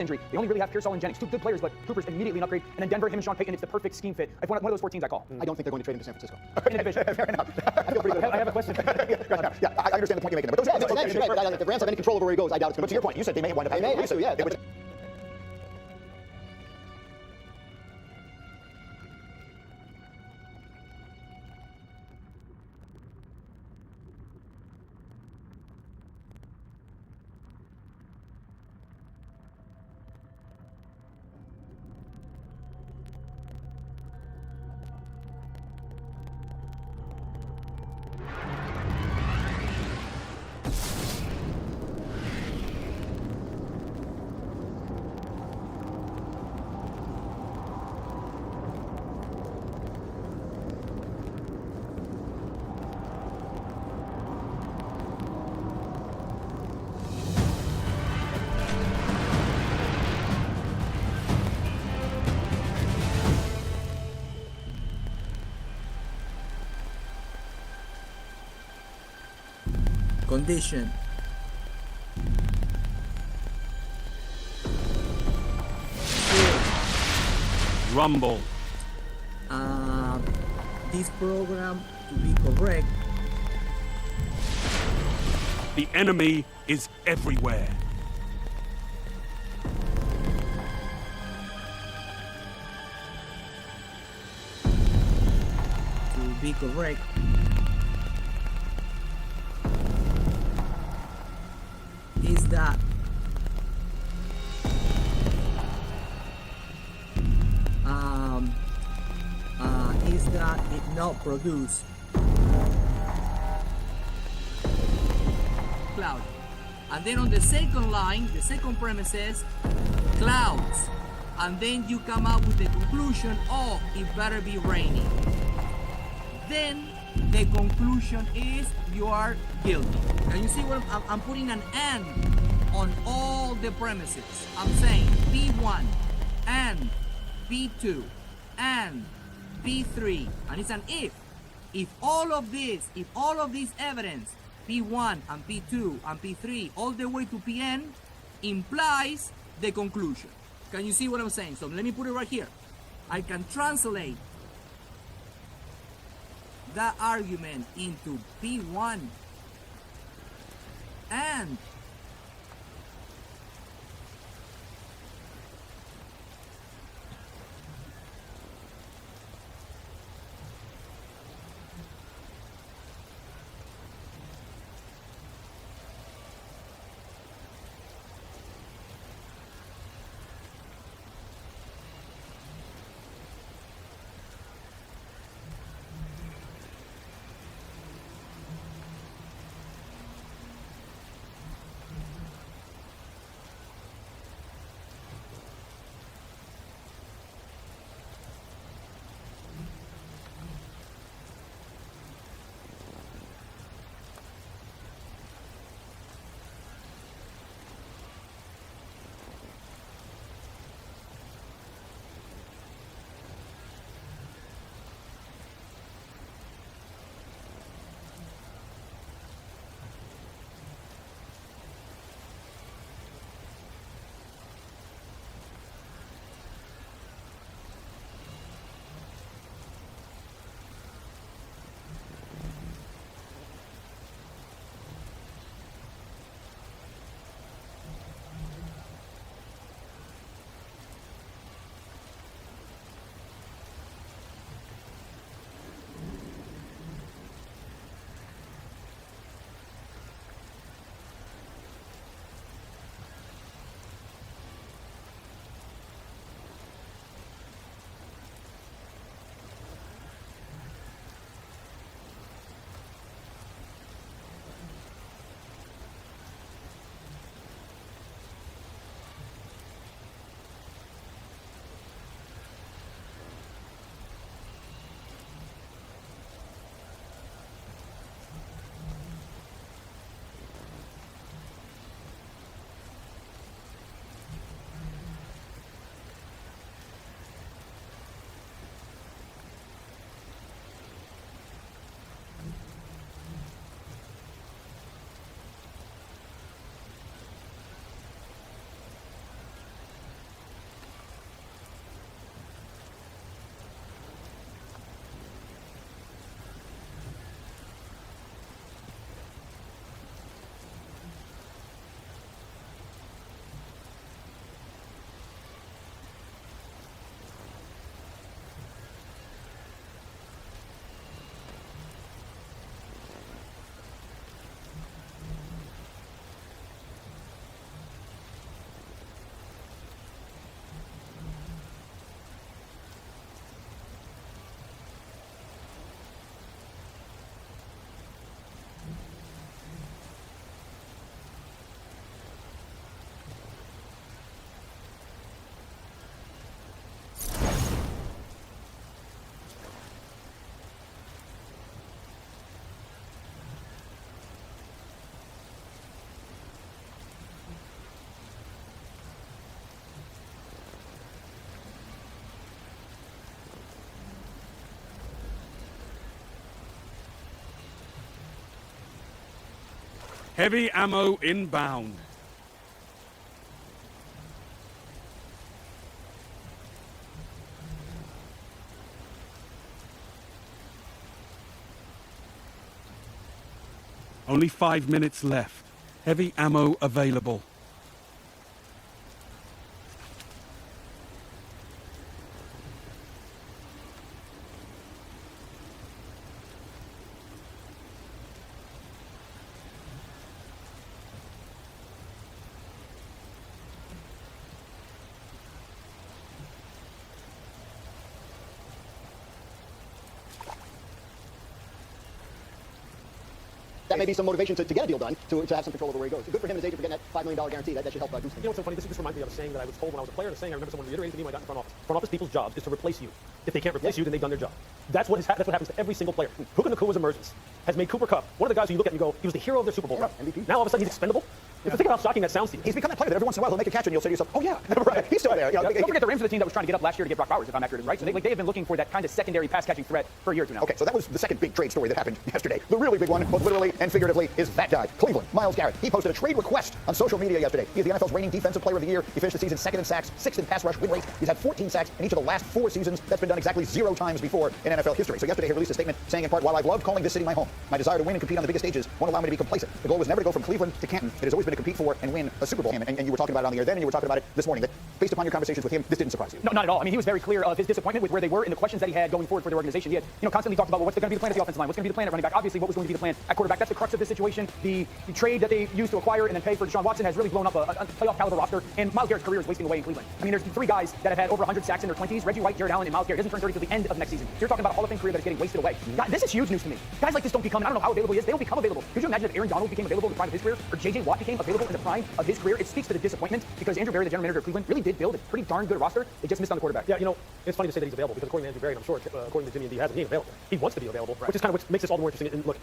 injury. They only really have Pearsall and Jennings, two good players, but Cooper's immediately an upgrade. And then Denver, him and Sean Payton, it's the perfect scheme fit. One of those 4 teams I call. I don't think they're going to trade him to San Francisco. In a division. Fair enough. I feel pretty good. I have a question. Yeah, I understand the point you're making. But if the Rams have any control over where he goes, I doubt it's going to. But to your point, you said they may wind up having They may, yeah. Condition. Rumble. This program to be correct. The enemy is everywhere. To be correct. Is that it not produce cloud, and then on the second line, the second premise is clouds, and then you come up with the conclusion, oh, it better be raining. Then the conclusion is you are guilty. Can you see what I'm putting an and on all the premises? I'm saying P1 and P2 and P3, and it's an if. If all of this evidence, P1 and P2 and P3 all the way to Pn implies the conclusion. Can you see what I'm saying? So let me put it right here. I can translate that argument into P1 and Heavy ammo inbound. Only 5 minutes left. Heavy ammo available. That may be some motivation to get a deal done, to have some control over where he goes. Good for him and his agent for getting that $5 million guarantee. That should help boost him. You know what's so funny? This reminds me of a saying that I was told when I was a player, and a saying I remember someone reiterating to me when I got in front office. Front office people's job is to replace you. If they can't replace you, then they've done their job. That's what happens to every single player. Puka Nakuma's emergence has made Cooper Kupp one of the guys who you look at and you go, he was the hero of their Super Bowl run. MVP. Now all of a sudden he's expendable. Think about how shocking that sounds to you. He's become that player that every once in a while he'll make a catch and you'll say to yourself, oh yeah, right, he's still there. You know, Don't forget the Rams are the team that was trying to get up last year to get Brock Bowers, if I'm accurate, right? So they have been looking for that kind of secondary pass-catching threat for a year or two now. Okay, so that was the second big trade story that happened yesterday. The really big one, both literally and figuratively, is that guy, Cleveland, Myles Garrett. He posted a trade request on social media yesterday. He is the NFL's reigning defensive player of the year. He finished the season second in sacks, sixth in pass rush win rate. He's had 14 sacks in each of the last 4 seasons. That's been done exactly 0 times before in NFL history. So yesterday he released a statement saying in part, while I've loved calling this city my home, my desire to win and compete on the biggest stages won't allow me to be complacent. The goal was never to go from Cleveland to Canton. It has always been to compete for and win a Super Bowl. And you were talking about it on the air then, and you were talking about it this morning, that based upon your conversations with him, this didn't surprise you. No, not at all. I mean, he was very clear of his disappointment with where they were and the questions that he had going forward for the organization. He had, constantly talked about, well, what's going to be the plan at the offensive line? What's going to be the plan at running back? Obviously, what was going to be the plan at quarterback? That's the crux of this situation. The trade that they used to acquire and then pay for Deshaun Watson has really blown up a playoff caliber roster, and Myles Garrett's career is wasting away in Cleveland. I mean, there's 3 guys that have had over 100 sacks in their 20s, Reggie White, Jared Allen, and Myles Garrett. Doesn't turn 30 till the end of next season. So you're talking about a Hall of Fame career that is getting wasted away. God, this is huge news to me. Guys like this don't become, and I don't know how available he is, they don't become available. Could you imagine if Aaron Donald became available in the prime of his career, or J.J. Watt became available in the prime of his career? It speaks to the disappointment, because Andrew Berry, the general manager of Cleveland, really did build a pretty darn good roster. They just missed on the quarterback. Yeah, it's funny to say that he's available, because according to Andrew Berry, and I'm sure according to Jimmy and D, hasn't he available. He wants to be available, which is kind of what makes this all the more interesting. And look,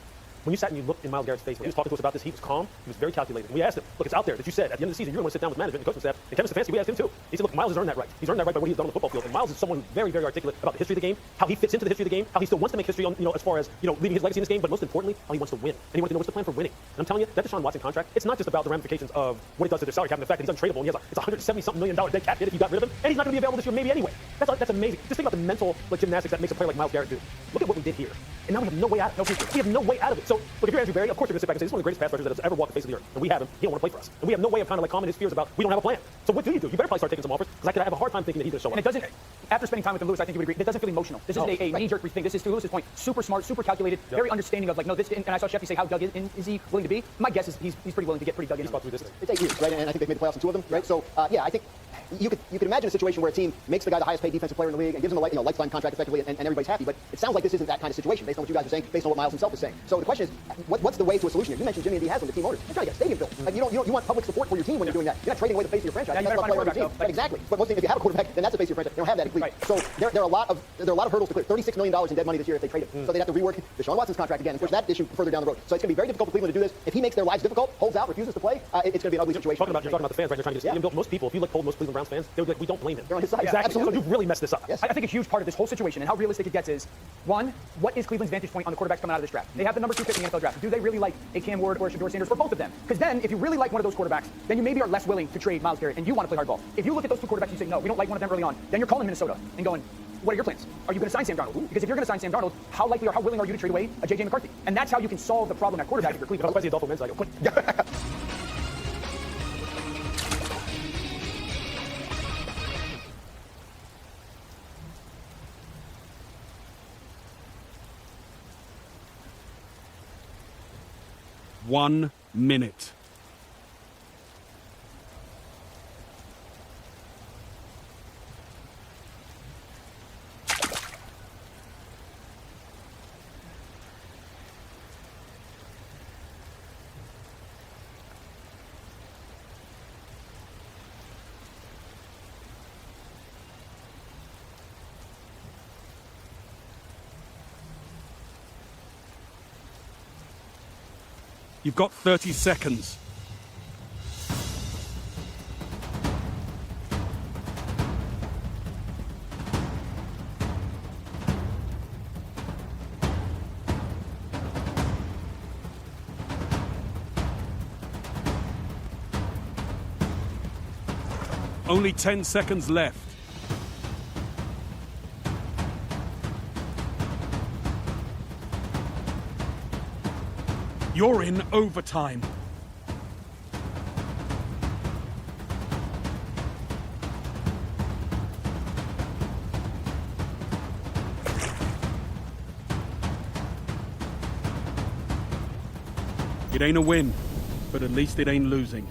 when you sat and you looked in Myles Garrett's face when he was talking to us about this, he was calm, he was very calculated. And we asked him, look, it's out there that you said at the end of the season you're going to sit down with management and coaching staff, and Kevin Stefanski, we asked him too. He said, look, Myles has earned that right. He's earned that right by what he's done on the football field. And Myles is someone who's very, very articulate about the history of the game, how he fits into the history of the game, how he still wants to make history on, as far as, leaving his legacy in this game, but most importantly, how he wants to win. And he wants to know what's the plan for winning. And I'm telling you, that Deshaun Watson contract, it's not just about the ramifications of what it does to their salary cap and the fact that he's untradeable and he has it's $170-something million dead cap hit if you got rid of him, and he's not going to be available this year maybe anyway. That's amazing. Just think about the mental gymnastics that makes a player like Myles Garrett do. Look at what we did here. And now we have no way out. No future. We have no way out of it. So, look, if you're Andrew Berry, of course you're going to sit back and say, this is one of the greatest pass rushers that has ever walked the face of the earth. And we have him. He don't want to play for us. And we have no way of kind of calming his fears about, we don't have a plan. So what do? You better probably start taking some offers, because I have a hard time thinking that he's going to show up. And it doesn't, after spending time with him, Lewis, I think you would agree, it doesn't feel emotional. This isn't a knee-jerk thing. This is, to Lewis's point, super smart, super calculated, very understanding of, this, and I saw Sheffy say how dug in is he willing to be. My guess is he's pretty willing to get pretty dug in. He's fought through this thing. It's 8 years, right? And I think they've made the playoffs in 2 of them, right? So, yeah, I think you could imagine a situation where a team makes the guy the highest paid defensive player in the league and gives him a lifetime contract effectively, and everybody's happy. But it sounds like this isn't that kind of situation based on what you guys are saying, based on what Myles himself is saying. So the question is, what's the way to a solution here? You mentioned Jimmy and D Haslam, the team owners. They're trying to get a stadium built. Like, you want public support for your team when you're doing that. You're not trading away the face of your franchise. Yeah, you better find a quarterback, though. Exactly. But most things, if you have a quarterback, then that's the face of your franchise. They don't have that in Cleveland. Right. So there are a lot of hurdles to clear. $36 million in dead money this year if they trade him. So they'd have to rework Deshaun Watson's contract again and push that issue further down the road. So it's going to be very difficult for Cleveland to do this. If he makes their lives difficult, holds out, refuses to play, it's going to be an ugly situation. You're talking about the fans, right? They're trying to get a stadium built. Most people, if you look, told most Cleveland Browns fans, they would be like, we don't blame him. They're on his side. Exactly. Absolutely. So you've really messed this up. Yes. I think a huge part of this whole situation and how realistic it gets is, one, what is Cleveland's vantage point on the quarterbacks coming out of this draft? They have the number 2 pick in the NFL draft. Do they really like a Cam Ward or a Shedeur Sanders, or both of them? Because then, if you really like one of those quarterbacks, then you maybe are less willing to trade Myles Garrett and you want to play hardball. If you look at those 2 quarterbacks and you say, no, we don't like one of them early on, then you're calling Minnesota and going, what are your plans? Are you going to sign Sam Darnold? Because if you're going to sign Sam Darnold, how likely or how willing are you to trade away a J.J. McCarthy? And that's how you can solve the problem at quarterback if you're Cleveland. Otherwise, the Adolfo Men's like, One minute. You've got 30 seconds. Only 10 seconds left. You're in overtime. It ain't a win, but at least it ain't losing.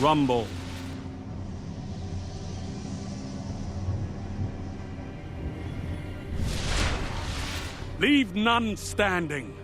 Rumble. Leave none standing.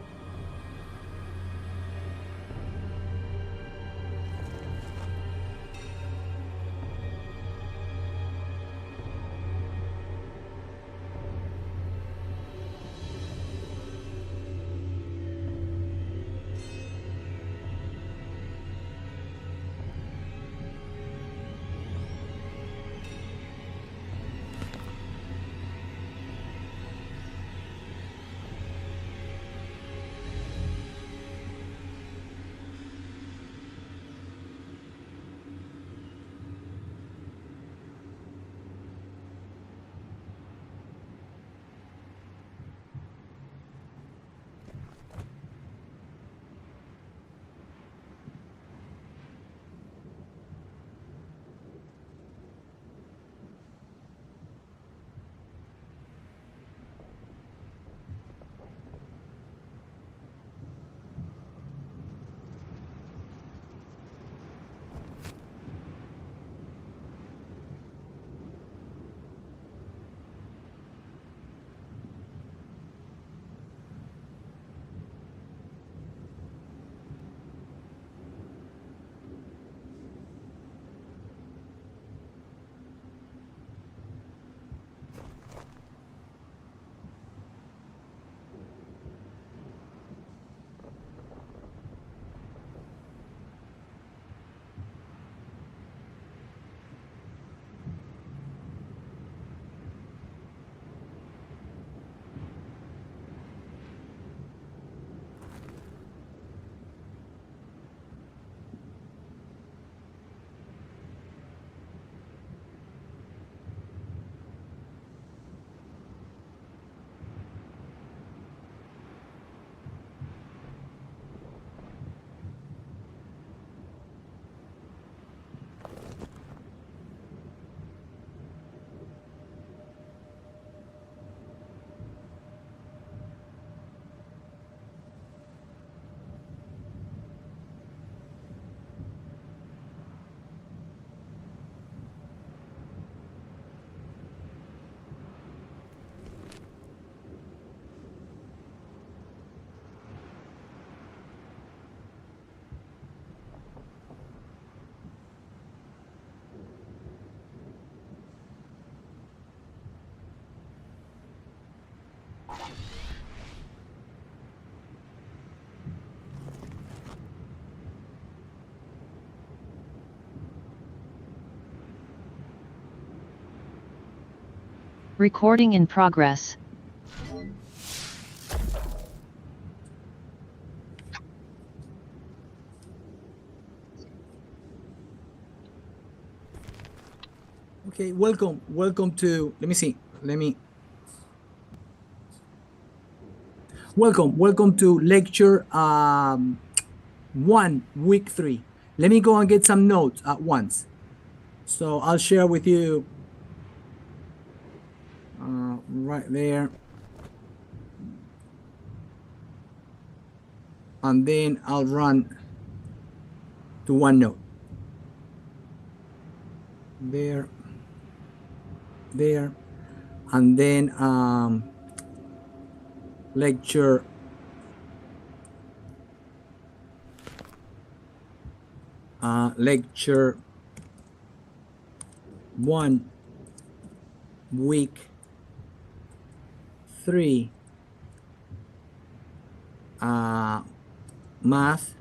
Recording in progress. Okay, welcome to, let me see, welcome to lecture 1, week 3. Let me go and get some notes at once. So I'll share with you right there. And then I'll run to OneNote. There, and then lecture lecture 1, week 3, math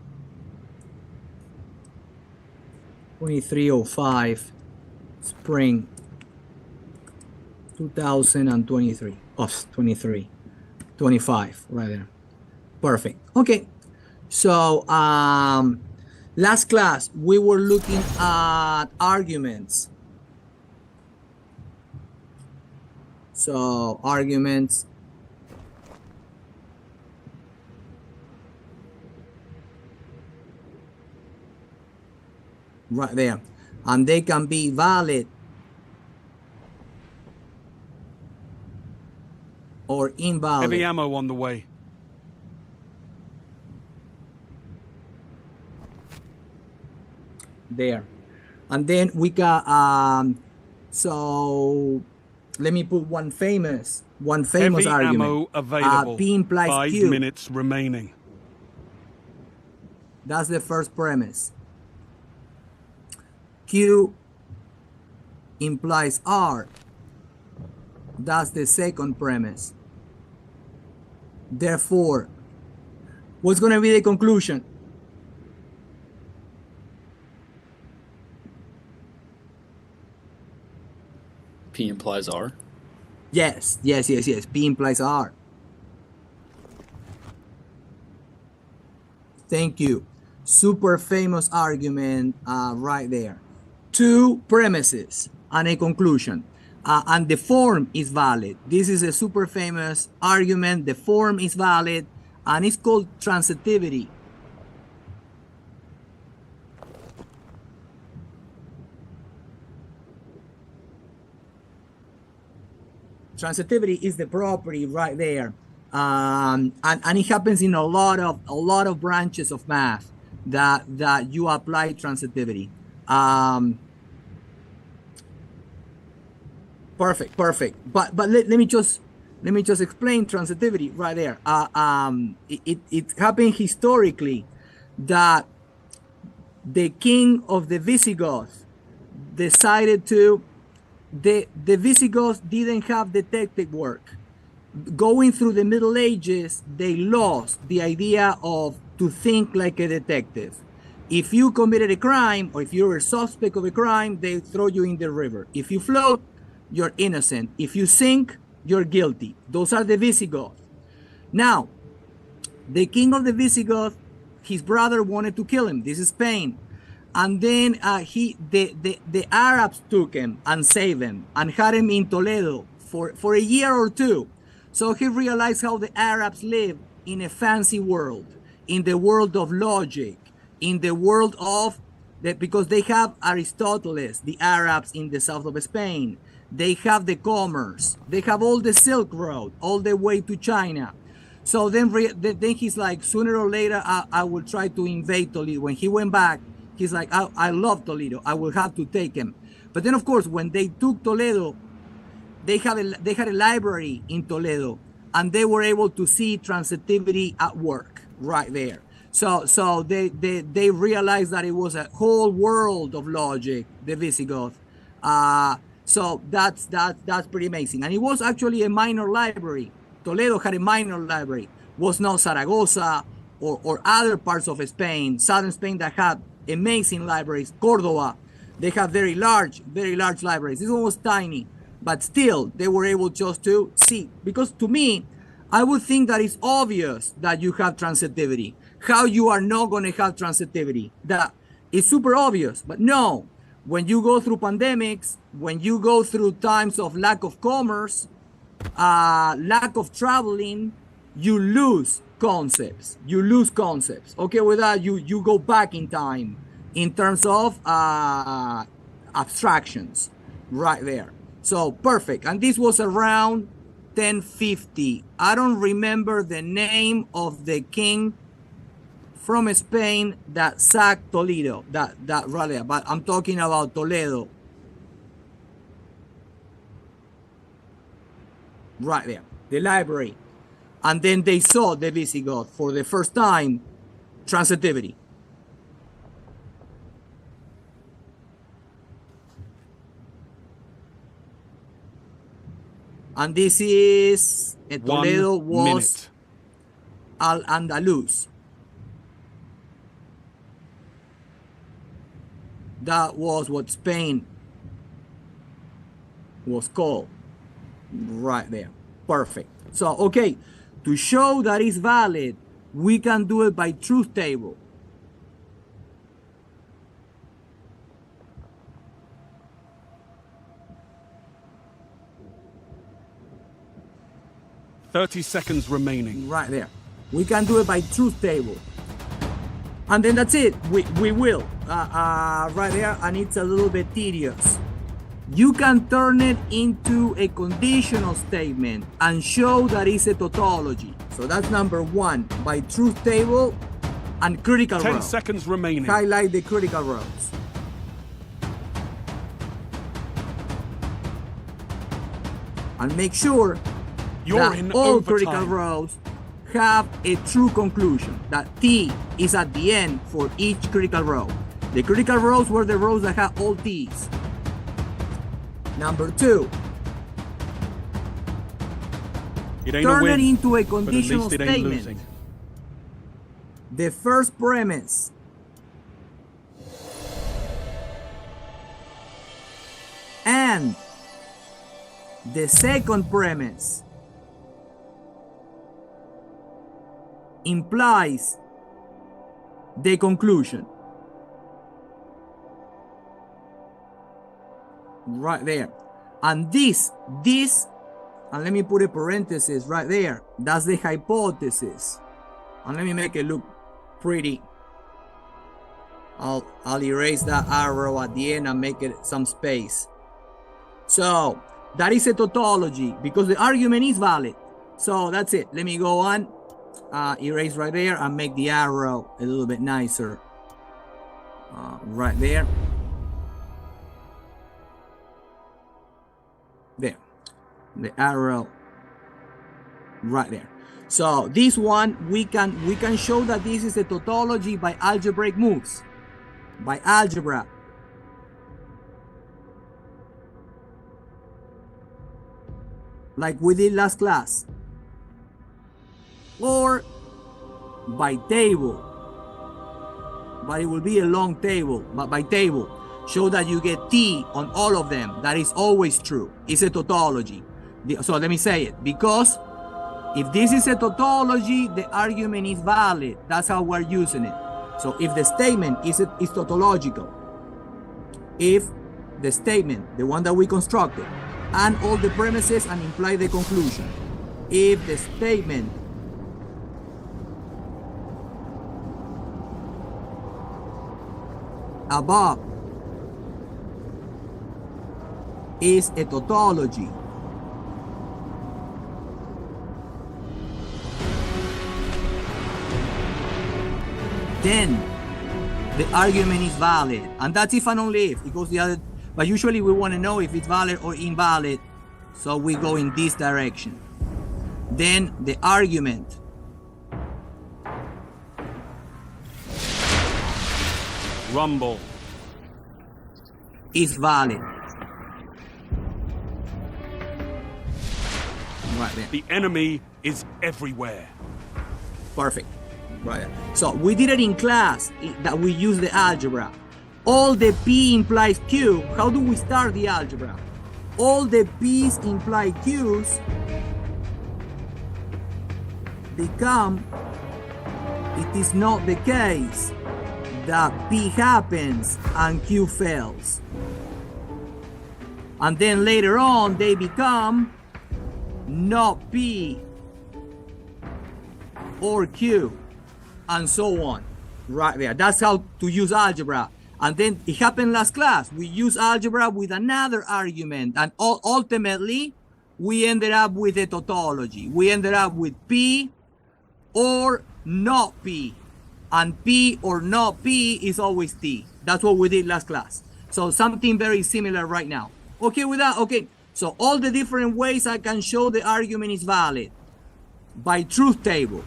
2305, spring 2023. 25 right there. Perfect. Okay, so last class we were looking at arguments. So arguments, right there, and they can be valid or invalid. Heavy ammo on the way. There, and then we got so let me put one famous Heavy argument. ammo available. P implies 5 Q. minutes remaining. That's the first premise. Q implies R. That's the second premise. Therefore, what's going to be the conclusion? P implies R. Yes. P implies R. Thank you. Super famous argument right there. 2 premises and a conclusion. And the form is valid. This is a super famous argument. The form is valid, and it's called transitivity. Transitivity is the property right there, and it happens in a lot of branches of math that you apply transitivity. Perfect. But let me just explain transitivity right there. It happened historically that the king of the Visigoths decided to. The Visigoths didn't have detective work. Going through the Middle Ages, they lost the idea of to think like a detective. If you committed a crime, or if you're a suspect of a crime, they throw you in the river. If you float, you're innocent. If you sink, you're guilty. Those are the Visigoths. Now, the king of the Visigoths, his brother wanted to kill him. This is Spain. And then the Arabs took him and saved him and had him in Toledo for a year or two. So he realized how the Arabs live in a fancy world, in the world of logic, in the world of that, because they have Aristotle, the Arabs in the south of Spain. They have the commerce. They have all the Silk Road, all the way to China. So then he's like, sooner or later, I will try to invade Toledo. When he went back, he's like, I love Toledo. I will have to take him. But then, of course, when they took Toledo, they had a library in Toledo, and they were able to see transitivity at work right there. So they realized that it was a whole world of logic, the Visigoth. So that's pretty amazing. And it was actually a minor library. Toledo had a minor library. Was not Zaragoza or other parts of Spain, southern Spain, that had amazing libraries. Cordoba, they have very large libraries. This one was tiny. but still they were able just to see. Because to me, I would think that it's obvious that you have transitivity. How you are not going to have transitivity? That is super obvious, but no. When you go through pandemics, when you go through times of lack of commerce, lack of traveling, you lose concepts. You lose concepts. Okay, with that, you go back in time in terms of abstractions right there. So perfect. And this was around 1050. I don't remember the name of the king from Spain that sacked Toledo, that right there, but I'm talking about Toledo. Right there, the library. And then they saw the Visigoth for the first time, transitivity. And this is, Toledo 1 was minute. Al-Andalus. That was what Spain was called. Right there. Perfect. So, okay, to show that it's valid, we can do it by truth table. "30 seconds remaining." Right there. We can do it by truth table. And then that's it. We will. Right there. And it's a little bit tedious. You can turn it into a conditional statement and show that it's a tautology. So that's number one, by truth table and critical 10 row. seconds remaining. Highlight the critical rows. And make sure You're that in all critical overtime. rows have a true conclusion, that T is at the end for each critical row. The critical rows were the rows that have all T's. Number two, It ain't a turn win, it into a but at conditional least it ain't statement. losing. The first premise and the second premise implies the conclusion. Right there. And this, and let me put a parenthesis right there. That's the hypothesis. And let me make it look pretty. I'll erase that arrow at the end and make it some space. So that is a tautology because the argument is valid. So that's it. Let me go on, erase right there and make the arrow a little bit nicer. Right there. There. The arrow right there. So this one we can show that this is a tautology by algebraic moves. By algebra. Like we did last class. Or by table. But it will be a long table. But by table. Show that you get T on all of them. That is always true. It's a tautology. So let me say it. Because if this is a tautology, the argument is valid. That's how we're using it. So if the statement is tautological, if the statement, the one that we constructed, and all the premises and imply the conclusion, if the statement above is a tautology, then the argument is valid. And that's if and only if. It goes the other, but usually we want to know if it's valid or invalid. So we go in this direction. Then the argument Rumble. is valid. Right there. The enemy is everywhere. Perfect. Right. So we did it in class that we use the algebra. All the P implies Q. How do we start the algebra? all the P's imply Q's become, it is not the case that P happens and Q fails. And then later on, they become not P or Q, and so on. Right there. That's how to use algebra. And then it happened last class. We used algebra with another argument, and ultimately, we ended up with a tautology. We ended up with P or not P. And P or not P is always T. That's what we did last class. So something very similar right now. Okay with that? Okay. So all the different ways I can show the argument is valid. By truth table.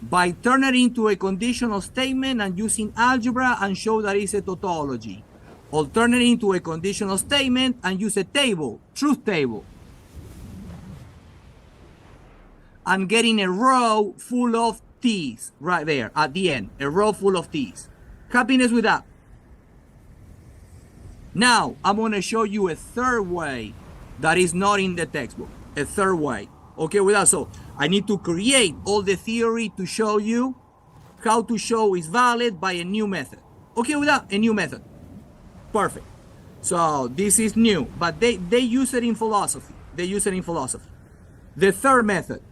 By turning it into a conditional statement and using algebra and show that it's a tautology. Or turn it into a conditional statement and use a table, truth table. And getting a row full of T's right there at the end. A row full of T's. Happiness with that. Now, I'm going to show you a third way that is not in the textbook. A third way. Okay with that? So I need to create all the theory to show you how to show is valid by a new method. Okay with that? A new method. Perfect. So this is new, but they use it in philosophy. They use it in philosophy. The third method.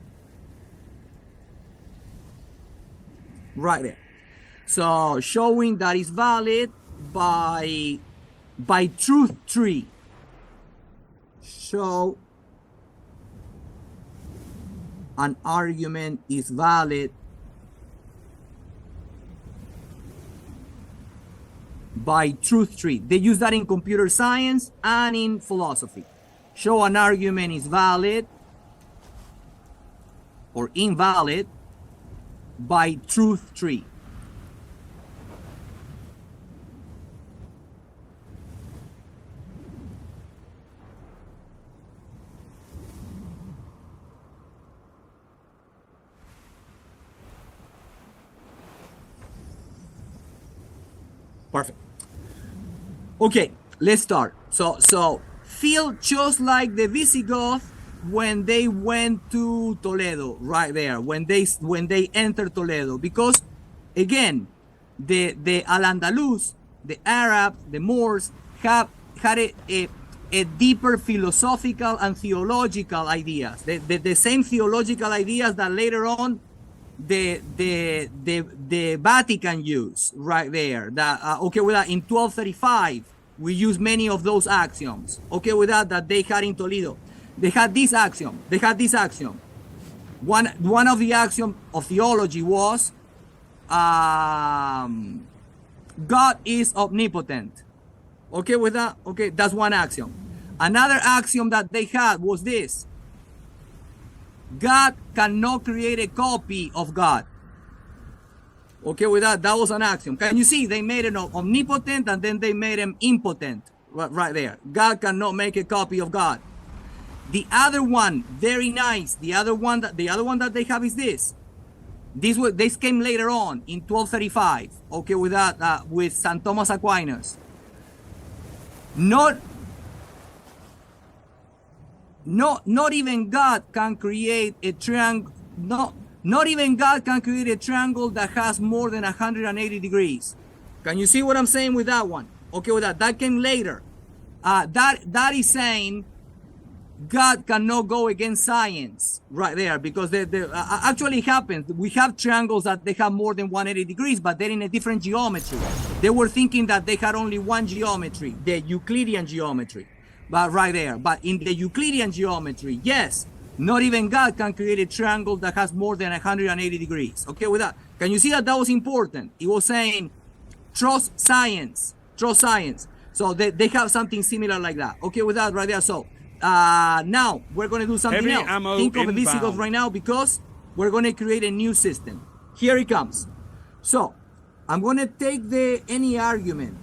Right there. So showing that is valid by truth tree. Show an argument is valid by truth tree. They use that in computer science and in philosophy. Show an argument is valid or invalid by truth tree. Perfect. Okay, let's start. So feel just like the Visigoths when they went to Toledo, right there, when they entered Toledo, because again, the Al-Andalus, the Arabs, the Moors had a deeper philosophical and theological ideas, the same theological ideas that later on the Vatican used right there. That okay with that, in 1235 we use many of those axioms. Okay with that they had in Toledo. They had this axiom. One of the axioms of theology was God is omnipotent. Okay with that? Okay, that's one axiom. Another axiom that they had was this: God cannot create a copy of God. Okay with that? That was an axiom. Can you see? They made it omnipotent and then they made him impotent. Right there. God cannot make a copy of God. The other one, very nice. The other one that they have is this. This came later on in 1235. Okay with that? With St. Thomas Aquinas. Not even God can create a triangle. Not even God can create a triangle that has more than 180 degrees. Can you see what I'm saying with that one? Okay, with that. That came later. That is saying God cannot go against science right there, because actually it happens. We have triangles that they have more than 180 degrees, but they're in a different geometry. They were thinking that they had only one geometry, the Euclidean geometry. But right there. But in the Euclidean geometry, yes, not even God can create a triangle that has more than 180 degrees. Okay, with that. Can you see that was important? It was saying, trust science. So they have something similar like that. Okay, with that right there. So now we're going to do something Heavy else. ammo Think of the inbound. Visigoths right now, because we're going to create a new system. Here it comes. So I'm going to take any argument.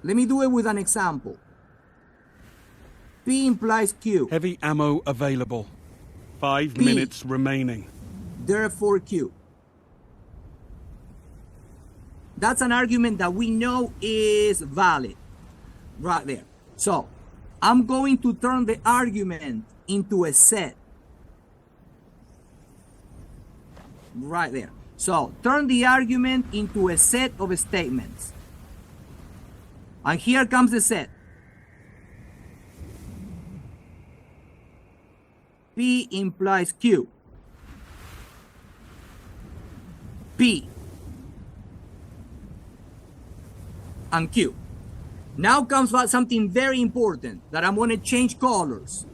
Let me do it with an example. P implies Q. Heavy ammo available. 5 P. minutes remaining. Therefore Q. That's an argument that we know is valid. Right there. So I'm going to turn the argument into a set. Right there. So turn the argument into a set of statements. And here comes the set. P implies Q. P and Q. Now comes something very important that I'm going to change colors.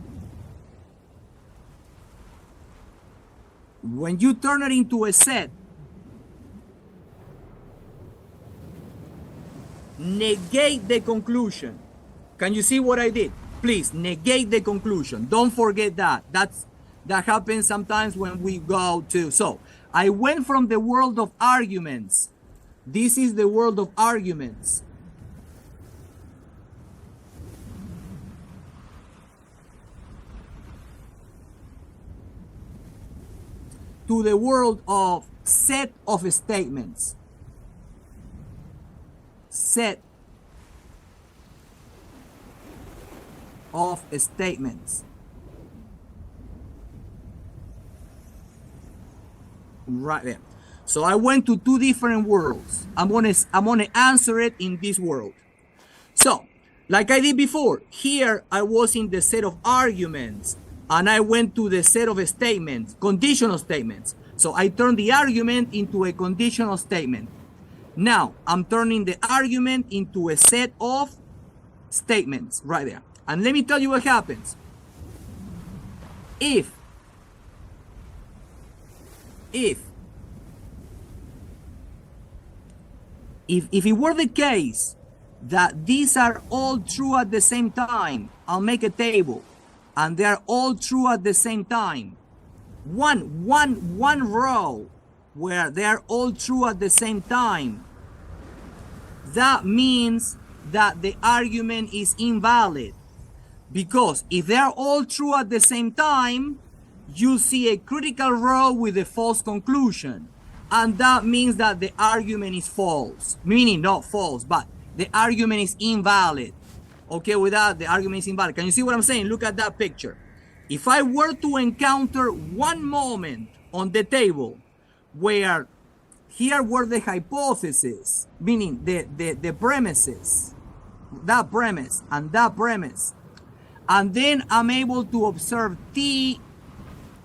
When you turn it into a set, negate the conclusion. Can you see what I did? Please negate the conclusion. Don't forget that. That happens sometimes when we go to. So I went from the world of arguments. This is the world of arguments. To the world of set of statements. Set of statements. Right there. So I went to two different worlds. I'm gonna answer it in this world. So, like I did before, here I was in the set of arguments, and I went to the set of statements, conditional statements. So I turned the argument into a conditional statement. Now I'm turning the argument into a set of statements right there. And let me tell you what happens. If it were the case that these are all true at the same time, I'll make a table and they're all true at the same time. One row where they're all true at the same time, that means that the argument is invalid. Because if they're all true at the same time, you see a critical row with a false conclusion. And that means that the argument is false. Meaning not false, but the argument is invalid. Okay, with that, the argument is invalid. Can you see what I'm saying? Look at that picture. If I were to encounter one moment on the table where here were the hypotheses, meaning the premises, that premise and that premise, and then I'm able to observe T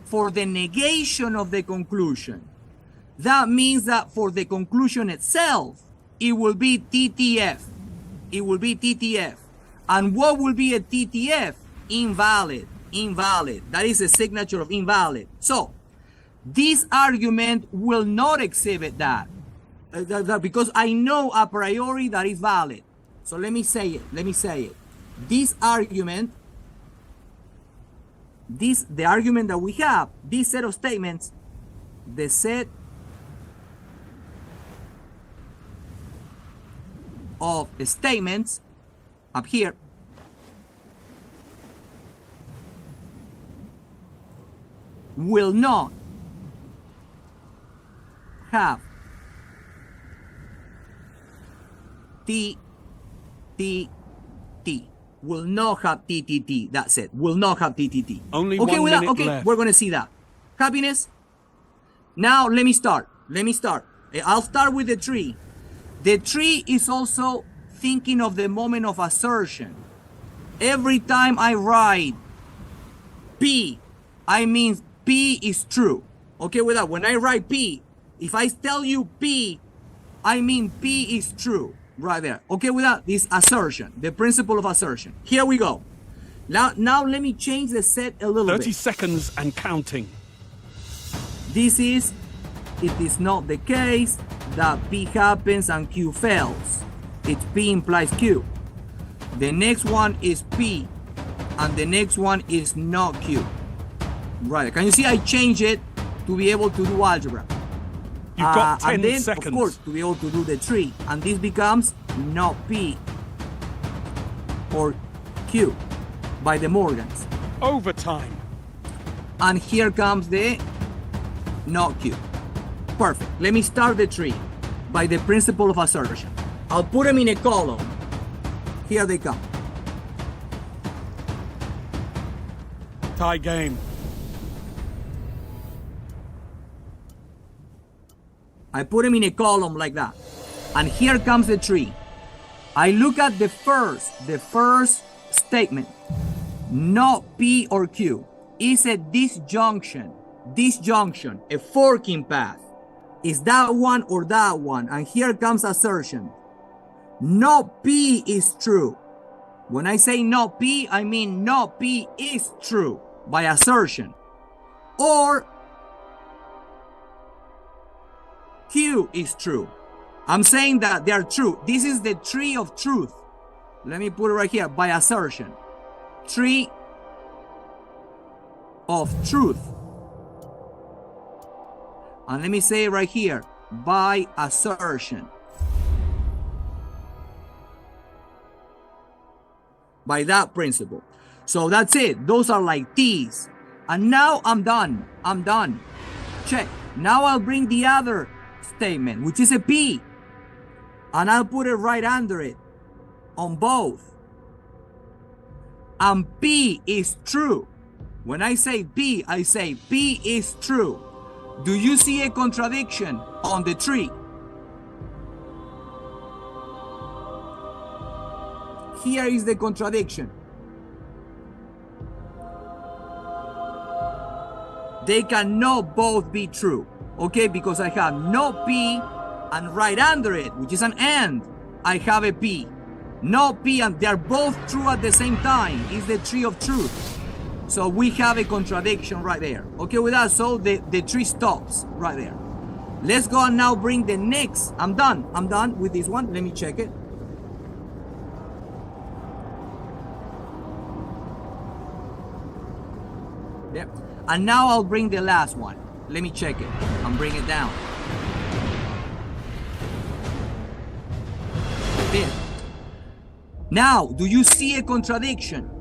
for the negation of the conclusion. That means that for the conclusion itself, it will be TTF. It will be TTF. And what will be a TTF? Invalid. Invalid. That is a signature of invalid. So, this argument will not exhibit that because I know a priori that is valid. So let me say it. This argument, the argument that we have, this set of statements, the set of statements up here will not have T will not have TTT. That's it. Will not have TTT. Only okay, 1 minute okay, left. we're gonna see that. Happiness. Now let me start. I'll start with the tree. The tree is also thinking of the moment of assertion. Every time I write P, I mean P is true. Okay, with that, when I write P, if I tell you P, I mean P is true. Right there. Okay, with that, this assertion, the principle of assertion. Here we go. Now let me change the set a little 30 bit. seconds and counting. It is not the case that P happens and Q fails. It's P implies Q. The next one is P, and the next one is not Q. Right. Can you see I change it to be able to do algebra? You've got 10 and then, seconds. of course, to be able to do the tree. And this becomes not P or Q by the Morgans. Overtime. And here comes the not Q. Perfect. Let me start the tree by the principle of assertion. I'll put them in a column. Here they come. Tie game. I put him in a column like that. And here comes the tree. I look at the first statement. Not P or Q. Is a disjunction, a forking path. Is that one or that one? And here comes assertion. Not P is true. When I say not P, I mean not P is true by assertion. Or Q is true. I'm saying that they are true. This is the tree of truth. Let me put it right here by assertion. Tree of truth. And let me say it right here by assertion. By that principle. So that's it. Those are like T's. And now I'm done. I'm done. Check. Now I'll bring the other statement, which is a P. And I'll put it right under it on both. And P is true. When I say P, I say P is true. Do you see a contradiction on the tree? Here is the contradiction. They cannot both be true. Okay, because I have no P and right under it, which is an and, I have a P. No P and they're both true at the same time. Is the tree of truth. So we have a contradiction right there. Okay with that? So the tree stops right there. Let's go and now bring the next. I'm done with this one. Let me check it. Yep. And now I'll bring the last one. Let me check it and bring it down. There. Now, do you see a contradiction?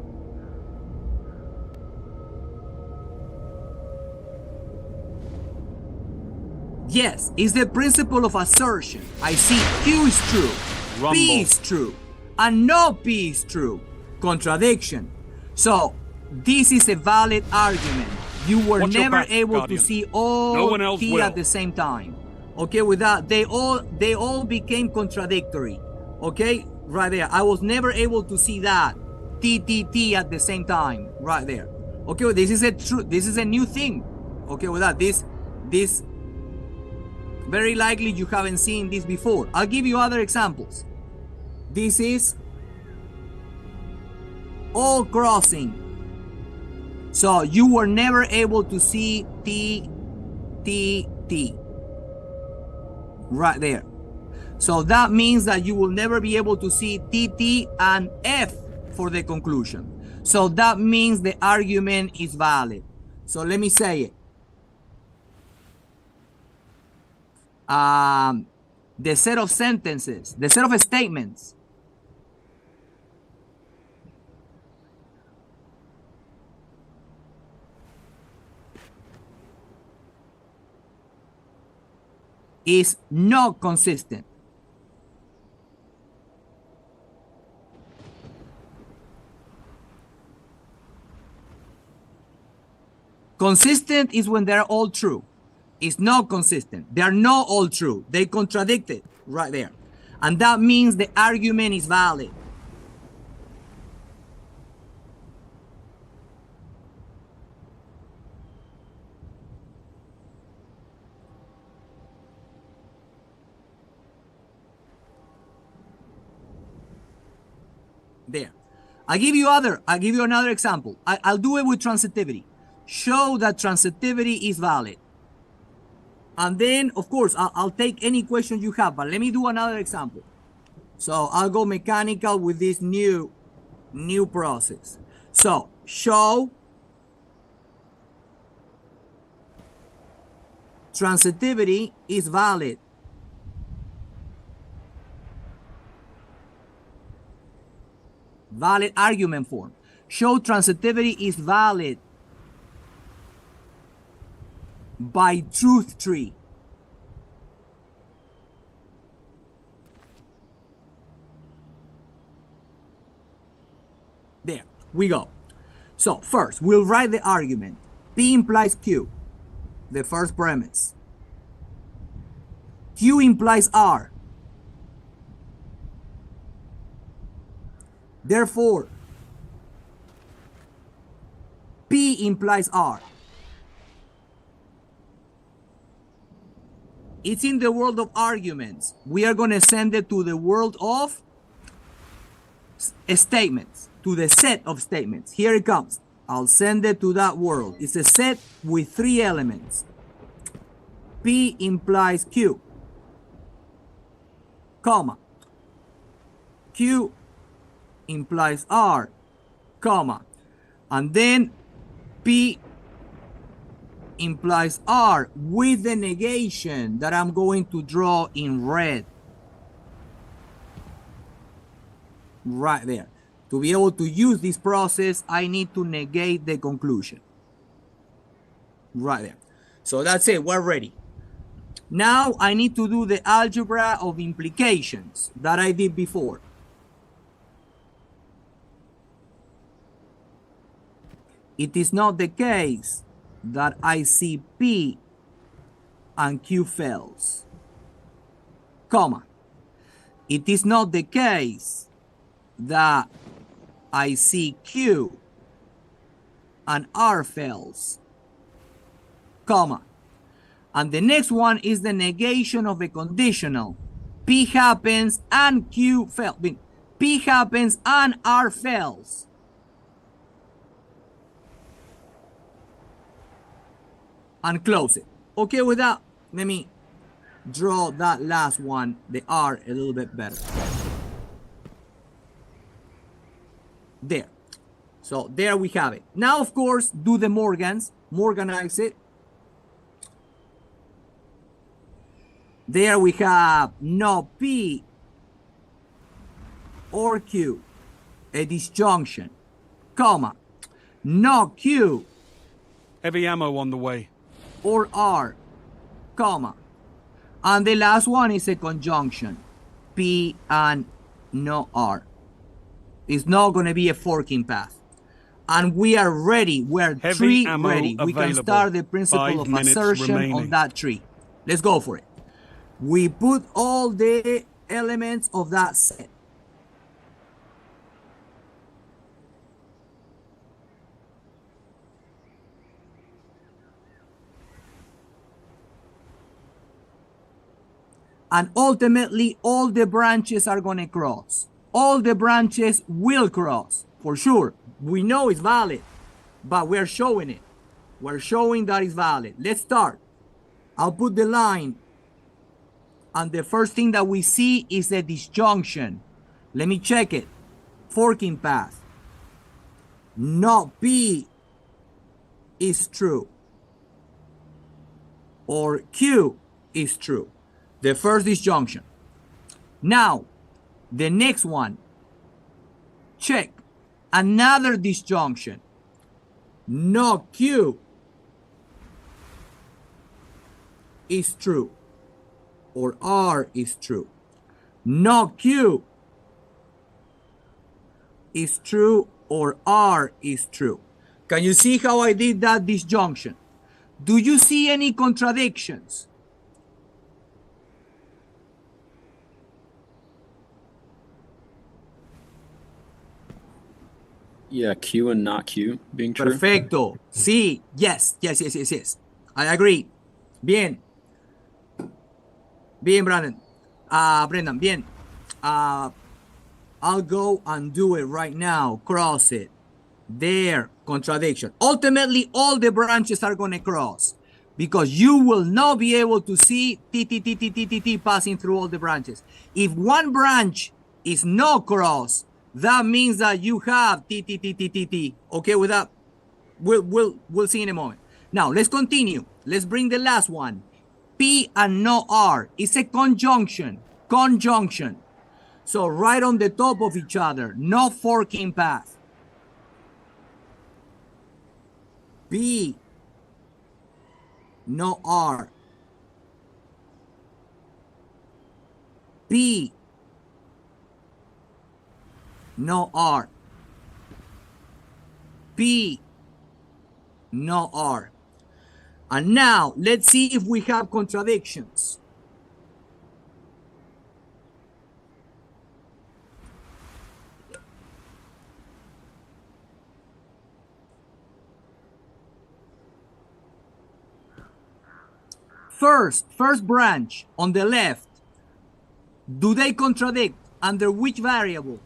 Yes, it's the principle of assertion. I see Q is true, Rumble. P is true, and no P is true. Contradiction. So, this is a valid argument. You were Watch your never back, able Guardian. to see all No one else T will. at the same time. Okay, with that, they all became contradictory. Okay, right there. I was never able to see that T at the same time, right there. Okay, well, this is a new thing. Okay, with that, this very likely you haven't seen this before. I'll give you other examples. This is all crossing. So you were never able to see T right there. So that means that you will never be able to see T and F for the conclusion. So that means the argument is valid. So let me say it. The set of sentences, the set of statements is not consistent. Consistent is when they're all true. It's not consistent. They are not all true. They contradict it right there. And that means the argument is valid. There. I'll give you another example. I'll do it with transitivity. Show that transitivity is valid. And then, of course, I'll take any question you have, but let me do another example. So I'll go mechanical with this new process. So show transitivity is valid. Valid argument form. Show transitivity is valid by truth tree. There we go. So first, we'll write the argument. P implies Q, the first premise. Q implies R. Therefore, P implies R. It's in the world of arguments. We are going to send it to the world of statements, to the set of statements. Here it comes. I'll send it to that world. It's a set with 3 elements. P implies Q, comma. Q implies R, comma. And then P implies R with the negation that I'm going to draw in red. Right there. To be able to use this process, I need to negate the conclusion. Right there. So that's it. We're ready. Now I need to do the algebra of implications that I did before. It is not the case that I see P and Q fails, comma. It is not the case that I see Q and R fails, comma. And the next one is the negation of a conditional. P happens and Q fails. P happens and R fails. And close it. Okay with that? Let me draw that last one, the R, a little bit better. There. So there we have it. Now, of course, do the Morgans. Morganize it. There we have no P or Q, a disjunction, comma, no Q Heavy ammo on the way. or R, comma. And the last one is a conjunction, P and no R. It's not going to be a forking path. And we are ready. We're Heavy tree ammo ready. We can available. start the principle 5 of minutes assertion remaining. on that tree. Let's go for it. We put all the elements of that set. And ultimately, all the branches are going to cross. All the branches will cross, for sure. We know it's valid, but we're showing it. We're showing that it's valid. Let's start. I'll put the line. And the first thing that we see is a disjunction. Let me check it. Forking path. Not P is true. Or Q is true. The first disjunction. Now, the next one. Check. Another disjunction. No Q is true. Or R is true. No Q is true or R is true. Can you see how I did that disjunction? Do you see any contradictions? Yeah, Q and not Q being true. Perfecto. Sí. Yes. I agree. Bien. Bien, Brandon. Brendan, bien. I'll go and do it right now. Cross it. There. Contradiction. Ultimately, all the branches are going to cross because you will not be able to see T passing through all the branches. If one branch is not crossed, that means that you have T. Okay with that? We'll see in a moment. Now, let's continue. Let's bring the last one. P and no R. It's a conjunction. Conjunction. So right on the top of each other. No forking path. P. No R. P. No R. P, no R. And now let's see if we have contradictions. First branch on the left, do they contradict under which variable?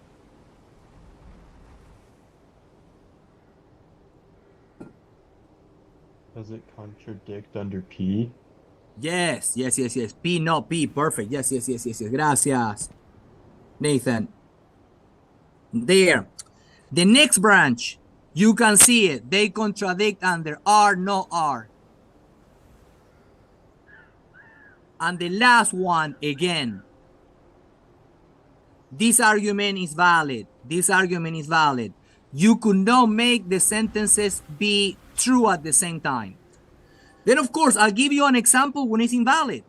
Does it contradict under P? Yes. P, no, P, perfect. Yes. Gracias, Nathan. There. The next branch, you can see it. They contradict under R, no R. And the last one again. This argument is valid. You could not make the sentences be true at the same time. Then, of course, I'll give you an example when it's invalid.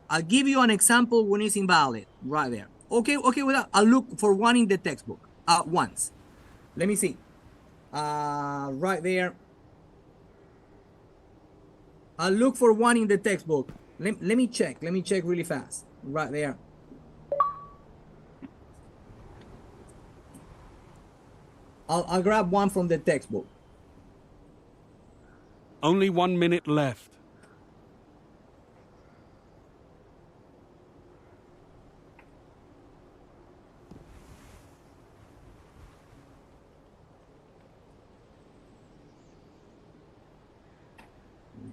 Right there. Okay, with that, I'll look for one in the textbook once. Let me see. Right there. I'll look for one in the textbook. Let me check really fast. Right there. I'll grab one from the textbook. Only 1 minute left.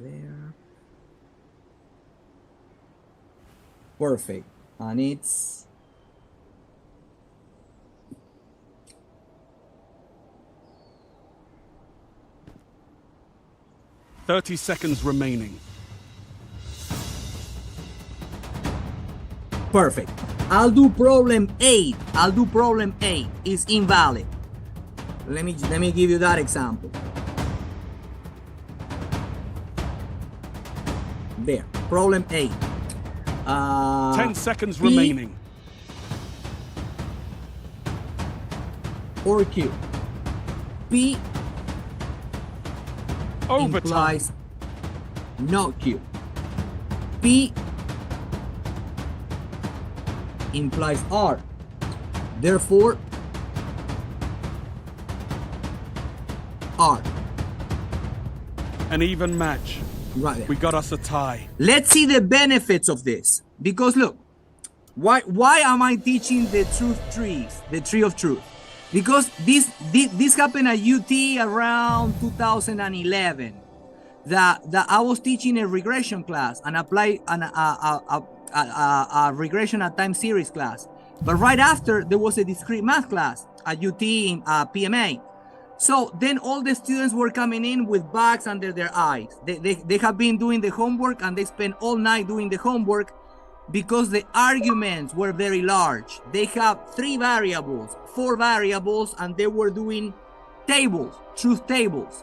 There. Perfect. And it's "30 seconds remaining." perfect. I'll do problem 8. Is invalid. Let me give you that example. There. Problem 8. 10 seconds remaining. Or Q. P Overtime. implies not Q. P implies R. Therefore, R. An even match. Right there. We got us a tie. Let's see the benefits of this. Because look, why am I teaching the truth trees, the tree of truth? Because this happened at UT around 2011. That I was teaching a regression class and applied a regression at time series class. But right after, there was a discrete math class at UT in PMA. So then all the students were coming in with bags under their eyes. They have been doing the homework and they spent all night doing the homework because the arguments were very large. They have 3 variables, 4 variables, and they were doing tables, truth tables.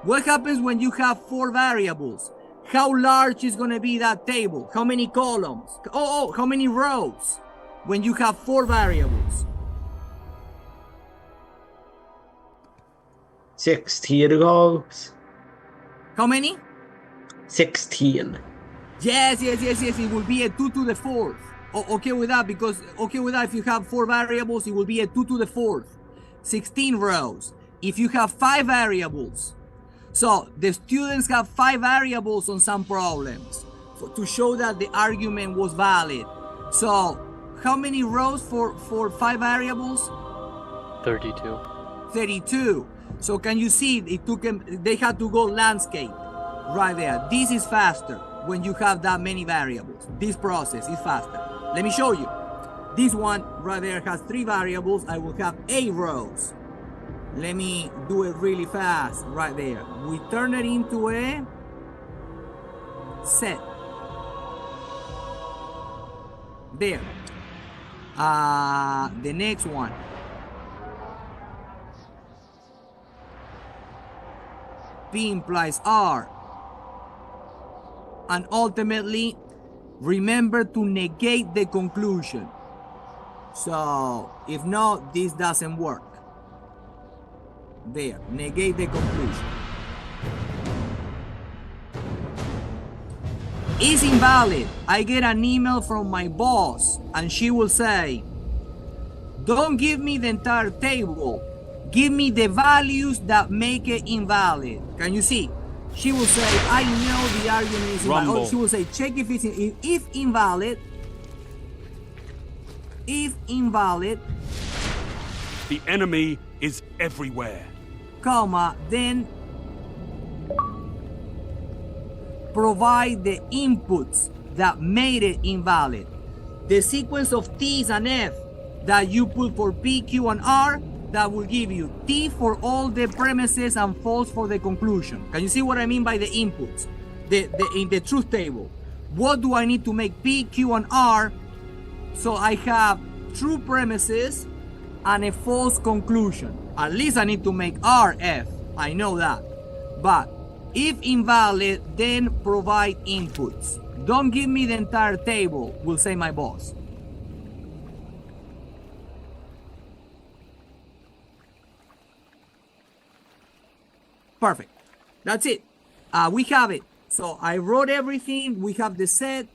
What happens when you have 4 variables? How large is going to be that table? How many columns? How many rows when you have 4 variables? 16 rows. How many? 16. Yes. It will be a 2 to the 4th. Okay with that, because if you have 4 variables, it will be a 2 to the 4th. 16 rows. If you have 5 variables, so the students have 5 variables on some problems to show that the argument was valid. So how many rows for 5 variables? 32. 32. So can you see they had to go landscape right there. This is faster when you have that many variables. This process is faster. Let me show you. This one right there has 3 variables. I will have 8 rows. Let me do it really fast right there. We turn it into a set. There. The next one. P implies R. And ultimately, remember to negate the conclusion. So, if not, this doesn't work. There, negate the conclusion. Is invalid. I get an email from my boss and she will say, don't give me the entire table. Give me the values that make it invalid. Can you see? She will say, I know the argument is invalid. Rumble. Or she will say, check if it's if invalid. If invalid, The enemy is everywhere. comma, then provide the inputs that made it invalid. The sequence of T's and F that you put for P, Q, and R, that will give you T for all the premises and false for the conclusion. Can you see what I mean by the inputs? In the truth table, what do I need to make P, Q, and R? So I have true premises and a false conclusion. At least I need to make R, F. I know that. But if invalid, then provide inputs. Don't give me the entire table, will say my boss. Perfect. That's it. We have it. So I wrote everything. We have the set.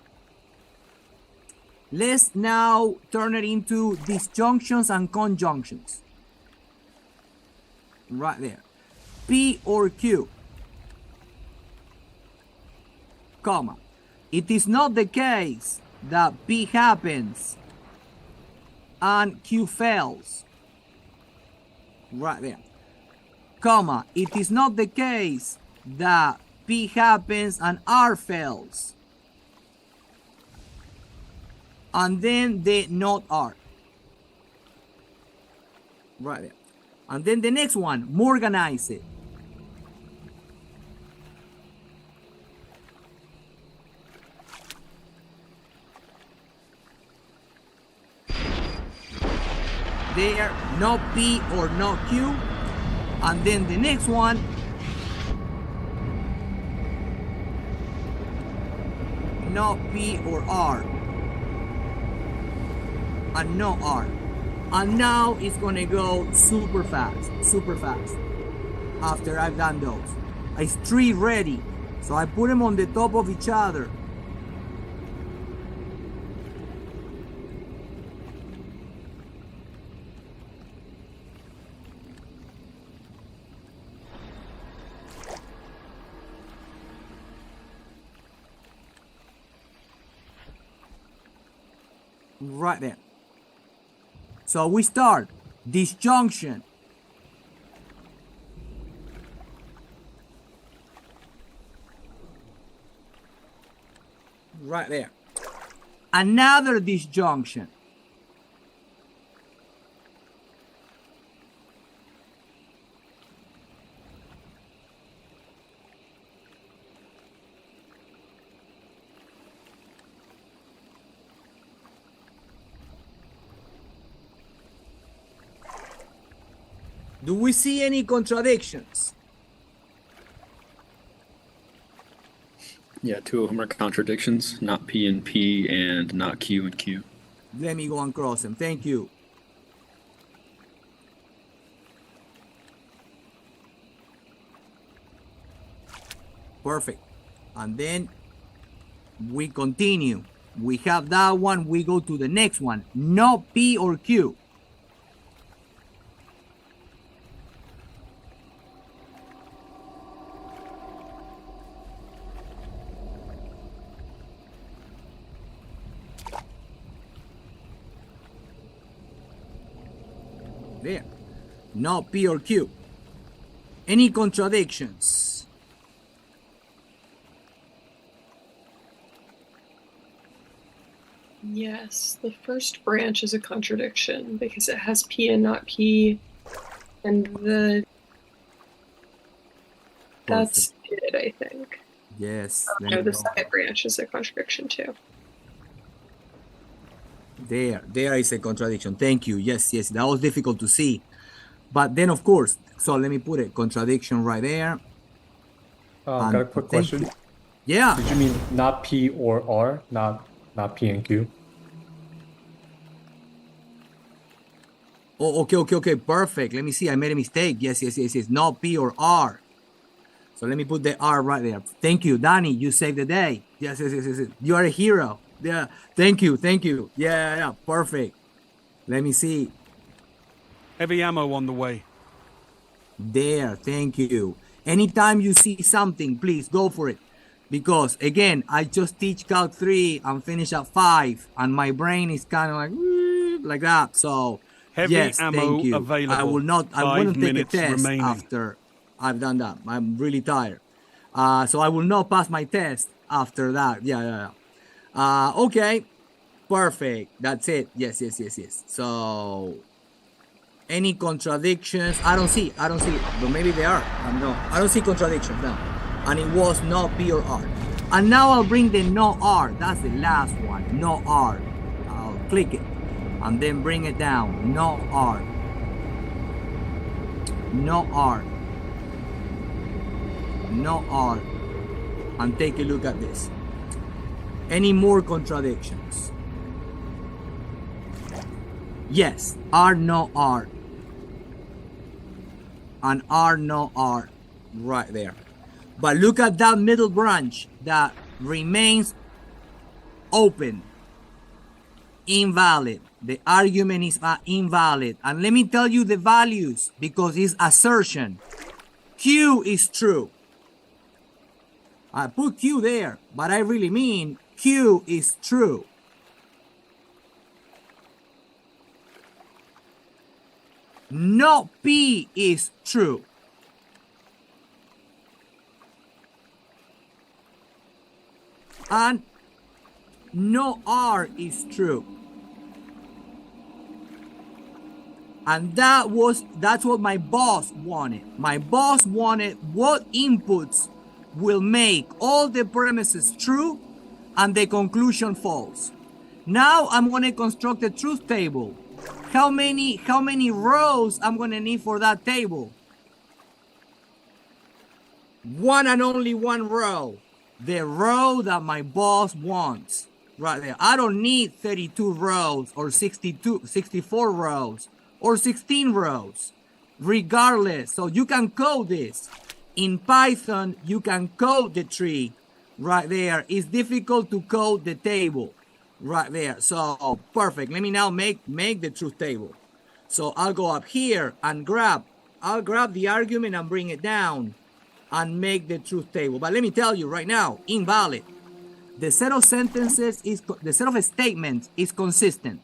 Let's now turn it into disjunctions and conjunctions. Right there. P or Q. Comma. It is not the case that P happens and Q fails. Right there. Comma. It is not the case that P happens and R fails. And then the not R. Right there. And then the next one, Morganize it. There, not P or not Q. And then the next one, not P or R. And no R. And now it's gonna go super fast after I've done those. It's three ready, so I put them on the top of each other. Right there. So we start disjunction. Right there. Another disjunction. Do we see any contradictions? Yeah, two of them are contradictions, not P and P and not Q and Q. Let me go and cross them. Thank you. Perfect. And then we continue. We have that one. We go to the next one. No P or Q. There. No P or Q. Any contradictions? Yes, the first branch is a contradiction because it has P and not P, and that's it, I think. Yes. No, the second branch is a contradiction too. There is a contradiction. Thank you. Yes, that was difficult to see. But then, of course, so let me put a contradiction right there. Got a quick question. Yeah. Did you mean not P or R, not P and Q? Oh, okay. Perfect. Let me see. I made a mistake. Yes. Not P or R. So let me put the R right there. Thank you, Danny. You saved the day. Yes. You are a hero. Yeah. Thank you. Yeah. Perfect. Let me see. Heavy ammo on the way. There. Thank you. Anytime you see something, please go for it. Because again, I just teach Calc 3 and finish at 5, and my brain is kind of like that. So Heavy yes, ammo thank you. available. I wouldn't 5 take a minutes test remaining. after I've done that. I'm really tired. So I will not pass my test after that. Yeah. Okay. Perfect. That's it. Yes. So any contradictions? I don't see, but maybe they are. I don't see contradictions now. And it was not P or R. And now I'll bring the no R. That's the last one. No R. I'll click it and then bring it down. No R. No R. No R. And take a look at this. Any more contradictions? Yes. R, no R. And R, no R. Right there. But look at that middle branch that remains open. Invalid. The argument is invalid. And let me tell you the values because it's assertion. Q is true. I put Q there, but I really mean Q is true. No P is true. And no R is true. And that's what my boss wanted. My boss wanted what inputs will make all the premises true and the conclusion false. Now I'm going to construct a truth table. How many rows I'm going to need for that table? One and only one row. The row that my boss wants. Right there. I don't need 32 rows or 64 rows or 16 rows. Regardless. So you can code this. In Python, you can code the tree right there. It's difficult to code the table right there. So perfect. Let me now make the truth table. So I'll go up here and I'll grab the argument and bring it down and make the truth table. But let me tell you right now, invalid. The set of sentences the set of statements is consistent.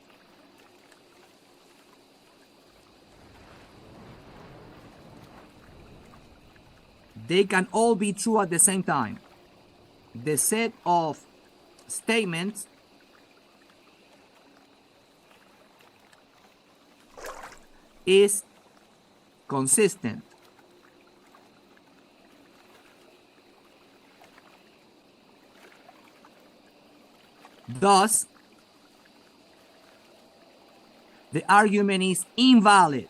They can all be true at the same time. The set of statements is consistent. Thus, the argument is invalid.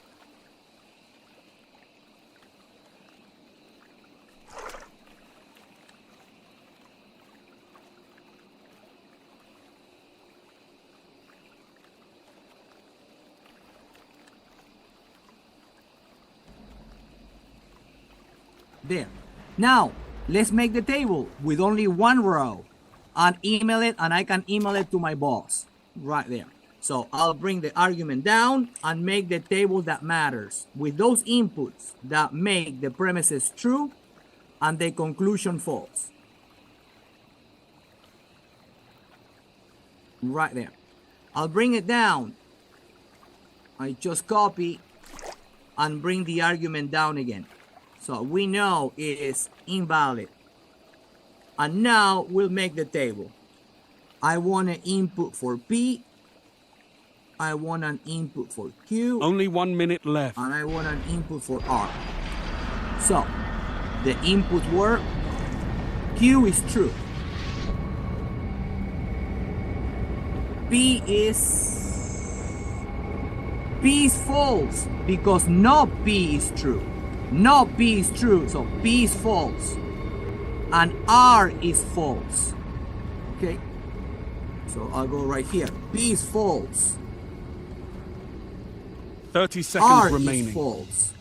There. Now, let's make the table with only one row and email it, and I can email it to my boss right there. So I'll bring the argument down and make the table that matters with those inputs that make the premises true and the conclusion false. Right there. I'll bring it down. I just copy and bring the argument down again. So we know it is invalid. And now we'll make the table. I want an input for P. I want an input for Q. Only 1 minute left. And I want an input for R. So the inputs were Q is true. P is false because no P is true. No P is true, so P is false. And R is false. Okay? So I'll go right here. P is false. 30 seconds R remaining. is false.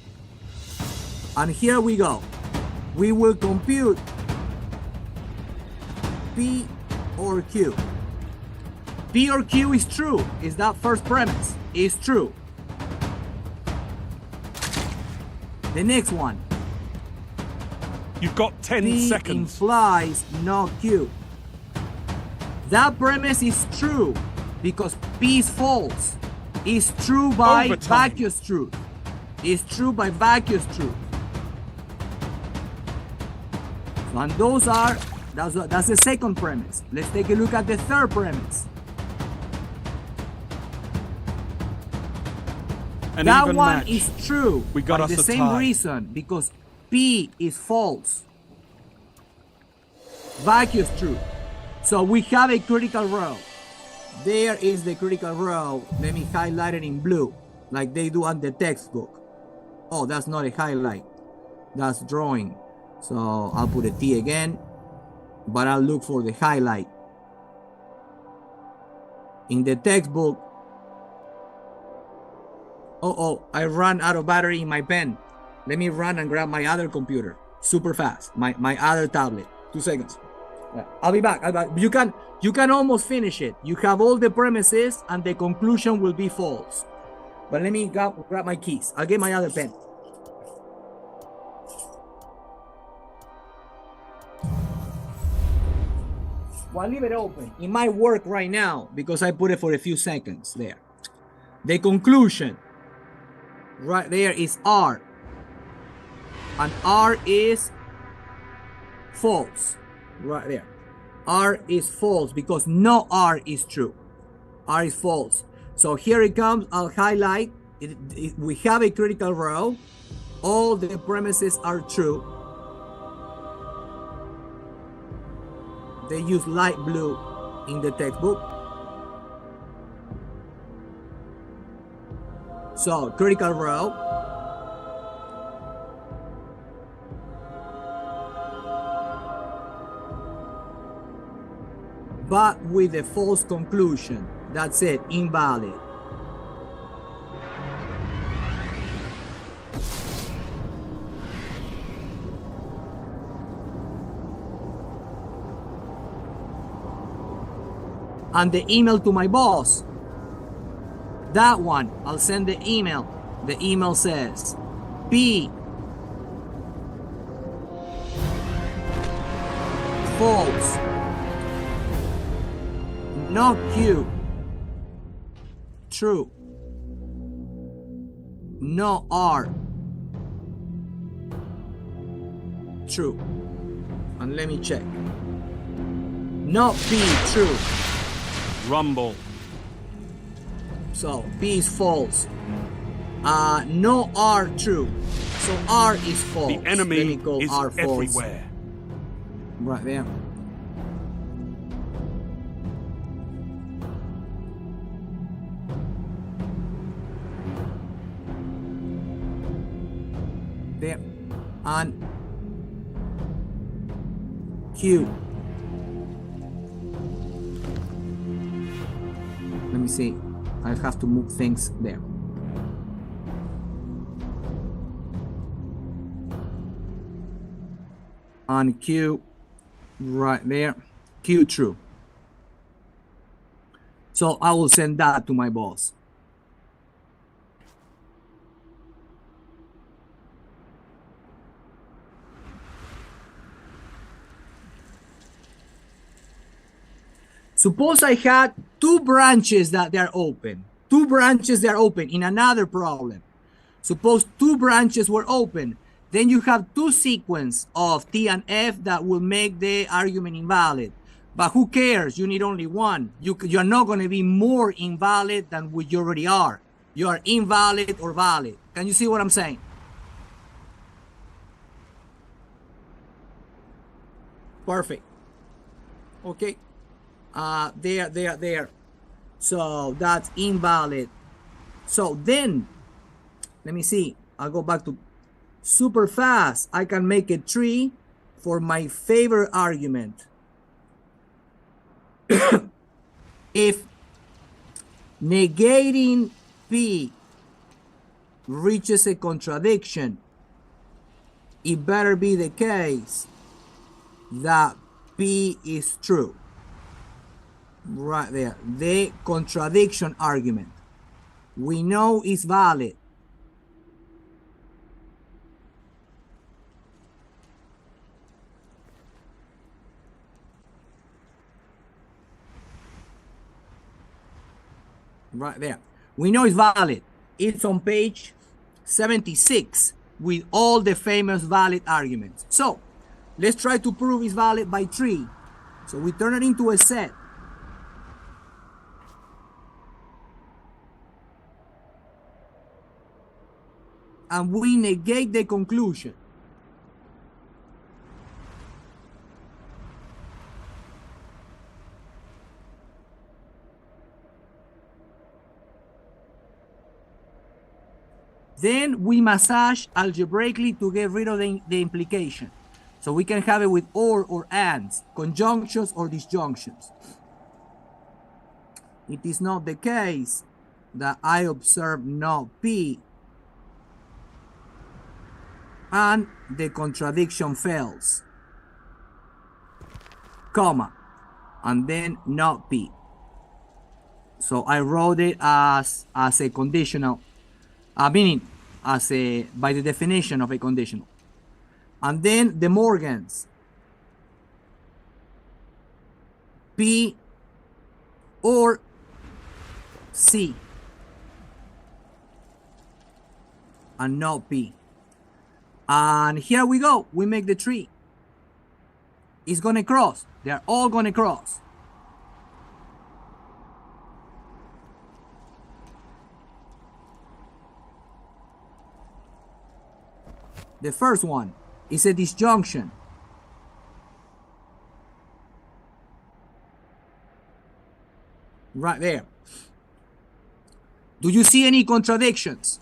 And here we go. We will compute P or Q. P or Q is true. Is that first premise? Is true. The next one. You've got 10 P seconds. implies no Q. That premise is true because P is false. It's true by Overtime. vacuous truth. It's true by vacuous truth. And those are, that's the second premise. Let's take a look at the third premise. An That even one match. is true We got for us the a same tie. reason, because P is false. Vacuous truth. So we have a critical row. There is the critical row. Let me highlight it in blue, like they do on the textbook. Oh, that's not a highlight. That's drawing. So I'll put a T again, but I'll look for the highlight. In the textbook, I ran out of battery in my pen. Let me run and grab my other computer super fast. My other tablet. 2 seconds. Yeah, I'll be back. You can almost finish it. You have all the premises and the conclusion will be false. But let me grab my keys. I'll get my other pen. Well, I'll leave it open. It might work right now because I put it for a few seconds there. The conclusion right there is R. And R is false. Right there. R is false because no R is true. R is false. So here it comes. I'll highlight. We have a critical row. All the premises are true. They use light blue in the textbook. So, critical row. But with a false conclusion. That's it, invalid. And the email to my boss, that one, I'll send the email. The email says, P false, no Q, true, no R, true. And let me check. No P, true. Rumble. So P is false. No R, true. So R is false. The enemy Let me go is R false. everywhere. Right there. There. And Q. Let me see. I have to move things there. On Q, right there. Q true. So I will send that to my boss. Suppose I had two branches that they're open. Two branches that are open in another problem. Suppose two branches were open. Then you have two sequences of T and F that will make the argument invalid. But who cares? You need only one. You're not going to be more invalid than what you already are. You are invalid or valid. Can you see what I'm saying? Perfect. Okay. There. So that's invalid. So then, let me see. I'll go back to super fast. I can make a tree for my favorite argument. If negating P reaches a contradiction, it better be the case that P is true. Right there, the contradiction argument. We know is valid. Right there. We know it's valid. It's on page 76 with all the famous valid arguments. So let's try to prove it's valid by 3. So we turn it into a set. And we negate the conclusion. Then we massage algebraically to get rid of the implication. So we can have it with or ands, conjunctions or disjunctions. It is not the case that I observe not P and the contradiction fails, comma, and then not P. So I wrote it as a conditional, meaning as a, by the definition of a conditional. And then De Morgan's, P or C, and not P. And here we go, we make the tree. It's gonna cross, they're all gonna cross. The first one is a disjunction. Right there. Do you see any contradictions?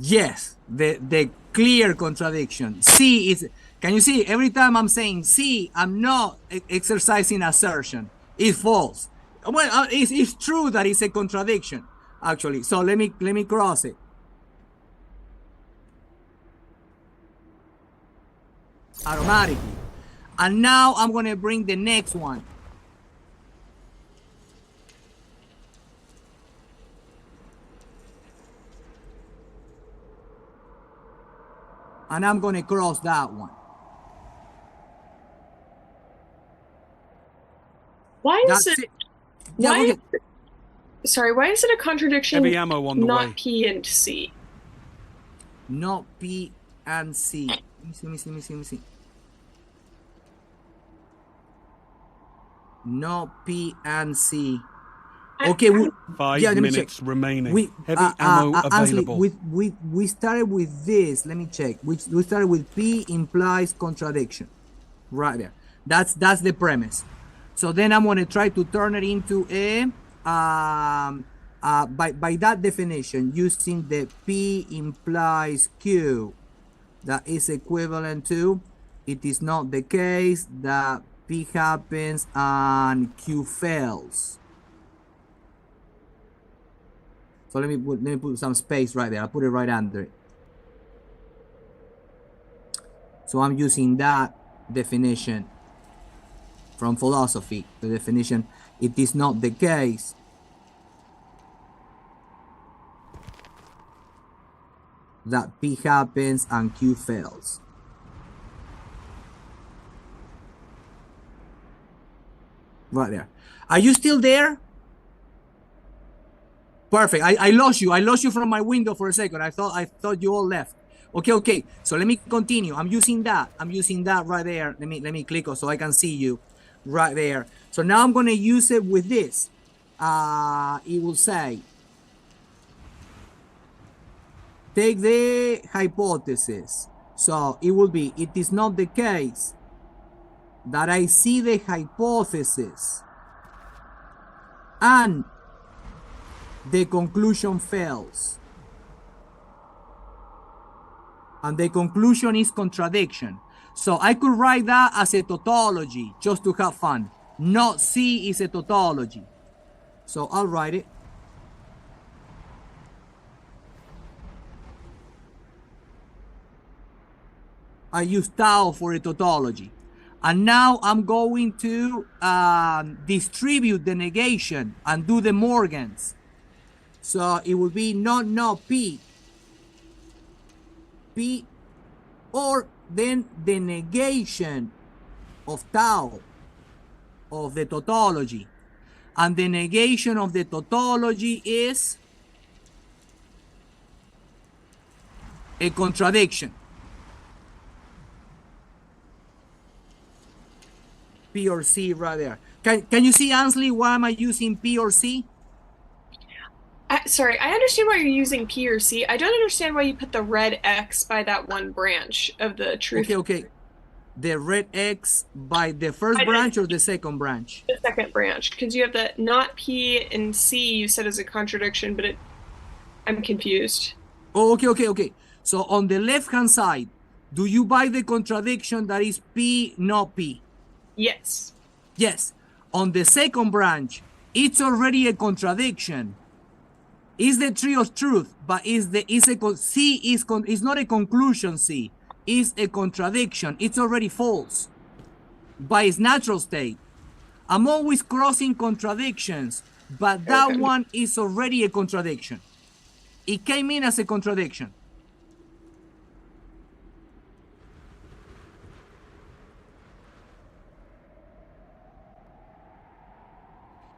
Yes, the clear contradiction. C is, can you see, every time I'm saying C, I'm not exercising assertion. It's false. Well, it's true that it's a contradiction, actually. So let me cross it. Automatically. And now I'm going to bring the next one. And I'm going to cross that one. Why is That's it? Yeah, Why? go ahead. Sorry. Why is it a contradiction? Heavy ammo on the not way. P and C. Not P and C. Let me see. Not P and C. Okay, we, 5 let me minutes check. remaining. Heavy ammo Ansley, available. we started with this. Let me check. We started with P implies contradiction. Right there. That's the premise. So then I'm going to try to turn it into a by that definition, using the P implies Q, that is equivalent to, it is not the case that P happens and Q fails. So let me put some space right there. I'll put it right under it. So I'm using that definition from philosophy, the definition, it is not the case that P happens and Q fails. Right there. Are you still there? Perfect. I lost you. I lost you from my window for a second. I thought you all left. Okay. So let me continue. I'm using that right there. Let me click so I can see you right there. So now I'm going to use it with this. It will say, take the hypothesis. So it will be, it is not the case that I see the hypothesis and the conclusion fails. And the conclusion is contradiction. So I could write that as a tautology just to have fun. Not C is a tautology. So I'll write it. I use tau for a tautology. And now I'm going to distribute the negation and do the Morgans. So it will be not P. P, or then the negation of tau of the tautology. And the negation of the tautology is a contradiction. P or C right there. Can you see, Ansley, why am I using P or C? Sorry, I understand why you're using P or C. I don't understand why you put the red X by that one branch of the truth. Okay. The red X by the first branch or the second branch? The second branch, because you have the not P and C you said is a contradiction, but I'm confused. Oh, okay. So on the left-hand side, do you buy the contradiction that is P, not P? Yes. Yes. On the second branch, it's already a contradiction. Is the tree of truth, but is not a conclusion. C is a contradiction. It's already false by its natural state. I'm always crossing contradictions, but that one is already a contradiction. It came in as a contradiction.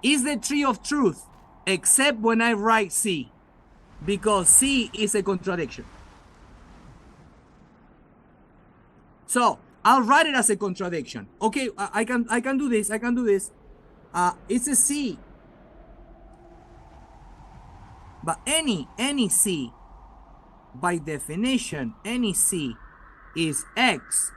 Is the tree of truth, except when I write C, because C is a contradiction. So I'll write it as a contradiction. Okay, I can do this. It's a C, but any C, by definition, any C is X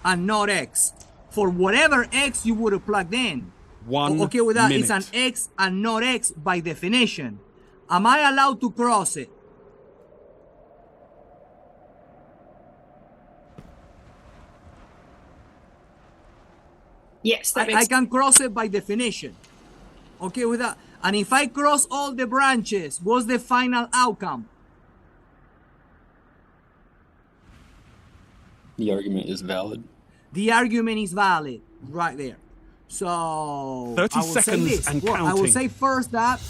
and not X. For whatever X you would have plugged in. Okay with that, it's an X and not X by definition. Am I allowed to cross it? Yes, that I can cross it by definition. Okay with that. And if I cross all the branches, what's the final outcome? The argument is valid. The argument is valid right there. So 30 seconds and counting. I will say first that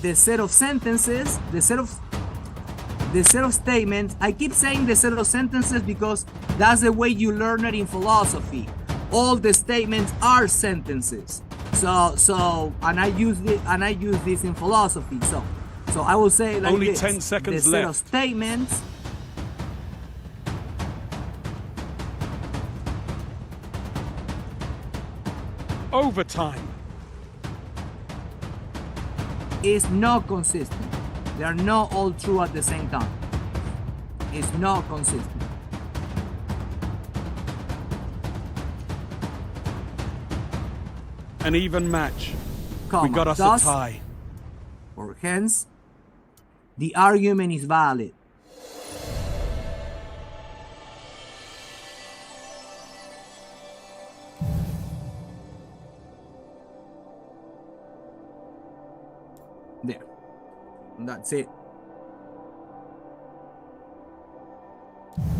the set of sentences, the set of statements, I keep saying the set of sentences because that's the way you learn it in philosophy. All the statements are sentences. So and I use this in philosophy. So I will say like only this. 10 seconds the left. set of statements overtime is not consistent. They are not all true at the same time. It's not consistent. An even match. Comma. We got us Thus, a tie. Or hence, the argument is valid. There. And that's it.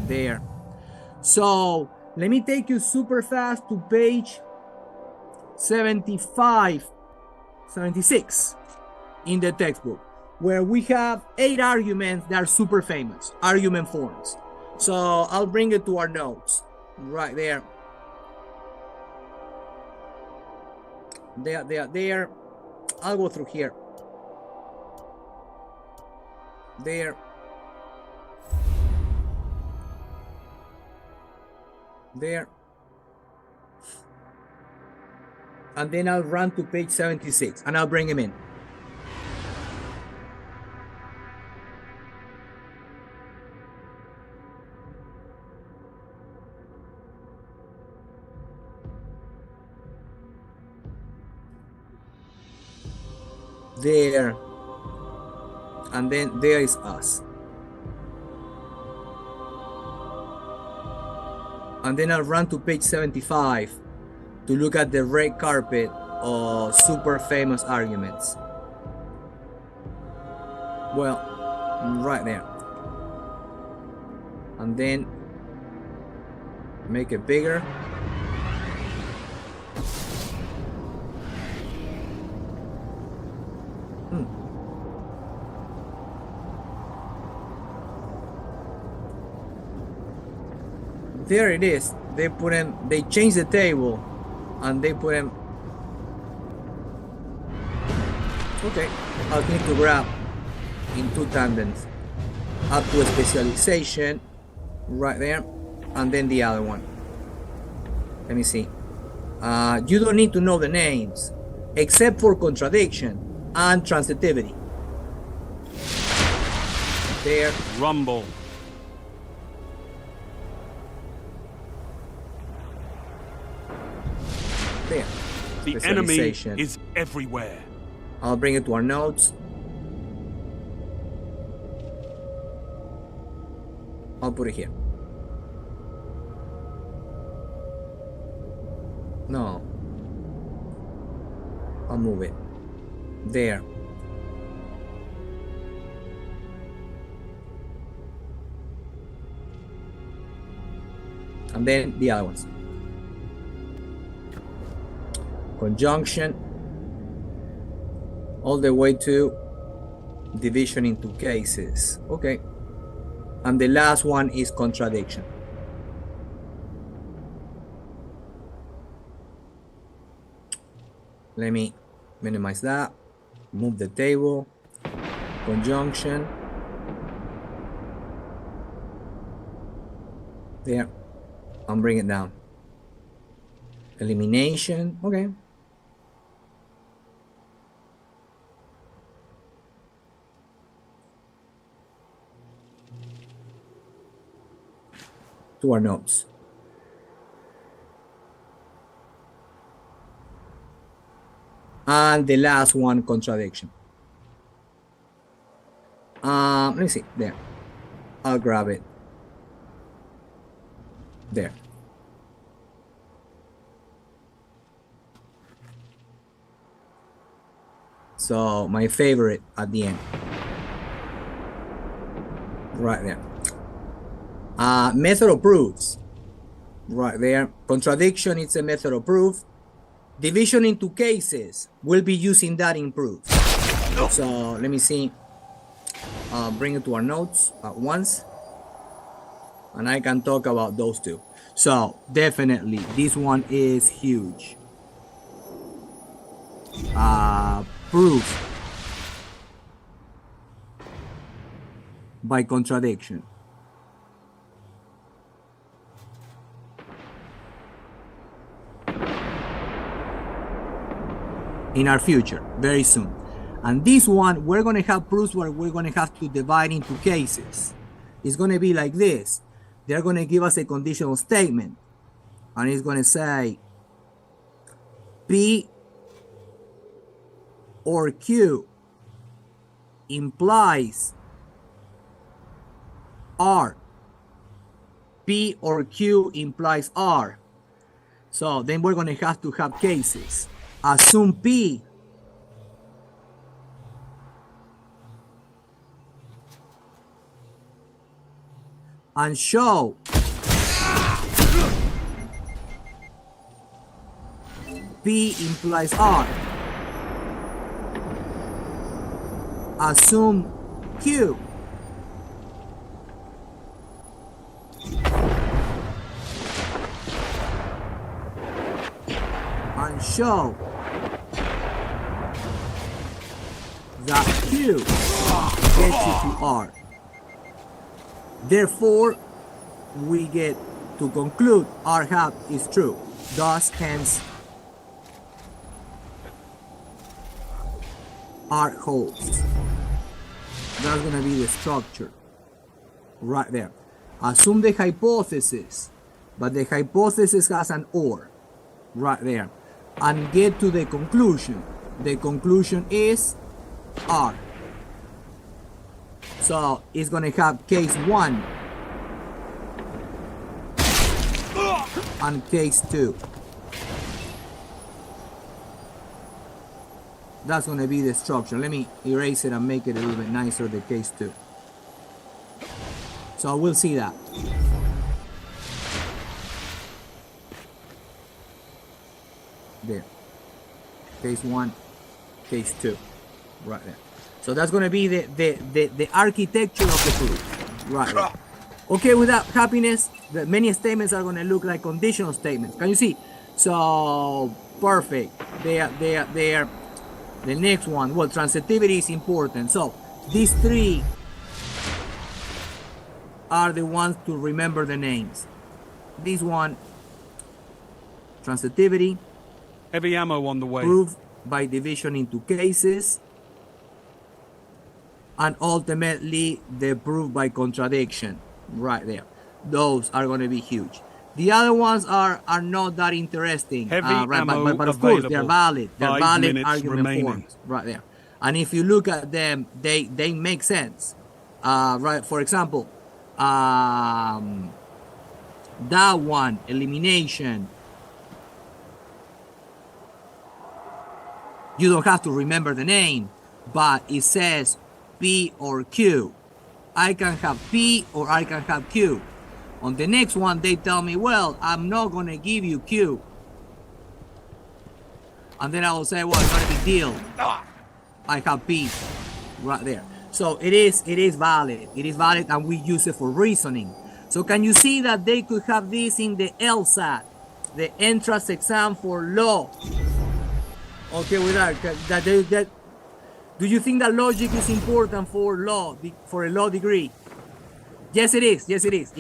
There. So let me take you super fast to page 76 in the textbook, where we have 8 arguments that are super famous, argument forms. So I'll bring it to our notes right there. There. I'll go through here. There. And then I'll run to page 76 and I'll bring him in. There. And then there is us. And then I'll run to page 75. to look at the red carpet of super famous arguments. Well, right there. And then make it bigger. There it is. They put him, they changed the table and they put him. Okay, I'll need to grab in 2 tandems up to a specialization right there, and then the other one. Let me see. You don't need to know the names except for contradiction and transitivity. There. Rumble. There. The enemy is everywhere. I'll bring it to our notes. I'll put it here. No. I'll move it. There. And then the other ones. Conjunction. All the way to division into cases. Okay. And the last one is contradiction. Let me minimize that. Move the table. Conjunction. There. And bring it down. Elimination. Okay. To our notes. And the last one, contradiction. Let me see. There. I'll grab it. There. So my favorite at the end. Right there. Method of proofs. Right there. Contradiction is a method of proof. Division into cases. We'll be using that in proofs. So let me see. Bring it to our notes at once. And I can talk about those two. So definitely this one is huge. Proof by contradiction. In our future, very soon. And this one, we're going to have proofs where we're going to have to divide into cases. It's going to be like this. They're going to give us a conditional statement. And it's going to say P or Q implies R. P or Q implies R. So then we're going to have cases. Assume P and show P implies R. Assume Q and show that Q gets you to R. Therefore, we get to conclude R hat is true. Thus, hence, R holds. That's going to be the structure right there. Assume the hypothesis, but the hypothesis has an OR right there. And get to the conclusion. The conclusion is R. So it's going to have case 1 and case 2. That's going to be the structure. Let me erase it and make it a little bit nicer, the case 2. So we'll see that. There. Case 1, case 2. Right there. So that's going to be the architecture of the proof. Right there. Okay, without happiness, many statements are going to look like conditional statements. Can you see? So, perfect. They are. The next one, well, transitivity is important. So, these 3 are the ones to remember the names. This one, transitivity. Heavy ammo on the way. Proof by division into cases. And ultimately, the proof by contradiction. Right there. Those are going to be huge. The other ones are not that interesting. Heavy right, ammo but of course, they're valid. They're 5 valid minutes argument remaining. forms. Right there. And if you look at them, they make sense. Right. For example, that one, elimination. You don't have to remember the name, but it says P or Q. I can have P or I can have Q. On the next one, they tell me, well, I'm not going to give you Q. And then I will say, well, it's not a big deal. I have P right there. So it is valid. It is valid, and we use it for reasoning. So can you see that they could have this in the LSAT, the entrance exam for law? Okay, with that, do you think that logic is important for law, for a law degree? Yes, it is. Yes, it is.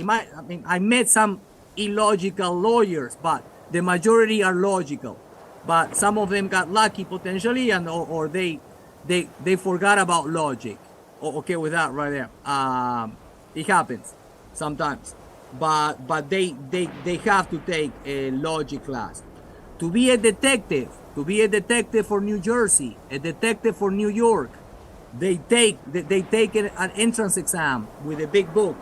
I met some illogical lawyers, but the majority are logical. But some of them got lucky potentially, and or they forgot about logic. Okay, with that right there. It happens sometimes, but they have to take a logic class to be a detective. To be a detective for New Jersey, a detective for New York, they take an entrance exam with a big book,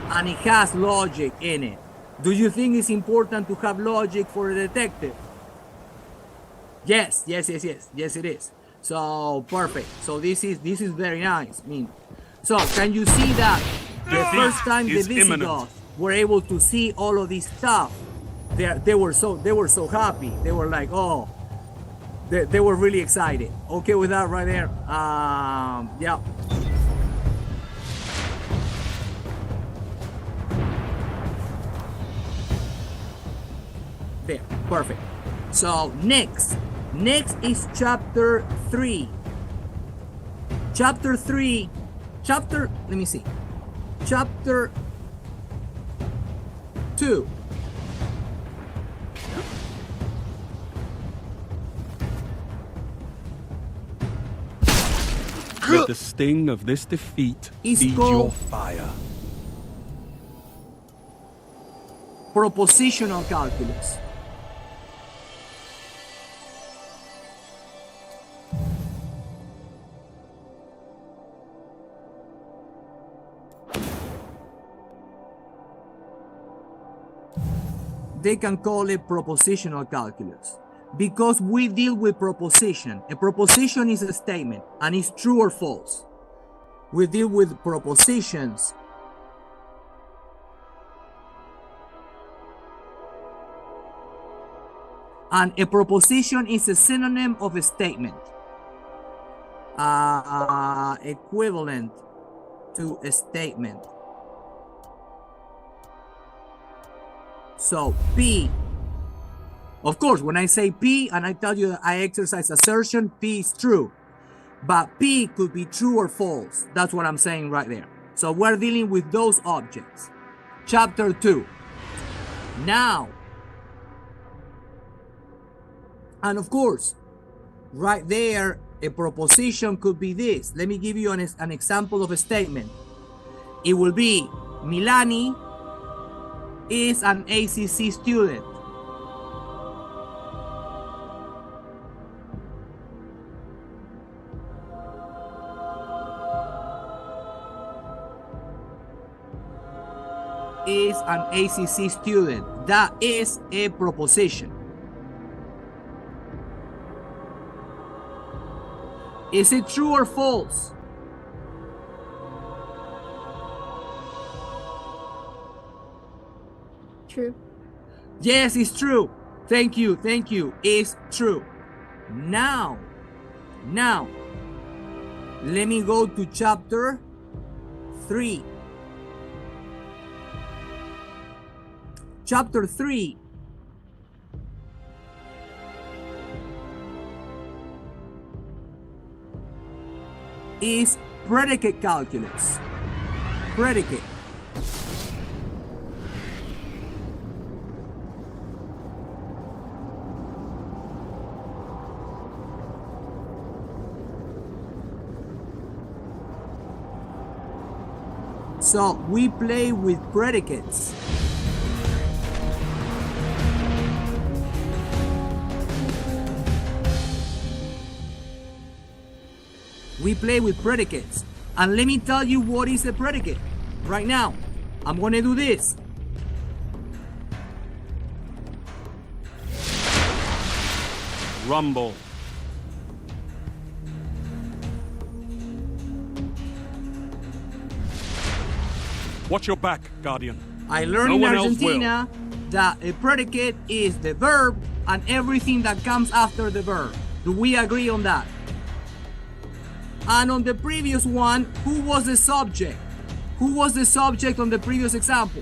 and it has logic in it. Do you think it's important to have logic for a detective? Yes, it is. So perfect. So this is very nice. I mean, so can you see that the first time the Visigoths were able to see all of this stuff, they were so happy. They were like, oh. They were really excited. Okay with that right there. Yeah. There, perfect. So next is chapter 3. Chapter 2. Let the sting of this defeat feed your fire. Propositional calculus. They can call it propositional calculus because we deal with proposition. A proposition is a statement and it's true or false. We deal with propositions. And a proposition is a synonym of a statement. Equivalent to a statement. So P, of course, when I say P and I tell you that I exercise assertion, P is true. But P could be true or false. That's what I'm saying right there. So we're dealing with those objects. Chapter 2. Now, and of course, right there, a proposition could be this. Let me give you an example of a statement. It will be, Milani is an ACC student. Is an ACC student. That is a proposition. Is it true or false? True. Yes, it's true. Thank you. It's true. Now, let me go to chapter 3. Chapter 3. Is predicate calculus. Predicate. So we play with predicates. We play with predicates. And let me tell you what is a predicate. Right now, I'm gonna do this. Rumble. Watch your back, Guardian. I learned No in one else Argentina that a predicate is the verb and everything that comes after the verb. Do we agree on that? And on the previous one, who was the subject? Who was the subject on the previous example?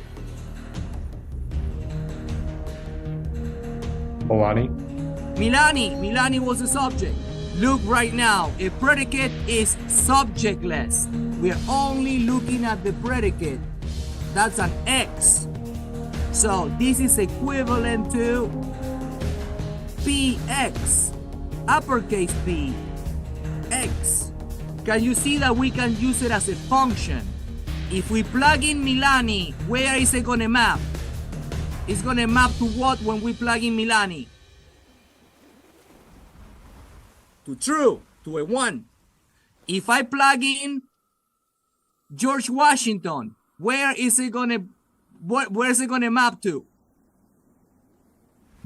Milani. Milani was the subject. Look right now, a predicate is subjectless. We're only looking at the predicate. That's an X. So this is equivalent to PX, uppercase P, X. Can you see that we can use it as a function? If we plug in Milani, where is it gonna map? It's gonna map to what when we plug in Milani? To true, to a 1. If I plug in George Washington, where is it gonna map to?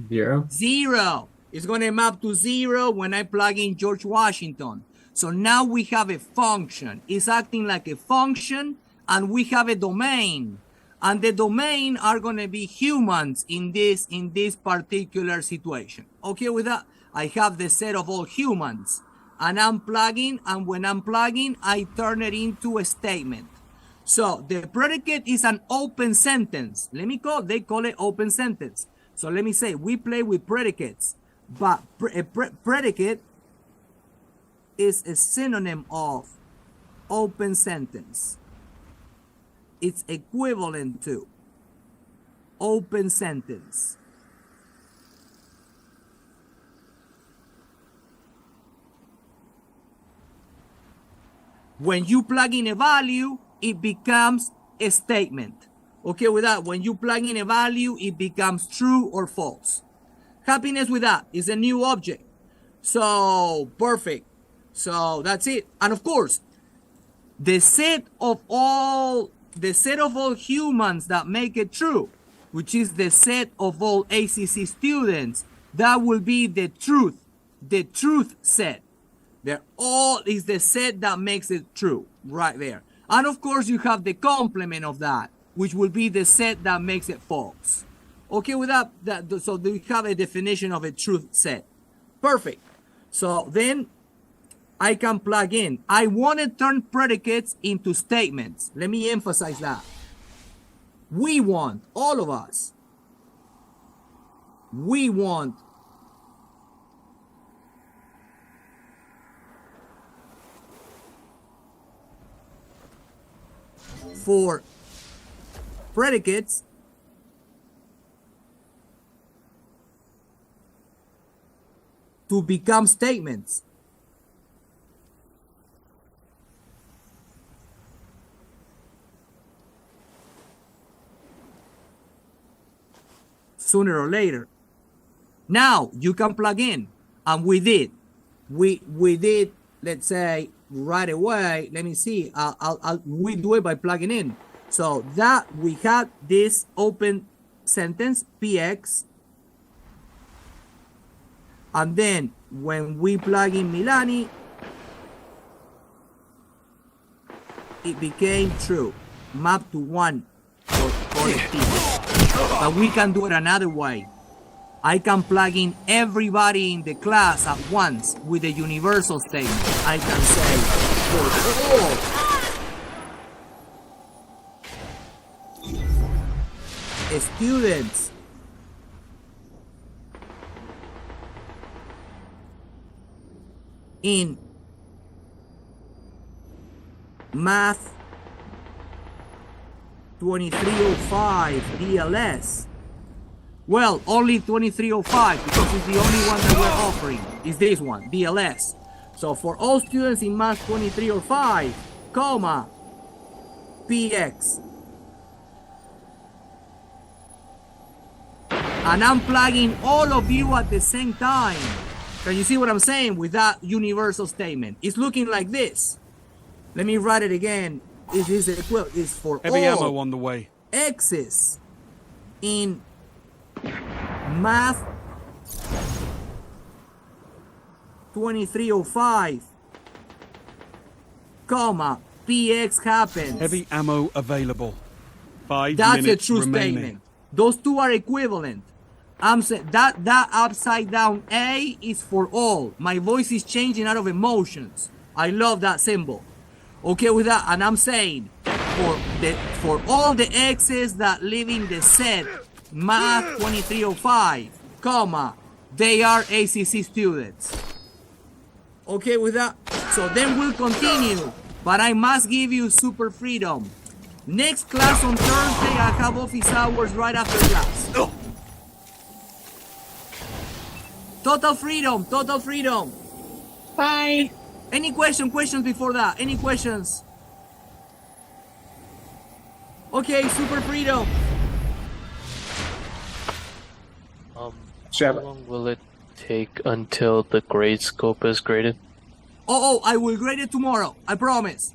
0. 0. It's gonna map to 0 when I plug in George Washington. So now we have a function. It's acting like a function, and we have a domain. And the domain are gonna be humans in this particular situation. Okay with that? I have the set of all humans. And I'm plugging, and when I'm plugging, I turn it into a statement. So the predicate is an open sentence. They call it open sentence. So let me say, we play with predicates, but a predicate is a synonym of open sentence. It's equivalent to open sentence. When you plug in a value, it becomes a statement. Okay with that? When you plug in a value, it becomes true or false. Happiness with that is a new object. So, perfect. So that's it. And of course, the set of all humans that make it true, which is the set of all ACC students, that will be the truth set. They're all is the set that makes it true right there. And of course, you have the complement of that, which will be the set that makes it false. Okay with that? So we have a definition of a truth set. Perfect. So then I can plug in. I want to turn predicates into statements. Let me emphasize that. We want, all of us, we want for predicates to become statements. Sooner or later. Now you can plug in, and we did. We did, let's say, right away. Let me see. We do it by plugging in. So that we had this open sentence PX, and then when we plug in Milani, it became true. Map to 1 for collective. But we can do it another way. I can plug in everybody in the class at once with a universal statement. I can say for all students in Math 2305 DLS. Well, only 2305 because it's the only one that we're offering. Is this one, DLS. So for all students in Math 2305, comma, PX. And I'm plugging all of you at the same time. Can you see what I'm saying with that universal statement? It's looking like this. Let me write it again. It is equivalent. It's for Heavy all ammo on the way. X's in Math 2305, comma, PX happens. Heavy ammo available. 5 That's a minutes true remaining. statement. Those two are equivalent. I'm saying that upside down A is for all. My voice is changing out of emotions. I love that symbol. Okay with that, and I'm saying for all the X's that live in the set Math 2305, comma, they are ACC students. Okay with that? So then we'll continue, but I must give you super freedom. Next class on Thursday, I have office hours right after class. Total freedom, total freedom. Bye. Any questions before that? Any questions? Okay, super freedom. How Shall- long will it take until the grade scope is graded? Oh, I will grade it tomorrow. I promise.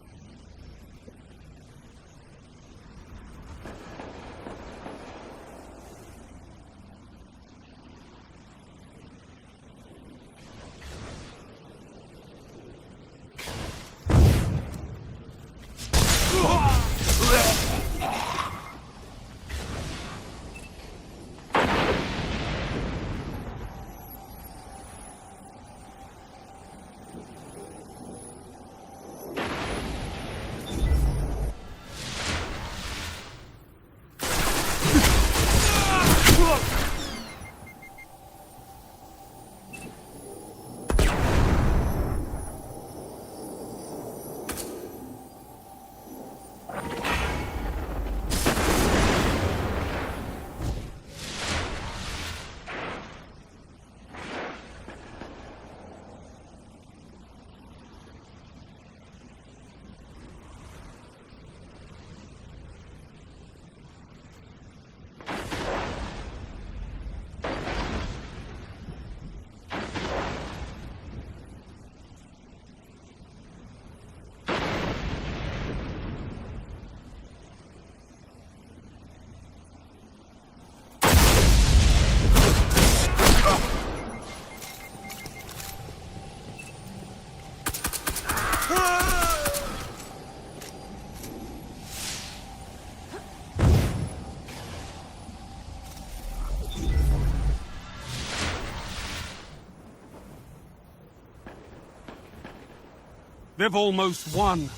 They've almost won.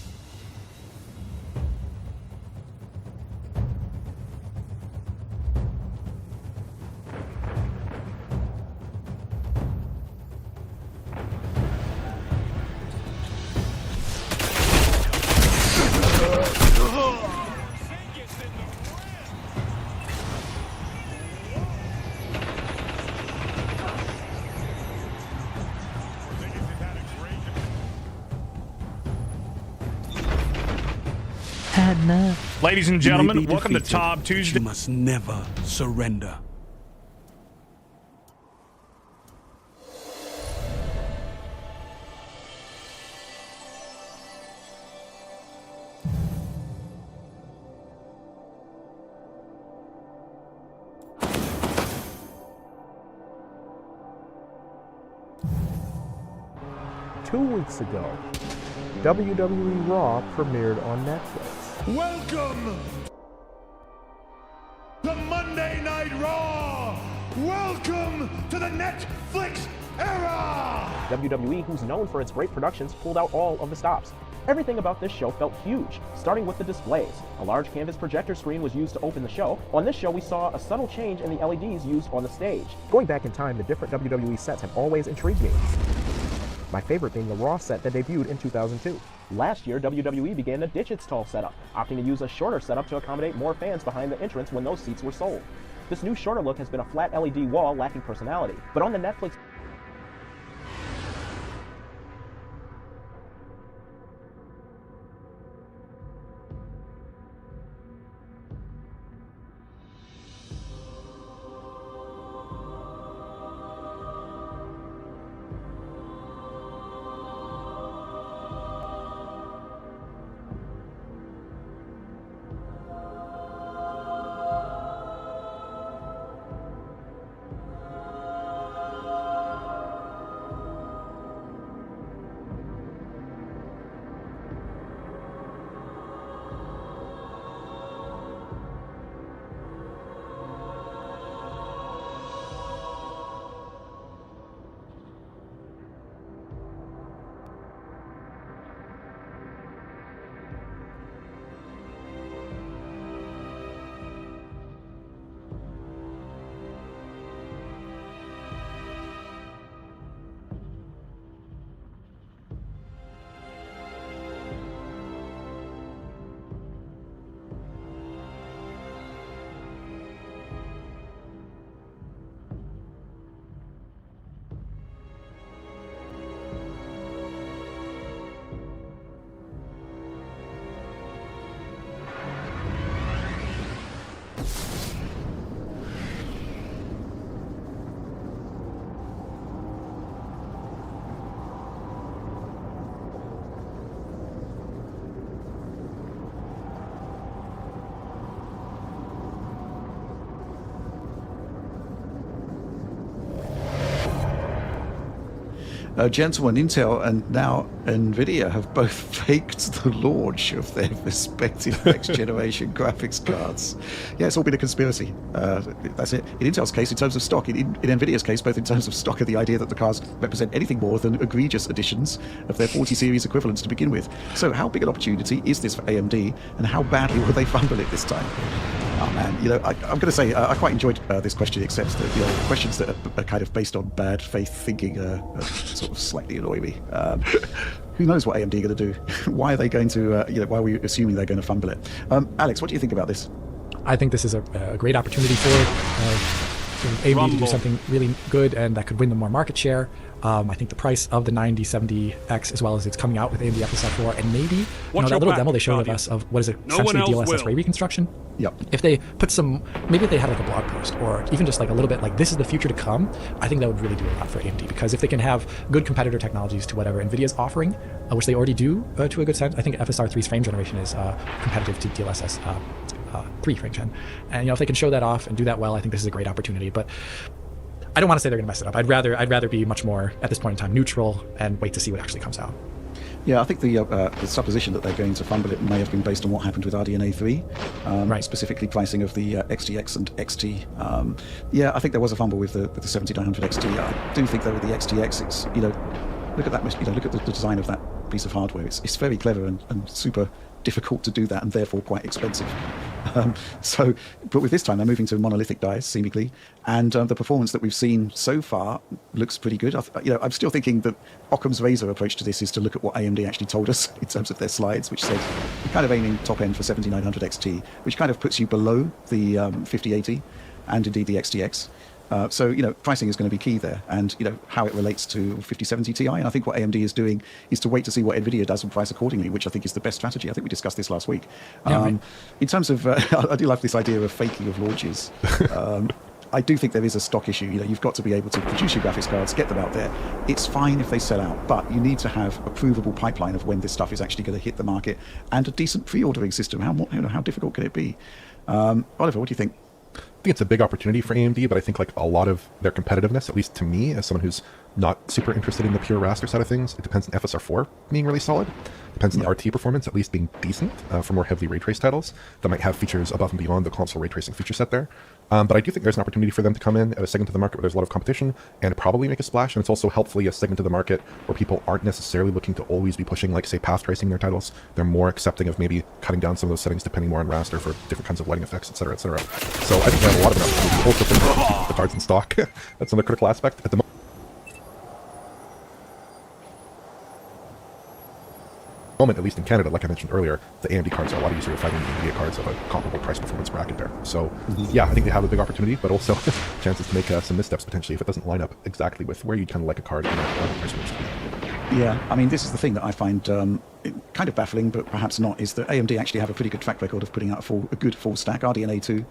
Ladies and You may gentlemen, be welcome to defeated, Top but Tuesday. You must never surrender. Two weeks ago, WWE Raw premiered on Netflix. Welcome to Monday Night Raw! Welcome to the Netflix era! WWE, who's known for its great productions, pulled out all of the stops. Everything about this show felt huge, starting with the displays. A large canvas projector screen was used to open the show. On this show, we saw a subtle change in the LEDs used on the stage. Going back in time, the different WWE sets have always intrigued me. My favorite being the Raw set that debuted in 2002. Last year, WWE began to ditch its tall setup, opting to use a shorter setup to accommodate more fans behind the entrance when those seats were sold. This new shorter look has been a flat LED wall lacking personality, but on the Netflix Gentlemen, Intel and now NVIDIA have both faked the launch of their respective next-generation graphics cards. Yeah, it's all been a conspiracy. That's it. In Intel's case, in terms of stock, in NVIDIA's case, both in terms of stock and the idea that the cards represent anything more than egregious additions of their 40 series equivalents to begin with. So how big an opportunity is this for AMD, and how badly will they fumble it this time? Oh man, I'm going to say I quite enjoyed this question, except that questions that are kind of based on bad faith thinking sort of slightly annoy me. Who knows what AMD are going to do? Why are they going to? Why are we assuming they're going to fumble it? Alex, what do you think about this? I think this is a great opportunity for AMD to do something really good and that could win them more market share. I think the price of the 9070X, as well as it's coming out with AMD FSR 4, and maybe that little demo they showed of us of what is essentially DLSS ray reconstruction. Yep. If they put maybe if they had like a blog post or even just like a little bit like this is the future to come, I think that would really do a lot for AMD, because if they can have good competitor technologies to whatever NVIDIA's offering, which they already do to a good extent, I think FSR 3's frame generation is competitive to DLSS 3 frame gen. And if they can show that off and do that well, I think this is a great opportunity. But I don't want to say they're going to mess it up. I'd rather be much more at this point in time neutral and wait to see what actually comes out. Yeah, I think the supposition that they're going to fumble it may have been based on what happened with RDNA 3, right. Specifically pricing of the XTX and XT. Yeah, I think there was a fumble with the 7900 XT. I do think though with the XTX, it's look at that. Look at the design of that piece of hardware. It's very clever and super difficult to do that, and therefore quite expensive. But with this time, they're moving to monolithic dies, seemingly, and the performance that we've seen so far looks pretty good. I'm still thinking that Occam's razor approach to this is to look at what AMD actually told us in terms of their slides, which said you're kind of aiming top end for 7900 XT, which kind of puts you below the 5080 and indeed the XTX. So pricing is going to be key there, and how it relates to 5070 Ti. And I think what AMD is doing is to wait to see what NVIDIA does and price accordingly, which I think is the best strategy. I think we discussed this last week. In terms of, I do love this idea of faking of launches. I do think there is a stock issue. You've got to be able to produce your graphics cards, get them out there. It's fine if they sell out, but you need to have a provable pipeline of when this stuff is actually going to hit the market, and a decent pre-ordering system. How difficult can it be? Oliver, what do you think? I think it's a big opportunity for AMD, but I think like a lot of their competitiveness, at least to me, as someone who's not super interested in the pure raster side of things. It depends on FSR4 being really solid. Depends on the RT performance at least being decent for more heavily ray trace titles that might have features above and beyond the console ray tracing feature set there. But I do think there's an opportunity for them to come in at a segment of the market where there's a lot of competition and probably make a splash. And it's also helpfully a segment of the market where people aren't necessarily looking to always be pushing, like, say, path tracing their titles. They're more accepting of maybe cutting down some of those settings depending more on raster for different kinds of lighting effects, etc., etc. So I think they have a lot of an opportunity to also think the cards in stock. That's another critical aspect at the moment, at least in Canada, like I mentioned earlier, the AMD cards are a lot easier to find than the NVIDIA cards of a comparable price performance bracket there. So yeah, I think they have a big opportunity, but also chances to make some missteps potentially if it doesn't line up exactly with where you'd kind of like a card in that price range to be. Yeah, I mean, this is the thing that I find kind of baffling, but perhaps not, is that AMD actually have a pretty good track record of putting out a good full stack RDNA 2.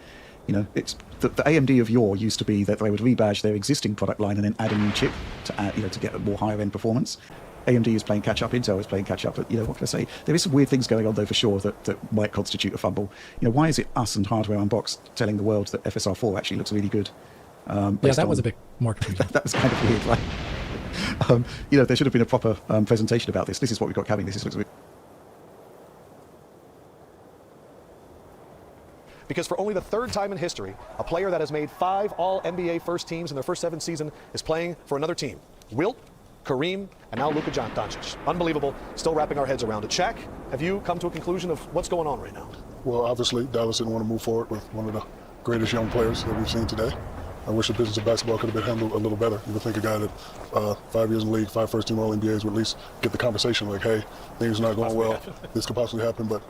You know, it's the AMD of yore used to be that they would rebadge their existing product line and then add a new chip to add, to get a more higher end performance. AMD is playing catch up, Intel is playing catch up, but what can I say? There is some weird things going on though for sure that might constitute a fumble. Why is it us and Hardware Unboxed telling the world that FSR4 actually looks really good? Yeah, that was a bit more confusing. That was kind of weird, right? There should have been a proper presentation about this. This is what we've got coming. This looks weird. Because for only the third time in history, a player that has made 5 All-NBA first teams in their first 7 seasons is playing for another team. Wilt, Kareem, and now Luka Doncic. Unbelievable. Still wrapping our heads around it. Shaq, have you come to a conclusion of what's going on right now? Well, obviously, Dallas didn't want to move forward with one of the greatest young players that we've seen today. I wish the business of basketball could have been handled a little better. You would think a guy that 5 years in the league, 5 first-team All-NBAs would at least get the conversation like, hey, things are not going well. This could possibly happen. But,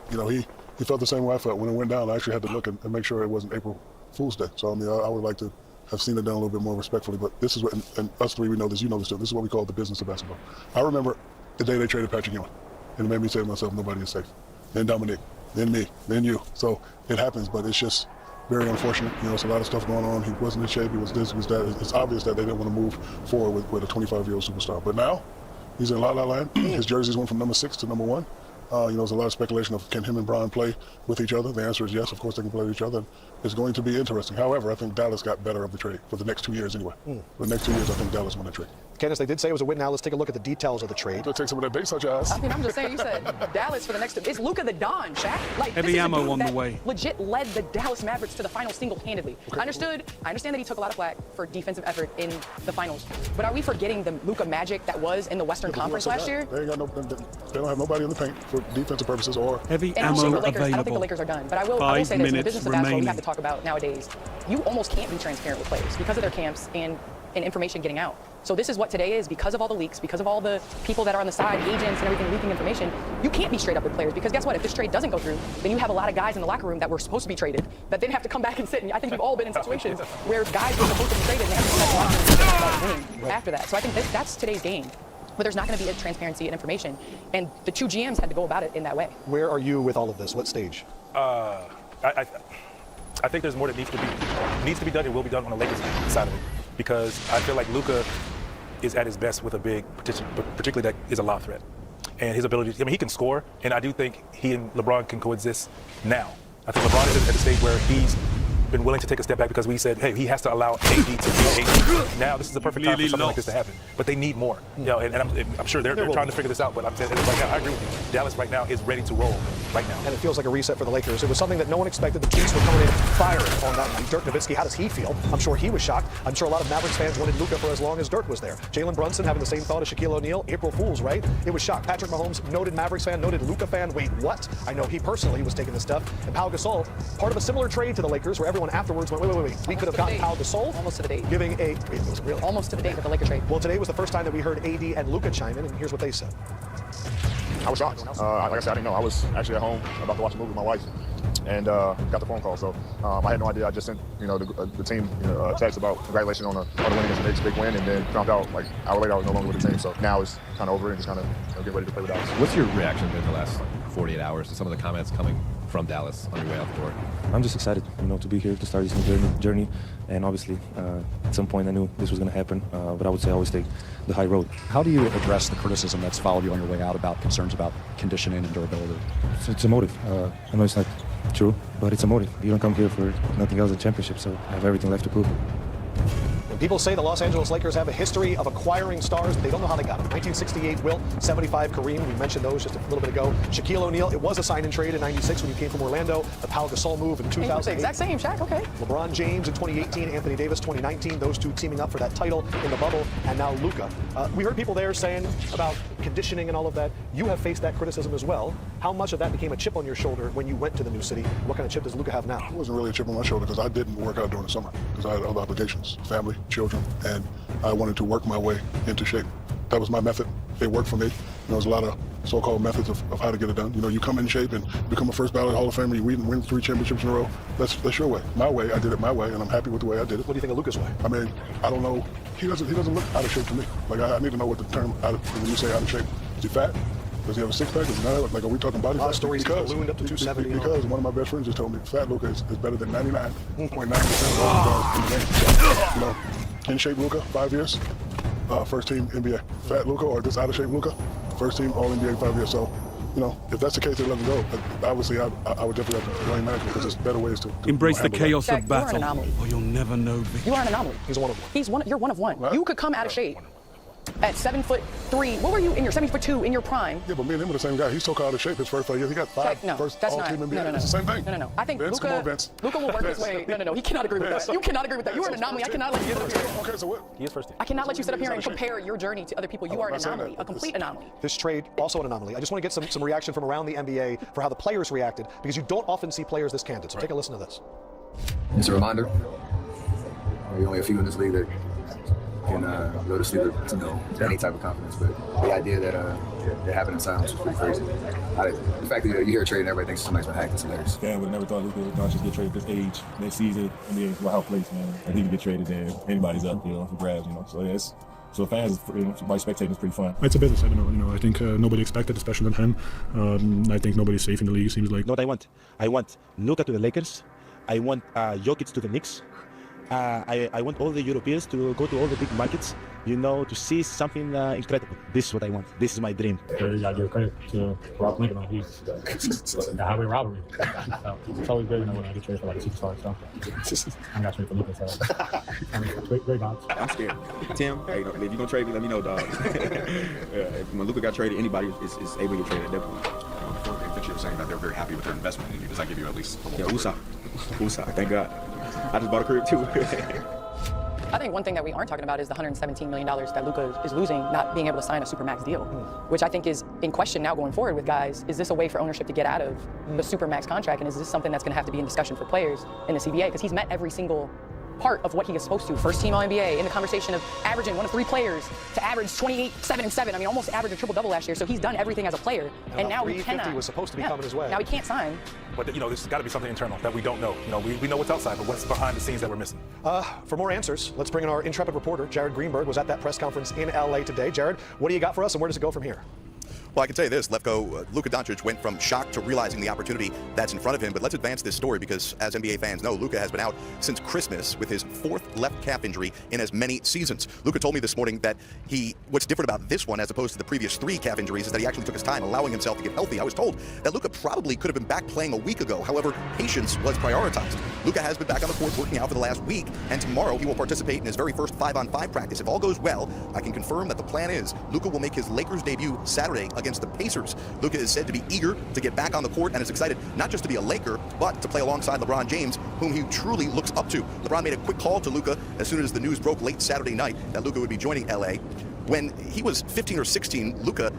he felt the same way I felt. When it went down, I actually had to look and make sure it wasn't April Fool's Day. So, I would like to have seen it done a little bit more respectfully, but this is what, and us three, we know this, you know this too, this is what we call the business of basketball. I remember the day they traded Patrick Ewing, and it made me say to myself, nobody is safe. Then Dominique, then me, then you. So it happens, but it's just very unfortunate. There's a lot of stuff going on. He wasn't in shape, he was this, he was that. It's obvious that they didn't want to move forward with a 25-year-old superstar. But now, he's in La La Land. His jerseys went from number 6 to number 1. There's a lot of speculation of can him and Bron play with each other. The answer is yes, of course they can play with each other. It's going to be interesting. However, I think Dallas got better of the trade for the next 2 years anyway. For the next 2 years, I think Dallas won the trade. Candace, they did say it was a win. Now let's take a look at the details of the trade. Let's take some of that base out your ass. I mean, I'm just saying, you said Dallas for the next... It's Luka the Don, Shaq. Heavy ammo on the way. Legit led the Dallas Mavericks to the finals single-handedly. Okay. I understand that he took a lot of flack for defensive effort in the finals. But are we forgetting the Luka magic that was in the Western Conference last year? They don't have nobody in the paint for defensive purposes or... Heavy ammo available. I don't think the Lakers are done. But I will say this, in the business of basketball we have to talk about nowadays, you almost can't be transparent with players because of their camps and information getting out. So this is what today is, because of all the leaks, because of all the people that are on the side, agents and everything leaking information. You can't be straight up with players because guess what? If this trade doesn't go through, then you have a lot of guys in the locker room that were supposed to be traded that then have to come back and sit. And I think we've all been in situations where guys were supposed to be traded and they have to come back in the locker room and after that. So I think that's today's game. But there's not going to be a transparency and information. And the 2 GMs had to go about it in that way. Where are you with all of this? What stage? I think there's more that needs to be done and will be done on the Lakers side of it. Because I feel like Luka is at his best with a big, particularly that is a lob threat. And his ability, he can score, and I do think he and LeBron can coexist now. I think LeBron is at the stage where he's been willing to take a step back because we said, hey, he has to allow AD to be AD. Now this is the perfect time for something like this to happen. But they need more. And I'm sure they're trying to figure this out, but I'm saying right now, I agree with you. Dallas right now is ready to roll right now. And it feels like a reset for the Lakers. It was something that no one expected. The Kings were coming in firing on that night. Dirk Nowitzki, how does he feel? I'm sure he was shocked. I'm sure a lot of Mavericks fans wanted Luka for as long as Dirk was there. Jalen Brunson having the same thought as Shaquille O'Neal. April Fools, right? It was shocked. Patrick Mahomes, noted Mavericks fan, noted Luka fan. Wait, what? I know he personally was taking this stuff. And Pau Gasol, part of a similar trade to the Lakers where everyone afterwards went, wait. We could have gotten Pau Gasol. Almost to the date. Giving a... It was really... Almost to the date of the Laker trade. Well, today was the first time that we heard AD and Luka chime in, and here's what they said. I was shocked. Like I said, I didn't know. I was actually at home about to watch a movie with my wife and got the phone call. So I had no idea. I just sent the team a text about congratulations on the win against the Knicks, big win, and then found out like an hour later I was no longer with the team. So now it's kind of over and just kind of get ready to play with Dallas. What's your reaction been the last 48 hours to some of the comments coming from Dallas on your way out the door? I'm just excited, to be here to start this new journey. And obviously, at some point I knew this was going to happen, but I would say I always take the high road. How do you address the criticism that's followed you on your way out about concerns about conditioning and durability? It's a motive. I know it's not true, but it's a motive. You don't come here for nothing else than championship, so I have everything left to prove. When people say the Los Angeles Lakers have a history of acquiring stars, they don't know how they got them. 1968 Wilt, 75 Kareem, we mentioned those just a little bit ago. Shaquille O'Neal, it was a sign and trade in 96 when he came from Orlando. The Pau Gasol move in 2008. Exact same, Shaq, okay. LeBron James in 2018, Anthony Davis 2019, those two teaming up for that title in the bubble, and now Luka. We heard people there saying about conditioning and all of that. You have faced that criticism as well. How much of that became a chip on your shoulder when you went to the new city? What kind of chip does Luka have now? It wasn't really a chip on my shoulder because I didn't work out during the summer because I had other obligations, family, children, and I wanted to work my way into shape. That was my method. It worked for me. There was a lot of so-called methods of how to get it done. You know, you come in shape and become a first ballot Hall of Famer, you win 3 championships in a row. That's your way. My way, I did it my way, and I'm happy with the way I did it. What do you think of Luka's way? I mean, I don't know. He doesn't look out of shape to me. Like, I need to know what the term, when you say out of shape, is he fat? Does he have a six-pack? Is he not? Like, are we talking body fat? A lot of stories ballooned up to 270. Because one of my best friends just told me fat Luka is better than 99.9% of all in the game. So, you know, in shape Luka, 5 years, first team NBA. Fat Luka or just out of shape Luka, first team All NBA 5 years. So, you know, if that's the case, they let him go. But obviously, I would definitely have to blame management because there's better ways to embrace the chaos Shaq, of battle, you are an anomaly. or you'll never know victory. You are an anomaly. He's one of one. You're one of one. What? You could come out of shape at 7'3". What were you in your 7'2" in your prime? Yeah, but me and him are the same guy. He's so called out of shape his first 5 years. He got five No, first that's all not. team NBA. No. It's the same thing. No. I think Vince, come on, Luka Vince. will work his way. No. He cannot agree with that. You cannot agree with that. You are an anomaly. I cannot let you sit up here. Okay, so what? He is first team. I cannot let you sit up here and compare your journey to other people. You are an anomaly, a complete anomaly. This trade, also an anomaly. I just want to get some reaction from around the NBA for how the players reacted, because you don't often see players this candid. So take a listen to this. It's a reminder. There's only a few in this league that can go to sleep with any type of confidence, but the idea that it happened in silence was pretty crazy. The fact that you hear a trade and everybody thinks somebody's been hacked is hilarious. Yeah, I would never thought Luka would just get traded at this age, next season. NBA will help place, man. I think he get traded there. Anybody's up, for grabs, So yeah, so fans, by spectating, it's pretty fun. It's a business. I don't know. I think nobody expected, especially than him. I think nobody's safe in the league. Seems like. Know what I want? I want Luka to the Lakers. I want Jokic to the Knicks. I want all the Europeans to go to all the big markets, to see something incredible. This is what I want. This is my dream. You gotta give credit to Rob Lincoln. He's the highway robbery. It's always good when I get traded for like a superstar. So I got traded for Lucas. So great vibes. I'm scared. Tim, hey, if you're gonna trade me, let me know, dog. When Luka got traded, anybody is able to get traded. Definitely. I think you were saying that they're very happy with their investment in you. Does that give you at least a little USA, thank God. I just bought a crib too. I think one thing that we aren't talking about is the $117 million that Luka is losing, not being able to sign a Supermax deal, which I think is in question now going forward with guys. Is this a way for ownership to get out of the Supermax contract, and is this something that's going to have to be in discussion for players in the CBA? Because he's met every single part of what he is supposed to. First team All-NBA, in the conversation of averaging one of 3 players to average 28, 7, and 7. I mean, almost averaged a triple-double last year, so he's done everything as a player, and now he cannot. Was supposed to be coming his way. Now he can't sign. But this has got to be something internal that we don't know. We know what's outside, but what's behind the scenes that we're missing? For more answers, let's bring in our intrepid reporter, Jared Greenberg, was at that press conference in LA today. Jared, what do you got for us, and where does it go from here? Well, I can tell you this, Lefko, Luka Doncic went from shock to realizing the opportunity that's in front of him. But let's advance this story because, as NBA fans know, Luka has been out since Christmas with his 4th left calf injury in as many seasons. Luka told me this morning that what's different about this one as opposed to the previous 3 calf injuries is that he actually took his time allowing himself to get healthy. I was told that Luka probably could have been back playing a week ago. However, patience was prioritized. Luka has been back on the court working out for the last week, and tomorrow he will participate in his very first 5-on-5 practice. If all goes well, I can confirm that the plan is Luka will make his Lakers debut Saturday against the Pacers. Luka is said to be eager to get back on the court and is excited not just to be a Laker, but to play alongside LeBron James, whom he truly looks up to. LeBron made a quick call to Luka as soon as the news broke late Saturday night that Luka would be joining LA. When he was 15 or 16, Luka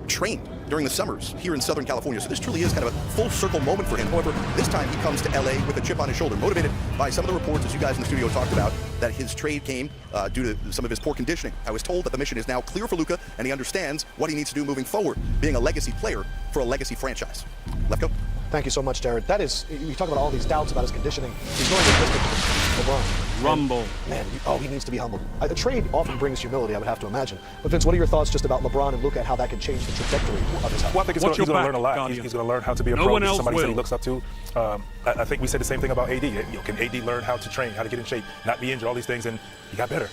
trained during the summers here in Southern California. So this truly is kind of a full circle moment for him. However, this time he comes to LA with a chip on his shoulder, motivated by some of the reports, as you guys in the studio talked about, that his trade came due to some of his poor conditioning. I was told that the mission is now clear for Luka, and he understands what he needs to do moving forward, being a legacy player for a legacy franchise. Lefko? Thank you so much, Jared. That is, you talk about all these doubts about his conditioning. He's going to LeBron. Rumble. Man, he needs to be humbled. A trade often brings humility, I would have to imagine. But Vince, what are your thoughts just about LeBron and Luka and how that can change the trajectory of his health? Well, I think he's going to learn a lot. He's going to learn how to be a pro, somebody that he looks up to. I think we said the same thing about AD. Can AD learn how to train, how to get in shape, not be injured, all these things, and he got better.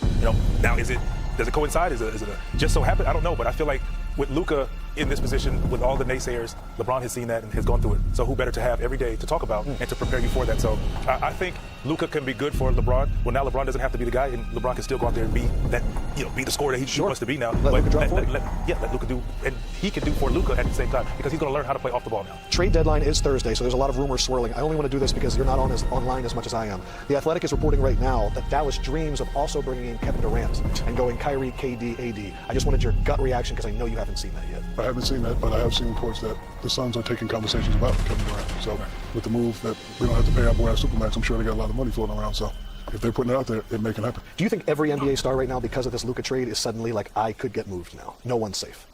Now does it coincide? Is it just so happen? I don't know, but I feel like with Luka in this position, with all the naysayers, LeBron has seen that and has gone through it. So who better to have every day to talk about and to prepare you for that? So I think Luka can be good for LeBron. Well, now LeBron doesn't have to be the guy, and LeBron can still go out there and be that, be the scorer that he wants to be now. Let Luka drop 40. Let Luka do, and he can do for Luka at the same time because he's going to learn how to play off the ball now. Trade deadline is Thursday, so there's a lot of rumors swirling. I only want to do this because you're not online as much as I am. The Athletic is reporting right now that Dallas dreams of also bringing in Kevin Durant and going Kyrie, KD, AD. I just wanted your gut reaction because I know you haven't seen that yet. I haven't seen that, but I have seen reports that the Suns are taking conversations about Kevin Durant. So with the move that we don't have to pay our boy our Supermax, I'm sure they got a lot of money floating around. So if they're putting it out there, it may can happen. Do you think every NBA star right now, because of this Luka trade, is suddenly like, I could get moved now? No one's safe.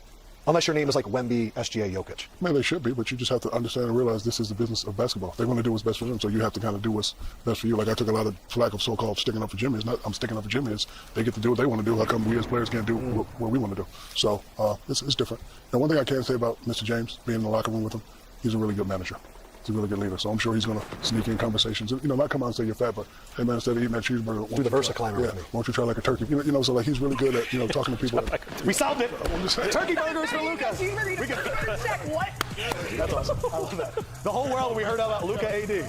Unless your name is like Wemby, SGA, Jokic. Maybe they should be, but you just have to understand and realize this is the business of basketball. They want to do what's best for them, so you have to kind of do what's best for you. Like I took a lot of flack of so-called sticking up for Jimmy. It's not I'm sticking up for Jimmy. It's they get to do what they want to do. How come we as players can't do what we want to do? So it's different. Now, one thing I can say about Mr. James, being in the locker room with him, he's a really good manager. He's a really good leader, so I'm sure he's going to sneak in conversations. Not come out and say you're fat, but hey man, instead of eating that cheeseburger, do the Versa climber with me. Won't you try like a turkey? So like he's really good at talking to people. We solved it. Turkey burgers for Luka. Check what? That's awesome. I love that. The whole world we heard about Luka AD.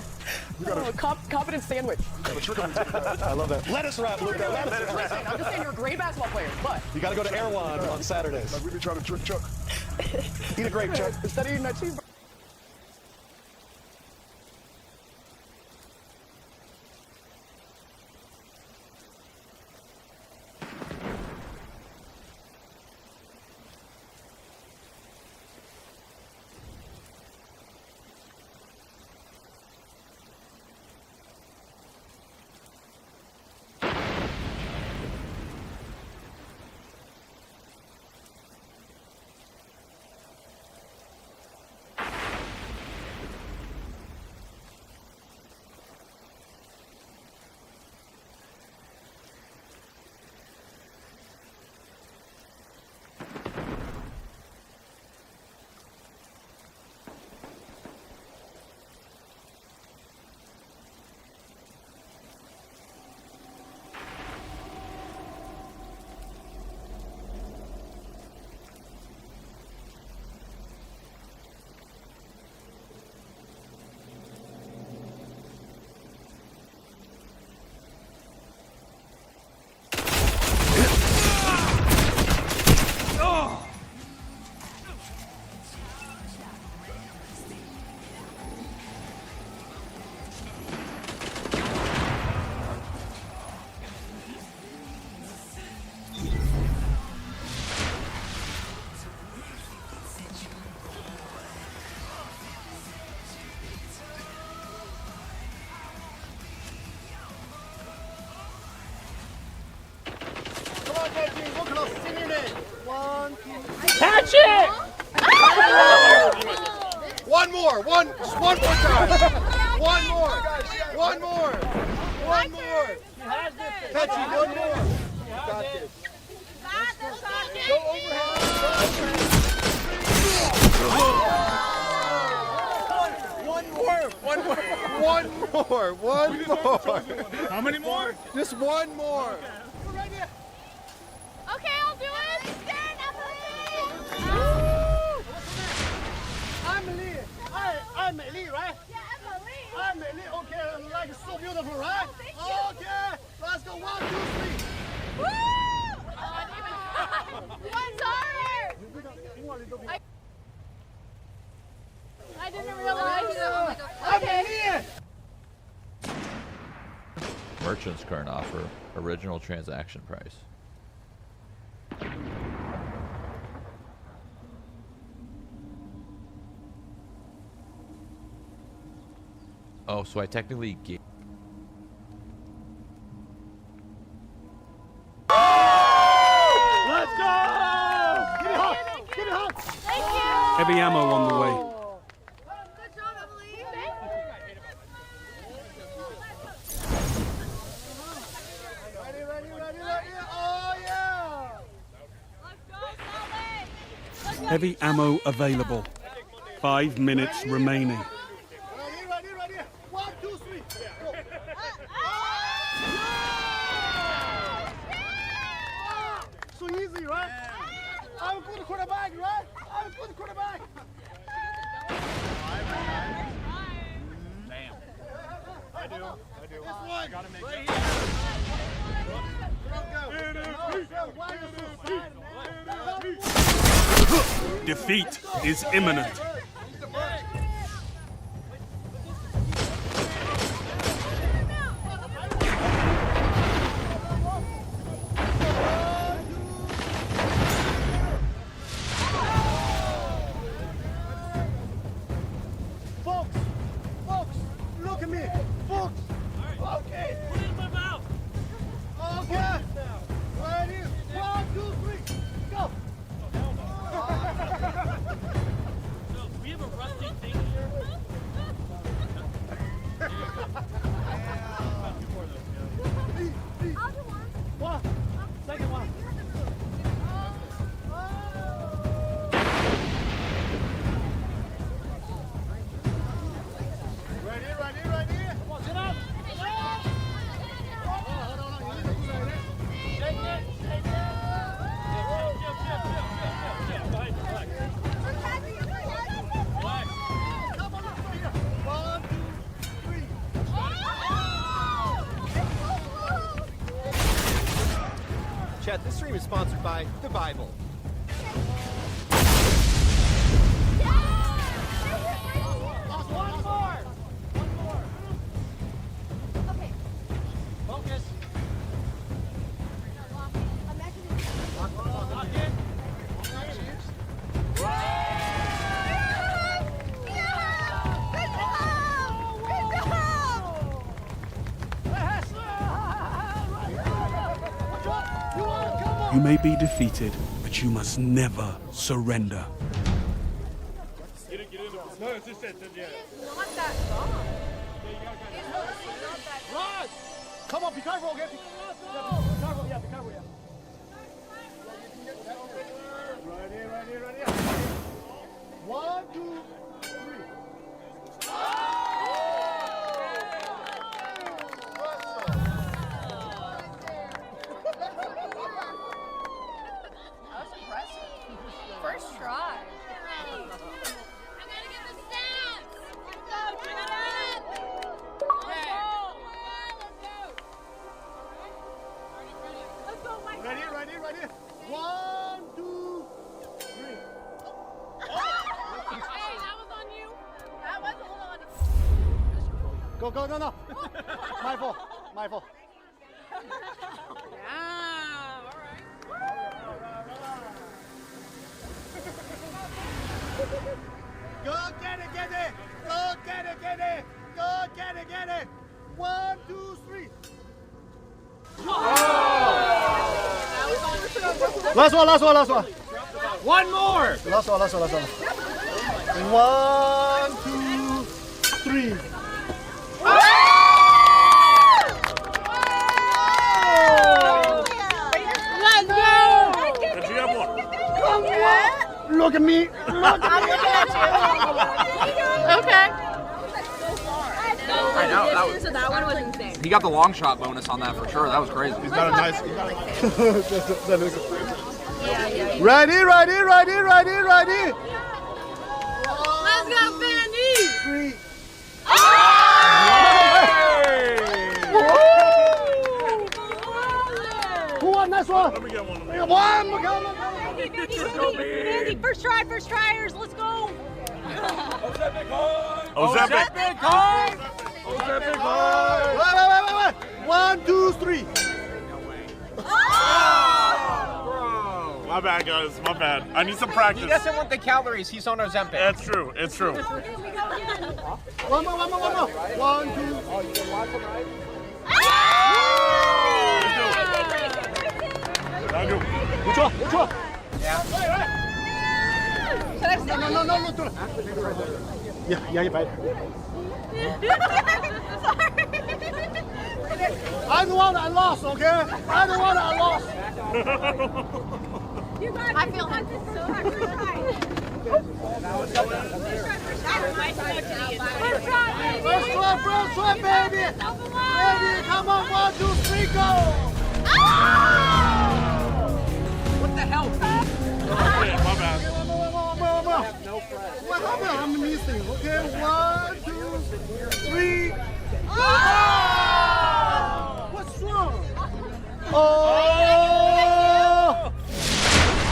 Confidence sandwich. I love that. Lettuce wrap, Luka. Lettuce wrap. I'm just saying you're a great basketball player, but you got to go to Erewhon on Saturdays. Like we be trying to trick Chuck. Eat a grape, Chuck. Instead of eating that cheeseburger. Catch it! One more time. One more. Catch it, one more. Got this. Go One more. How many more? Just one more. Okay, I'll do it. I'm Lee. I'm Lee, right? Yeah, I'm Lee. Okay, like it's so beautiful, right? Okay, let's go. 1, 2, 3. Woo! One's harder. I didn't realize. Okay. Merchant's current offer, original transaction price. Oh, so I technically gave. Let's go! Give it hot. Thank you. Heavy ammo on the way. Good job, Emily. Ready. Oh, yeah. Let's go, Solid. Heavy ammo available. 5 minutes remaining. Ready. 1, 2, 3. Go. So easy, right? I'm a good quarterback. quarterback, right? I'm a good quarterback. Damn. I do. This one. Gotta make right here. Defeat is imminent. Folks, look at me. Folks. Okay. Put it in my mouth. Okay. Ready? 1, 2, 3. Go. We have a rusty thing here. I'll do one. Second one. Ready? Come on, sit up. Hold on. You need to do that. Shake it. Chill. Behind you, relax. Relax. Come on, let's go here. 1, 2, 3. Chat, this stream is sponsored by the Bible. One more. Okay. Focus. You may be defeated, but you must never surrender. No, it's just that. Yeah. Not that long. Run! Come on, be careful, okay? Be careful, yeah. Ready. 1, 2, 3. That was impressive. First try. I gotta get the stats. Let's go, turn it up. Let's go, Mike. Ready. 1, 2, 3. Hey, that was on you. That was a little on you. Go, no. My fault. Yeah, all right. Go get it. Go get it. 1, 2, 3. Last one. One more! Last one. 1, 2, 3. Let's go. Look at me. I'm looking at you. Okay. I know, So that one was insane. he got the long shot bonus on that for sure. That was crazy. He's got a nice. Yeah. Ready. Let's go, Vandy. 3. Who won this one? Let me get one. Vandy, first tryers. Let's go. Ozempic hard. Wait. 1, 2, 3. My bad, guys. My bad. I need some practice. He doesn't want the calories. He's on Ozempic. It's true. One more. 1, 2. Which one? No. Yeah, you're right. I'm the one that lost, okay? I'm the one that lost. I feel so First try, baby. Baby, come on, 1, 2, 3, go. What the hell? My bad. What happened? I'm missing. Okay, 1, 2, 3. Oh! What's wrong? Oh!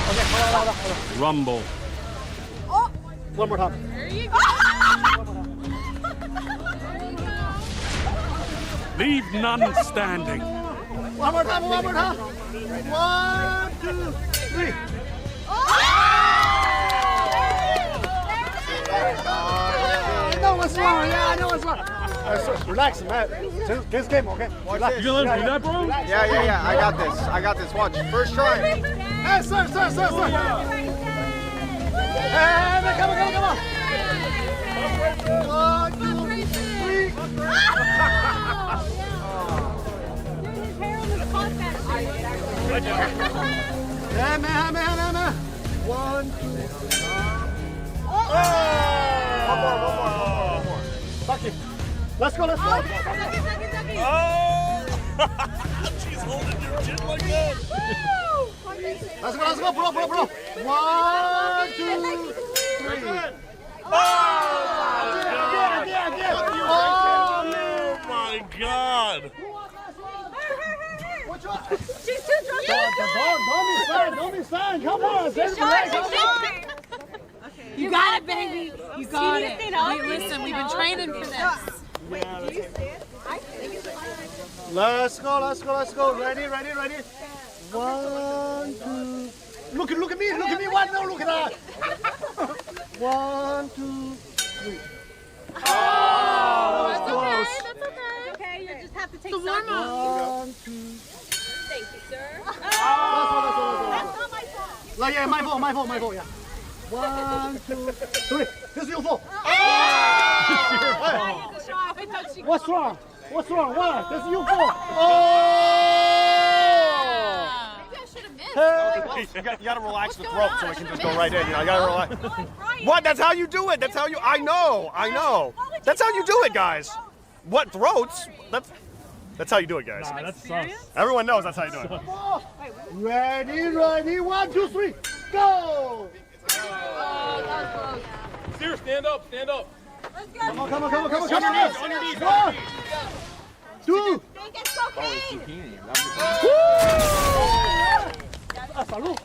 Okay, hold on. Rumble. One more time. There you go. Leave none standing. One more time. 1, 2, 3. I know what's wrong. Yeah, I know what's wrong. Relax, man. This game, okay? Relax. You gonna let him do that, bro? Yeah. I got this. Watch. First try. Hey, sir. Hey, come on. 1, 2, 3. Yeah, man. 1, 2. One more. Fuck you. Let's go. Sucky. She's holding your chin like that. Let's go, bro. 1, 2, 3. Oh my God. She's too drunk. Don't be sad. Come on. You got it, baby. You got it. Listen, we've been training for this. Wait, do you stand? I think it's Let's go. Ready. 1, 2. Look at me. What? No, look at that. 1, 2, 3. Oh, that's okay. You just have to take some. 1, 2. Thank you, sir. That's not my fault. Like, yeah, my fault, yeah. 1, 2, 3. This is your fault. What's wrong? What? This is your fault. Hey, you gotta relax the throat so I can just go right in. You gotta relax. What? That's how you do it. That's how you. I know. That's how you do it, guys. What throats? That's how you do it, guys. Nah, that's sus. Everyone knows that's how you do it. Ready. 1, 2, 3. Go! Steer, stand up. Come on. On your knees. 1, 2. Think it's okay. Salud.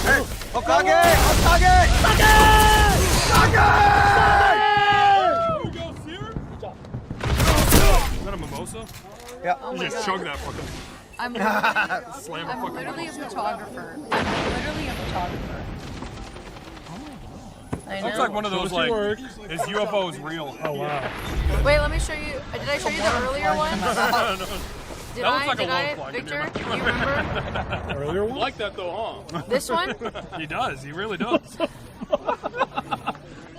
Hey, Okage! Is that a mimosa? Yeah. You just chug that fucking. I'm Slam a I'm fucking literally a mimosa. photographer. I know. Looks like one of those like, is UFOs real? Oh wow. Wait, let me show you. Did I show you the earlier one? Did That looks like a I, love plug. Victor? Do you remember? Earlier one? You like that though, huh? This one? He does. He really does.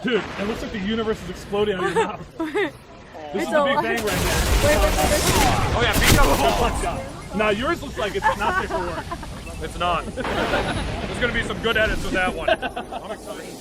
Dude, it looks like the universe is exploding out of your mouth. This is a the Big lot. Bang right now. Oh yeah, beat up. Now yours looks like it's not fit for work. It's not. There's gonna be some good edits with that one. I'm excited.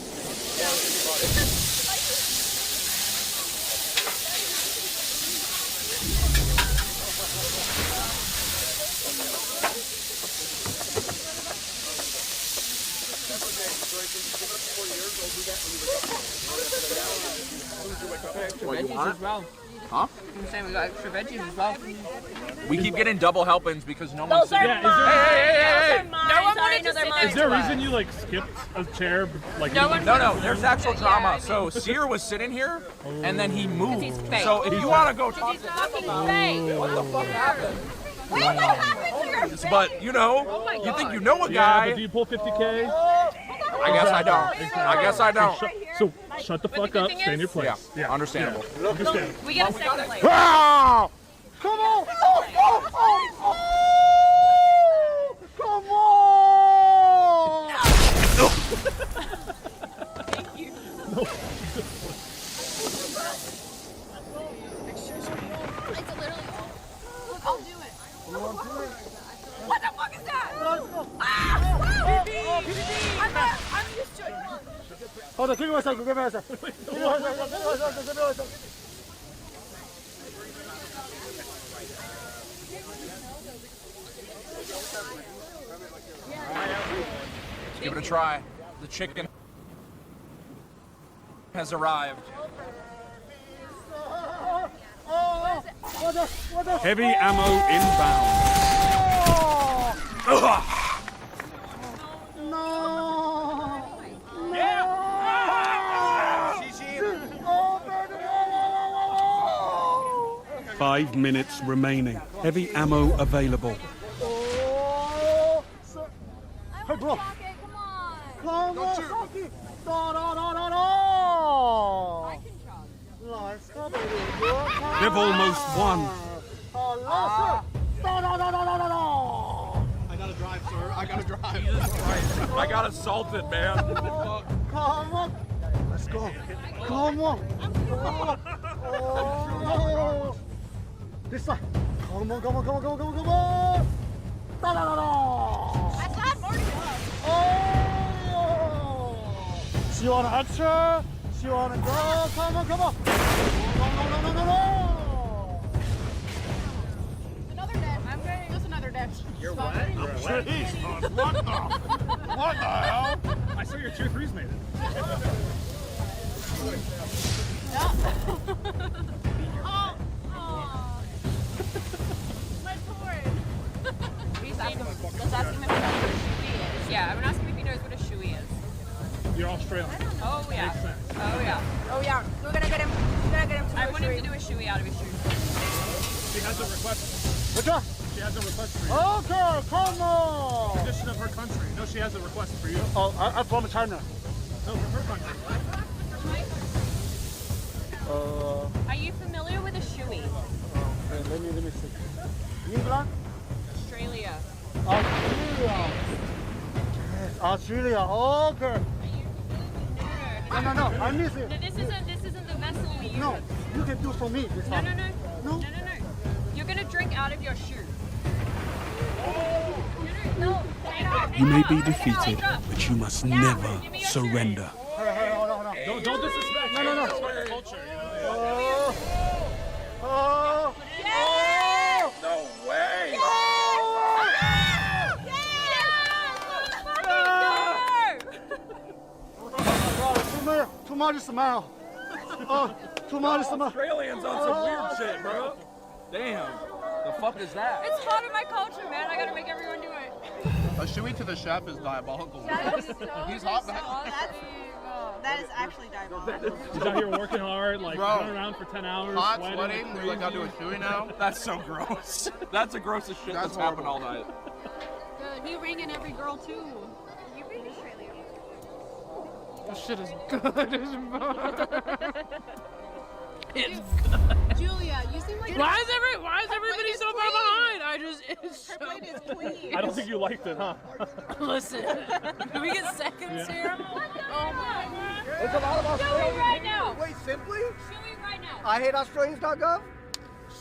What you want? As well. Huh? I'm saying we got extra veggies as well. We keep getting double helpings because no one's Those are sitting. mine. Hey! No one wanted to sit next Is there a to us. reason you like skipped a chair? Like No, there's actual drama. So Sear was sitting here, and then he moved. He's fake. So if you want to go talk He's fucking fake. what the fuck happened? Wait, what happened to your face? But you know, you think you know a Yeah, guy. but do you pull 50K? I guess I don't. I guess I don't. So shut the fuck up, stay in your place. Yeah, understandable. Yeah. Understand. We get a second place. Ah! Come on! Come on! Thank you. It's literally all. Look, I'll do it. What the fuck is that? Ah! I'm used to it. Hold on, give me one second. Let's give it a try. The chicken. has arrived. Heavy ammo inbound. No! Yeah! 5 minutes remaining. Heavy ammo available. Hey, bro. Come on, Saki. No. I can chug. Let's go, baby. They've almost won. No. I gotta drive, sir. I gotta drive. Jesus Christ. I got assaulted, man. Come on. Let's go. Come on. Oh. This side. Come on. No. I thought Marty was. Oh. She wanna answer. She wanna go. Come on. No. Another dash. I'm ready. Just another dash. You're what? What the hell? I saw your 2 threes made it. My sword. Let's ask him if he knows what a shoey is. Yeah, I'm gonna ask him if he knows what a shoey is. You're Australian. Oh yeah. Makes sense. Oh yeah. Oh yeah. We're gonna get him. I want him to do a shoey out of his shoe. She has a request. What's up? She has a request for you. Okay, come on. Tradition of her country. No, she has a request for you. Oh, I'm from China. No, from her country. Are you familiar with a shoey? Let me see. England? Australia. Australia. Yes, Australia. Okay. No. I miss it. No, this isn't the vessel we use. No, you can do for me this time. No. You're gonna drink out of your shoe. No. You may be defeated, but you must never surrender. Hey, hold on. Don't disrespect. No. Respect the culture, you know? No way! Too much smile. Too much smile. Australians on some weird shit, bro. Damn. The fuck is that? It's part of my culture, man. I gotta make everyone do it. A shoey to the chef is diabolical. He's hot, That is actually diabolical. He's out here working hard, like Bro. running around for 10 hours, Hot, sweating, sweating, like you're like, I'll do a crazy. shoey now? That's so gross. That's the grossest shit that's happened all night. Good. You ring in every girl too. You ring Australia. This shit is good as It's Julia, you seem like. Why is everybody so far behind? Her plate is clean. I don't think you liked it, huh? Listen, do we get seconds here? Oh my god. There's a lot of Australians. Shoey right now. Wait, simply? Shoey right now. I hate Australians.gov.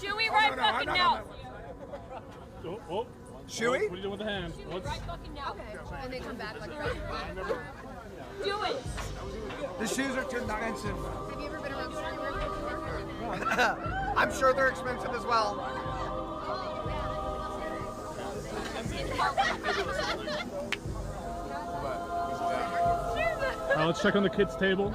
Shoey right fucking now. Oh. Shoey? What are you doing with the hand? What's... Right fucking now. Okay. And they come back like Do it. The shoes are too expensive. Have you ever been around streetwear before? I'm sure they're expensive as well. Let's check on the kids' table.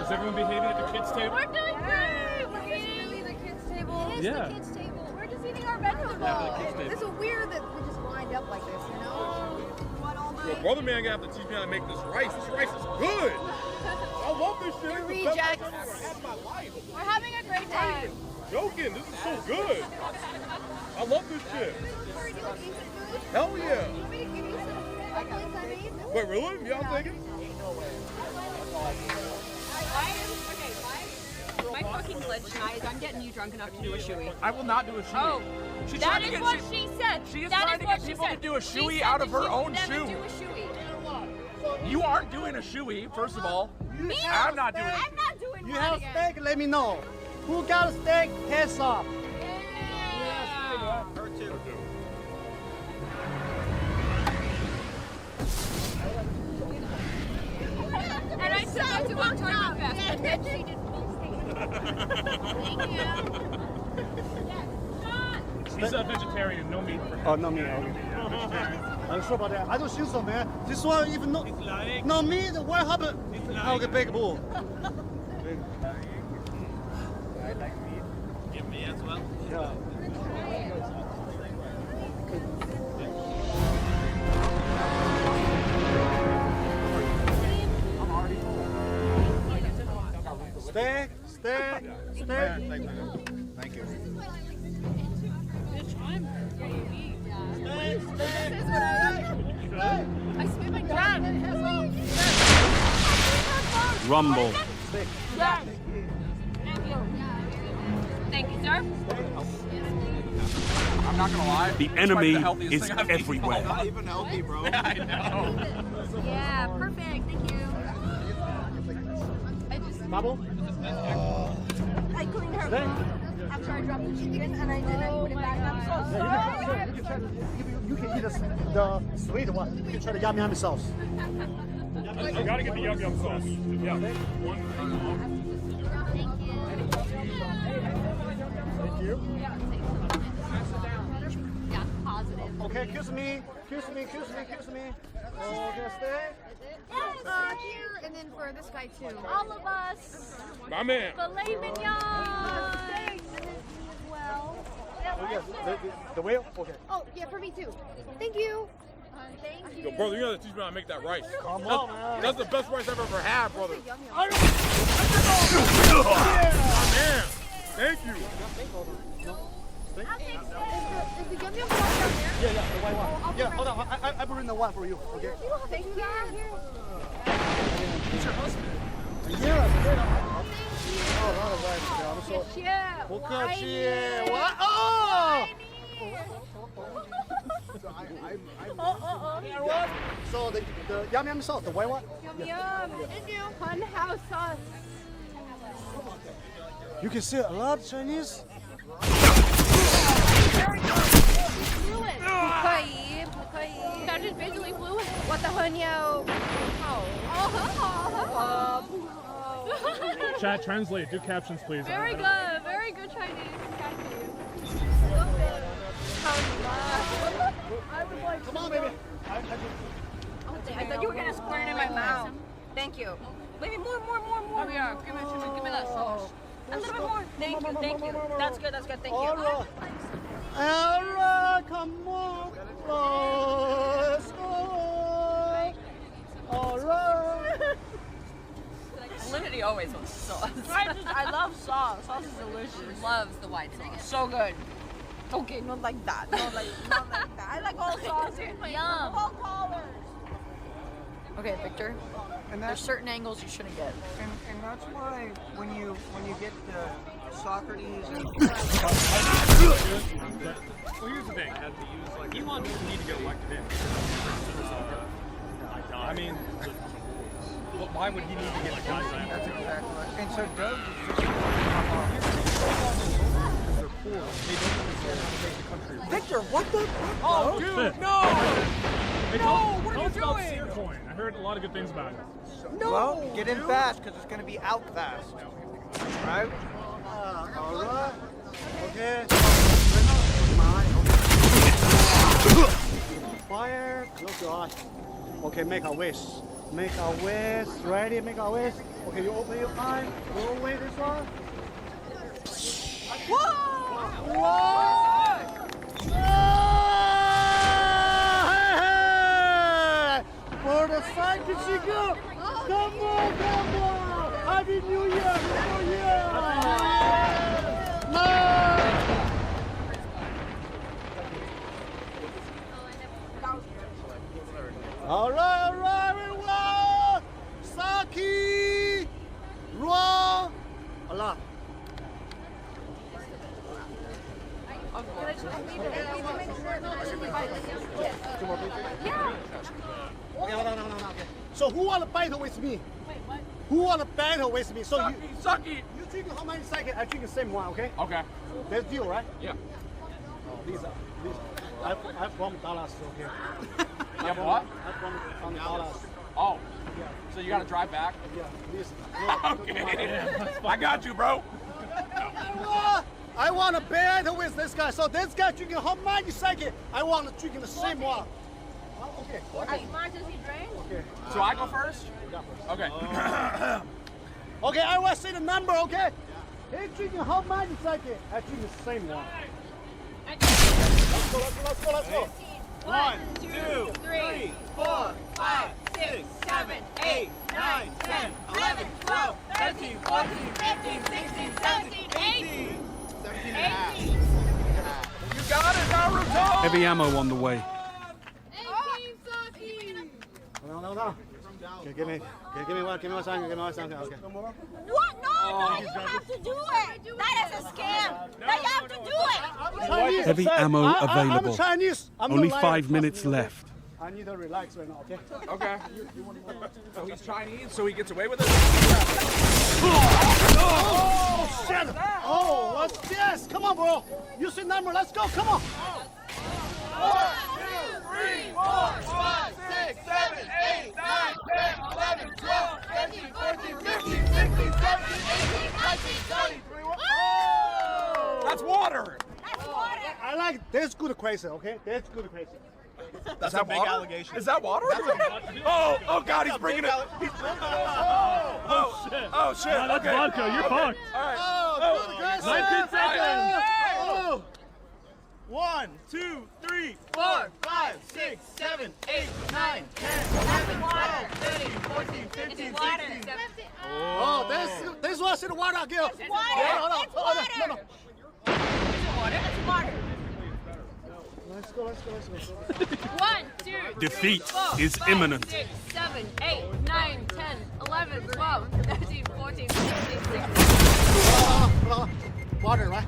Is everyone behaving at the kids' table? We're doing great. We're eating the kids' table. It is Yeah. the kids' table. We're just eating our vegetables. It's weird that we just wind up like this, you know? What all Yo, night? brother man gonna have to teach me how to make this rice. This rice is good. I love this shit. You're It's the best rice rejects. I've ever had in my life. We're having a great time. Joking, this is so good. I love this shit. Hell yeah. Wait, really? Yeah, I'll take it. My fucking glitch tonight is I'm getting you drunk enough to do a shoey. I will not do a shoey. Oh, She's that trying to is get what shit- she said. She is That trying is to what get she people to said. do a She shoey said out of that her she own would never shoe. do a shoey. You aren't doing a shoey, first of all. Me? I'm not doing it. I'm not doing You mine have again. steak? Let me know. Who got a steak? Hands up. Her too. And I said that to one time fast, and then she did Thank you. She's a vegetarian, no meat for her. Oh, no, me. Okay. I'm sure about that. I don't think so, man. This one, even no, not me, then what happened? I'll get big bull. I like meat. Give me as well. Yeah. Steak. Thank you. I spit my dad. Rumble. Yeah. Thank you, sir. I'm not gonna lie. The it's enemy like the healthiest is thing I've eaten everywhere. all life. Even healthy, bro. Yeah, I know. Yeah, perfect. Thank you. I just. Bubble? I cleaned her mouth after I dropped the chicken and I didn't put it back. I'm so sorry. You can eat the sweet one. You can try the yum yum sauce. You gotta get the yum yum sauce. Yeah. Thank you. Yeah, positive. Okay, kiss me. Okay, stay. Here and then for this guy too. All of us. My man. Filet mignon. And then well. Oh, yes, the whale? Okay. Oh, yeah, for me too. Thank you. Thank you. Yo, brother, you gotta teach me how to make that rice. Come on, man. That's the best rice I've ever had, brother. I Man, thank you. Is the yum yum sauce down there? Yeah, the white one. Yeah, hold on. I bring the one for you. Okay. Thank you. It's your husband. Yeah. Oh, not a wife. I'm so. Yeah. What? Oh! So the yum yum sauce, the white one? Yum yum. Thank you. Fun house sauce. You can see a lot of Chinese. That is basically fluid. What the hunyo? Chat, translate. Do captions, please. Very good Chinese. Thank you. I would like. Come on, baby. I thought you were gonna squirt it in my mouth. Thank you. Maybe more. Oh yeah, give me that sauce. A little bit more. Thank you. That's good. Thank you. All right, come on. Let's go. All right. Linity always wants sauce. I love sauce. Sauce is delicious. Loves the white sauce. So good. Okay, not like that. Not like that. I like all sauces. Yum. All colors. Okay, Victor. And there's certain angles you shouldn't get. And that's why when you get Socrates and Well, here's the thing. Elon doesn't need to get elected in. I mean, why would he need to get the guy signed? That's exactly right. And so Doug is they're poor. They don't understand how to make the country rich. Victor, what the? Oh, dude, no! Hey, No, what are you tell us about doing? Searcoin. I heard a lot of good things about it. No, well, get in fast because it's going to be out fast. Right? All right. Okay. Fire. Close your eyes. Okay, make a wish. Ready? Make a wish. Okay, you open your eye. Go away this one. For the side to see go. Come on. Happy New Year. No. All right, everyone. Saki. Raw. Allah. Okay. So who want to battle with me? Who want to battle with me? So Sucky. You drink how many seconds? I drink the same one, okay? Okay. That's deal, right? Yeah. These. I'm from Dallas, okay? Yeah, what? I'm from Dallas. Oh. So you gotta drive back? Yeah, please. Okay. I got you, bro. I want to battle with this guy. So this guy drinking how many seconds? I want to drink the same one. Okay. As much as he drinks. Okay. So I go first? Okay. Okay, I want to say the number, okay? He's drinking how much exactly? I drink the same one. Let's go. 1, 2, 3, 4, 5, 6, 7, 8, 9, 10, 11, 12, 13, 14, 15, 16, 17, 18. 18. You got it, Naruto! Heavy ammo on the way. No. Okay, give me one second, okay. What? No, you have to do it. That is a scam. Now you have to do it. Heavy ammo available. I'm Chinese. Only 5 minutes left. I need to relax right now, okay? Okay. So he's Chinese, so he gets away with it? Oh, shit! Oh, what's this? Come on, bro. Use the number. Let's go. Come on. 1, 2, 3, 4, 5, 6, 7, 8, 9, 10, 11, 12, 13, 14, 15, 16, 17, 18, 19, 20, 21. Oh! That's water. That's water. I like this good crazy, okay? That's good crazy. That's a big allegation. Is that water? Oh God, he's bringing it. Oh shit. No, that's vodka. You're fucked. All right. Oh, good crazy. 19 seconds. Oh. 1, 2, 3, 4, 5, 6, 7, 8, 9, 10, 11, 12, 13, 14, 15, 16, 17. Oh, this was in water, girl. It's water. It's water. No. It's water. Let's go. 1, 2, Defeat 3, 4, is 5, imminent. 6, 7, 8, 9, 10, 11, 12, 13, 14, 15, 16. Water, right?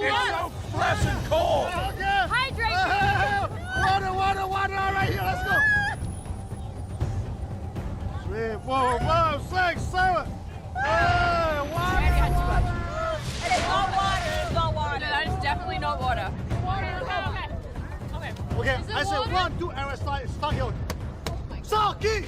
It's so fresh and cold. Hydrate. Water. All right, here, let's go. 3, 4, 5, 6, 7. Hey, water. It is not water. It's not water. That is definitely not water. Okay, I said 1, 2, and I start here. Saki!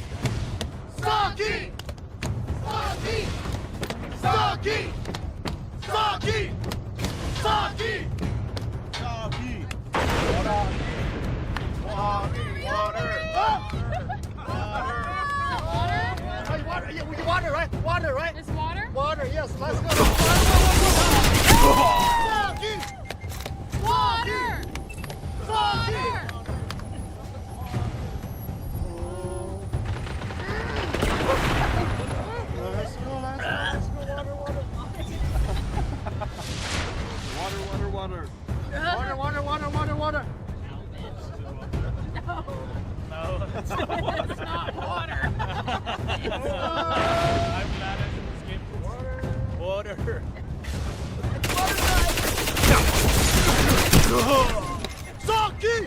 Water, right? Water, right? This water? Water, yes, let's go. Water! Let's go, water. Water. No, that's not water. It's not water. I'm glad I didn't escape this. Water. Saki!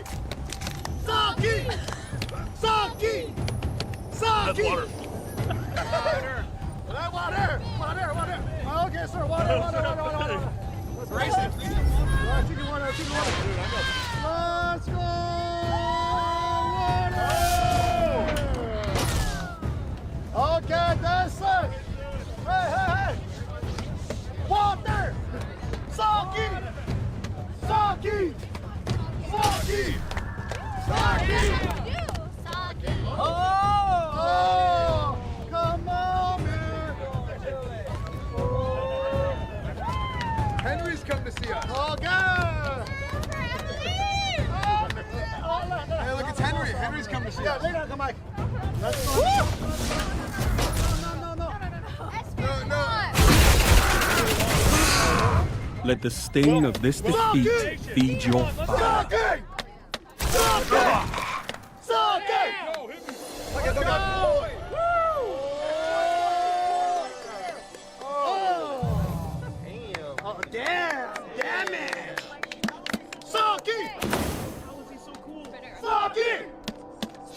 That's water. Water. Okay, sir, water. Let's go. Okay, that's it. Hey. Water. Saki. Oh, come on, man. Henry's come to see us. Okay. Hey, look, it's Henry. Henry's come to see us. Lay down, come on. Let's go. No. Let the sting of this defeat feed your fire. Oh, damn it. Saki! How is he so cool?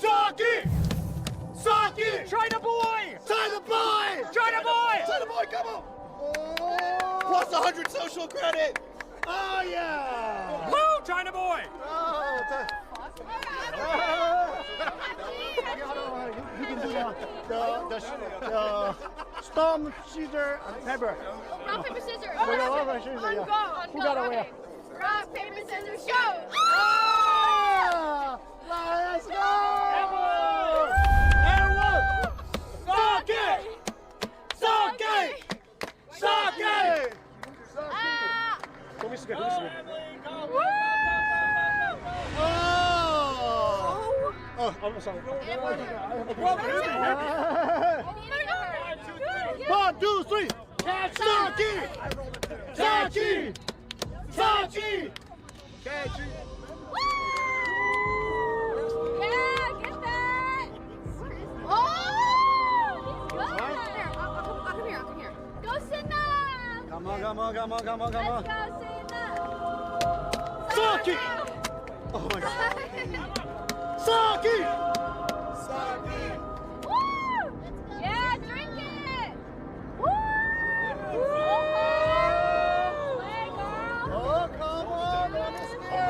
Saki! China boy! China boy, come on! Plus 100 social credit. Oh, yeah! Woo, China boy! Oh, you can do the storm, scissors, and pepper. Rock, paper, scissors. Yeah. Who got away? Rock, paper, scissors, shoot! Ah! I'm sorry. One, two, three. Saki! Saki! Saki! Yeah, get that! Oh! He's good! I'll come here. Go, Sinna! Come on. Let's go, Sinna! Saki! Oh my God. Saki! Woo! Yeah, drink it! Woo! Oh, come on.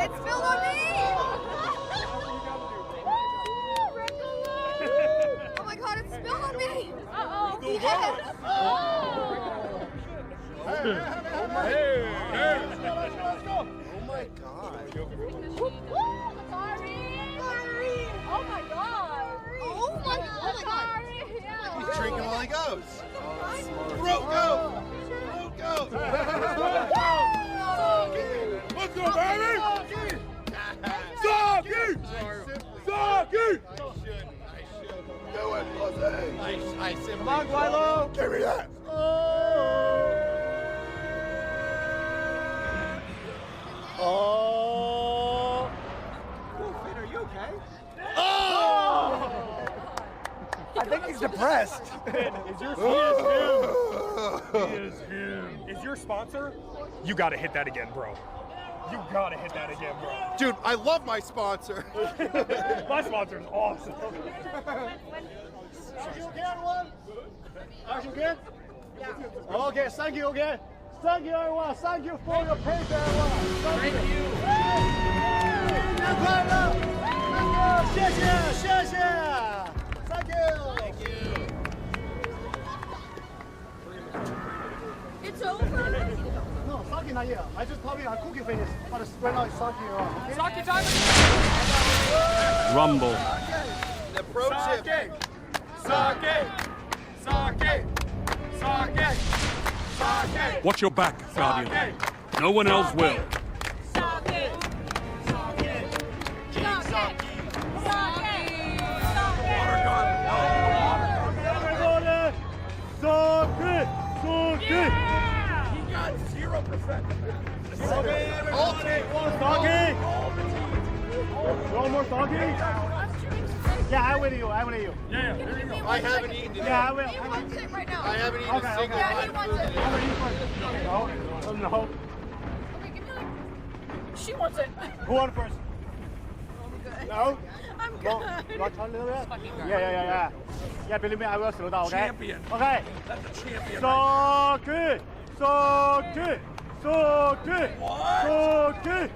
It's spilled on me! Oh my God, it's spilled on me! Uh-oh. Yes! Oh! Hey. Let's go. Oh my God. Sorry! Oh my God! Oh my God! He's drinking while he goes. Throat go! Let's go, baby! Saki! Do it, Jose. Nice. Come on, Guaylo! Give me that. Oh! Finn, are you okay? Oh! I think he's depressed. Is your sponsor? You gotta hit that again, bro. You gotta hit that again, bro. Dude, I love my sponsor. My sponsor's awesome. Action again? Okay, thank you again. Thank you, everyone. Thank you for your patience, everyone. Thank you. Thank you. It's over? No, Saki not here. I just probably cooking finish, but right now it's Saki around. Saki time. Rumble. The pro chip. Sake! Watch your back, Guardian. No one else will. He got 0%. One more doggy. Yeah, I'm with you. Yeah, there you go. I haven't eaten today. Yeah, I will. He wants it right now. I haven't eaten a single Yeah, he wants it. No. Okay, give me like... She wants it. Who won first? I'm good. No? I'm good. You want to try a little bit? Yeah. Yeah, believe me, I will slow down, okay? Champion. Okay. That's a champion. So good.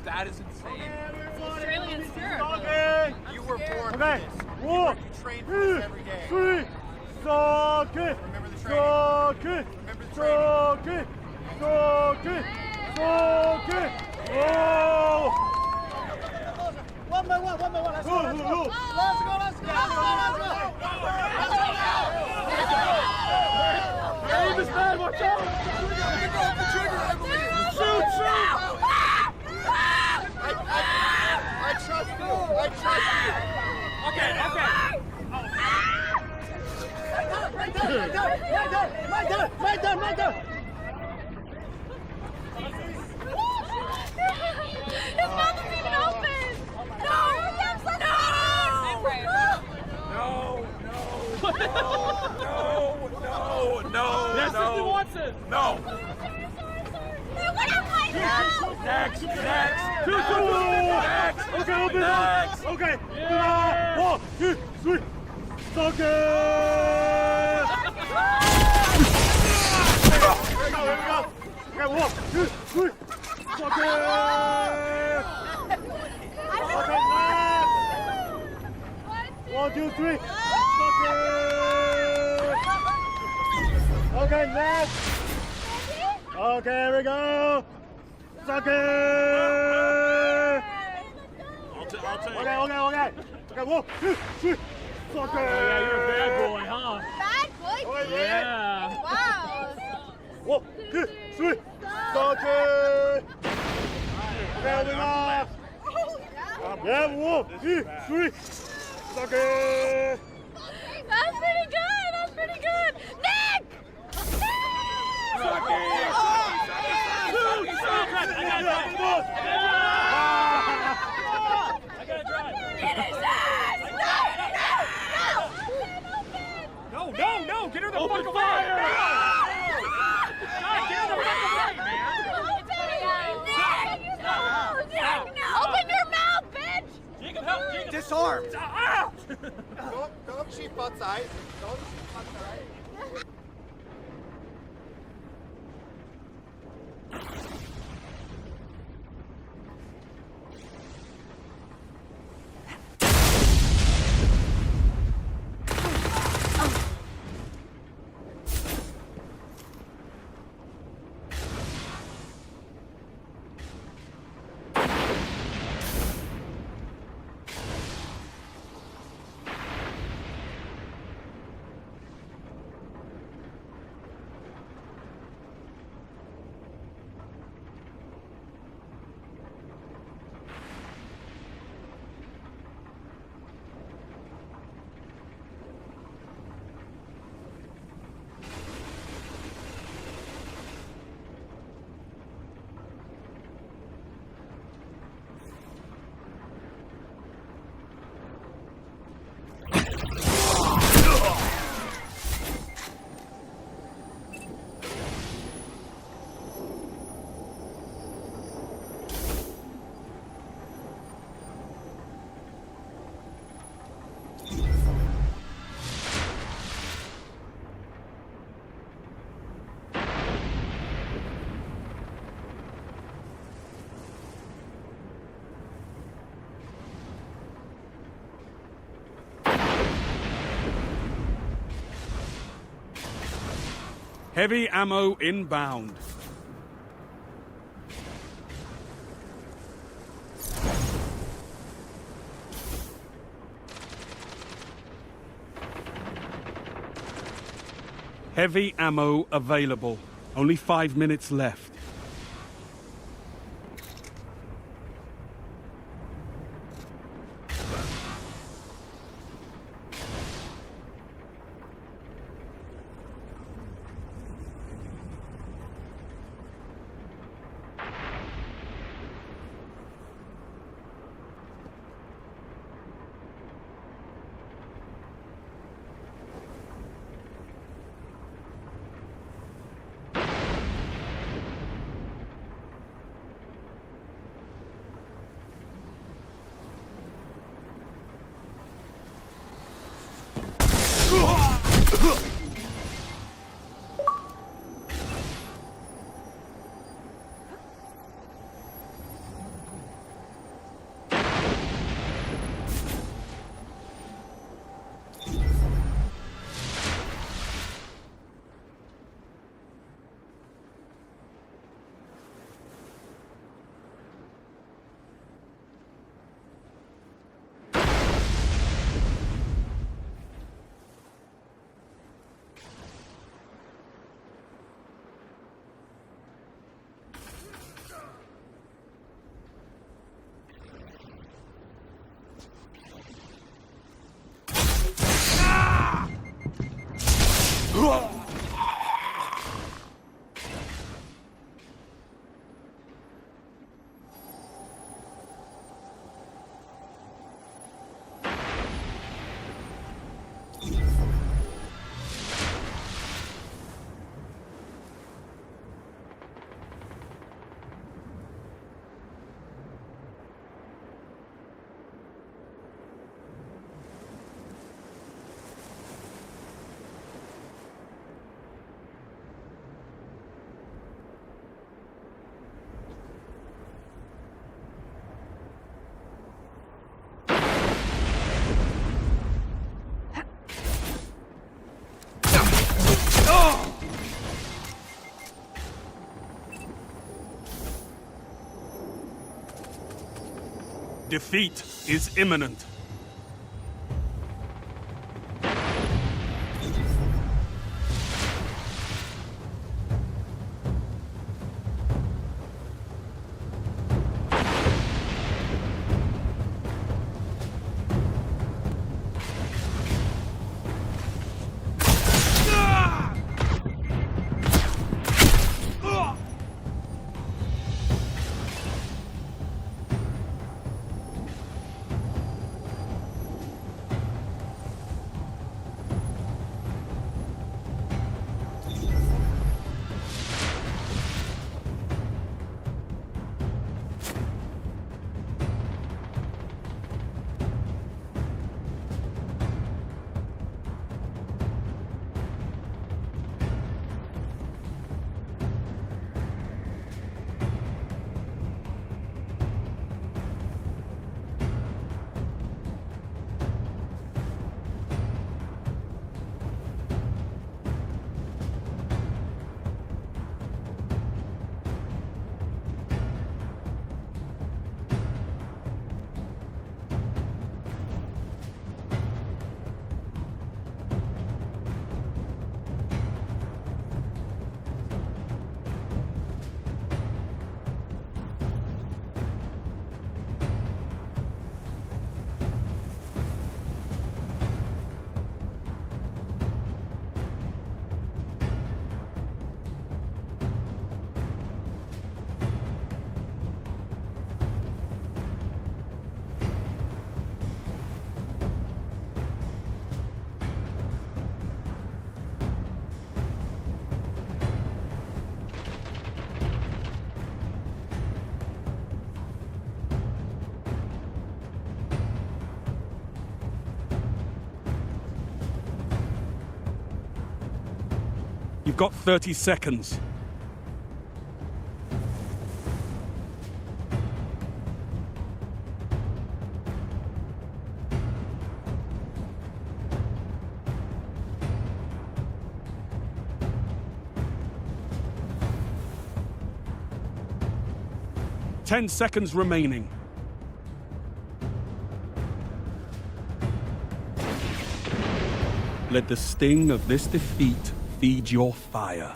That is insane. Australian spirit. Okay. You were born Okay. for this. 1, You train for this every day. 3. So good. Remember the So training. good. Remember the So training. good. So good. So good. Oh! One by one. Let's go. Let's go. Aim is bad. Watch out. Shoot. I trust you. Okay. Right there. His mouth is even open! No! No. Yes, he wants it. No. What am I doing? Next. Okay, open up. Okay. 1, 2, 3. Suck it. Here we go. Okay, 1, 2, 3. Suck it. Okay, left. 1, 2, 3. Suck it. Okay, next. Okay, here we go. Suck it. I'll take it. Okay. Okay, 1, 2, 3. Suck it. Yeah, you're a bad boy, huh? Bad boy? Yeah. Wow. 1, 2, 3. Suck it. Okay, moving off. Yeah, 1, 2, 3. Suck it. That's pretty good. That's pretty good. Nick! Suck it. I gotta drive. No, get her the fuck away! Get her the fuck away, man! Open your mouth, bitch! Disarm! Don't cheat outside. Don't cheat outside. Heavy ammo inbound. Heavy ammo available. Only 5 minutes left. Defeat is imminent. You've got 30 seconds. Ten seconds remaining. Let the sting of this defeat feed your fire.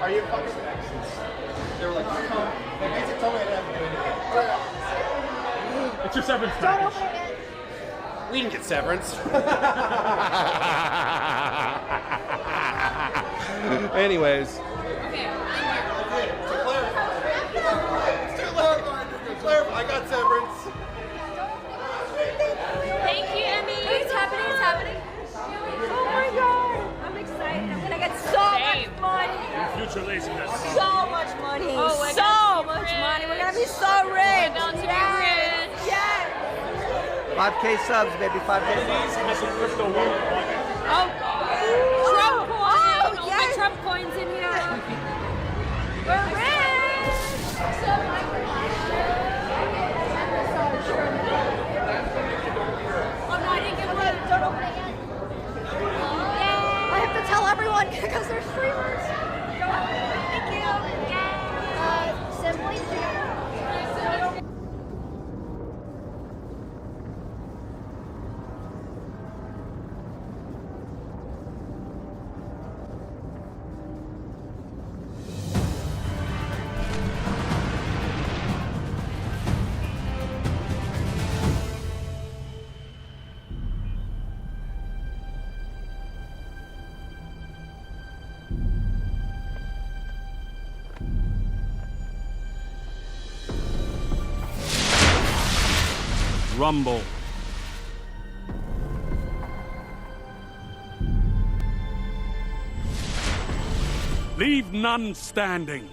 Are you coming back? They were like, come. They basically told me I didn't have to do anything. It's your severance package. We didn't get severance. Anyways. I got severance. Thank you, Emmy. It's happening. It's happening. Oh my God. I'm excited. I'm gonna get so much money. Future laziness. So much money. Oh, so much money. We're gonna be so rich. We're about to be rich. Yes. 5K subs, baby. 5K subs. Crypto wallet. Oh God. Trump coins. Oh, yes. Trump coins in here. We're rich. So much. Oh no, I didn't get one. Don't open it yet. I have to tell everyone because they're streamers. Thank you. Simply. Rumble. Leave none standing.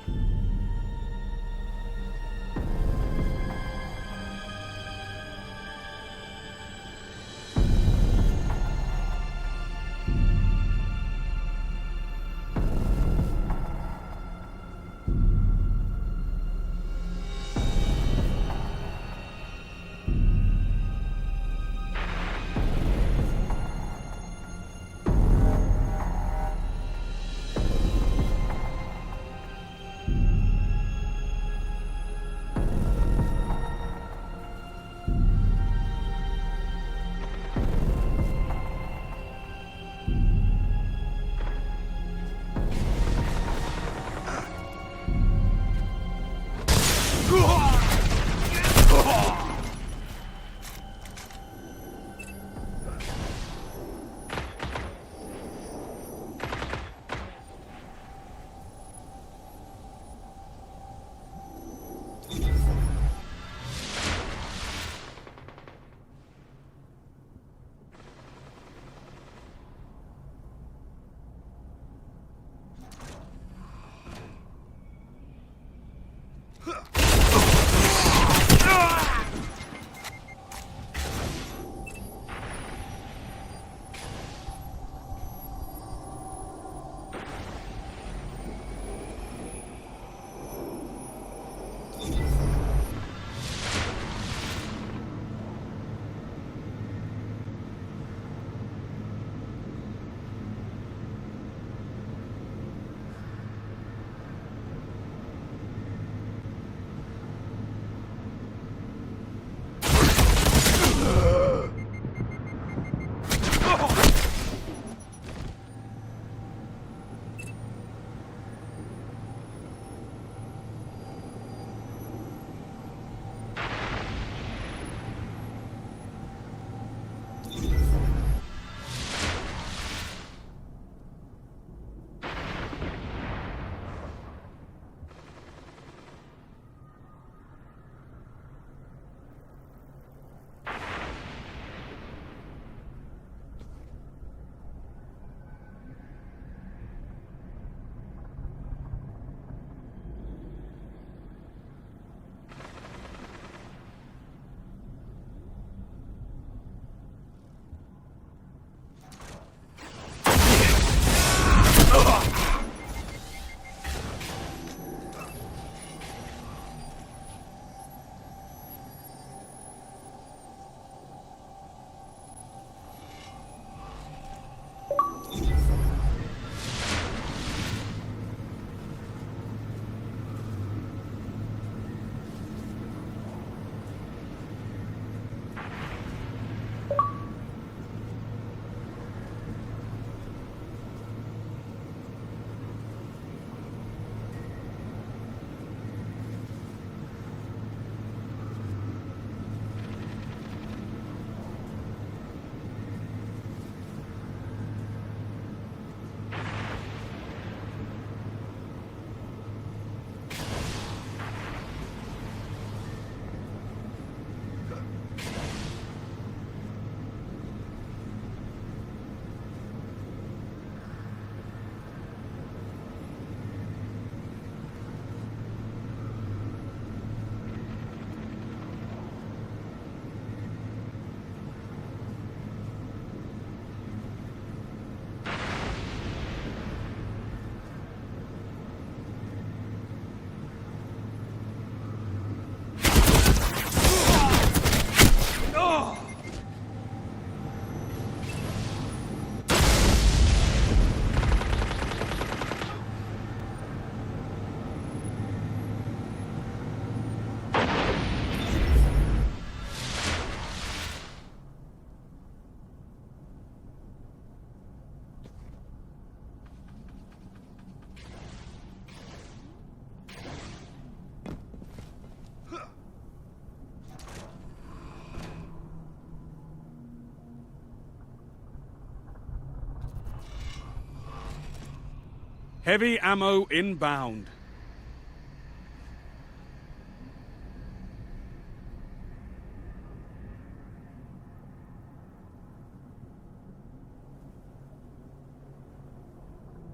Heavy ammo inbound.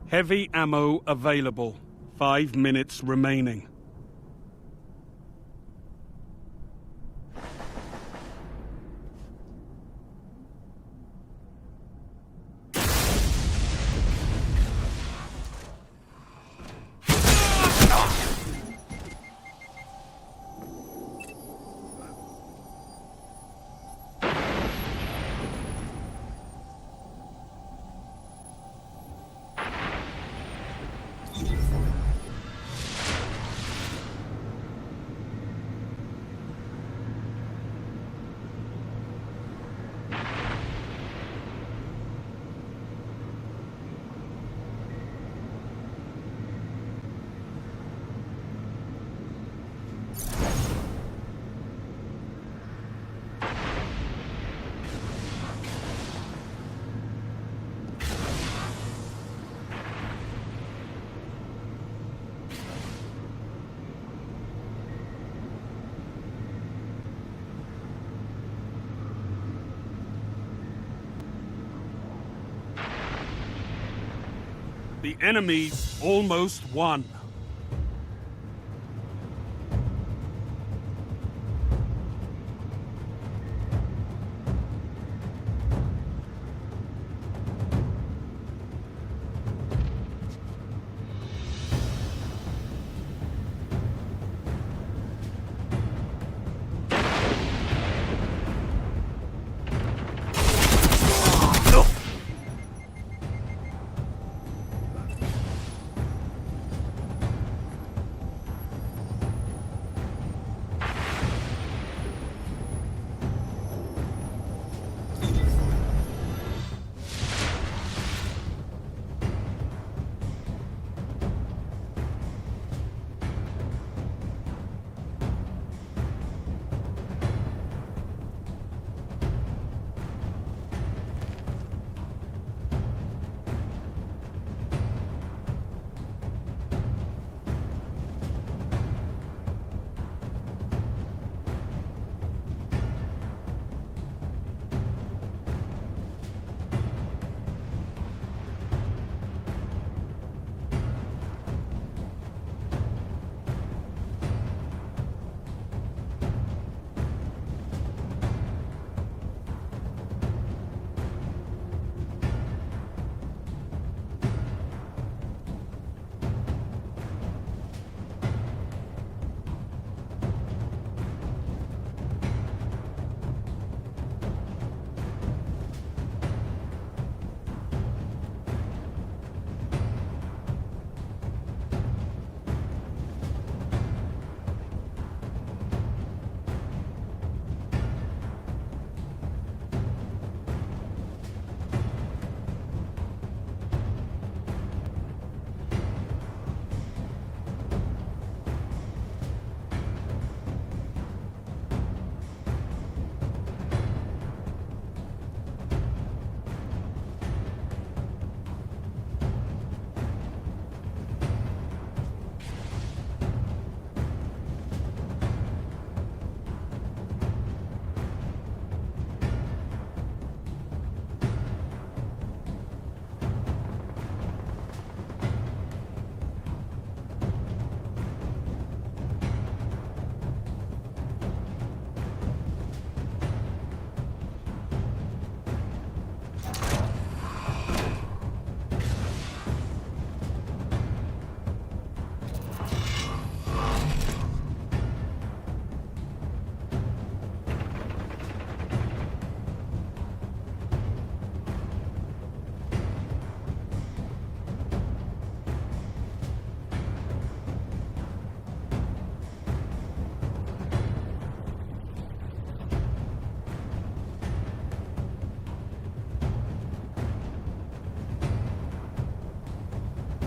Heavy ammo available. 5 minutes remaining. The enemy almost won.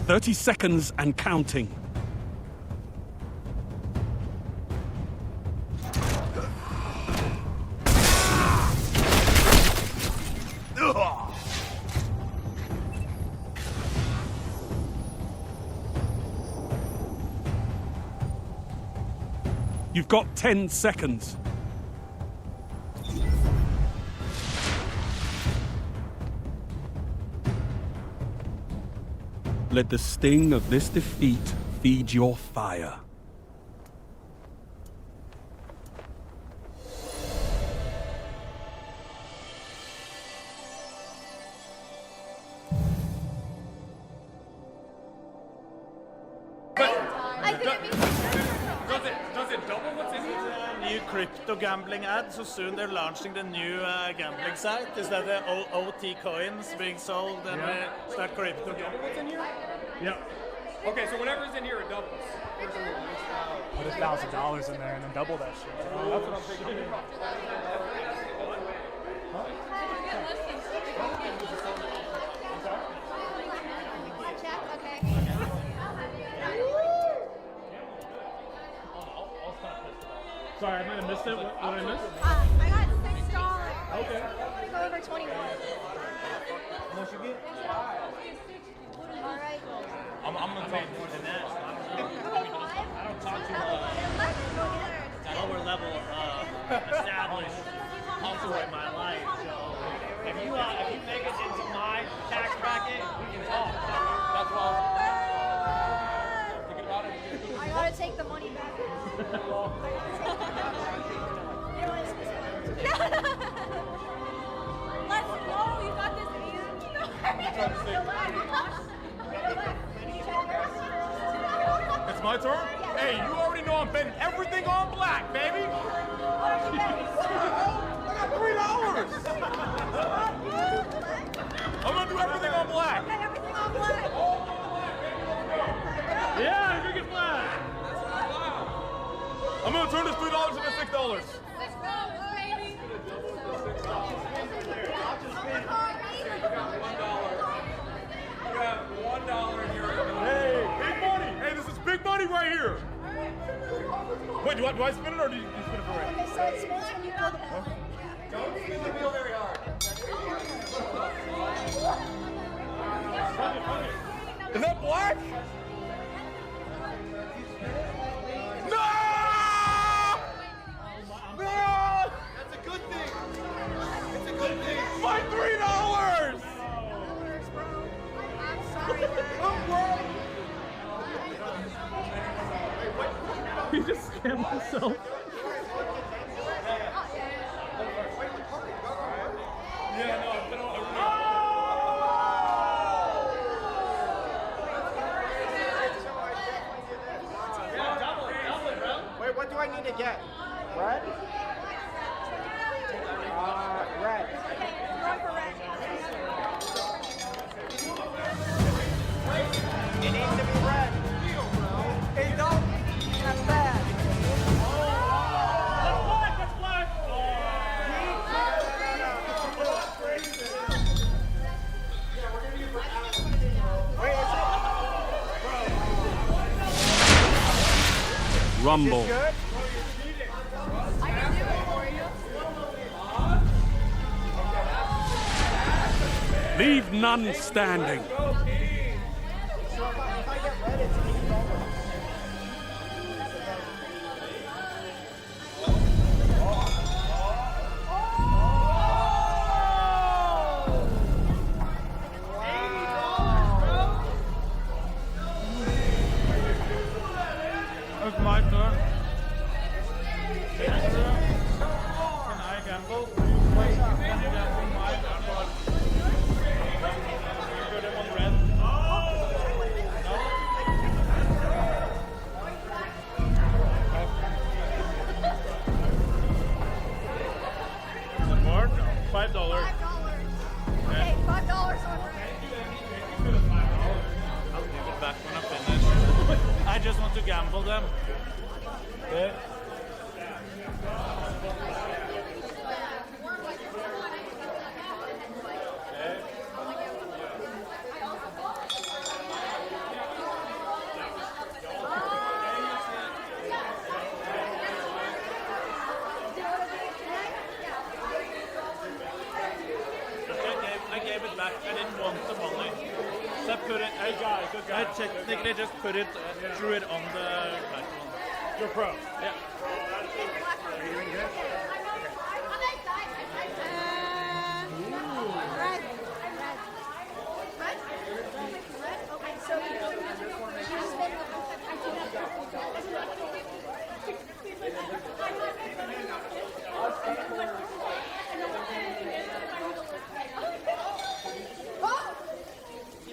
"30 seconds and counting." You've got 10 seconds. Let the sting of this defeat feed your fire. Does it double what's in here? New crypto gambling ad, so soon they're launching the new gambling site. Is that the OT coins being sold and start crypto gambling? What's in here? Yeah. Okay, so whatever's in here, it doubles. Put $1,000 in there and then double that shit. That's what I'm thinking. Sorry, I might have missed it. What did I miss? I got $6. Okay. I'm gonna go over 21. How much you get? All right. I'm gonna talk more than that. I don't talk to lower level established hustle in my life. So if you make it into my tax bracket, we can talk. That's why. I gotta take the money back. Let's go. You got this, It's my turn? Hey, you already know I'm betting everything on black, baby! I got $3! I'm gonna do everything on black! Everything on black! Yeah, you're gonna get black! I'm gonna turn this $3 into $6. Hey, big money! Hey, this is big money right here! Wait, do I spin it or do you spin it for me? Okay, so it spins when you pull the ball. Don't spin the wheel very hard. Is that black? No! No! That's a good thing. It's a good thing. My $3! I'm broke. He just scammed himself. Yeah, no, I've been on. Wait, what do I need to get? Red? Red. It needs to be red. Hey, don't. That's bad. That's black, that's black. Rumble. Leave none standing. It's my turn. Can I gamble? Can I gamble my gamble? Put him on red. No? More? $5. Okay, $5 on red. I'll give it back when I finish. I just want to gamble them. Okay. I gave it back. I didn't want the money. So I put it. I technically just put it, threw it on the back one. You're a pro. Yeah.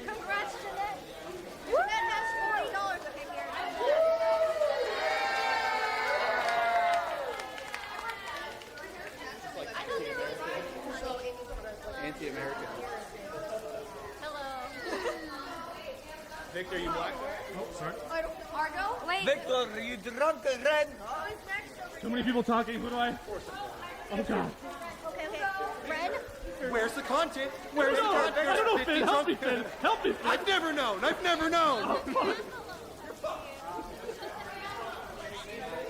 Congrats to that. That has $40. Okay, Anti-American. Hello. Victor, you black? Oh, sorry. Argo? Wait. Victor, are you drunk again? Too many people talking. Who do I? Oh, God. Okay. Red? Where's the content? Where's the content? I don't know, Finn. Help me, Finn. Help me, Finn. I've never known. I've never known. Okay,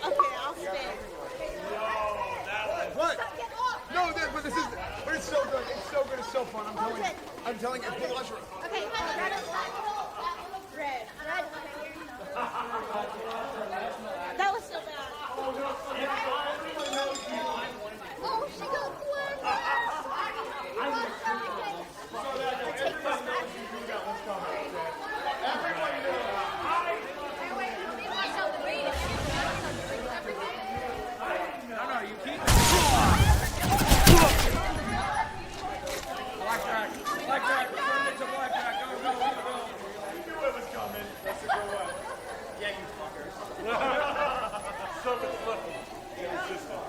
I'll stay. What? No, but this is. But it's so good. It's so good. It's so fun. I'm telling you. Pull Usher. Okay, red. That was so bad. Oh, she got one. I'll take this back. No, you keep Blackjack. Blackjack. Turn it to blackjack. Go. You knew it was coming. That's a good one. Yeah, you fuckers. So much fun. Yeah, it's just fun.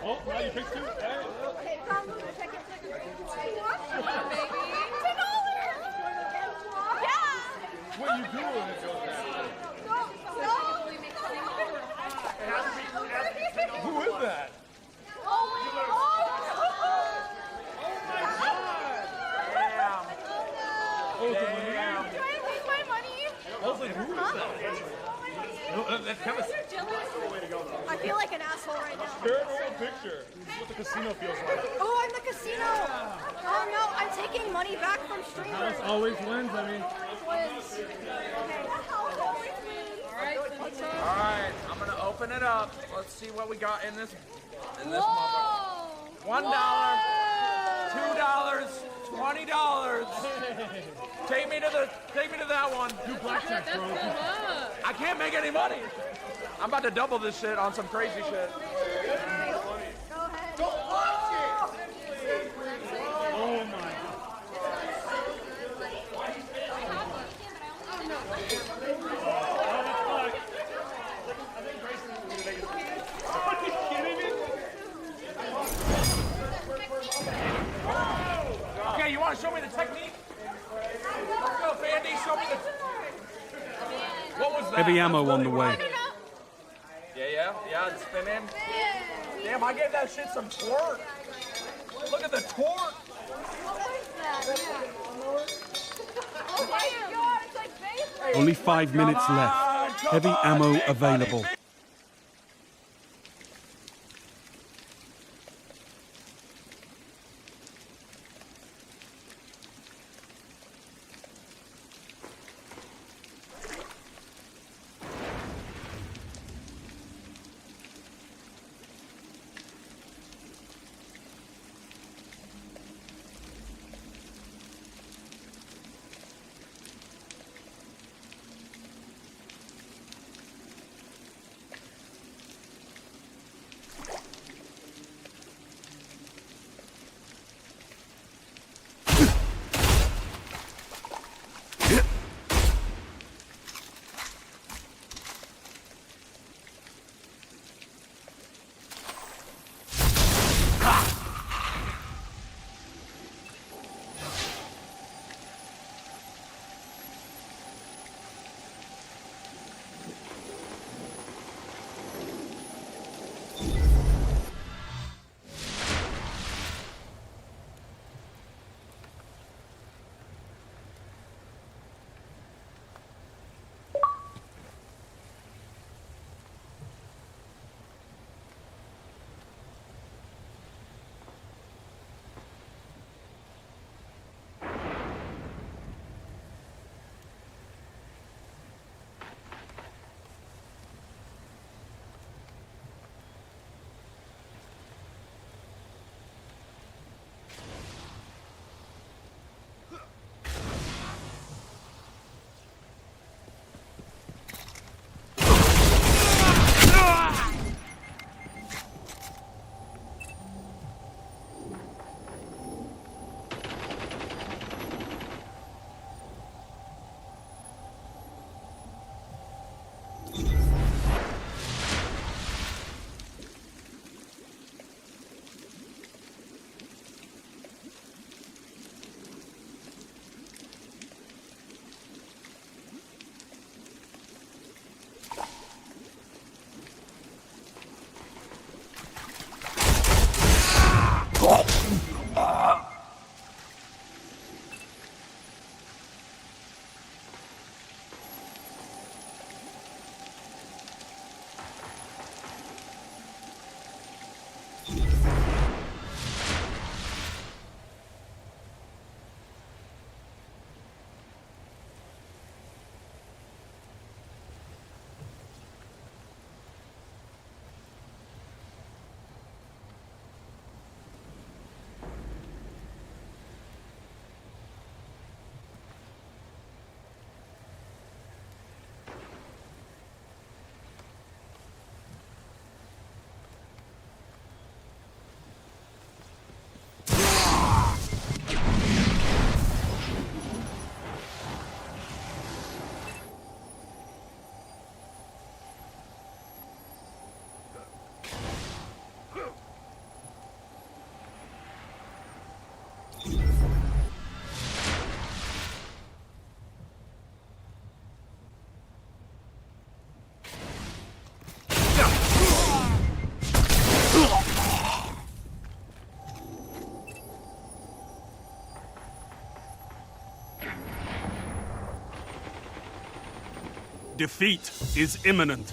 Oh, now you picked two? Okay, come on, second. What are you doing? Who is that? I was like, who is that? No, that's kind of way to go, though. I feel like an asshole right now. Stare at the whole picture. This is what the casino feels like. Oh, I'm the casino. Oh no, I'm taking money back from streamers. House always wins, I mean. All right, I'm gonna open it up. Let's see what we got in this mother. $1, $2, $20. Take me to that one. Do blackjack, bro. I can't make any money. I'm about to double this shit on some crazy shit. Oh my. Are you kidding me? Okay, you want to show me the technique? Let's go, Fandy. Show me the. What was that? Heavy ammo on the way. Yeah, it's spinning. Damn, I gave that shit some torque. Look at the torque. Oh my god, it's like baseball. Only 5 minutes left. Heavy ammo available. Defeat is imminent.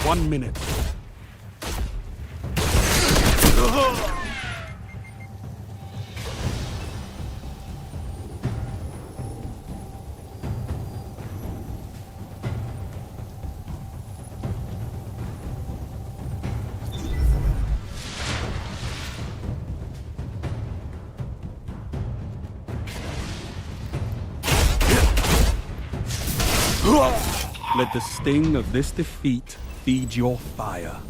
One minute. Let the sting of this defeat feed your fire.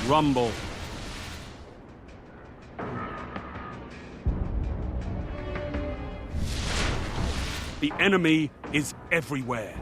Rumble. The enemy is everywhere.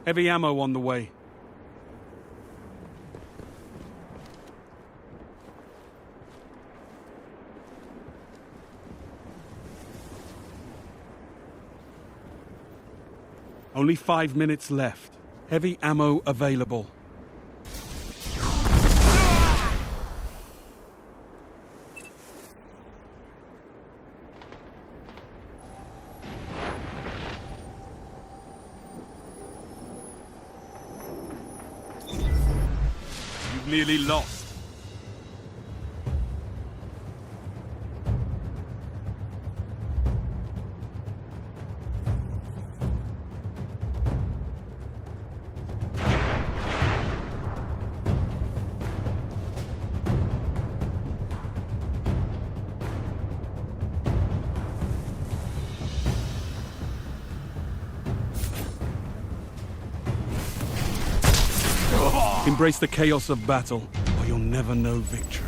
Heavy ammo on the way. Only 5 minutes left. Heavy ammo available. You've nearly lost. Embrace the chaos of battle, or you'll never know victory.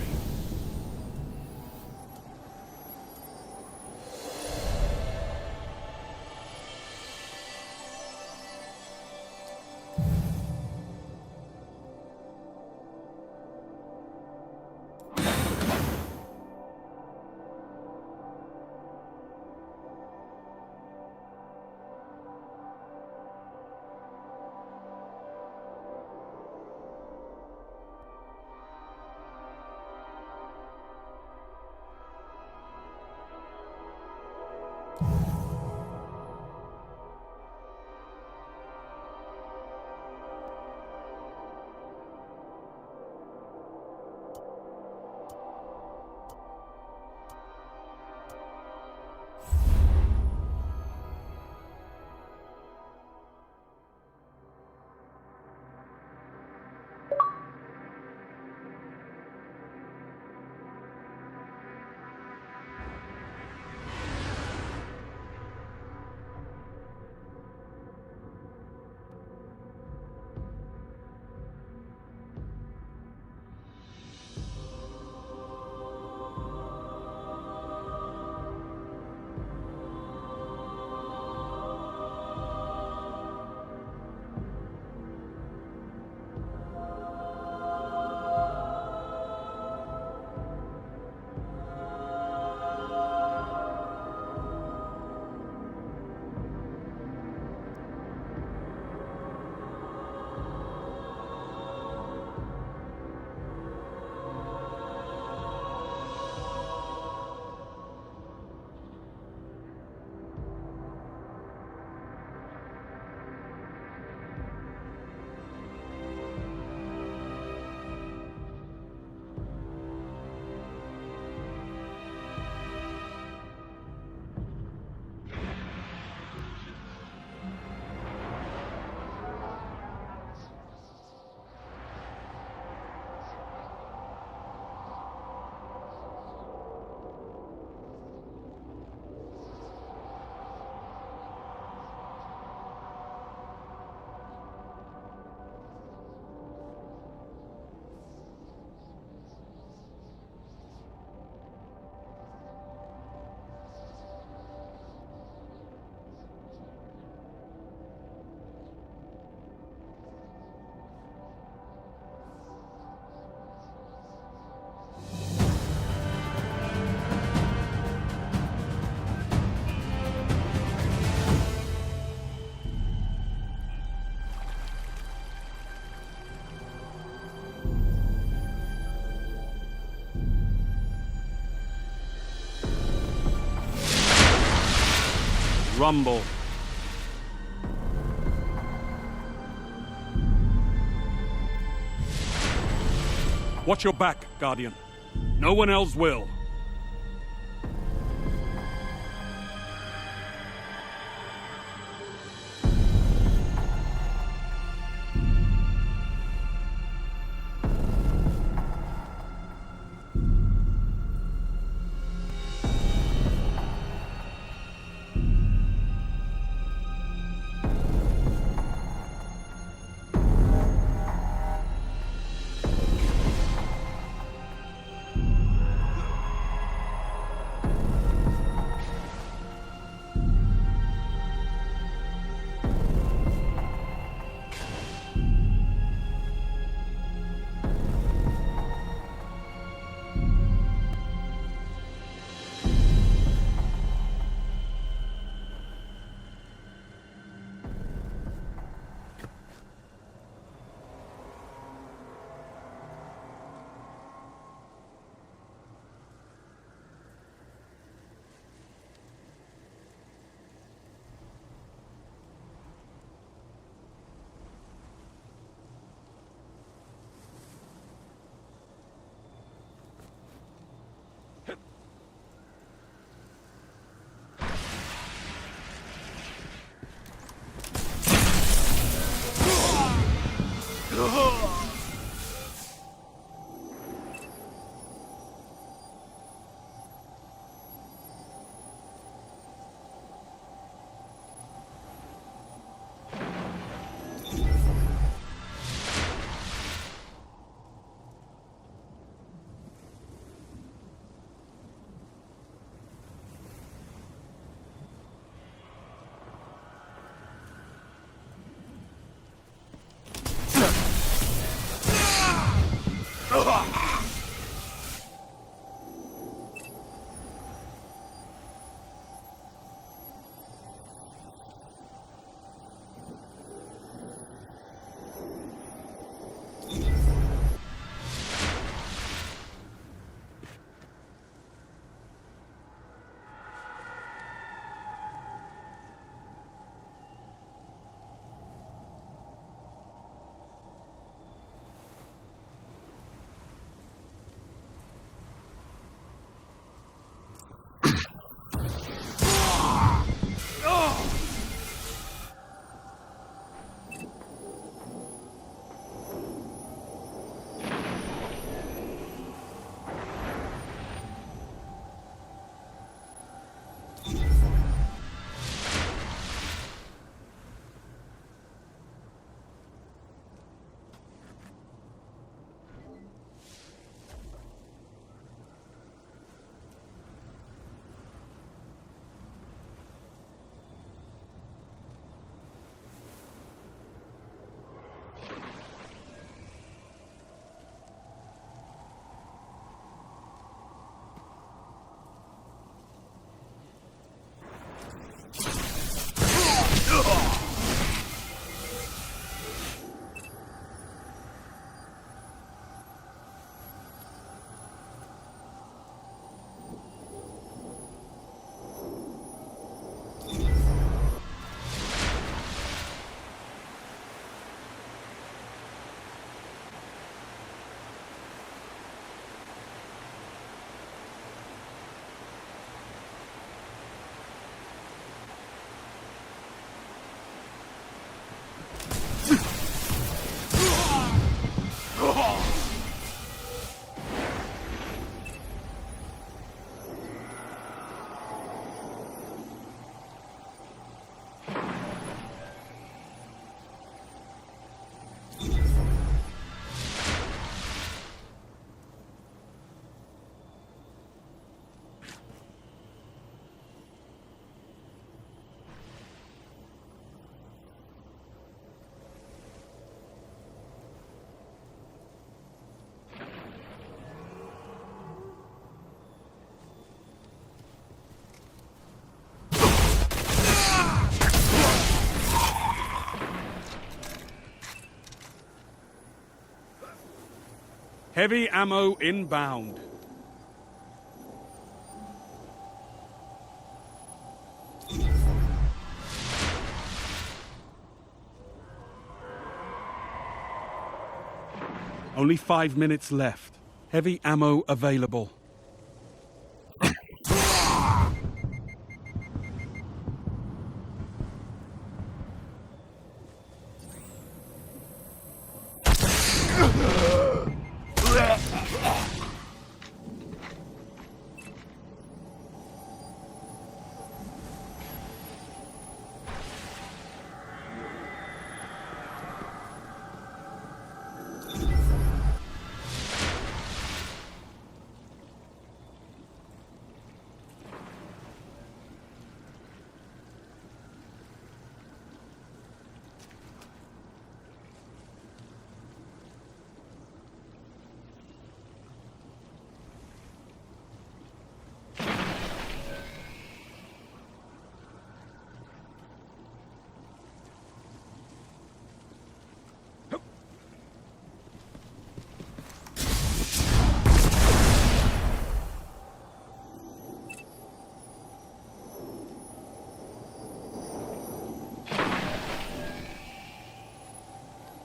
Rumble. Watch your back, Guardian. No one else will. Heavy ammo inbound. Only 5 minutes left. Heavy ammo available.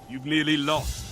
You've nearly lost.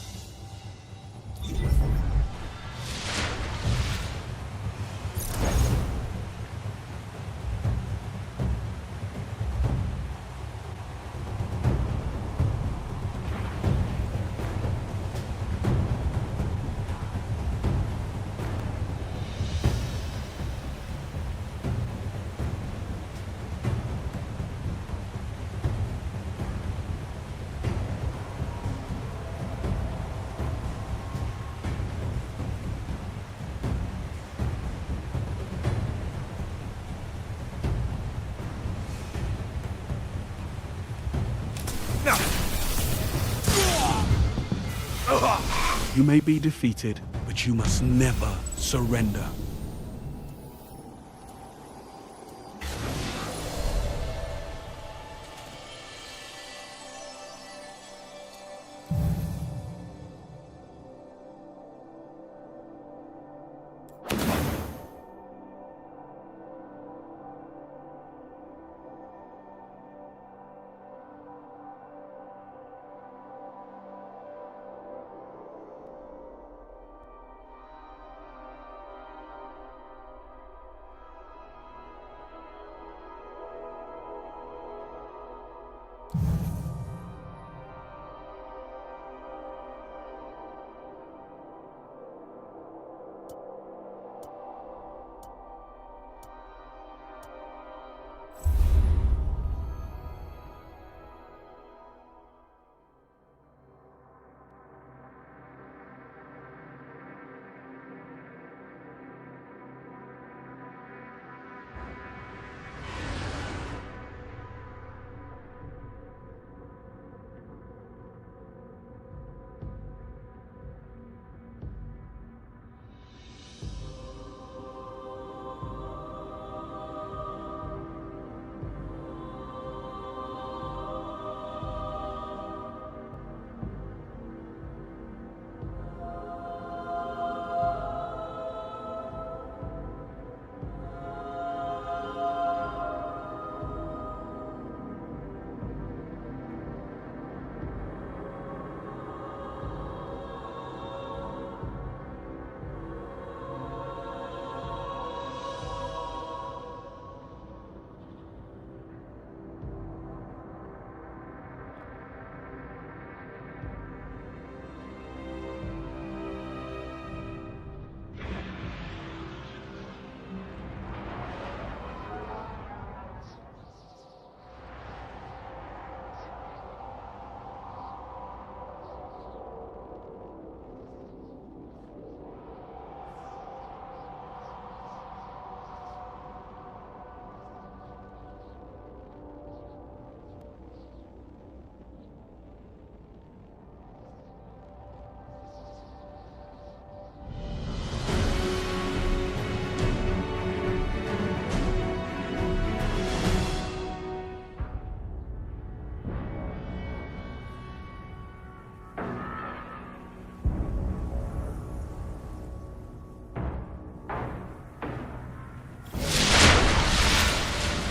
You may be defeated, but but you must never surrender.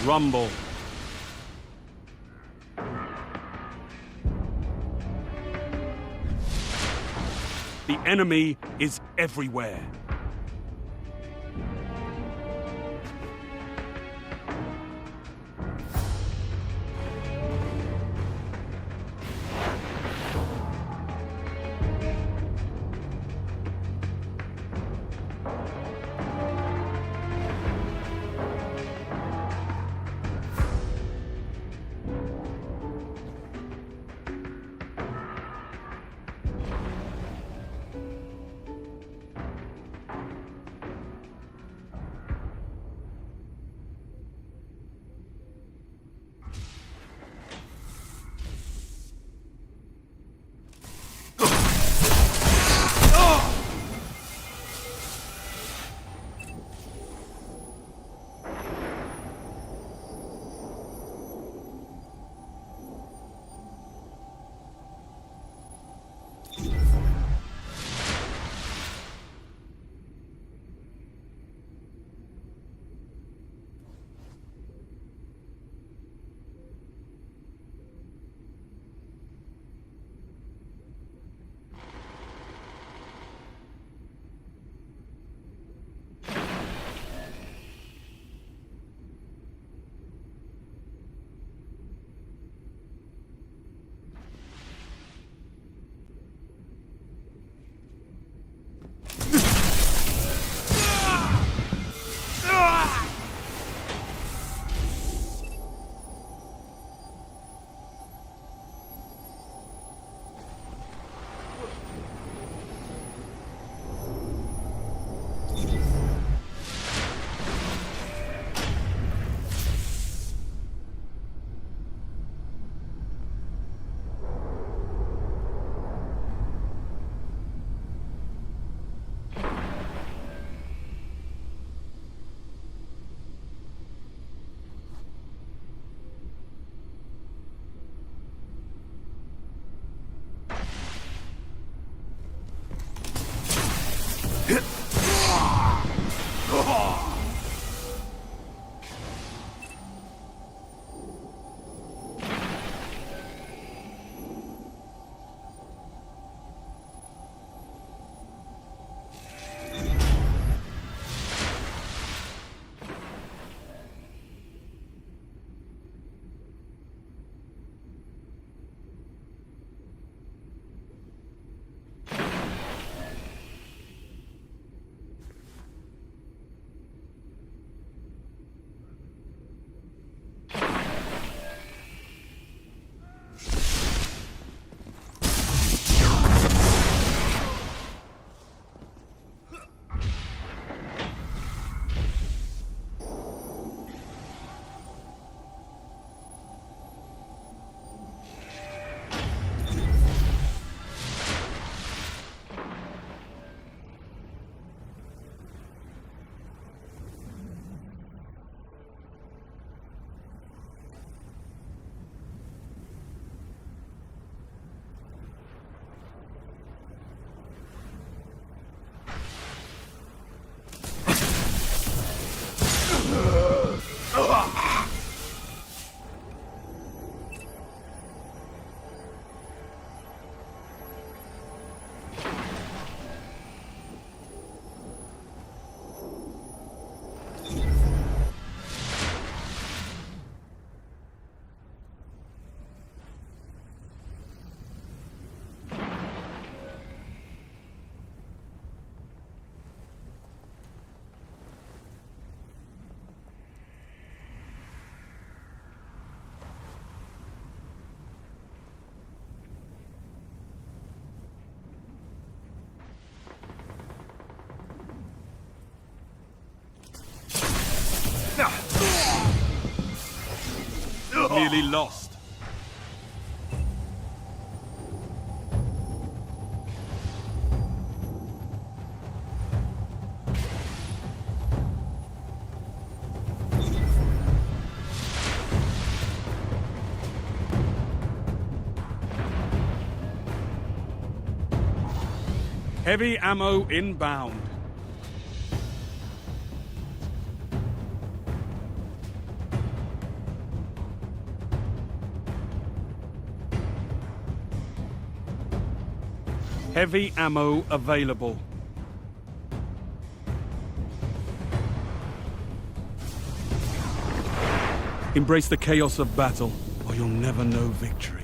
Rumble. The enemy is everywhere. nearly lost. Heavy ammo inbound. Heavy ammo available. Embrace the chaos of battle, or you'll never know victory.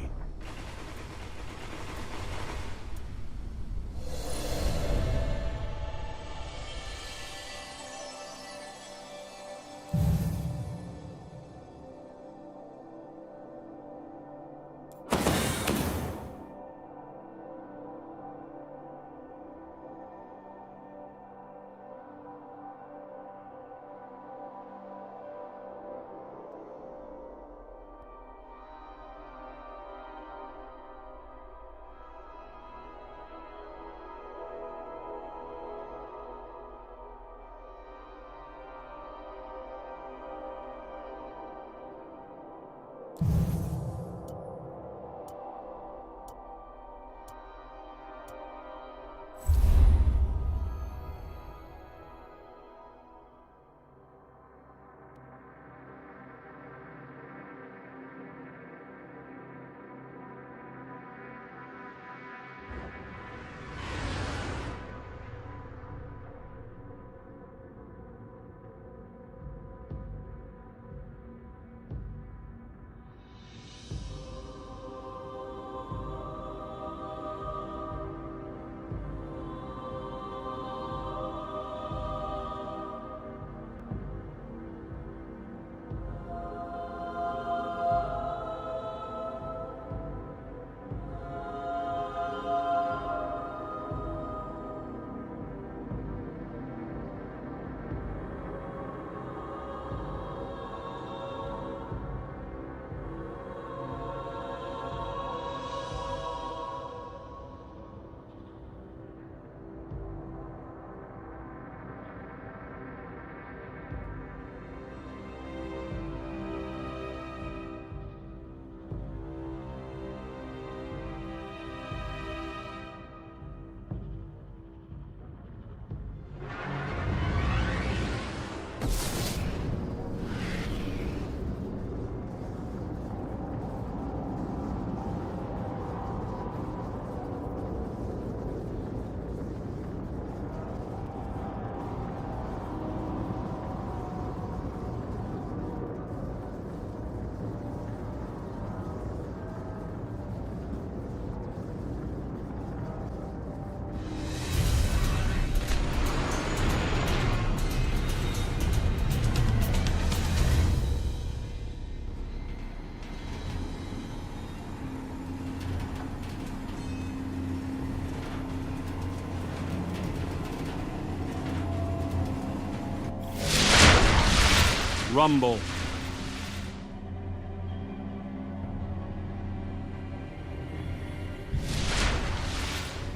Rumble.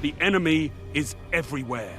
The enemy is everywhere.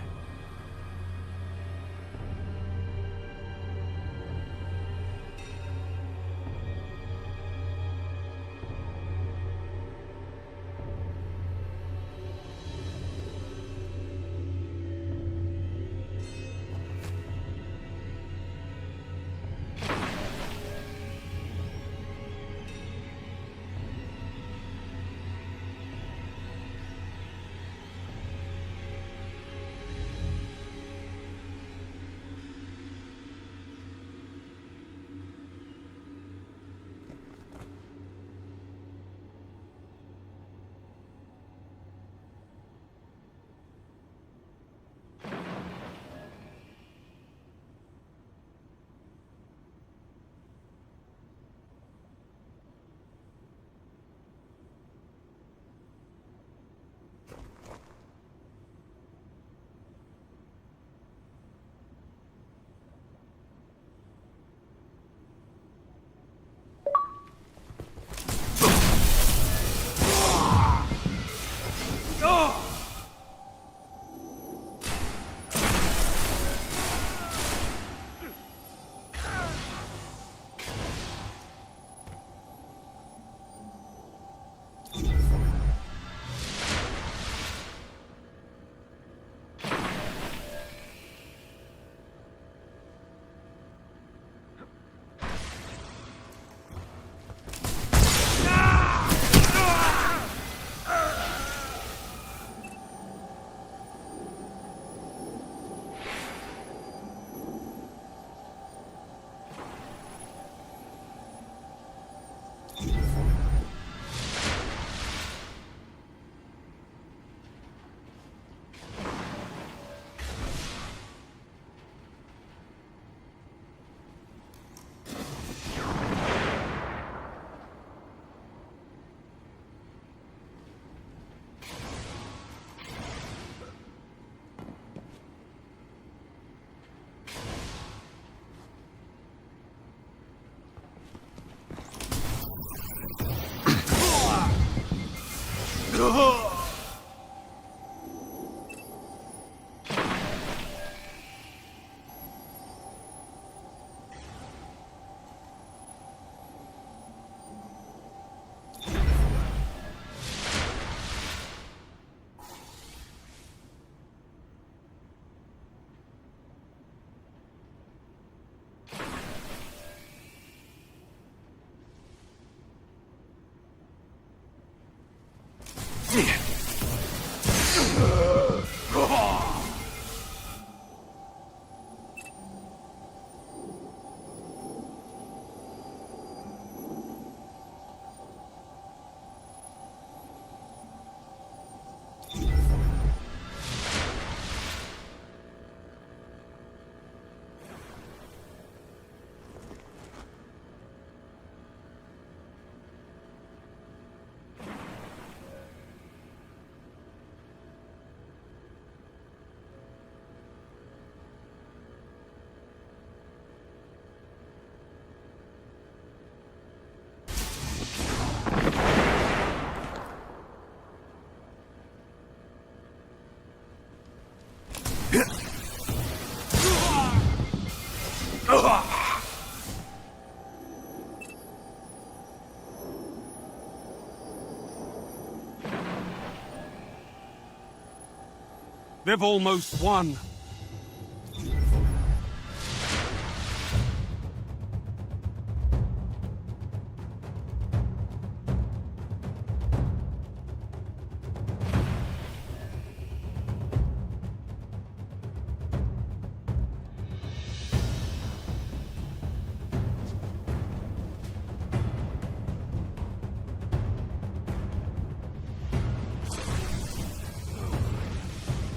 They've almost won.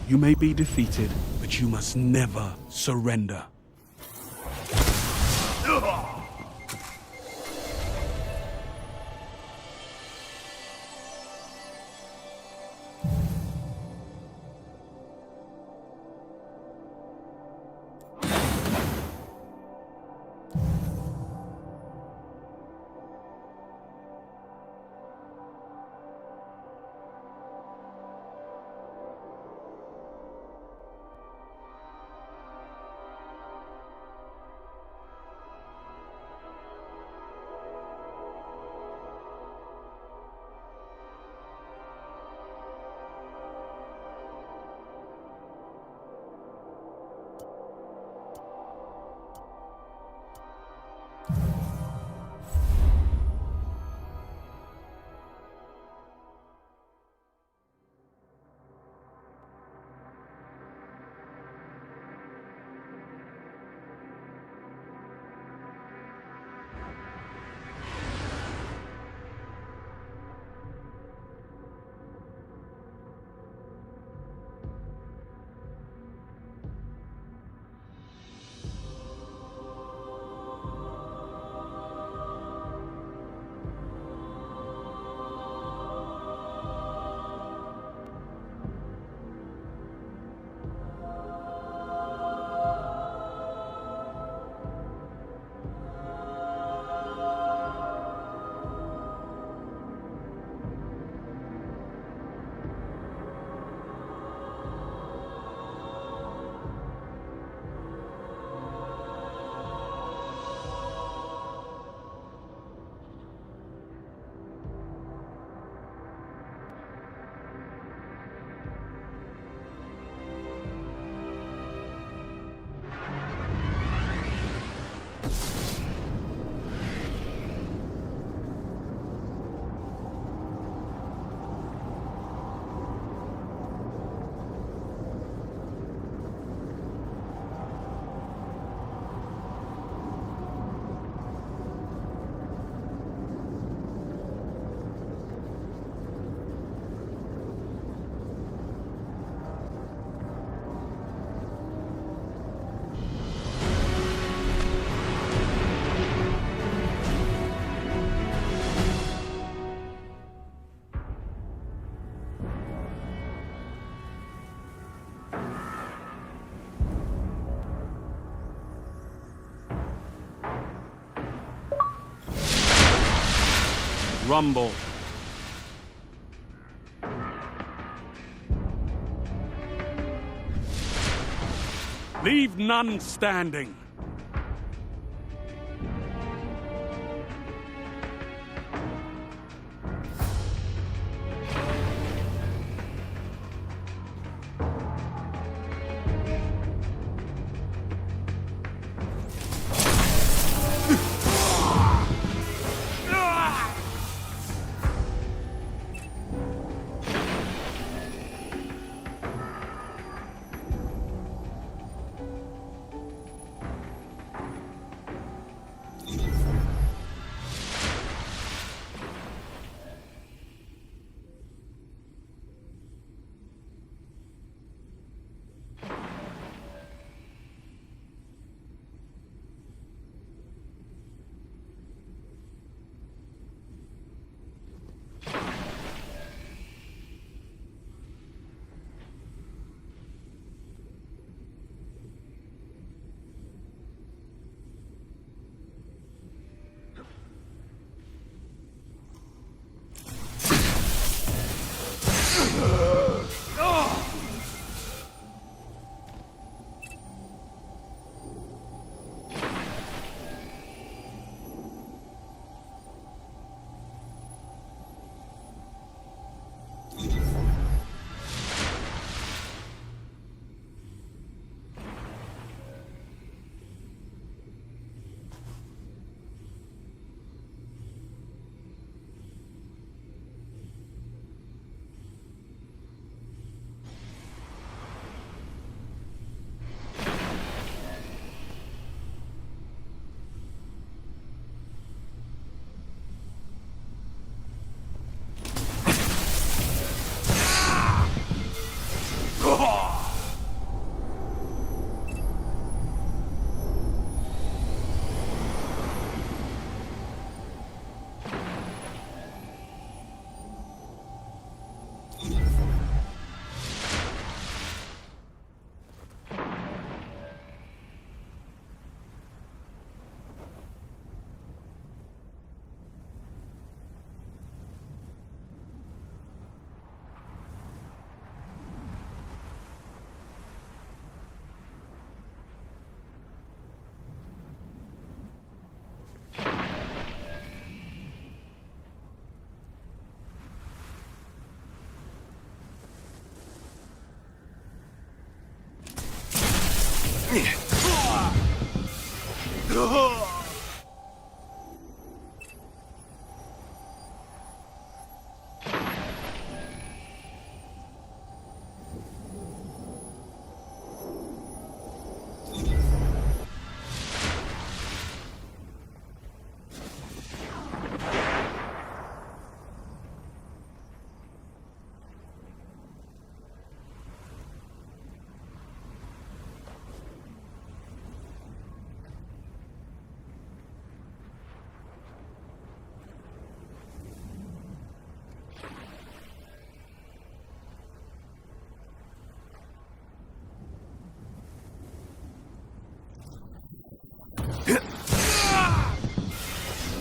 You may be defeated, but you must never surrender. Rumble. Leave none standing.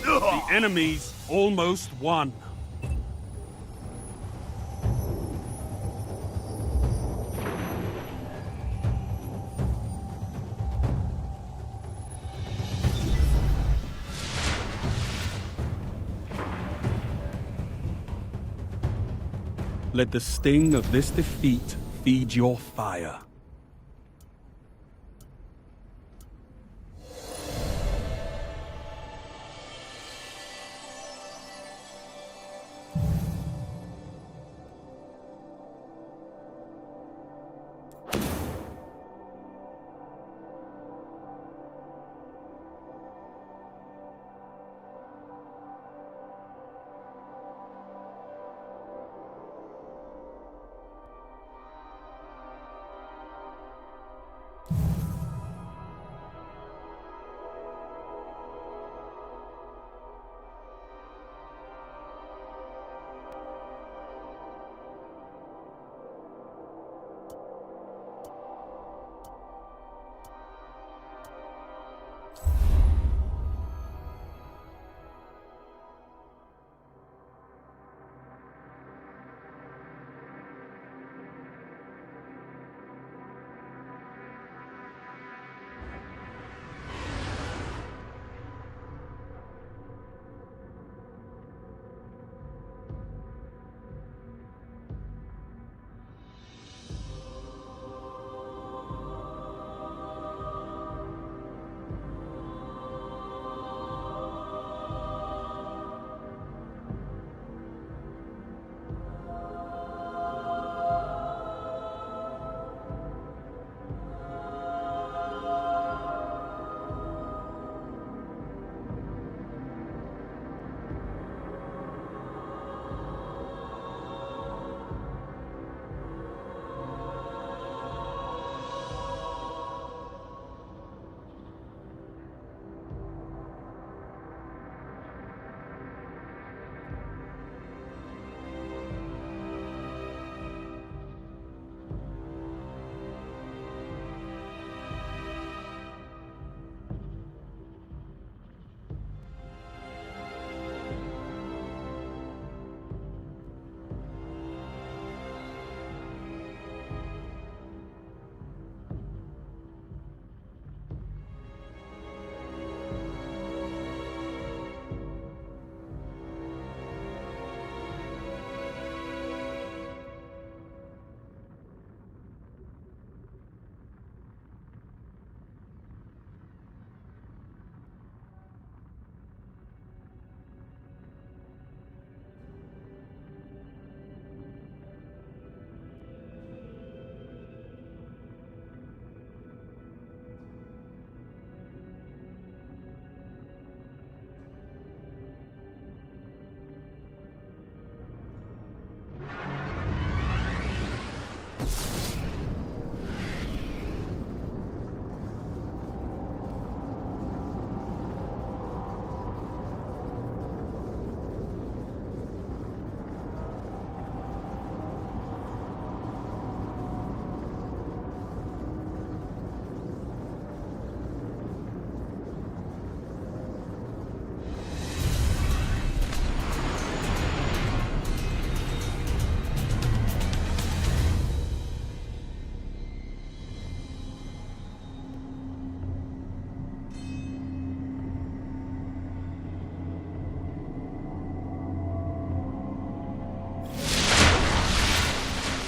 The enemy's almost won. Let the sting of this defeat feed your fire.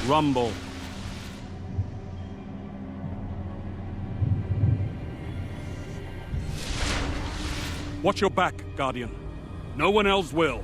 Rumble. Watch your back, Guardian. No one else will.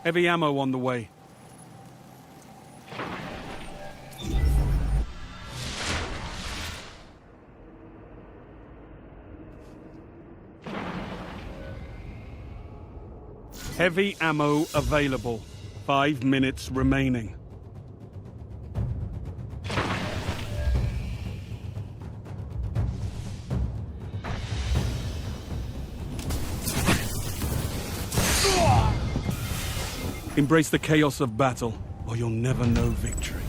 Heavy ammo on the way. Heavy ammo available. 5 minutes remaining. Embrace the chaos of battle, or you'll never know victory.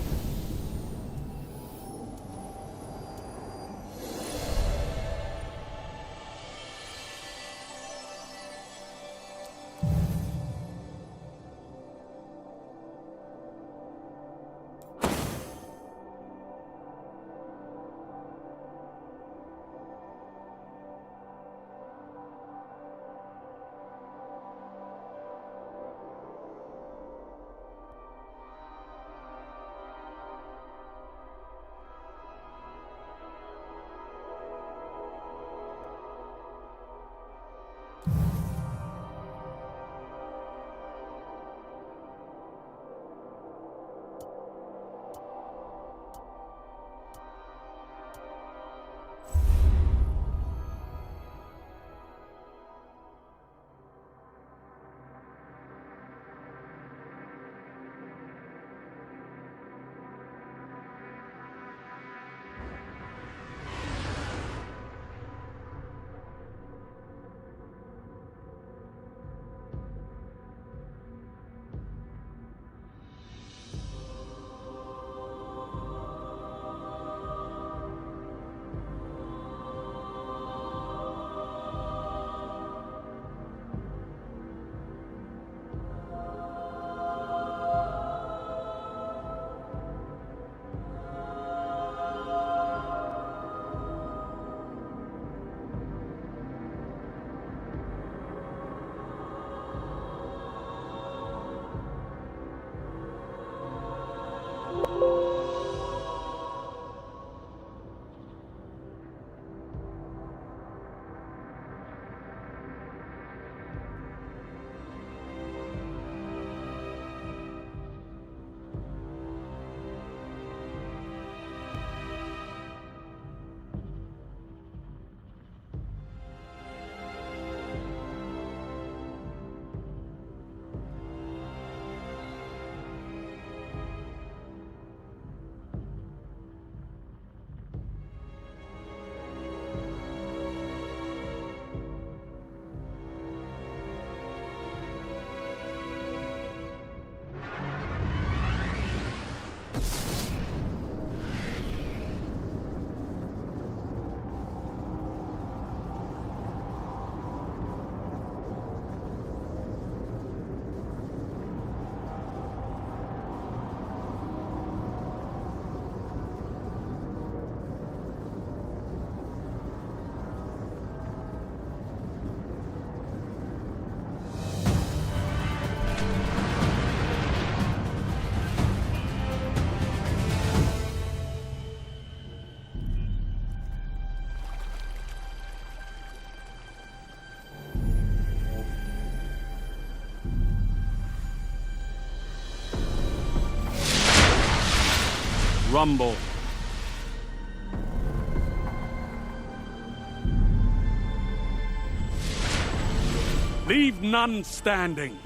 Rumble. Leave none standing.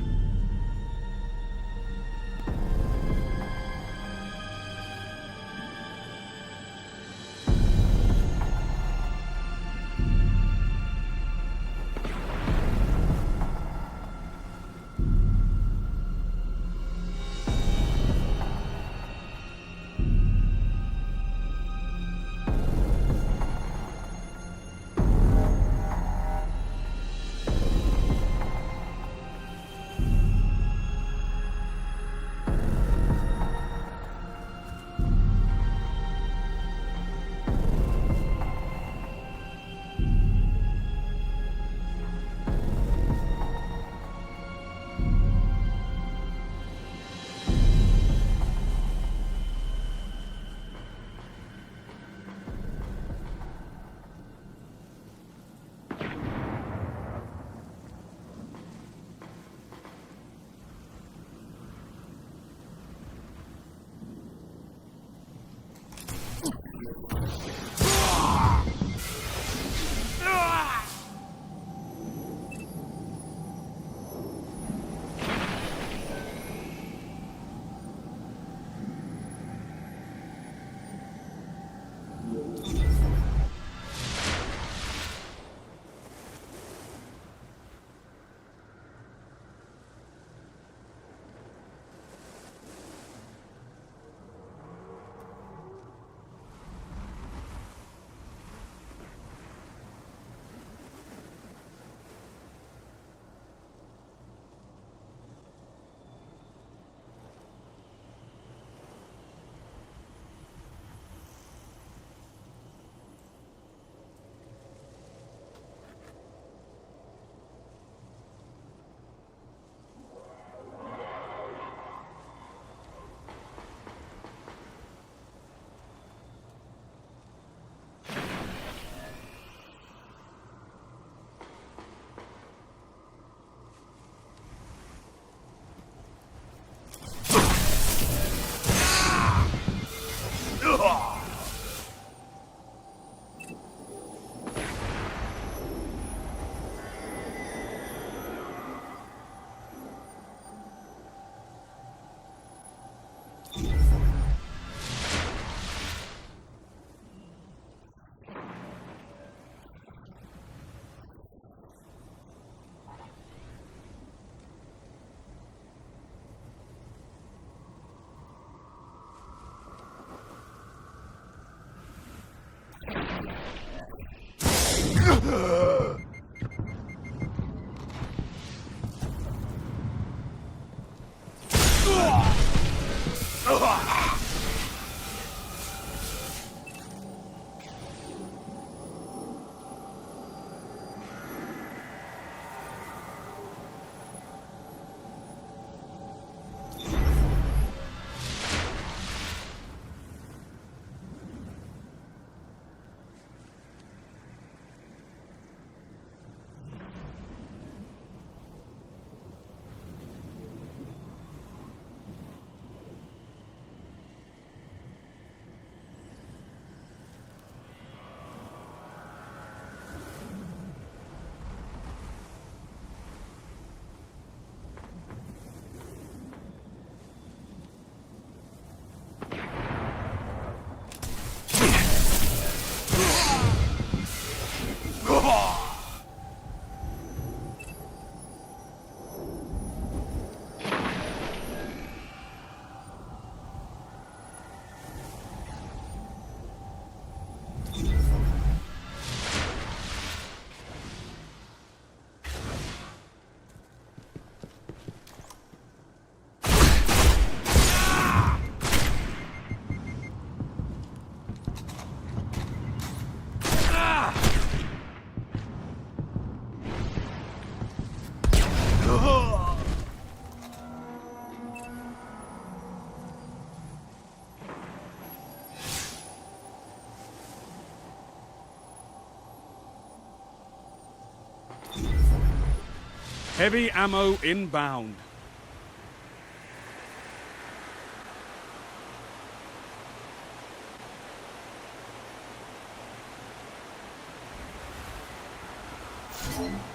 Heavy ammo inbound.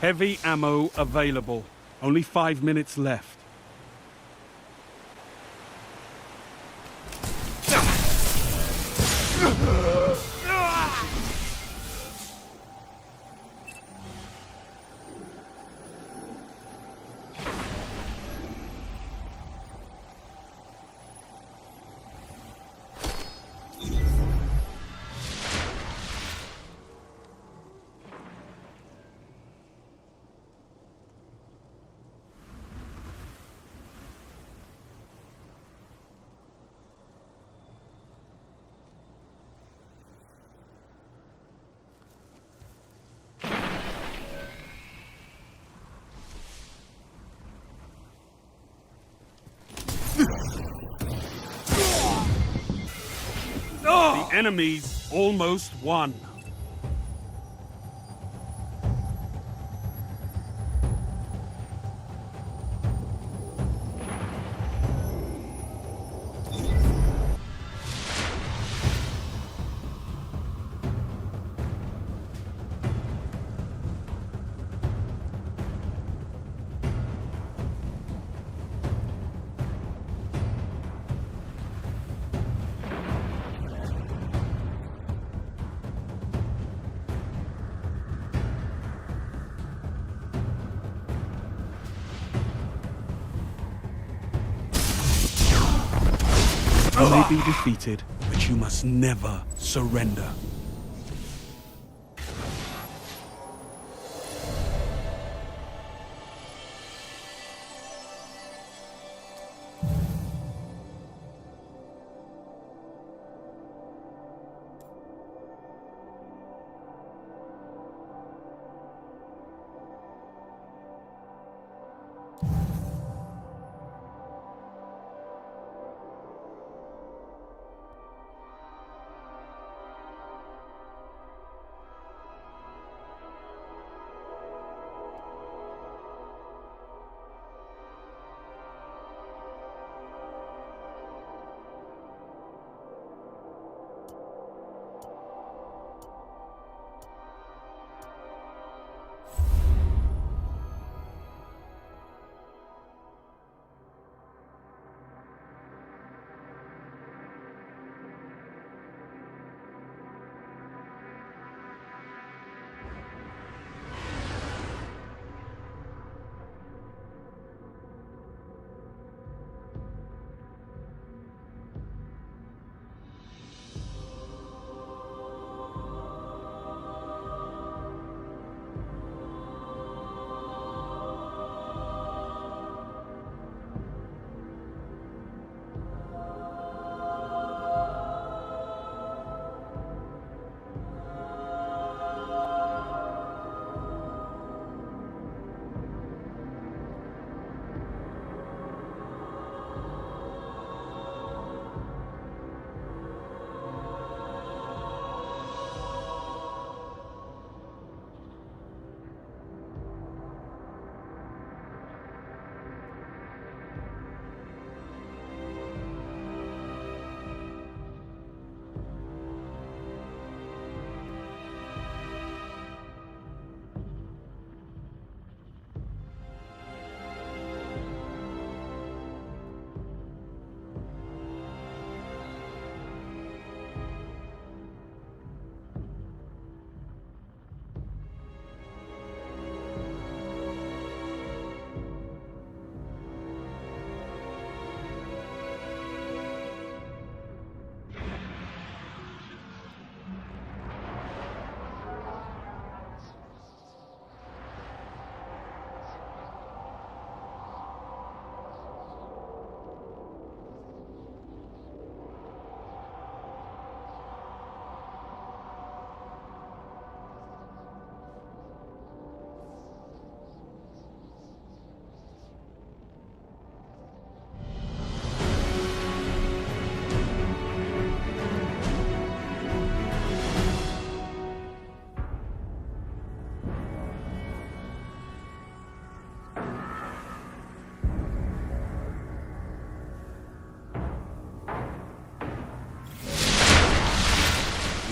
Heavy ammo available. Only 5 minutes left. The enemy's almost won. You may be defeated, but you must never surrender.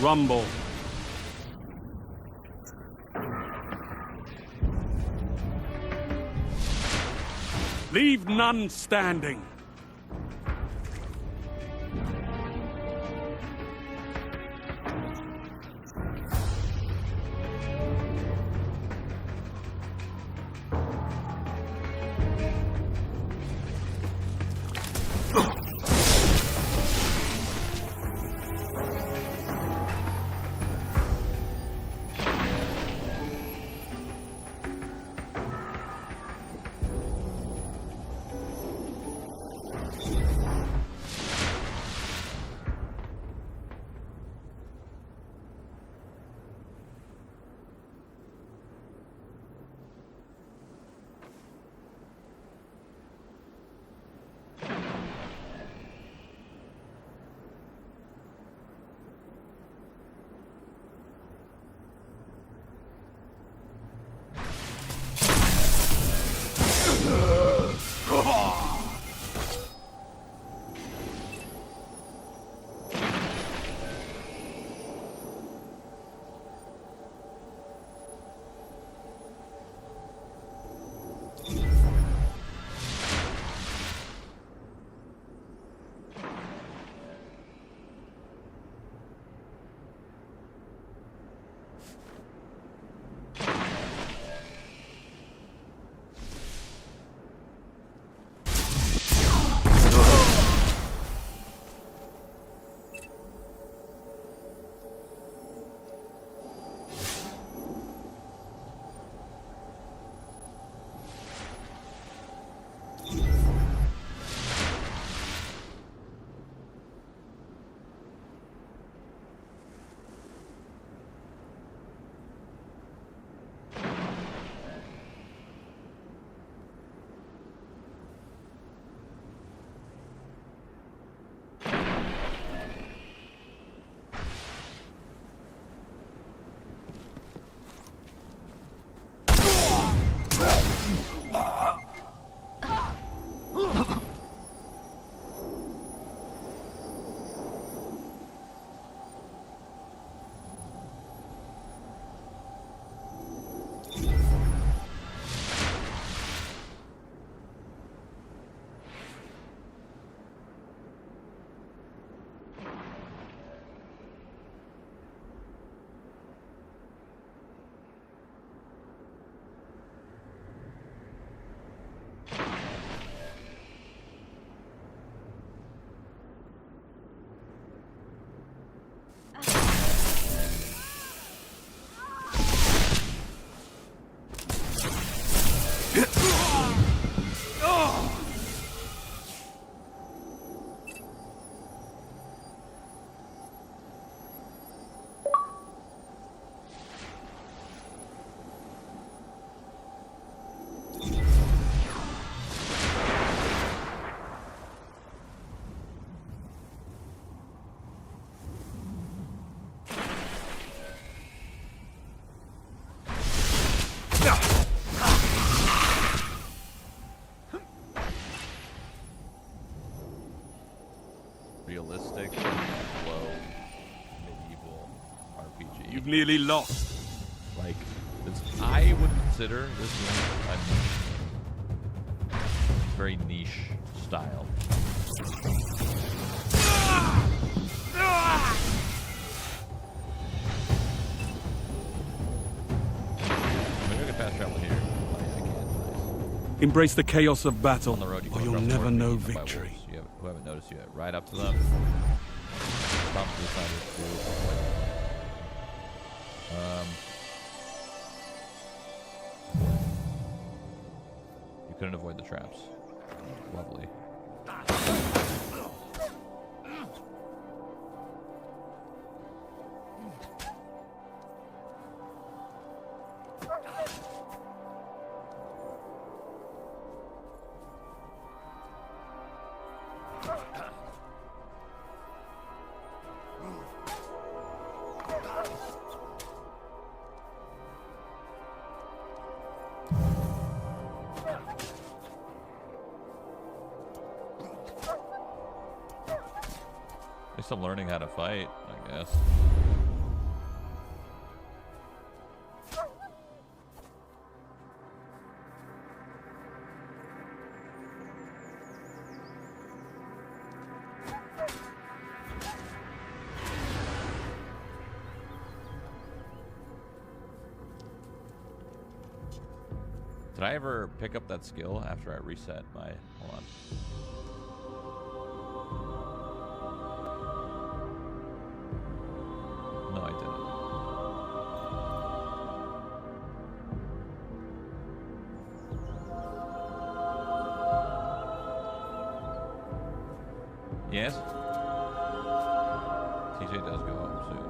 Rumble. Leave none standing. Realistic, slow, medieval RPG. You've nearly lost. Like, I would consider this game a very niche style. Maybe I can fast travel here. Embrace the chaos of battle, On the road, you or come you'll across never more know enemies by victory. wolves. Who haven't noticed yet. Right up to them. Stop to the side of the You couldn't avoid the traps. Lovely. At least I'm learning how to fight, I guess. Did I ever pick up that skill after I reset my... Hold on. No, I didn't. Yes? TJ does go home soon.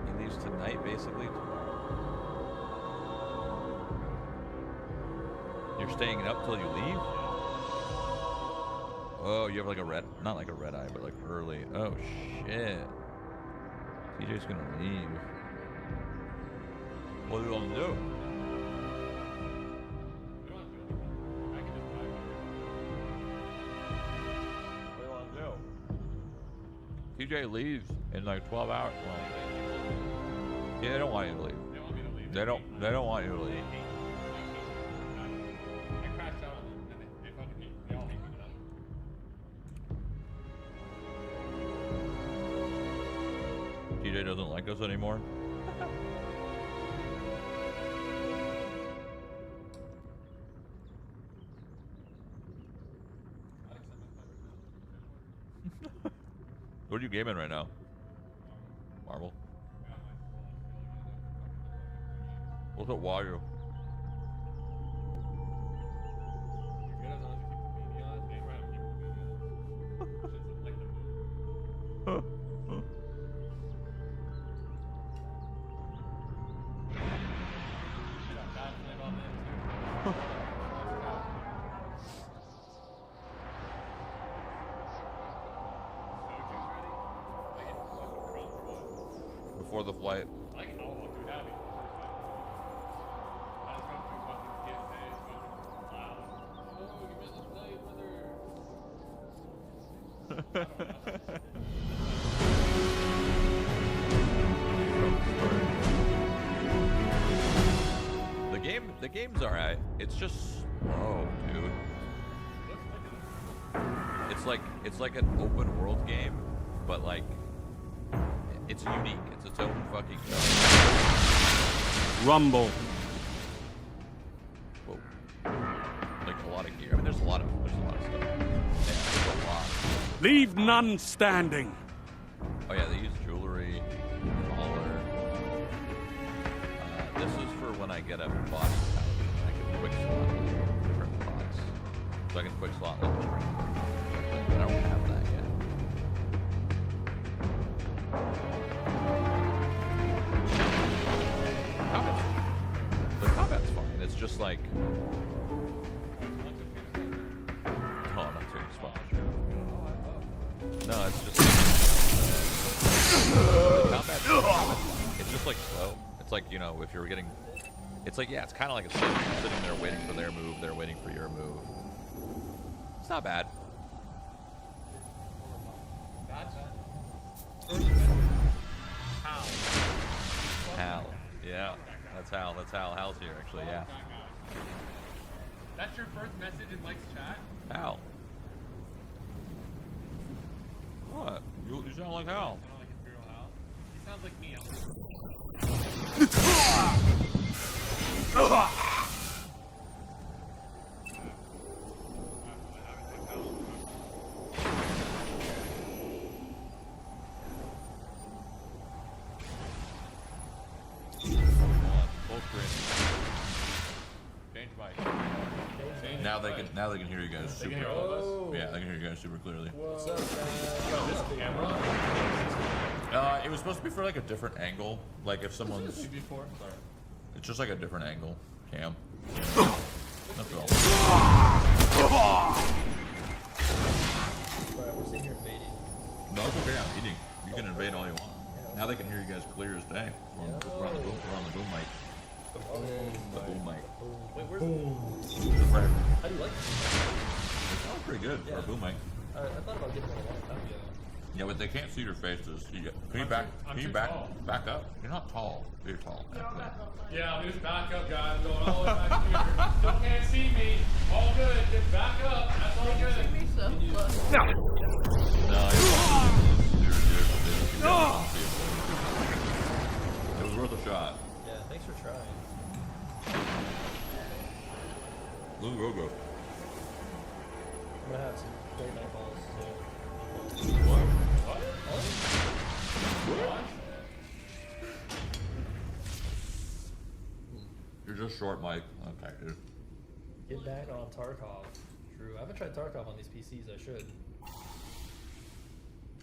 He leaves tonight, basically. You're staying up till you leave? Oh, you have like a red, not like a red eye, but like early. Oh shit. TJ's gonna leave. What are you gonna do? TJ leaves in like 12 hours. Well, yeah, they don't want you to leave. They want me to leave. They don't want you to leave. I crashed out on them and they fucking hate me. They all hate me now. TJ doesn't like us anymore. What are you gaming right now? Marvel? What's up, Wario? Before the flight. Like, I'll walk through that. I just went through fucking TSA, wow. Oh, you missed the flight, The game's alright. It's just slow, dude. It's like an open world game, but like it's unique. It's its own fucking Rumble. Whoa. Like a lot of gear. I mean, there's a lot of stuff. Yeah, there's a lot. Leave none standing. Oh yeah, they use jewelry, collar. This is for when I get a boss pouch. I can quick slot different bots. So I can quick slot like this. But I don't have that yet. The combat's fine. It's just like... Oh, I'm not taking spot. No, it's just... The combat's fine. It's just like slow. It's like, you know, if you're getting... It's like, yeah, it's kind of like a sitting there waiting for their move. They're waiting for your move. It's not bad. Hal. Yeah, that's Hal. That's Hal. Hal's here, actually, yeah. That's your first message in Mike's chat? Hal. What? You sound like Hal. He sounds like me. Now they can hear you guys super. Yeah, they can hear you guys super clearly. What's up, camera? It was supposed to be for like a different angle, like if someone's. Before? Sorry. It's just like a different angle, cam. That's all. We're sitting here invading. No, it's okay. I'm eating. You can invade all you want. Now they can hear you guys clear as day. We're on the boom mic. The boom mic. Wait, where's the friend? How do you like it? It sounds pretty good for a boom mic. I thought about getting one a long time ago. Yeah, but they can't see your faces. Can you back up? You're not tall. You're tall. Yeah, I'll just back up, guys. Going all the way back here. Still can't see me. All good. Just back up. That's all good. It was worth a shot. Yeah, thanks for trying. Lou Rogo. I'm gonna have some great night balls. So. What? What? You're just short, Mike. Okay, dude. Get back on Tarkov. True. I haven't tried Tarkov on these PCs. I should.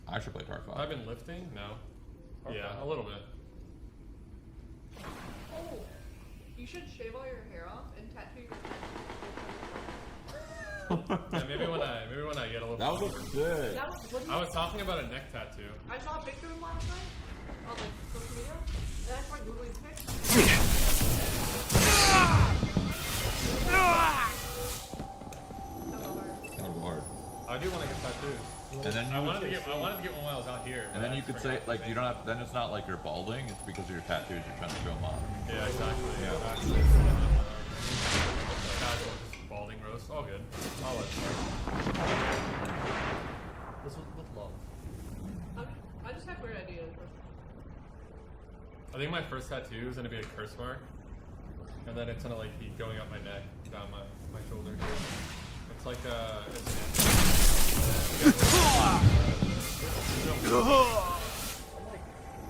I should play Tarkov. I've been lifting? No. Tarkov. Yeah, a little bit. Oh, you should shave all your hair off and tattoo your Yeah, maybe when I get a little. That looks good. I was talking about a neck tattoo. I saw a picture of him last night on like social media, and I started googling pics. Kind of hard. I do want to get tattoos. And then I wanted to get one while I was out here. And then you could say, like, you don't have. Then it's not like you're balding. It's because of your tattoos. You're trying to show them off. Yeah, exactly. Yeah. Exactly. Casual, just balding roast. All good. I'll let you. This was with love. I just have weird ideas. I think my first tattoo is gonna be a curse mark, and then it's gonna like be going up my neck, down my shoulder. It's like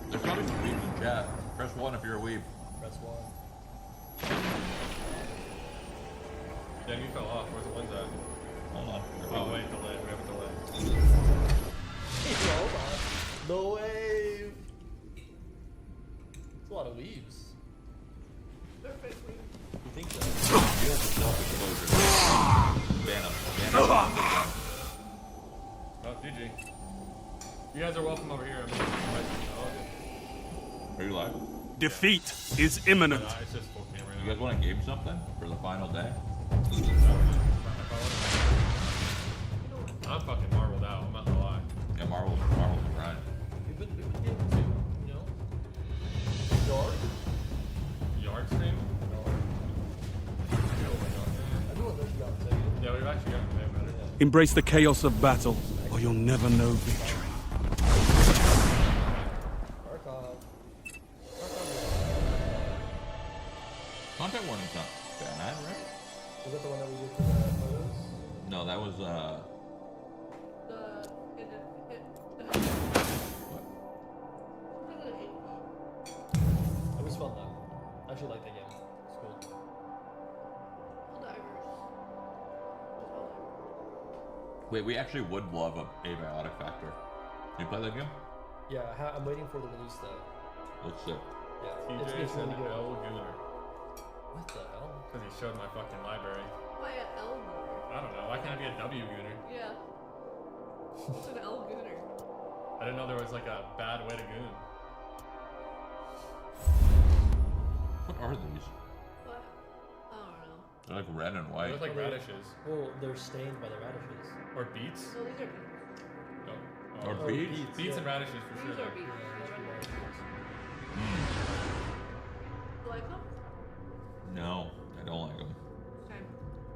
There's probably some weebs in chat. Press 1 if you're a weeb. Press 1. Damn, you fell off. Where's the ones at? Hold on. Oh wait, delay. We have a delay. Hold on. No wave. It's a lot of weaves. They're fake weaves. You think so? You have to self-exposure. Ban him. Oh, GG. You guys are welcome over here. Are you live? Defeat is imminent. It's just full camera. You guys want to game something for the final day? I'm fucking marveled out. I'm not gonna lie. Yeah, Marvel's right. We've been getting to, you know? Yard? Yard stream? Everyone knows you gotta tell you. Yeah, we've actually gotten way better. Embrace the chaos of battle, or you'll never know victory. Content warning's not bad, right? Was that the one that we did for the photos? No, that was It was fun though. I actually like that game. It's cool. Wait, we actually would love a abiotic factor. Can you play that game? Yeah, I'm waiting for the release though. Let's see. Yeah, TJ it's said really good. L Gooner. What the hell? Because he showed my fucking library. Why an L gooner? I don't know. Why can't I be a W Gooner? Yeah. What's an L gooner? I didn't know there was like a bad way to goon. What are these? What? I don't know. They're like red and They white. look like radishes. Well, they're stained by the radishes. Or beets. No, these are beets. No. Or Oh, beets? Beets yeah. and radishes for These sure. are beets. You like them? No, I don't like them. Okay.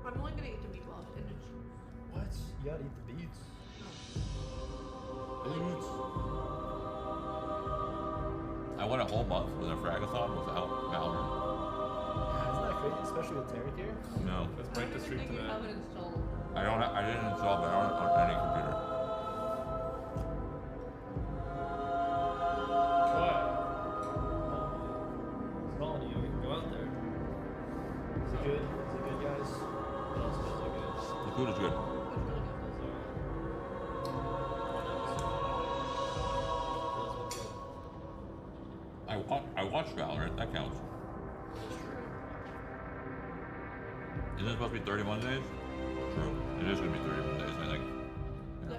I'm only gonna eat the meatballs and the cheese. What? You gotta eat the beets. Beets. I went a whole month with a Fragathon without Valorant. Isn't that crazy, especially with Tarek here? No. Let's break the streak to You that. have it installed. I don't. I didn't install Valorant on any computer. What? It's calling you. We can go out there. Is it good? Is it good, guys? What else is it good? The food is good. I watched Valorant. That counts. Isn't it supposed to be 31 days? True. It is going to be 31 days, I think. Yeah.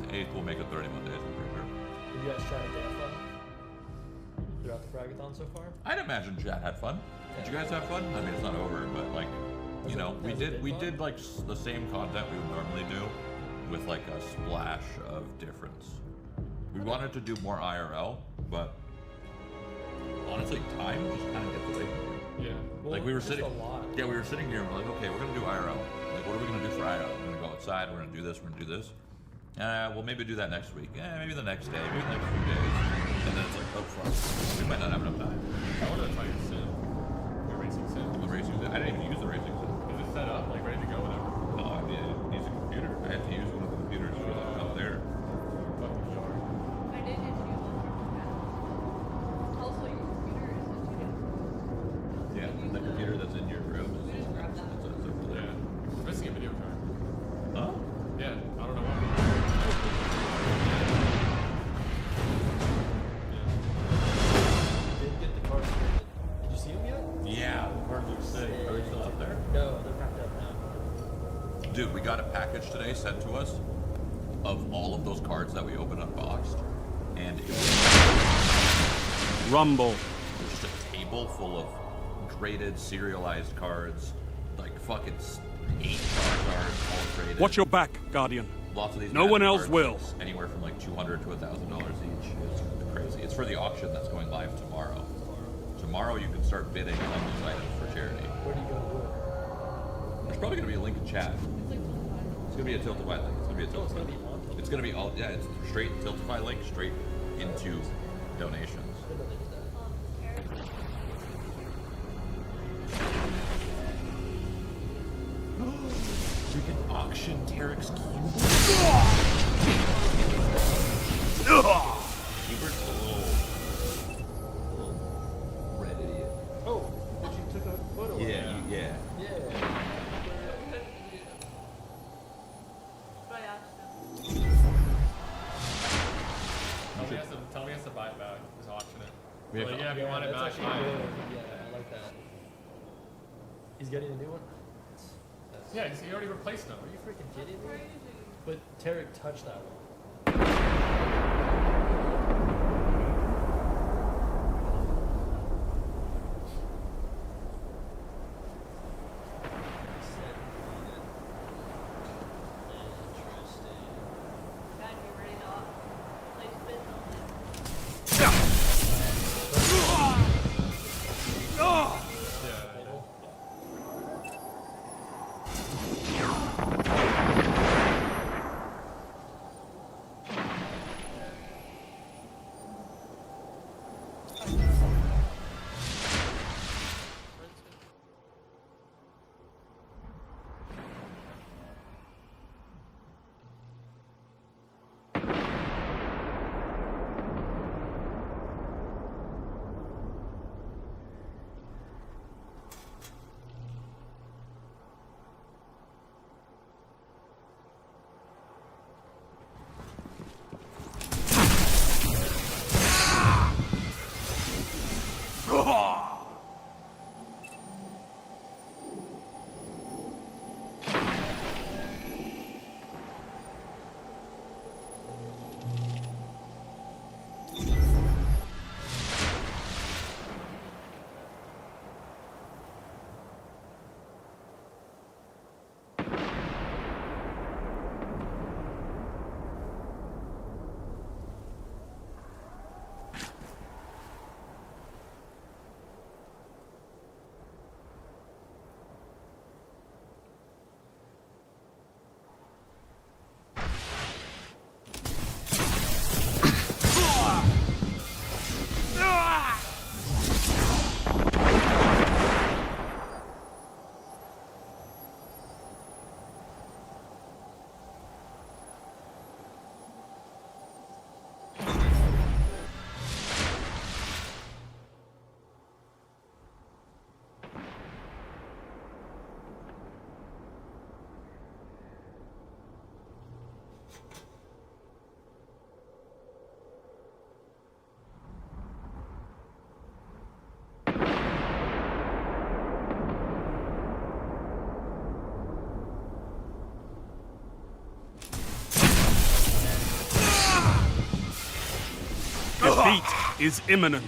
The 8th will make it 31 days, I'm pretty sure. Did you guys try to have fun throughout the Fragathon so far? I'd imagine chat had fun. Did you guys have fun? I mean, it's not over, but like, you know, we did like the same content we would normally do with like a splash of difference. We wanted to do more IRL, but honestly, time just kind of gets away from you. Yeah. Well, Like we were just sitting, a lot. yeah, we were sitting here and we're like, okay, we're gonna do IRL. Like, what are we gonna do for IRL? We're gonna go outside. We're gonna do this. We're gonna do this. We'll maybe do that next week. Maybe the next day. Maybe the next few days. And then it's like, oh fuck, we might not have enough time. I wanted to try your sim. Your racing sim. The racing sim. I didn't even use the racing sim. Is it set Dude, we got a package today sent to us of all of those cards that we opened unboxed, and it was Rumble. just a table full of graded, serialized cards, like fucking 8 cards, all graded. Watch your back, Guardian. Lots of these. No one else cards, will. Anywhere from like $200 to $1,000 each. It's crazy. It's for the auction that's going live tomorrow. Tomorrow you can start bidding on these items for charity. Where do you go to do it? There's probably going to be a link in chat. It's going to be a Tiltify link. It's going to be a Tiltify link. It's going to be all, yeah, it's straight Tiltify link straight into donations. You can auction Tarek's Cube. Hubert's a little red idiot. Oh, but you took a photo of Yeah, that. yeah. Tell me he has to buy it back. Just auction it. We have Like, to- yeah, if you want it that's back, actually buy it. good. Yeah, I like that. He's getting a new one? Yeah, he already replaced them. Are you freaking kidding me? But Tarek touched that one. Defeat is imminent.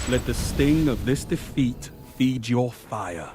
Let the sting of this defeat feed your fire.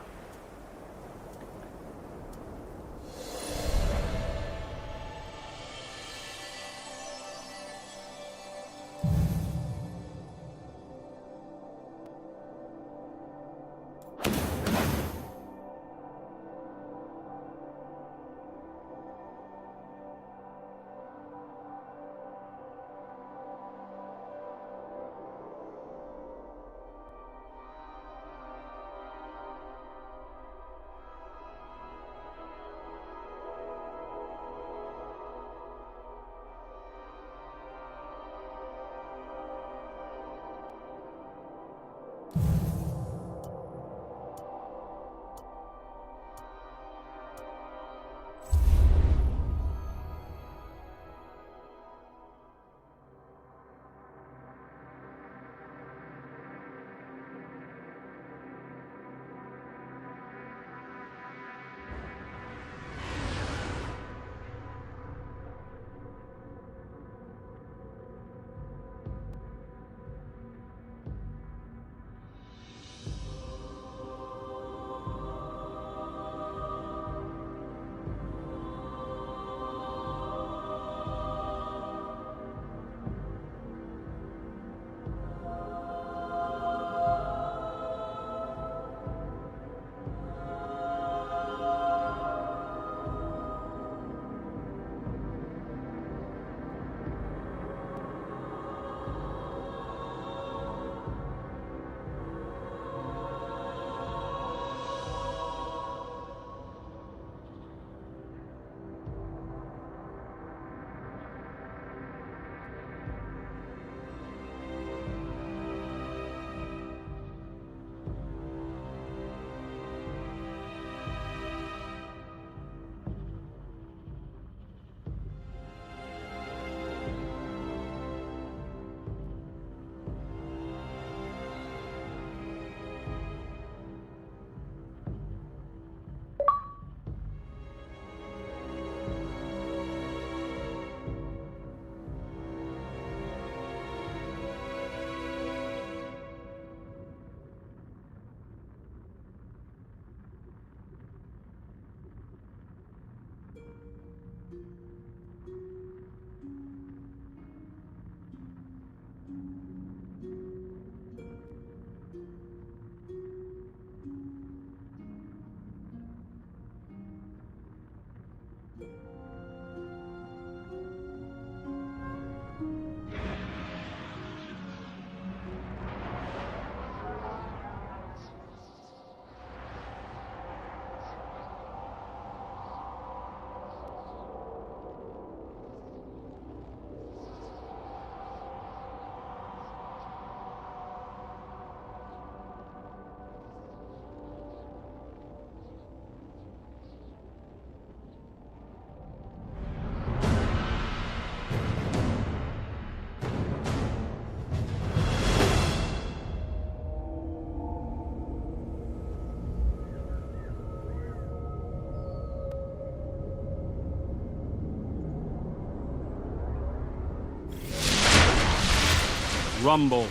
rumble.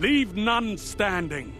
Leave none standing.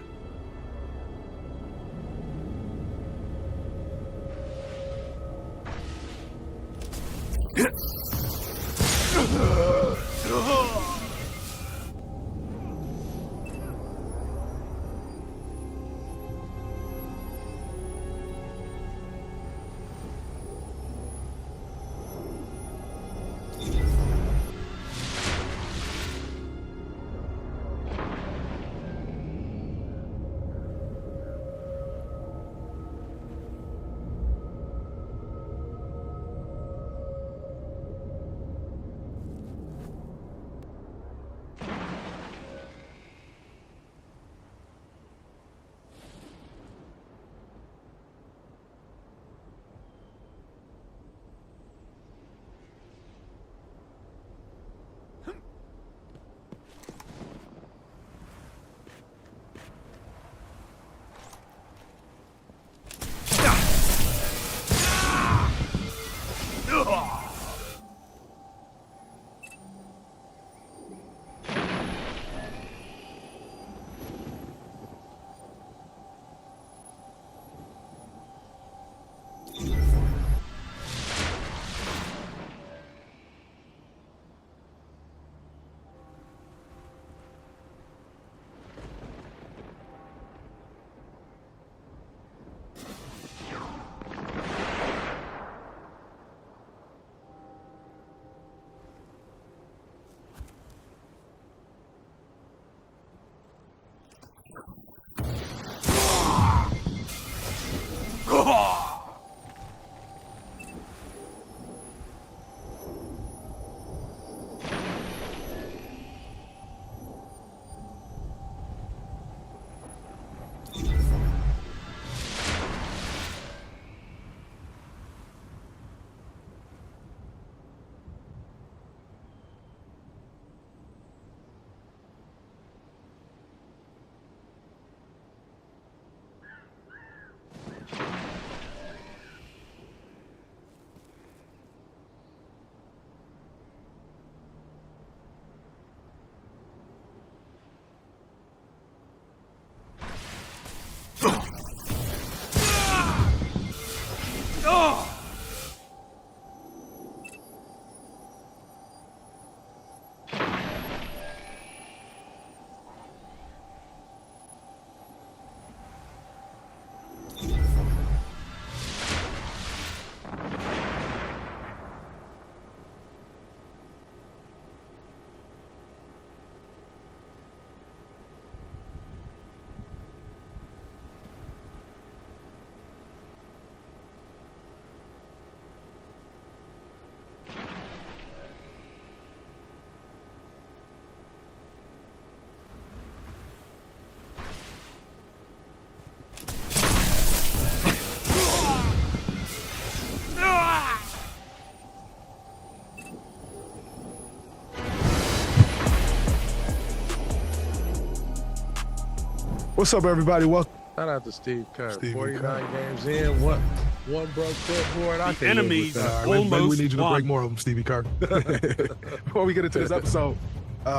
What's up, everybody? Welcome. Shout out to Steve Kerr. 49 games in, one broke clipboard. I The enemies maybe we need you to break more of them, Stevie Kerr. Before we get into this episode,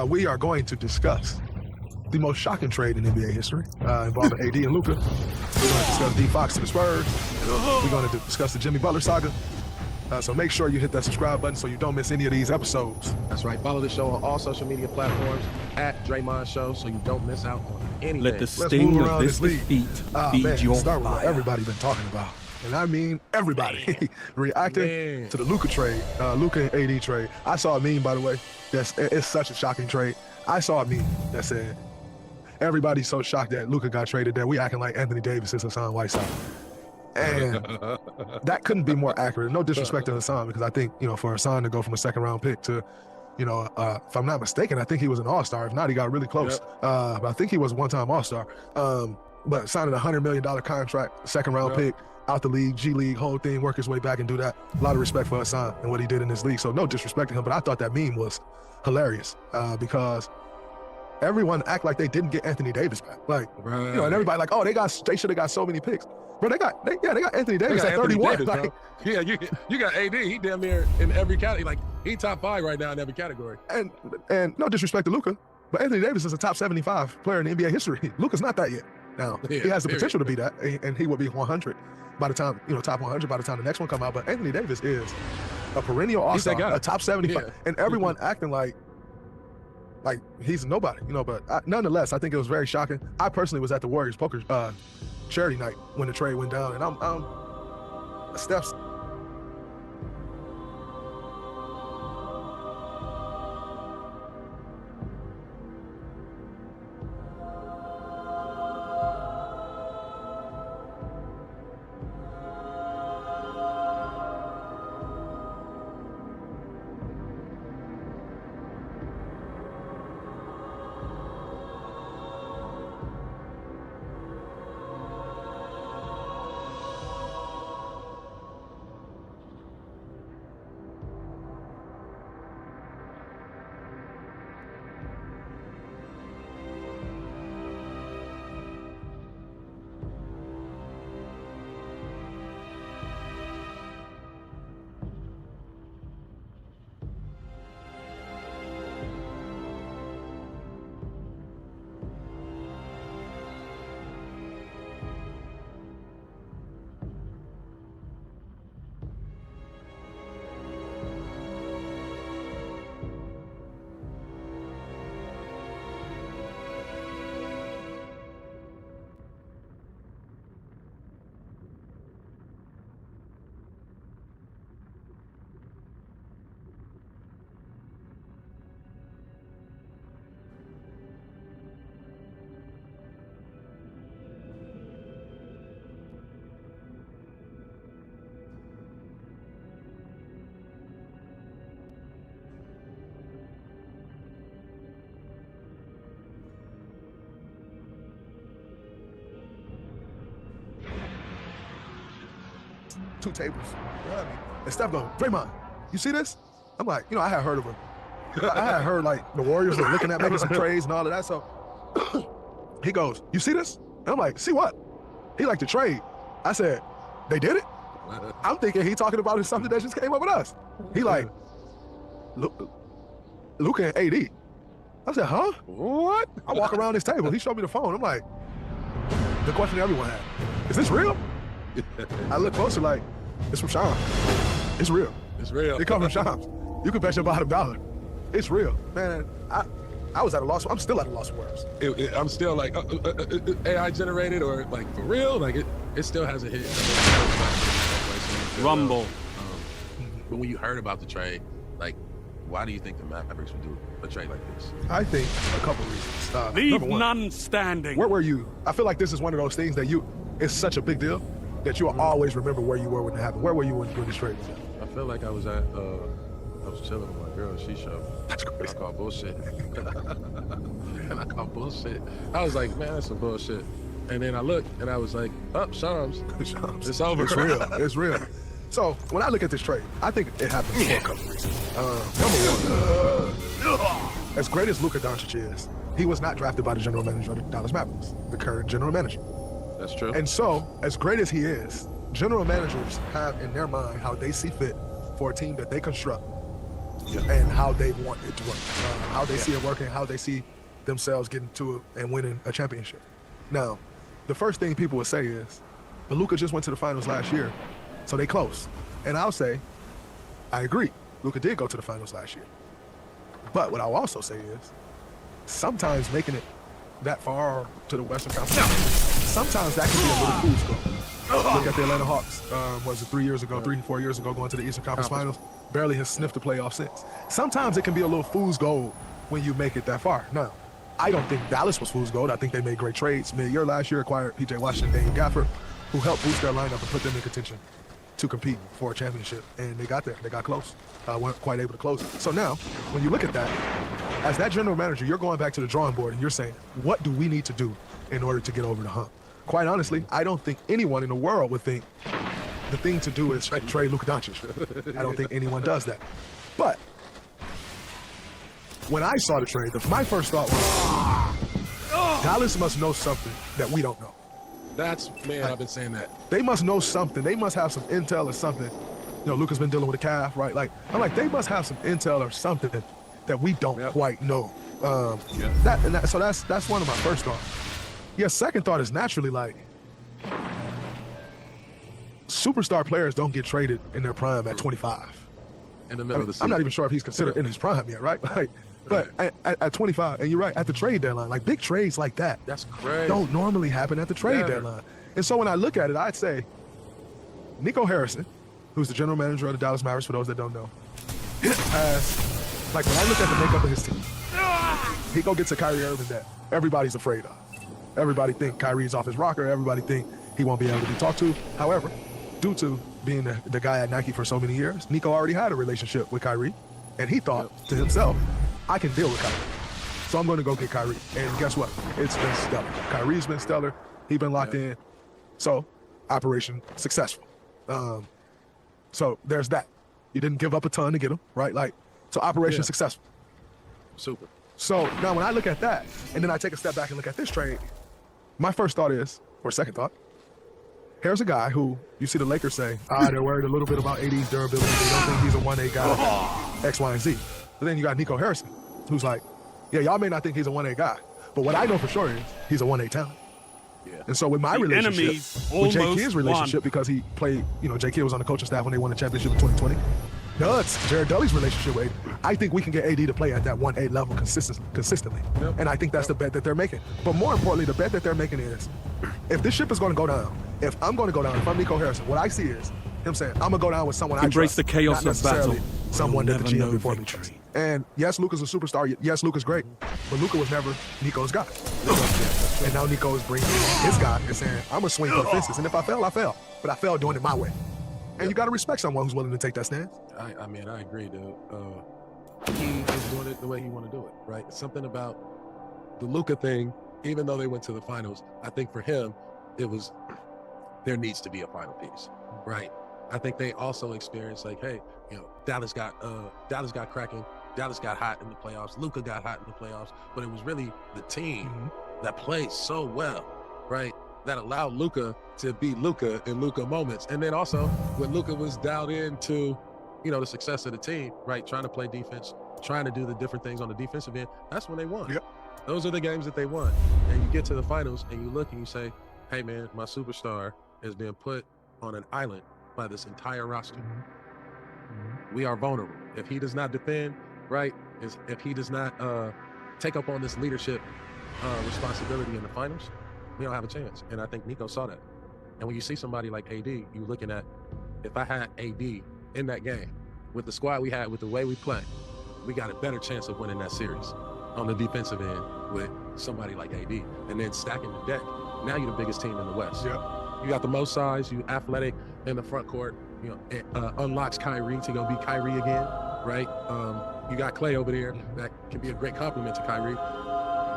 we are going to discuss the most shocking trade in NBA history involving AD and Luka. We're going to discuss D Fox to the Spurs. We're going to discuss the Jimmy Butler saga. So make sure you hit that subscribe button so you don't miss any of these episodes. That's right. Follow the show on all social media platforms at Draymond Show so you don't miss out on anything. Let the sting of this defeat feed your start with what fire. everybody been talking about. And I mean everybody reacting to the Luka trade, Luka and AD trade. I saw a meme, by the way. It's such a shocking trade. I saw a meme that said, everybody's so shocked that Luka got traded that we acting like Anthony Davis is Hassan Whiteside. And that couldn't be more accurate. No disrespect to Hassan, because I think, for Hassan to go from a second-round pick to, if I'm not mistaken, I think he was an all-star. If not, he got really close. But I think he was a one-time all-star. But signing a $100 million contract, second-round pick, out the league, G League, whole thing, work his way back and do that. A lot of respect for Hassan and what he did in this league. So no disrespect to him, but I thought that meme was hilarious because everyone act like they didn't get Anthony Davis back. Like, you know, and everybody like, oh, they should have got so many picks. Bro, they got Anthony Davis at 31. Davis, like, yeah, you got AD. He damn near in every category. Like, he top 5 right now in every category. And no disrespect to Luka, but Anthony Davis is a top 75 player in NBA history. Luka's not that yet. Now, he has the potential to be that, and he will be 100 by the time, you know, top 100 by the time the next one come out. But Anthony Davis is a perennial all-star, a top 75, and everyone acting like he's nobody, you know. But nonetheless, I think it was very shocking. I personally was at the Warriors poker charity night when the trade went down, and I'm Steph's. Two tables. You know what I mean? And Steph goes, Draymond, you see this? I'm like, you know, I had heard of him. I had heard like the Warriors were looking at making some trades and all of that. So he goes, you see this? And I'm like, see what? He liked to trade. I said, they did it? I'm thinking he talking about something that just came up with us. He like, Luka and AD. I said, huh? What? I walk around this table. He showed me the phone. I'm like, the question everyone had, is this real? I look closer like, it's from Shams. It's real. It's real. It comes from Shams. You can bet your bottom dollar. It's real. Man, I was at a loss. I'm still at a loss for words. I'm still like, AI generated or like for real? Like it still hasn't hit. Rumble. But when you heard about the trade, like, why do you think the Mavericks would do a trade like this? I think a couple reasons. Leave none standing. Where were you? I feel like this is one of those things that it's such a big deal that you'll always remember where you were when it happened. Where were you when this trade was happening? I feel like I was chilling with my girl. She showed. That's crazy. I call bullshit. And I call bullshit. I was like, man, that's some bullshit. And then I looked and I was like, Shams. It's over. It's real. It's real. So when I look at this trade, I think it happened for a couple reasons. Number one, as great as Luka Doncic is, he was not drafted by the general manager of the Dallas Mavericks, the current general manager. That's true. And so, as great as he is, general managers have in their mind how they see fit for a team that they construct and how they want it to work, how they see it working, how they see themselves getting to it and winning a championship. Now, the first thing people would say is, but Luka just went to the finals last year, so they close. And I'll say, I agree. Luka did go to the finals last year. But what I'll also say is, sometimes making it that far to the Western Conference, sometimes that can be a little fool's goal. Look at the Atlanta Hawks. Was it 4 years ago, going to the Eastern Conference Finals? Barely has sniffed the playoff since. Sometimes it can be a little fool's gold when you make it that far. Now, I don't think Dallas was fool's gold. I think they made great trades. Mid-year last year, acquired P.J. Washington, Daniel Gafford, who helped boost their lineup and put them in contention to compete for a championship. And they got there. They got close. Weren't quite able to close it. So now, when you look at that, as that general manager, you're going back to the drawing board and you're saying, what do we need to do in order to get over the hump? Quite honestly, I don't think anyone in the world would think the thing to do is trade Luka Doncic. I don't think anyone does that. But when I saw the trade, my first thought was, Dallas must know something that we don't know. That's, man, I've been saying that. They must know something. They must have some intel or something. You know, Luka's been dealing with a calf, right? Like, I'm like, they must have some intel or something that we don't quite know. So that's one of my first thoughts. Yeah, second thought is naturally like, superstar players don't get traded in their prime at 25. In the middle of the season. I'm not even sure if he's considered in his prime yet, right? Like, but at 25, and you're right, at the trade deadline, like big trades like that that's crazy. Don't normally happen at the trade deadline. And so when I look at it, I'd say Nico Harrison, who's the general manager of the Dallas Mavericks, for those that don't know, has, like when I look at the makeup of his team, he go get to Kyrie Irving that everybody's afraid of. Everybody think Kyrie's off his rocker. Everybody think he won't be able to be talked to. However, due to being the guy at Nike for so many years, Nico already had a relationship with Kyrie, and he thought to himself, I can deal with Kyrie. So I'm going to go get Kyrie. And guess what? It's been stellar. Kyrie's been stellar. He's been locked in. So operation successful. So there's that. You didn't give up a ton to get him, right? Like, so operation successful. Super. So now when I look at that, and then I take a step back and look at this trade, my first thought is, or second thought, here's a guy who you see the Lakers say, they're worried a little bit about AD's durability. They don't think he's a 1A guy, X, Y, and Z. But then you got Nico Harrison, who's like, yeah, y'all may not think he's a 1A guy, but what I know for sure is he's a 1A talent. Yeah. And so with my relationship, with Jay Kidd's relationship, because he played, you know, Jay Kidd was on the coaching staff when they won the championship in 2020. Jared Dudley's relationship with AD, I think we can get AD to play at that 1A level consistently. Yep. And I think that's the bet that they're making. But more importantly, the bet that they're making is, if this ship is going to go down, if I'm going to go down, if I'm Nico Harrison, what I see is him saying, I'm going to go down with someone I trust. Embrace the chaos of battle. Someone that the GM know before me trusts. And yes, Luka's a superstar. Yes, Luka's great. But Luka was never Nico's guy. And now Nico is bringing his guy and saying, I'm going to swing for the fences. And if I fail, I fail. But I fail doing it my way. And you got to respect someone who's willing to take that stance. I mean, I agree, dude. He is doing it the way he want to do it, right? Something about the Luka thing, even though they went to the finals, I think for him, it was, there needs to be a final piece, right? I think they also experienced like, hey, you know, Dallas got cracking, Dallas got hot in the playoffs, Luka got hot in the playoffs, but it was really the team that played so well, right? That allowed Luka to be Luka in Luka moments. And then also when Luka was dialed into, you know, the success of the team, right? Trying to play defense, trying to do the different things on the defensive end, that's when they won. Yep. Those are the games that they won. And you get to the finals and you look and you say, hey man, my superstar is being put on an island by this entire roster. We are vulnerable. If he does not defend, right? If he does not take up on this leadership responsibility in the finals, we don't have a chance. And I think Nico saw that. And when you see somebody like AD, you're looking at, if I had AD in that game, with the squad we had, with the way we play, we got a better chance of winning that series on the defensive end with somebody like AD. And then stacking the deck, now you're the biggest team in the West. Yep. You got the most size, you athletic in the front court, you know, it unlocks Kyrie to go be Kyrie again, right? You got Clay over there that can be a great compliment to Kyrie.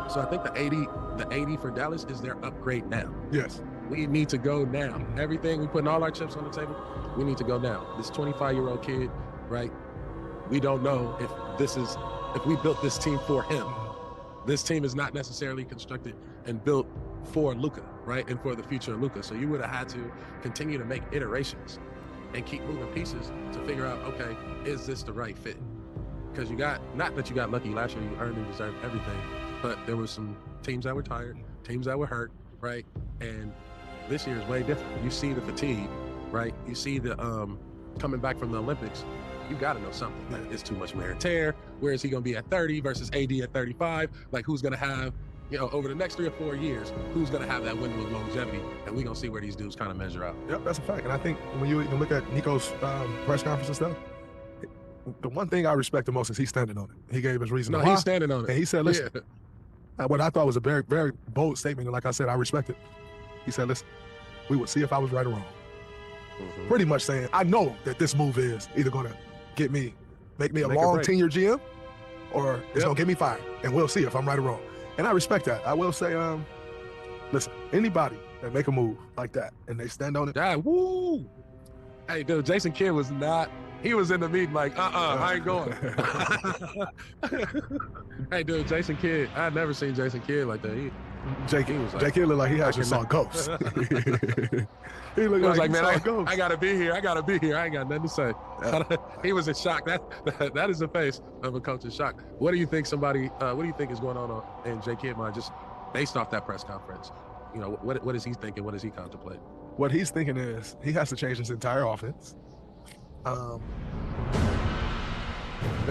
So I think the 80 for Dallas is their upgrade now. Yes. We need to go now. Everything, we putting all our chips on the table, we need to go now. This 25-year-old kid, right? We don't know if we built this team for him. This team is not necessarily constructed and built for Luka, right? And for the future of Luka. So you would have had to continue to make iterations and keep moving pieces to figure out, okay, is this the right fit? Because you got, not that you got lucky last year, you earned and deserved everything, but there were some teams that were tired, teams that were hurt, right? And this year is way different. You see the fatigue, right? You see the coming back from the Olympics, you got to know something. Like, it's too much wear and tear. Where is he going to be at 30 versus AD at 35? Like, who's going to have, you know, over the next 3 or 4 years, who's going to have that window of longevity? And we're going to see where these dudes kind of measure out. Yep, that's a fact. And I think when you look at Nico's press conference and stuff, the one thing I respect the most is he's standing on it. He gave his reason. No, why. he's standing on it. And he said, listen, what I thought was a very, very bold statement. And like I said, I respect it. He said, listen, we would see if I was right or wrong. Pretty much saying, I know that this move is either going to make me a long tenure GM, or it's going to get me fired. And we'll see if I'm right or wrong. And I respect that. I will say, listen, anybody that make a move like that and they stand on it. Woo! Hey, dude, Jason Kidd was not, he was in the meeting like, I ain't going. Hey, dude, Jason Kidd, I'd never seen Jason Kidd like that. Jake Kidd looked like he had just saw ghosts. He He looked was like, he man, saw I ghosts. gotta be here. I gotta be here. I ain't got nothing to say. He was in shock. That is the face of a coach in shock. What do you think what do you think is going on in Jake Kidd mind, just based off that press conference? You know, what is he thinking? What is he contemplating? What he's thinking is he has to change his entire offense. That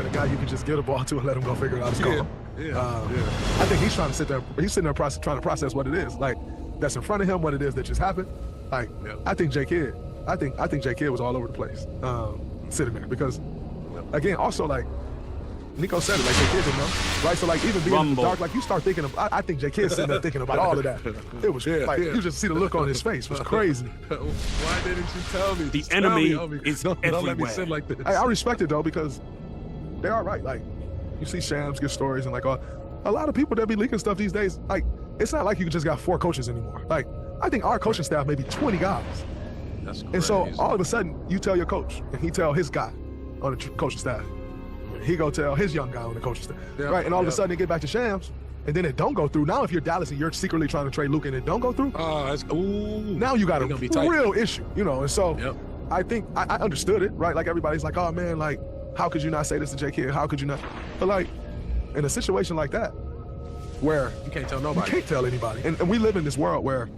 a guy you can just get a ball to and let him go figure it out is gone. I think he's trying to sit there. He's sitting there trying to process what it is, like that's in front of him, what it is that just happened. Like I think Jake Kidd was all over the place sitting there because, again, also like Nico said it, like Jake Kidd didn't know, right? So like even being in the dark, like you start thinking of, I think Jake Kidd's sitting there thinking about all of that. It was you just see the look on his face. It was crazy. Why didn't you tell me? The enemy is don't let me everywhere. sit like this. I respect it though because they are right. Like you see Shams get stories and like a lot of people that be leaking stuff these days. Like it's not like you just got 4 coaches anymore. Like I think our coaching staff maybe 20 guys. That's crazy. And so all of a sudden you tell your coach and he tell his guy on the coaching staff. He go tell his young guy on the coaching staff. Right, and all of a sudden they get back to Shams and then it don't go through. Now if you're Dallas and you're secretly trying to trade Luka and it don't go through, now you got a real issue, you know. And so I think I understood it, right? Like everybody's like, oh man, like how could you not say this to Jake Kidd? How could you not? But like in a situation like that where you can't tell nobody. You can't tell anybody. And we live in this world where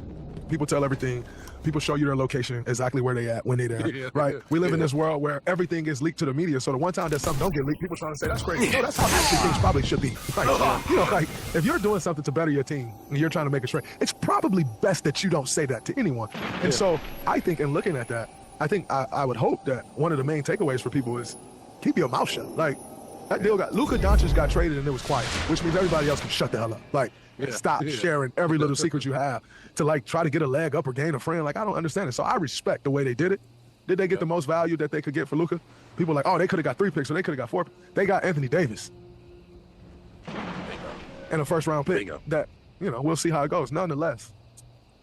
people tell everything. People show you their location, exactly where they at when they there, right? We live in this world where everything gets leaked to the media. So the one time that something don't get leaked, people trying to say that's crazy. No, that's how actually things probably should be. Like, you know, like if you're doing something to better your team and you're trying to make a trade, it's probably best that you don't say that to anyone. And so I think in looking at that, I think I would hope that one of the main takeaways for people is keep your mouth shut. Like that deal Luka Doncic got traded and it was quiet, which means everybody else can shut the hell up. Like stop sharing every little secret you have to like try to get a leg up or gain a friend. Like I don't understand it. So I respect the way they did it. Did they get the most value that they could get for Luka? People are like, oh, they could have got 3 picks or they could have got 4. They got Anthony Davis and a first-round pick. That, you know, we'll see how it goes. Nonetheless,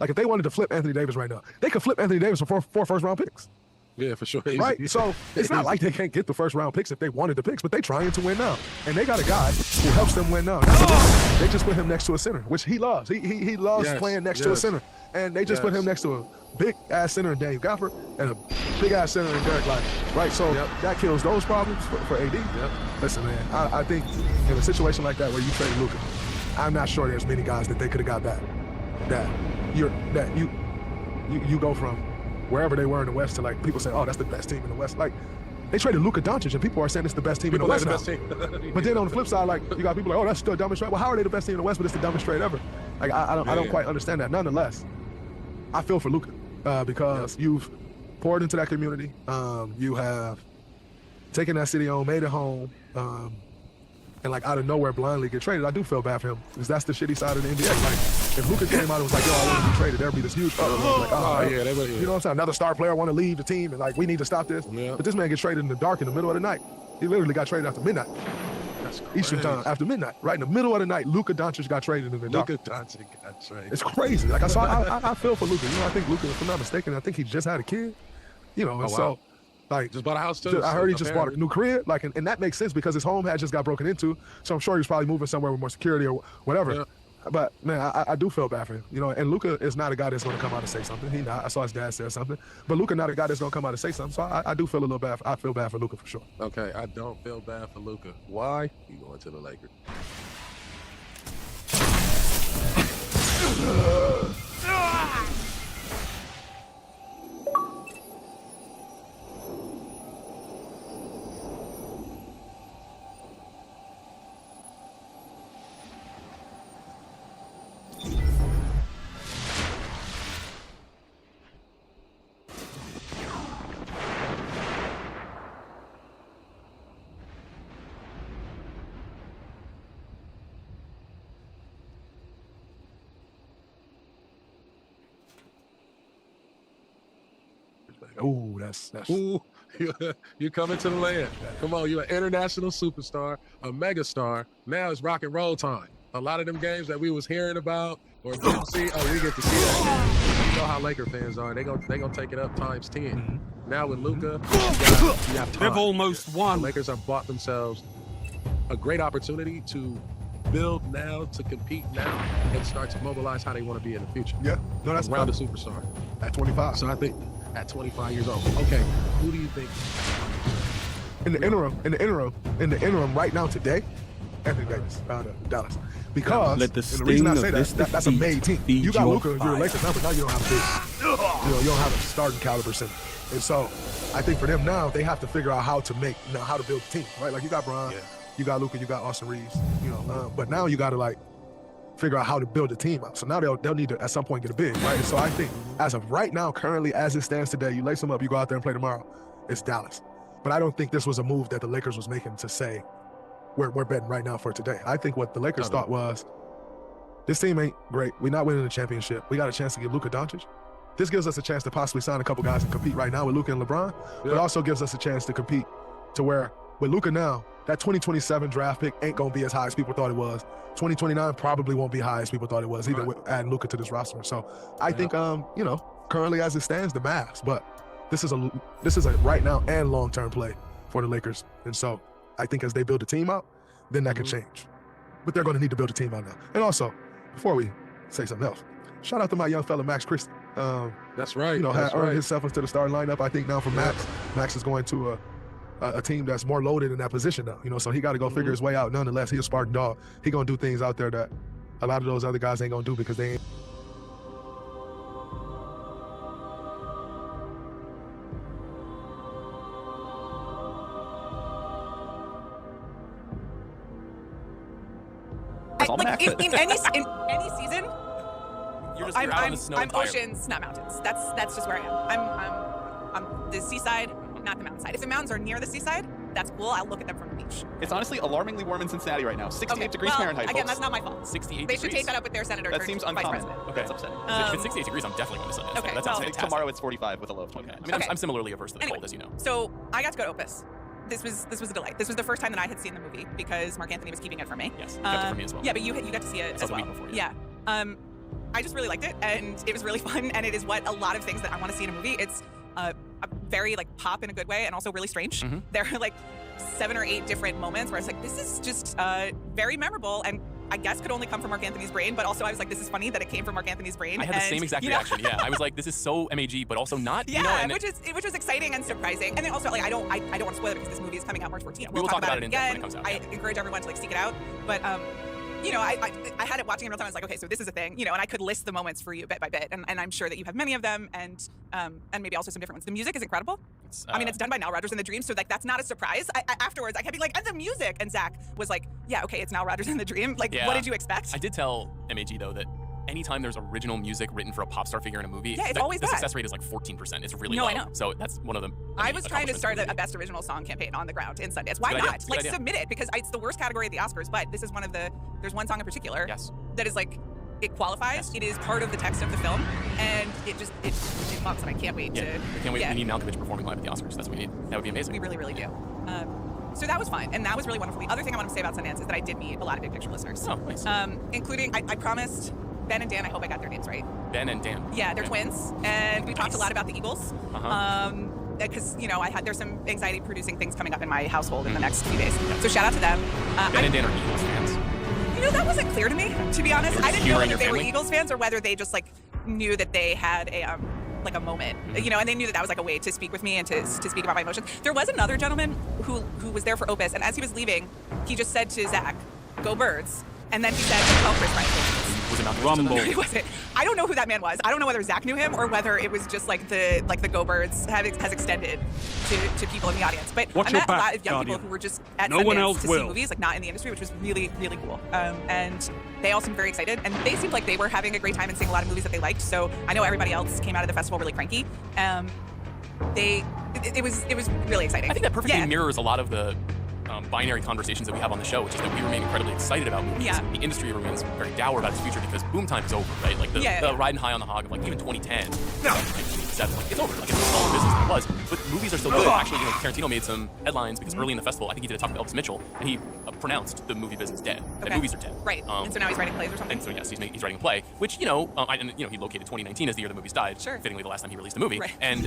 like if they wanted to flip Anthony Davis right now, they could flip Anthony Davis for 4 first-round picks. Yeah, for sure. Right? So it's not like they can't get the first-round picks if they wanted the picks, but they trying to win now. And they got a guy who helps them win now. They just put him next to a center, which he loves. He loves playing next to a center. And they just put him next to a big-ass center in Daniel Gafford and a big-ass center in Derek Lively. Right? So that kills those problems for AD. Listen, man, I think in a situation like that where you trade Luka, I'm not sure there's many guys that they could have got back. That you go from wherever they were in the West to like people say, oh, that's the best team in the West. Like they traded Luka Doncic and people are saying it's the best team in the West now. But then on the flip side, like you got people like, oh, that's still the dumbest trade. Well, how are they the best team in the West, but it's the dumbest trade ever? Like I don't quite understand that. Nonetheless, I feel for Luka because you've poured into that community. You have taken that city on, made it home, and like out of nowhere blindly get traded. I do feel bad for him because that's the shitty side of the NBA. Like if Luka came out and was like, yo, I want to be traded, there'd be this huge uproar. Like, you know what I'm saying? Another star player want to leave the team and like we need to stop this. But this man gets traded in the dark in the middle of the night. He literally got traded after midnight. That's Eastern time, after midnight. Right in the middle of the night, Luka Doncic got traded in the dark. Luka Doncic got traded. It's crazy. Like I feel for Luka. You know, I think Luka, if I'm not mistaken, I think he just had a kid. You know, and so like just bought a house too. I heard he just bought a new crib. Like, and that makes sense because his home had just got broken into. So I'm sure he was probably moving somewhere with more security or whatever. But man, I do feel bad for him. You know, and Luka is not a guy that's going to come out and say something. He not. I saw his dad say something. But Luka not a guy that's going to come out and say something. So I do feel a little bad. I feel bad for Luka for sure. Okay, I don't feel bad for Luka. Why? He going to the Lakers. Ooh, that's Ooh, you're coming to the land. Come on, you're an international superstar, a megastar. Now it's rock and roll time. A lot of them games that we was hearing about or didn't see, we get to see that game. You know how Laker fans are. They gonna take it up times 10. Now with Luka, you have time. They've almost won. The Lakers have bought themselves a great opportunity to build now to compete now and start to mobilize how they want to be in the future. Yeah, no, that's around a superstar at 25. So I think at 25 years old. Okay, who do you think? In the interim, right now today, Anthony Davis out of Dallas. Because let the and the reason I say this that's a made team. feed You got your Luka, you're a fire. Lakers now, but now you don't have big. You don't have a starting caliber center. And so I think for them now, they have to figure out how to build a team, right? Like you got Bron, you got Luka, you got Austin Reeves, but now you got to like figure out how to build a team up. So now they'll need to at some point get a big, right? And so I think as of right now, currently as it stands today, you lace them up, you go out there and play tomorrow, it's Dallas. But I don't think this was a move that the Lakers was making to say, we're betting right now for today. I think what the Lakers thought was, this team ain't great. We're not winning the championship. We got a chance to get Luka Doncic. This gives us a chance to possibly sign a couple guys and compete right now with Luka and LeBron, but also gives us a chance to compete to where with Luka now, that 2027 draft pick ain't gonna be as high as people thought it was. 2029 probably won't be high as people thought it was, even with adding Luka to this roster. So I think, currently as it stands, the Mavs, but this is a right now and long-term play for the Lakers. And so I think as they build a team out, then that could change. But they're going to need to build a team out now. And also, before we say something else, shout out to my young fella, Max Christie. That's right. Had earned himself into the starting lineup. I think now for Max, Max is going to a team that's more loaded in that position now. So he got to go figure his way out. Nonetheless, he's a Spartan dog. He going to do things out there that a lot of those other guys ain't going to do because they ain't. Like in any season, You're just out on the snow I'm entirely. oceans, not mountains. That's just where I am. I'm the seaside, not the mountainside. If the mountains are near the seaside, that's cool. I'll look at them from the beach. It's honestly alarmingly warm in Cincinnati right now. 68 degrees Fahrenheit. Again, folks. that's not my fault. 68 They should take that up with their senator. That turned seems vice uncommon. president. Okay. That's upsetting. If it's 68 degrees, I'm definitely going to Sundance. Okay, that sounds well- fantastic. Tomorrow it's 45 with a low of 20. I mean, I'm similarly averse to the Anyway, cold, as you know. So I got to go to Opus. This was a delight. This was the first time that I had seen the movie because Mark Anthony was keeping it for me. Yes, kept it for me as well. Yeah, but you got to see it Saw as the well. week before, yeah. I just really liked it, and it was really fun, and it is what a lot of things that I want to see in a movie. It's a very like pop in a good way, and also really strange. Mm-hmm. There are like 7 or 8 different moments where it's like, this is just very memorable, and I guess could only come from Mark Anthony's brain, but also I was like, this is funny that it came from Mark Anthony's brain. I had the same exact reaction. Yeah, I was like, this is so MAG, but also not. Yeah, you know, and which was exciting and surprising. And then also, like, I don't want to spoil it because this movie is coming out March 14th. we will talk about it in depth again. when it comes out. I encourage everyone to like seek it out. But I had it watching in real time. I was like, okay, so this is a thing, and I could list the moments for you bit by bit, and I'm sure that you have many of them, and maybe also some different ones. The music is incredible. I mean, it's done by Nile Rodgers and the Dream, so like that's not a surprise. Afterwards, I kept being like, and the music, and Zach was like, yeah, okay, it's Nile Rodgers and the Dream. Like, Yeah. what did you expect? I did tell MAG though that anytime there's original music written for a pop star figure in a movie, Yeah, it's always the that. success rate is like 14%. It's really No, low. I know. So that's one of the. I was trying to accomplishments start of the a best original song campaign on the ground in Sundance. Why Good idea. not? Good Like, idea. submit it, because it's the worst category at the Oscars, but this is one of the, there's one song in particular that is like, it qualifies, it is part of the text of the film, and it bumps, and I can't wait Yeah, to. I can't wait. We need Malkovich performing live at the Oscars. That's what we need. That would be amazing. We really, really do. So that was fun, and that was really wonderful. The other thing I want to say about Sundance is that I did meet a lot of Big Picture listeners. Oh, nice. Including, I promised Ben and Dan, I hope I got their names right. Ben and Dan. Yeah, they're twins, and we talked a lot about the Eagles. Uh-huh. Because there's some anxiety-producing things coming up in my household in the next few days. So shout out to them. Ben and Dan are Eagles fans. That wasn't clear to me, to be honest. You're I didn't know humor in whether your they were family? Eagles fans or whether they just like knew that they had a moment, and they knew that was like a way to speak with me and to speak about my emotions. There was another gentleman who was there for Opus, and as he was leaving, he just said to Zach, "Go Birds," and then he said, "Tell Chris Bryant." Was it Malkovich? Rumble. It wasn't. I don't know who that man was. I don't know whether Zach knew him or whether it was just like the Go Birds has extended to people in the audience. But Watch I your met back, a lot of young Guardian. people who were just at No one Sundance else to will. see movies, like not in the industry, which was really, really cool. And they all seemed very excited, and they seemed like they were having a great time and seeing a lot of movies that they liked. So I know everybody else came out of the festival really cranky. It was really exciting. I think that perfectly Yeah. mirrors a lot of the binary conversations that we have on the show, which is that we remain incredibly excited about movies. Yeah. The industry remains very dour about its future because boom time is over, right? Like the riding high on the hog of like even 2010, 1987, like it's over. Like it's a smaller business than it was. But movies are still good. Actually, Tarantino made some headlines because early in the festival, I think he did a talk with Elvis Mitchell, and he pronounced the movie business dead. That Okay. movies are dead. Right. And so now he's writing plays or something? And so yes, he's writing a play, which he located 2019 as the year the movies died. Sure. Fittingly, the last time he released a movie. Right. And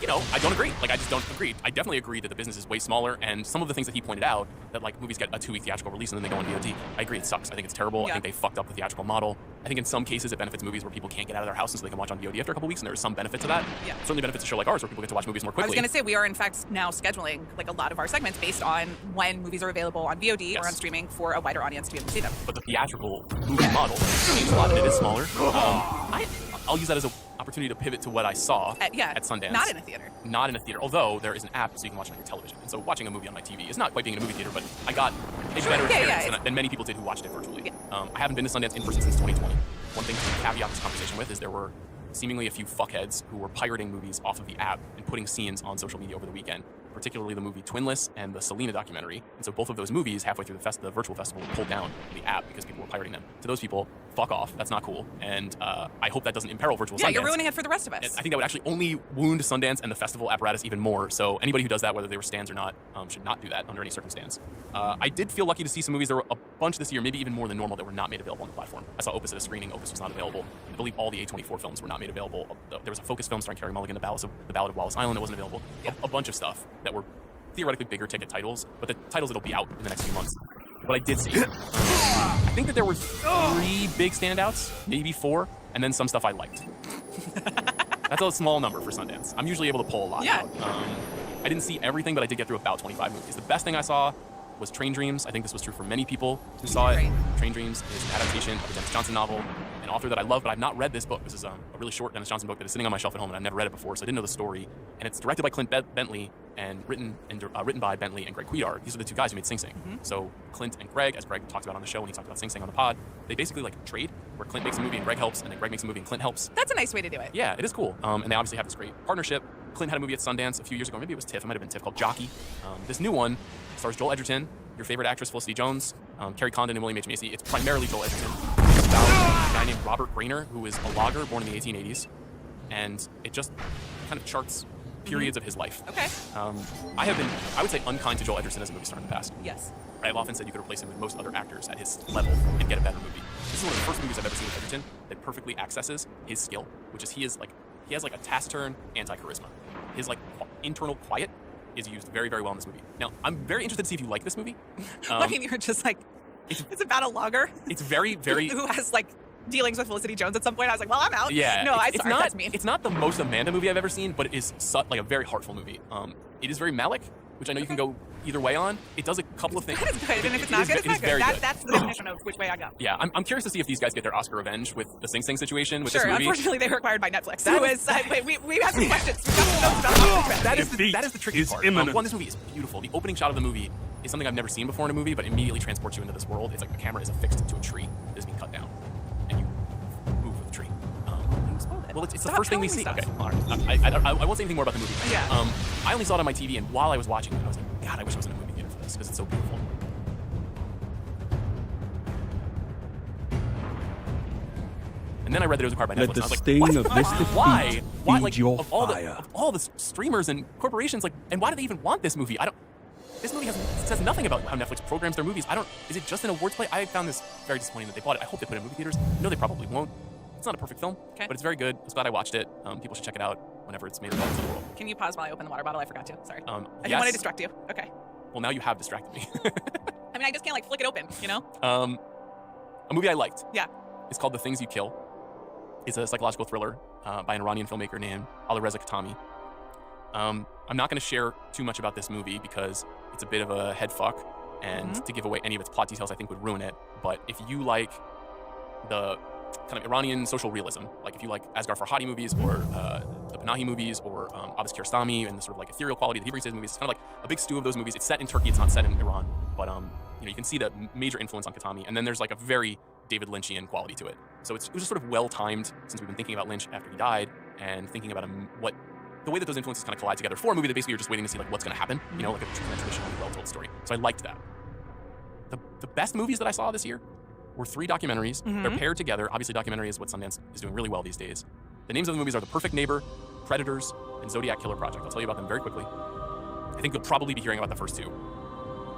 you know, I don't agree. Like, I just don't agree. I definitely agree that the business is way smaller, and some of the things that he pointed out, that like movies get a 2-week theatrical release and then they go on VOD. I agree, it sucks. I think it's terrible. I think they fucked up the theatrical model. I think in some cases it benefits movies where people can't get out of their house and so they can watch on VOD after a couple weeks, and there is some benefit to that. Yeah. Certainly benefits a show like ours where people get to watch movies more quickly. I was going to say, we are in fact now scheduling like a lot of our segments based on when movies are available on VOD or on streaming for a wider audience to be able to see them. But the theatrical movie model has changed a lot, and it is smaller. I'll use that as an opportunity to pivot to what I saw at Sundance. Not in a theater. Not in a theater, although there is an app so you can watch it on your television. And so watching a movie on my TV is not quite being in a movie theater, but I got a better experience than many people did who watched it virtually. I haven't been to Sundance in person since 2020. One thing to caveat this conversation with is there were seemingly a few fuckheads who were pirating movies off of the app and putting scenes on social media over the weekend, particularly the movie Twinless and the Selena documentary. And so both of those movies, halfway through the virtual festival, were pulled down the app because people were pirating them. To those people, fuck off. That's not cool. And I hope that doesn't imperil virtual Sundance. Yeah, you're ruining it for the rest of us. I think that would actually only wound Sundance and the festival apparatus even more. So anybody who does that, whether they were stands or not, should not do that under any circumstance. I did feel lucky to see some movies. There were a bunch this year, maybe even more than normal, that were not made available on the platform. I saw Opus at a screening. Opus was not available. I believe all the A24 films were not made available. There was a Focus film starring Carey Mulligan, The Ballad of Wallace Island, that wasn't available. A bunch of stuff that were theoretically bigger ticket titles, but the titles that'll be out in the next few months. What I did see, I think that there were 3 big standouts, maybe 4, and then some stuff I liked. That's a small number for Sundance. I'm usually able to pull a lot out. I didn't see everything, but I did get through about 25 movies. The best thing I saw was Train Dreams. I think this was true for many people who saw it. Train Dreams is an adaptation of a Dennis Johnson novel, an author that I love, but I've not read this book. This is a really short Dennis Johnson book that is sitting on my shelf at home, and I've never read it before, so I didn't know the story. And it's directed by Clint Bentley and written by Bentley and Greg Cuidar. These are the 2 guys who made Sing Sing. So Clint and Greg, as Greg talked about on the show when he talked about Sing Sing on the pod, they basically like trade, where Clint makes a movie and Greg helps, and then Greg makes a movie and Clint helps. That's a nice way to do it. Yeah, it is cool. And they obviously have this great partnership. Clint had a movie at Sundance a few years ago. Maybe it was TIFF. It might have been TIFF, called Jockey. This new one stars Joel Edgerton, your favorite actress Felicity Jones, Carrie Condon, and William H. Macy. It's primarily Joel Edgerton. It's about a guy named Robert Grainer, who is a logger born in the 1880s, and it just kind of charts periods of his life. Okay. I have been, I would say, unkind to Joel Edgerton as a movie star in the past. Yes. I have often said you could replace him with most other actors at his level and get a better movie. This is one of the first movies I've ever seen with Edgerton that perfectly accesses his skill, which is he has like a taciturn anti-charisma. His like internal quiet is used very, very well in this movie. Now, I'm very interested to see if you like this movie. I mean, you're just like, it's about a logger. It's very, very... who has like dealings with Felicity Jones at some point. I was like, well, I'm out. Yeah. No, it's not, that's mean. It's not the most Amanda movie I've ever seen, but it is like a very heartful movie. It is very Malick, which I know you can go either way on. It does a couple of things. That is good, and if it's not good, it's not good. That's the definition of which way I go. Yeah, I'm curious to see if these guys get their Oscar revenge with the Sing Sing situation with sure, this movie. Unfortunately, they were acquired by Netflix. We have some questions. We got some notes about that is the tricky part. One, this movie is beautiful. The opening shot of the movie is something I've never seen before in a movie, but immediately transports you into this world. It's like the camera is affixed to a tree that is being cut down, and you move with the tree. Well, it's the first thing we see. Okay, all right. I won't say anything more about the movie. Yeah. I only saw it on my TV, and while I was watching it, I was like, God, I wish I was in a movie theater for this because it's so beautiful. And then I read that it was acquired by Netflix. Let the and I was sting like, of this defeat why? Like, your of all the streamers and corporations, like, and why do they even want this movie? This movie says nothing about how Netflix programs their movies. Is it just an awards play? I found this very disappointing that they bought it. I hope they put it in movie theaters. No, they probably won't. It's not a perfect film, but it's very good. I was glad I watched it. People should check it out whenever it's made available to the world. Can you pause while I open the water bottle? I forgot to. Sorry. I didn't Yes. want to distract you. Okay. Well, now you have distracted me. I mean, I just can't like flick it open, you know? A movie I liked. Yeah. It's called The Things You Kill. It's a psychological thriller by an Iranian filmmaker named Alireza Khatami. I'm not going to share too much about this movie because it's a bit of a head fuck, and to give away any of its plot details I think would ruin it. But if you like the kind of Iranian social realism, like if you like Asghar Farhadi movies or the Panahi movies or Abbas Kiarostami and the sort of like ethereal quality of the Hebrew State movies, it's kind of like a big stew of those movies. It's set in Turkey, it's not set in Iran, but you can see the major influence on Khatami, and then there's like a very David Lynchian quality to it. So it was just sort of well-timed since we've been thinking about Lynch after he died and thinking about the way that those influences kind of collide together for a movie that basically you're just waiting to see like what's going to happen, like a traditionally well-told story. So I liked that. The best movies that I saw this year were 3 documentaries. They're paired together. Obviously, documentary is what Sundance is doing really well these days. The names of the movies are The Perfect Neighbor, Predators, and Zodiac Killer Project. I'll tell you about them very quickly. I think you'll probably be hearing about the first 2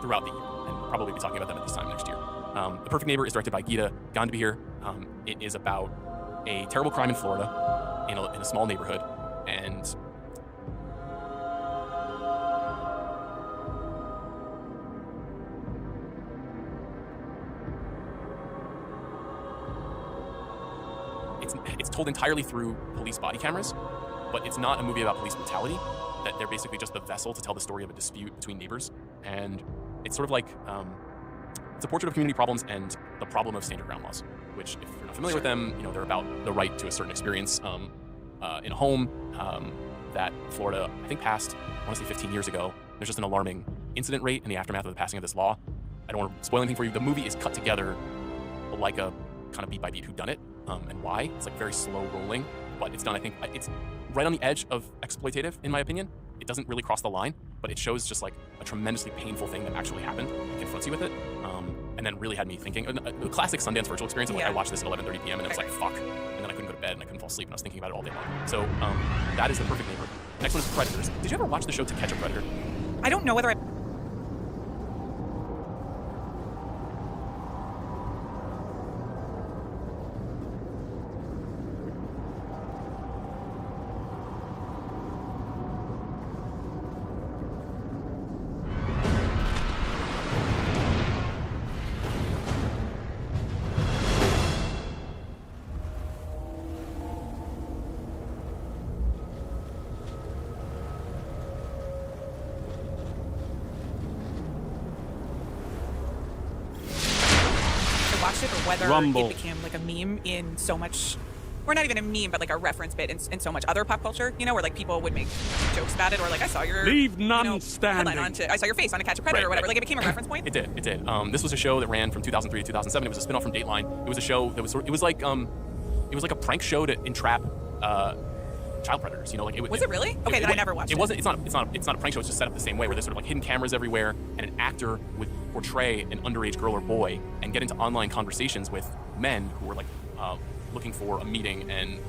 throughout the year, and we'll probably be talking about them at this time next year. The Perfect Neighbor is directed by Gita Gandbir. It is about a terrible crime in Florida in a small neighborhood, and told entirely through police body cameras, but it's not a movie about police brutality. That they're basically just the vessel to tell the story of a dispute between neighbors, and it's sort of like it's a portrait of community problems and the problem of standard ground laws, which, if you're not familiar with them, you know, they're about the right to a certain experience in a home that Florida, I think, passed, I want to say 15 years ago. There's just an alarming incident rate in the aftermath of the passing of this law. I don't want to spoil anything for you. The movie is cut together like a kind of beat by beat whodunit, and why. It's like very slow rolling, but it's done, I think, it's right on the edge of exploitative, in my opinion. It doesn't really cross the line, but it shows just like a tremendously painful thing that actually happened and confronts you with it. And then really had me thinking, a classic Sundance virtual experience of like, I watched this at 11:30 p.m. and it was like, fuck. And then I couldn't go to bed and I couldn't fall asleep and I was thinking about it all day long. So that is The Perfect Neighbor. Next one is Predators. Did you ever watch the show To Catch a Predator? I don't know whether I... whether Rumble. it became like a meme in so much, or not even a meme, but like a reference bit in so much other pop culture, you know, where like people would make jokes about it, or like I saw your Leave none standing. I saw your face on To Catch a Predator or whatever. Like it became a reference point. It did. This was a show that ran from 2003 to 2007. It was a spin-off from Dateline. It was a show that was like a prank show to entrap child predators. You know, like was it really? Okay, then I never watched it. It wasn't. It's not a prank show. It's just set up the same way, where there's sort of like hidden cameras everywhere, and an actor would portray an underage girl or boy and get into online conversations with men who were like looking for a meeting and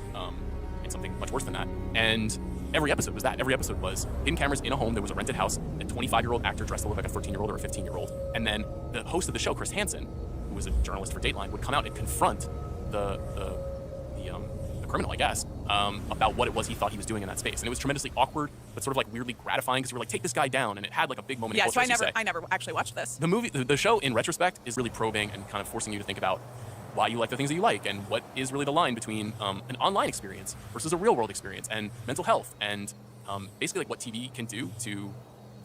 something much worse than that. And every episode was that. Every episode was hidden cameras in a home. There was a rented house. A 25-year-old actor dressed to look like a 13-year-old or a 15-year-old, and then the host of the show, Chris Hansen, who was a journalist for Dateline, would come out and confront the criminal, I guess, about what it was he thought he was doing in that space. And it was tremendously awkward, but sort of like weirdly gratifying, because you were like, take this guy down, and it had like a big moment. Yeah, so I never actually watched this. The show, in retrospect, is really probing and kind of forcing you to think about why you like the things that you like, and what is really the line between an online experience versus a real world experience, and mental health, and basically like what TV can do to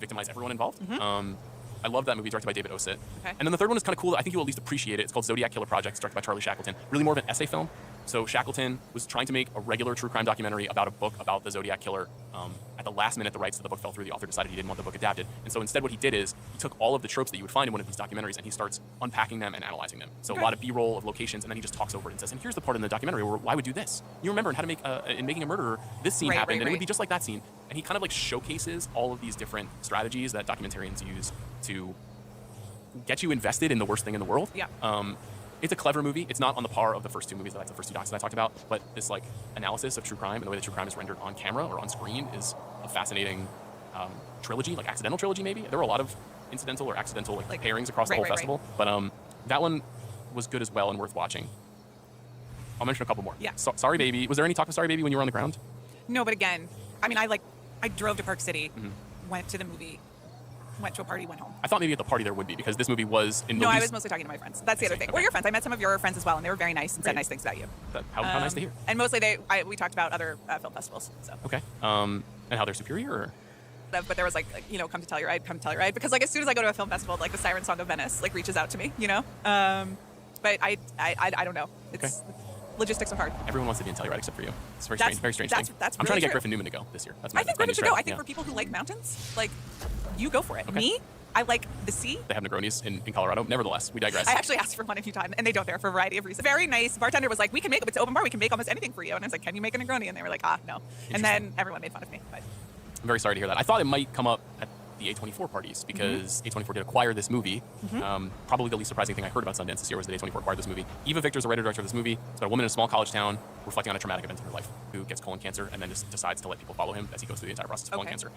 victimize everyone involved. I love that movie, directed by David Ossett. Okay. And then the third one is kind of cool. I think you'll at least appreciate it. It's called Zodiac Killer Project. It's directed by Charlie Shackleton. Really more of an essay film. So Shackleton was trying to make a regular true crime documentary about a book about the Zodiac Killer. At the last minute, the rights to the book fell through. The author decided he didn't want the book adapted. And so instead what he did is he took all of the tropes that you would find in one of these documentaries and he starts unpacking them and analyzing them. So a lot of B-roll of locations, and then he just talks over it and says, and here's the part in the documentary where I would do this. You remember in How to Make in Making a Murderer, this scene happened, and it would be just like that scene. And he kind of like showcases all of these different strategies that documentarians use to get you invested in the worst thing in the world. Yeah. It's a clever movie. It's not on the par of the first two movies, the first two docs that I talked about, but this like analysis of true crime and the way that true crime is rendered on camera or on screen is a fascinating trilogy, like accidental trilogy maybe. There were a lot of incidental or accidental like pairings across the whole festival, but that one was good as well and worth watching. I'll mention a couple more. Yeah. Sorry Baby. Was there any talk of Sorry Baby when you were on the ground? No, but again, I mean, I drove to Park City, went to the movie, went to a party, went home. I thought maybe at the party there would be, because this movie was in the I was mostly talking to my friends. That's the other thing. Okay. Or your friends. I met some of your friends as well, and they were very nice and said nice things about you. How nice to hear. And mostly we talked about other film festivals. So. Okay. And how they're superior, or? But there was like, come to Telluride, because like as soon as I go to a film festival, like the Siren Song of Venice like reaches out to me, But I don't know. It's logistics are hard. Everyone wants to be in Telluride except for you. It's a very strange thing. I'm trying to get Griffin Newman to go this year. I think Griffin should go. I think for people who like mountains, like you go for it. Okay. Me, I like the sea. They have Negronis in Colorado. Nevertheless, we digress. I actually asked for one a few times, and they don't there for a variety of reasons. Very nice bartender was like, "We can make it's an open bar. We can make almost anything for you." And I was like, "Can you make a Negroni?" And they were like, "No." And then everyone made fun of me. But I'm very sorry to hear that. I thought it might come up at the A24 parties, because A24 did acquire this movie. Probably the least surprising thing I heard about Sundance this year was that A24 acquired this movie. Eva Victor's the writer-director of this movie. It's about a woman in a small college town reflecting on a traumatic event in her life who gets colon cancer and then just decides to let people follow him as he goes through the entire process of colon cancer.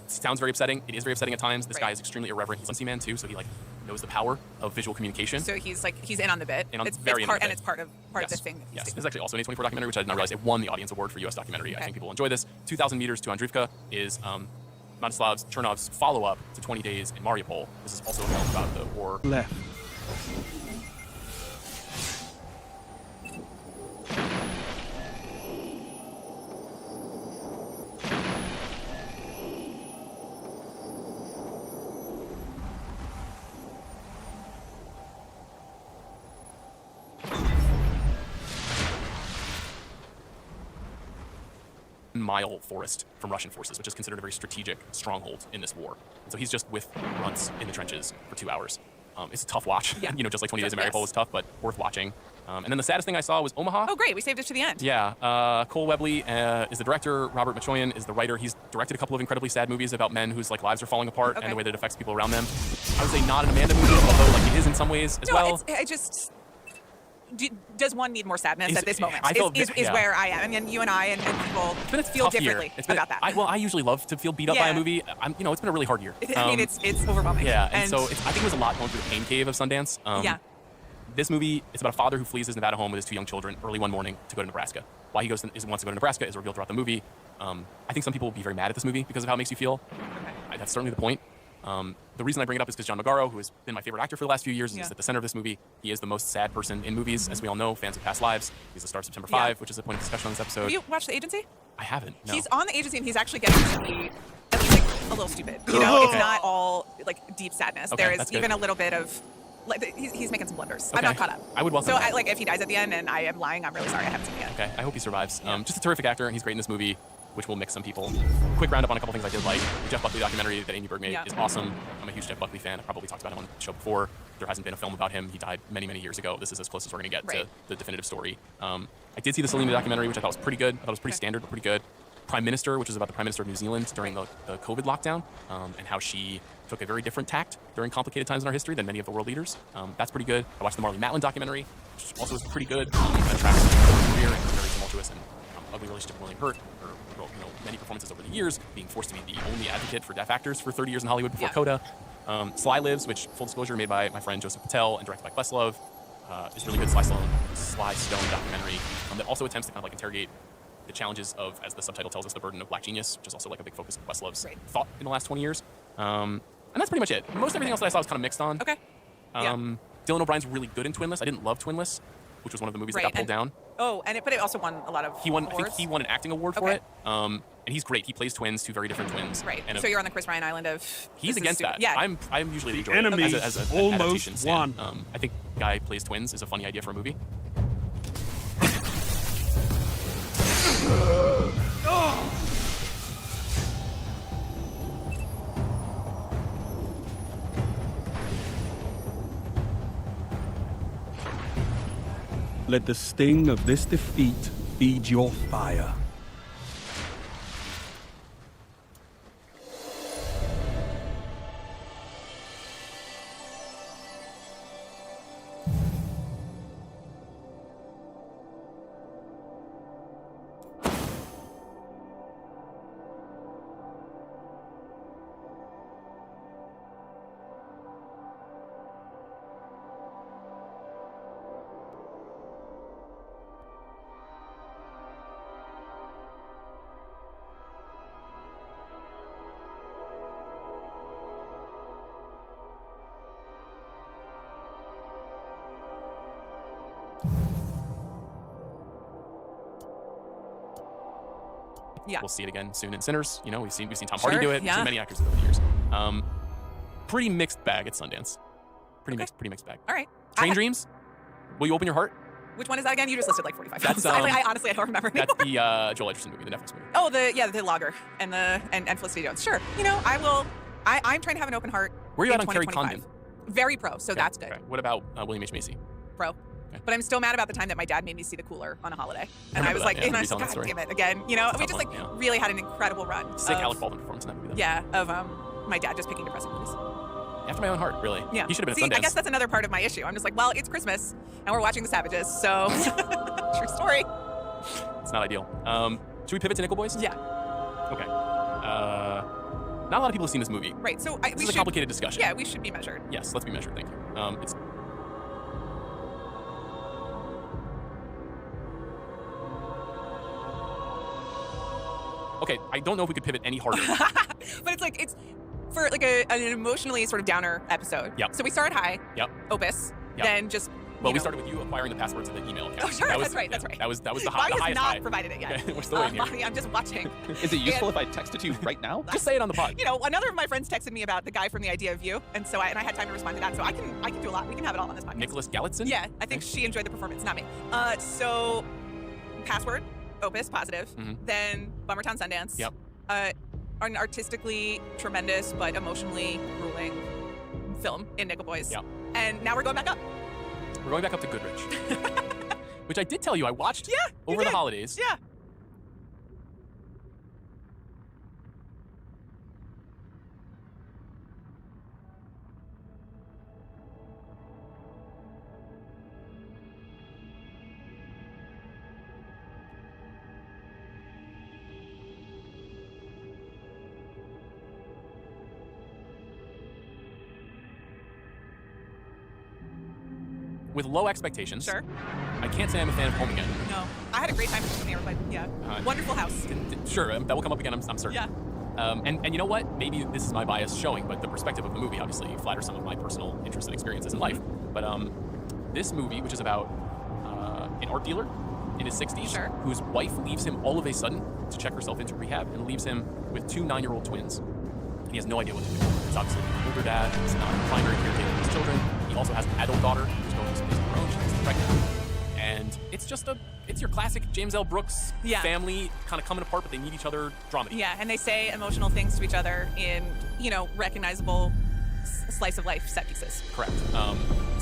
It sounds very upsetting. It is very upsetting at times. This guy is extremely irreverent. He's a man too, so he like knows the power of visual communication. So he's in on the bit. It's part of this thing. Yes, this is actually also an A24 documentary, which I did not realize it won the Audience Award for U.S. Documentary. I think people will enjoy this. 2,000 Meters to Andrivka is Mstislav Chernov's follow-up to 20 Days in Mariupol. This is also a film about the war. Left. 7-mile forest from Russian forces, which is considered a very strategic stronghold in this war. And so he's just with runts in the trenches for 2 hours. It's a tough watch. Yeah. Just like 20 Days of Mariupol was tough, but worth watching. And then the saddest thing I saw was Omaha. Oh, great. We saved it to the end. Yeah. Cole Webley is the director. Robert Machoyan is the writer. He's directed a couple of incredibly sad movies about men whose lives are falling apart and the way that it affects people around them. I would say not an Amanda movie, although it is in some ways as well. I just... does one need more sadness at this moment? Is yeah. where I am. I mean, you and I and people feel differently about that. I usually love to feel beat up by a movie. It's been a really hard year. It's overwhelming. Yeah, and so I think it was a lot going through the pain cave of Sundance. This movie, it's about a father who flees his Nevada home with his 2 young children early one morning to go to Nebraska. Why he wants to go to Nebraska is revealed throughout the movie. I think some people will be very mad at this movie because of how it makes you feel. That's certainly the point. The reason I bring it up is because John Magaro, who has been my favorite actor for the last few years, is at the center of this movie. He is the most sad person in movies, as we all know, fans of Past Lives. He's the star of September 5, which is a point of discussion on this episode. Have you watched The Agency? I haven't, no. He's on The Agency, and he's actually getting to be at least a little stupid. It's not all deep sadness. There is even a little bit of... he's making some blunders. I'm not caught up. I would welcome that. If he dies at the end and I am lying, I'm really sorry. I haven't seen it yet. Okay, I hope he survives. Just a terrific actor, and he's great in this movie, which will mix some people. Quick roundup on a couple things I did like. The Jeff Buckley documentary that Amy Berg made is awesome. I'm a huge Jeff Buckley fan. I probably talked about him on the show before. There hasn't been a film about him. He died many, many years ago. This is as close as we're going to get to the definitive story. I did see the Selena documentary, which I thought was pretty good. I thought it was pretty standard, but pretty good. Prime Minister, which is about the Prime Minister of New Zealand during the COVID lockdown, and how she took a very different tact during complicated times in our history than many of the world leaders. That's pretty good. I watched the Marlee Matlin documentary, which also was pretty good. It tracks her career and her very tumultuous and ugly relationship with William Hurt. Her many performances over the years, being forced to be the only advocate for deaf actors for 30 years in Hollywood before Coda. Sly Lives, which, full disclosure, made by my friend Joseph Patel and directed by Questlove, is really good Sly Stone documentary that also attempts to kind of interrogate the challenges of, as the subtitle tells us, the burden of Black genius, which is also a big focus of Questlove's thought in the last 20 years. And that's pretty much it. Most everything else that I saw was kind of mixed on. Okay. Dylan O'Brien's really good in Twinless. I didn't love Twinless, which was one of the movies that got pulled down. Oh, but it also won a lot of awards. I think he won an acting award for it. And he's great. He plays twins, 2 very different twins. Right. And so you're on the Chris Ryan island of... He's against that. Yeah. I'm usually the enjoying enemy it as an almost won. I think Guy plays twins is a funny idea for a movie. Let the sting of this defeat feed your fire. We'll see it again soon in Sinners. We've seen Tom Hardy do it. Yeah. We've seen many actors over the years. Pretty mixed bag at Sundance. Pretty mixed bag. All right. Train Dreams. Will You Open Your Heart? Which one is that again? You just listed 45 films. That's, I honestly don't remember anymore. That's the Joel Edgerton movie, the Netflix movie. Oh, the Logger and Felicity Jones. Sure. I'm trying to have an open heart. Where are you at on Carrie Condon? Very pro, so that's good. Okay. What about William H. Macy? Pro. Okay. But I'm still mad about the time that my dad made me see The Cooler on a holiday. And I was like, God damn it, again. We just really had an incredible run. Sick Alec Baldwin performance in that movie, though. Yeah, of my dad just picking depressing movies. After my own heart, really. Yeah. He should have been at Sundance. I guess that's another part of my issue. I'm just like, well, it's Christmas, and we're watching The Savages, so true story. It's not ideal. Should we pivot to Nickel Boys? Yeah. Okay. Not a lot of people have seen this movie. Right, so this is a complicated discussion. Yeah, we should be measured. Yes, let's be measured, thank you. It's... Okay, I don't know if we could pivot any harder. But it's for an emotionally sort of downer episode. Yep. So we started high. Yep. Opus. Yep. Then just... Well, we started with you acquiring the passwords of the email account. Oh, sure, that's right. That was the, Bonnie highest has not high. provided it yet. Okay, we're still waiting here. Bonnie, I'm just watching. Is it useful if I text it to you right now? Just say it on the pod. Another of my friends texted me about the guy from The Idea of You, and so I had time to respond to that. So I can do a lot. We can have it all on this podcast. Nicholas Galitzson? Yeah, I think she enjoyed the performance, not me. So, password. opus, positive. Then Bummertown Sundance. Yep. An artistically tremendous but emotionally grueling film in Nickel Boys. Yep. And now we're going back up. We're going back up to Goodrich. Which I did tell you I watched over the holidays. Yeah. With low expectations. Sure. I can't say I'm a fan of Home Again. No. I had a great time in there, but yeah. Wonderful house. Sure, that will come up again, I'm certain. Yeah. And you know what? Maybe this is my bias showing, but the perspective of the movie obviously flatters some of my personal interests and experiences in life. But this movie, which is about an art dealer in his 60s, whose wife leaves him all of a sudden to check herself into rehab and leaves him with 2 9-year-old twins. And he has no idea what to do. He's obviously an older dad. He's not a primary caretaker of his children. He also has an adult daughter who's going to her own. She's pregnant. And it's your classic James L. Brooks family kind of coming apart, but they need each other dramedy. Yeah, and they say emotional things to each other in, recognizable slice of life set pieces. Correct. The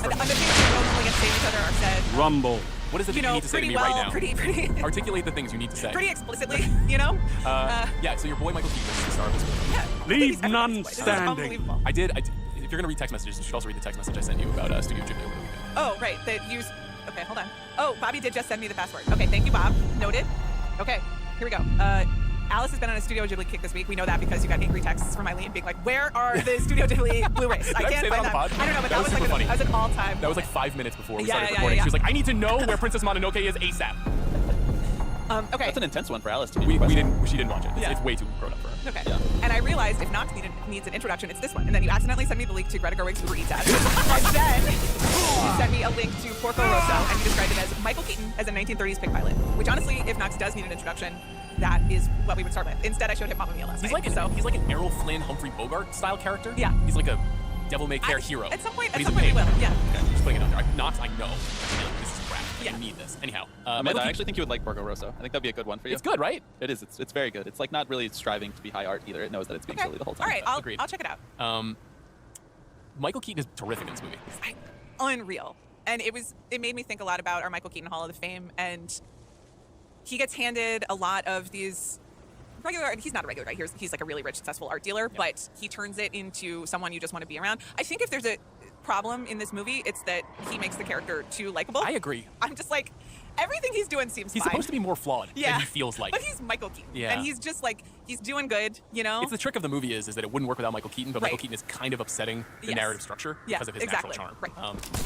things that emotionally get to say to each other are said. Rumble. What is it that you need to say to me right now? Pretty Articulate the things you need to say. Pretty explicitly, Yeah, so your boy Michael Keaton is the star of this movie. Yeah. Leave none standing. Unbelievable. I did. If you're going to read text messages, you should also read the text message I sent you about Studio Ghibli over the weekend. Oh, right. Okay, hold on. Oh, Bobby did just send me the password. Okay, thank you, Bob. Noted. Okay, here we go. Alice has been on a Studio Ghibli kick this week. We know that because you got angry texts from Eileen being like, where are the Studio Ghibli Blu-rays? I can't find them. I don't know, but that was like funny. That was an all-time. That was like 5 minutes before we Yeah, started yeah, recording. yeah. She was like, I need to know where Princess Mononoke is ASAP. Okay. That's an intense one for Alice to She didn't watch it. It's way too grown up for her. Okay. Yeah. And I realized if Knox needs an introduction, it's this one. And then you accidentally sent me the link to Greta Gerwig's Uber Eats ad. And then you sent me a link to Porco Rosso, and you described it as Michael Keaton as a 1930s pig pilot. Which honestly, if Knox does need an introduction, that is what we would start with. Instead, I showed him Mamma Mia last night. He's like an Errol Flynn, Humphrey Bogart style character. Yeah. He's like a devil-may-care hero. At some point but we he's a pig. will. Yeah. Okay, just putting it out there. Knox, I know. This is crap. I need this. Anyhow. Amanda, I actually think you would like Porco Rosso. I think that'd be a good one for you. It's good, right? It is. It's very good. It's like not really striving to be high art either. It knows that it's being silly the whole time. All right, I'll check it out. Michael Keaton is terrific in this movie. Unreal. And it made me think a lot about our Michael Keaton Hall of Fame, and he gets handed a lot of these regular, he's not a regular guy, he's like a really rich, successful art dealer, but he turns it into someone you just want to be around. I think if there's a problem in this movie, it's that he makes the character too likable. I agree. I'm just like, everything he's doing seems He's fine. supposed to be more flawed than he feels like. But he's Michael Keaton. Yeah. And he's just like, he's doing good, It's the trick of the movie is that it wouldn't work without Michael Keaton, but Michael Keaton is kind of upsetting the narrative structure because of his natural charm. Right.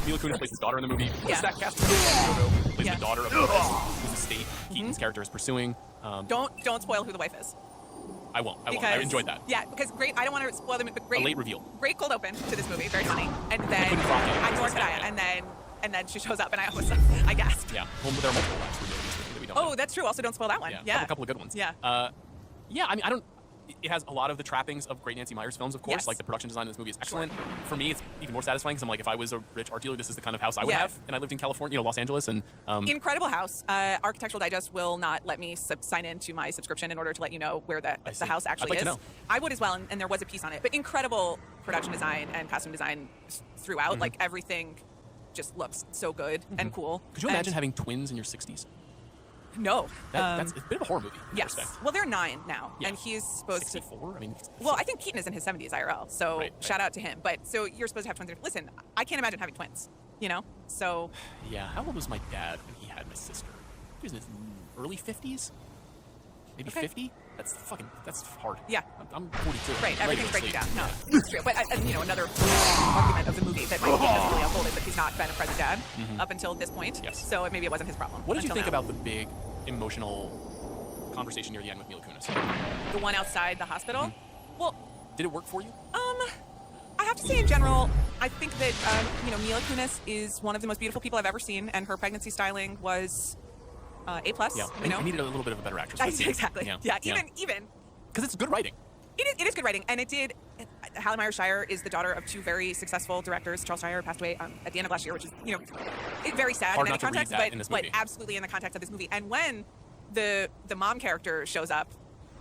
Mila Kunis plays his daughter in the movie. Yeah. Stack cast plays the daughter of whose estate Keaton's character is pursuing. Don't spoil who the wife is. I won't. I enjoyed that. Yeah, because great. I don't want to spoil them, but great. A late reveal. Great cold open to this movie. Very funny. And then nor could I. And then she shows up, and I gasped. Yeah. Well, there are multiple lines that we don't know. That's true. Also, don't spoil that one. Yeah. A couple of good ones. Yeah. Yeah. I mean, I don't. It has a lot of the trappings of great Nancy Meyers films, of course. Yes. Like the production design in this movie is excellent. For me, it's even more satisfying because I'm like, if I was a rich art dealer, this is the kind of house I would have, and I lived in California, Los Angeles, and incredible house. Architectural Digest will not let me sign in to my subscription in order to let you know where the house actually I'd like is. to know. I would as well, and there was a piece on it. But incredible production design and costume design throughout. Like everything just looks so good and cool. Could you imagine having twins in your 60s? No. That's a bit of a horror movie. Yes. Well, they're 9 now, and he's supposed 64? I mean, well, I think Keaton is in his 70s IRL, so shout out to him. But so you're supposed to have twins. Listen, I can't imagine having twins. So. Yeah. How old was my dad when he had my sister? He was in his early 50s, maybe 50. That's hard. Yeah. I'm 42. Right. Everything's breaking down. No, it's true. But another argument of the movie that Michael Keaton has really unfolded that he's not been a present dad up until this point. Yes. So maybe it wasn't his problem. What did you think about the big emotional conversation near the end with Mila Kunis? The one outside the hospital? Well, did it work for you? I have to say in general, I think that Mila Kunis is one of the most beautiful people I've ever seen, and her pregnancy styling was A+. Yeah, I needed a little bit of a better actress. Exactly. Yeah. Even because it's good writing. It is good writing, and it did. Hallie Myers Shire is the daughter of 2 very successful directors. Charles Shire passed away at the end of last year, which is very sad Hard in not any to read context, that in this but movie. absolutely in the context of this movie. And when the mom character shows up,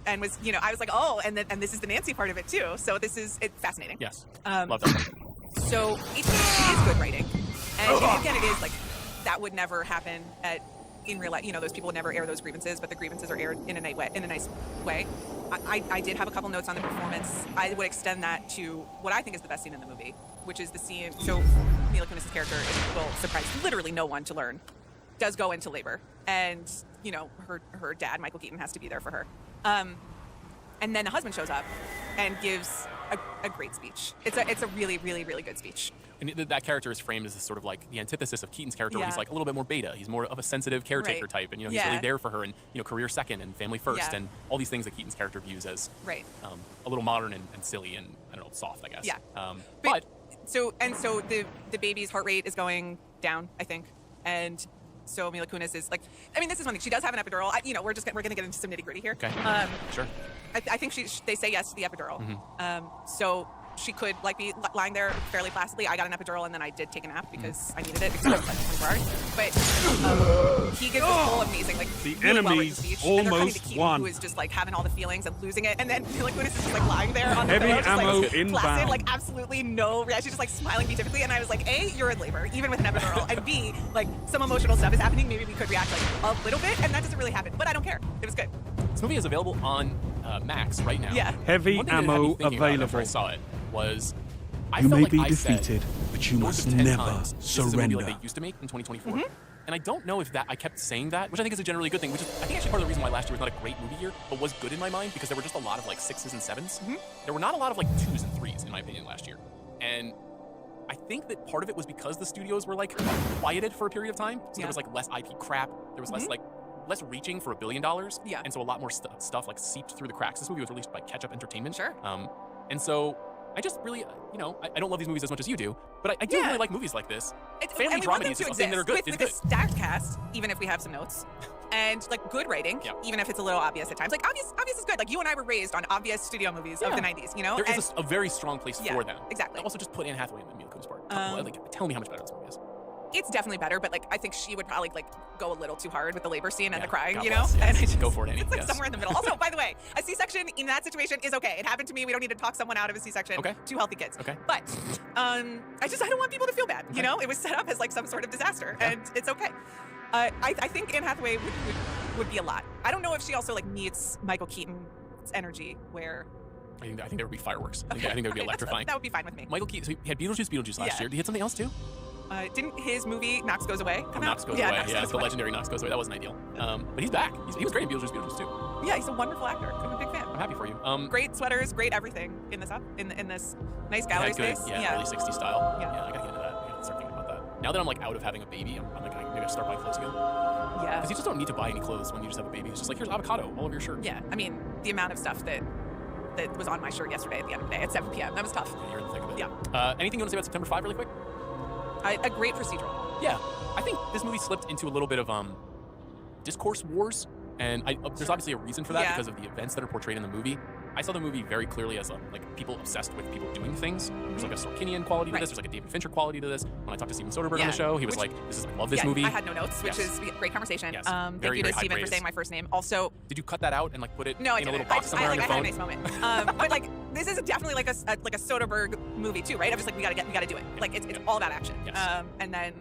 and was I was like, oh, and this is the Nancy part of it too. So it's fascinating. Yes, love that. So it is good writing, and again, it is like that would never happen in real life. Those people would never air those grievances, but the grievances are aired in a nice way. I did have a couple notes on the performance. I would extend that to what I think is the best scene in the movie, which is the scene. So Mila Kunis' character will surprise literally no one to learn, does go into labor, and her dad Michael Keaton has to be there for her. And then the husband shows up and gives a great speech. It's a really, really, really good speech. And that character is framed as sort of like the antithesis of Keaton's character, where he's like a little bit more beta. He's more of a sensitive caretaker type, and he's really there for her, and career second and family first, and all these things that Keaton's character views as a little modern and silly and I don't know, soft, I guess. Yeah. But the baby's heart rate is going down, I think, and so Mila Kunis is like, I mean, this is one thing. She does have an epidural. We're going to get into some nitty gritty here. Okay. Sure. I think they say yes to the epidural. Mm-hmm. So she could be lying there fairly placidly. I got an epidural and then I did take a nap because I needed it because I was like 24 hours. But he gives this whole amazing, the really enemies speech, almost won. Who is just having all the feelings and losing it, and then Mila Kunis is just lying there on the Heavy pillow, just ammo placid, inbound. absolutely no reaction, just smiling beatifically. And I was like, A, you're in labor, even with an epidural, and B, some emotional stuff is happening. Maybe we could react a little bit, and that doesn't really happen. But I don't care. It was good. This movie is available on Max right now. Yeah. Heavy One thing that had ammo me thinking about available. after I saw it was I You felt may like be I defeated, but you north must of 10 never times, This is a movie like surrender. they used to make in 2024. And I don't know if I kept saying that, which I think is a generally good thing, which is I think actually part of the reason why last year was not a great movie year, but was good in my mind because there were just a lot of 6s and 7s. There were not a lot of 2s and 3s in my opinion last year. And I think that part of it was because the studios were quieted for a period of time. So there was less IP crap. There was less reaching for $1 billion. Yeah. And so a lot more stuff seeped through the cracks. This movie was released by Catch Up Entertainment. Sure. And so I just really, I don't love these movies as much as you do, but I do really like movies like this. Family dramedies is something that are good. With a stacked cast, even if we have some notes, and good writing, even if it's a little obvious at times. Obvious is good. You and I were raised on obvious studio movies of the 90s, There is a very strong place for them. Exactly. Also, just put Anne Hathaway in the Mila Kunis part. Tell me how much better this movie is. It's definitely better, but I think she would probably go a little too hard with the labor scene and the crying, God you bless, know? yes. And I just, go for it, Annie. It's somewhere in the middle. Also, by the way, a C-section in that situation is okay. It happened to me. We don't need to talk someone out of a C-section. Okay. 2 healthy kids. Okay. But I don't want people to feel bad. You know, it was set up as some sort of disaster, and it's okay. I think Anne Hathaway would be a lot. I don't know if she also needs Michael Keaton's energy where. I think there would be fireworks. I think there would be electrifying. That would be fine with me. Michael Keaton, so he had Beetlejuice last year. Did he hit something else too? Didn't his movie Knox Goes Away come out? Knox Goes Away. The legendary Knox Goes Away. That wasn't ideal. But he's back. He was great in Beetlejuice too. Yeah, he's a wonderful actor. I'm a big fan. I'm happy for you. Great sweaters, great everything in this nice gallery space. Early 60s style. Yeah, I gotta get into that. I gotta start thinking about that. Now that I'm out of having a baby, I'm maybe I start buying clothes again. Yeah. Because you just don't need to buy any clothes when you just have a baby. It's just here's avocado all over your shirt. Yeah, I mean the amount of stuff that was on my shirt yesterday at the end of the day at 7 p.m. That was tough. Yeah, you're in the thick of it. Yeah. Anything you want to say about September 5 really quick? A great procedural. Yeah, I think this movie slipped into a little bit of discourse wars, and there's obviously a reason for that because of the events that are portrayed in the movie. I saw the movie very clearly as people obsessed with people doing things. There's a Sorkinian quality to this. There's a David Fincher quality to this. When I talked to Steven Soderbergh on the show, he was I love this movie. I had no notes, which is a great conversation. Yes. Thank you to Steven for saying my first name. Also, did you cut that out and put it in a little box I somewhere on your phone? had a nice moment. But this is definitely a Soderbergh movie too, right? I'm just we gotta do it. It's all about action. Yes. And then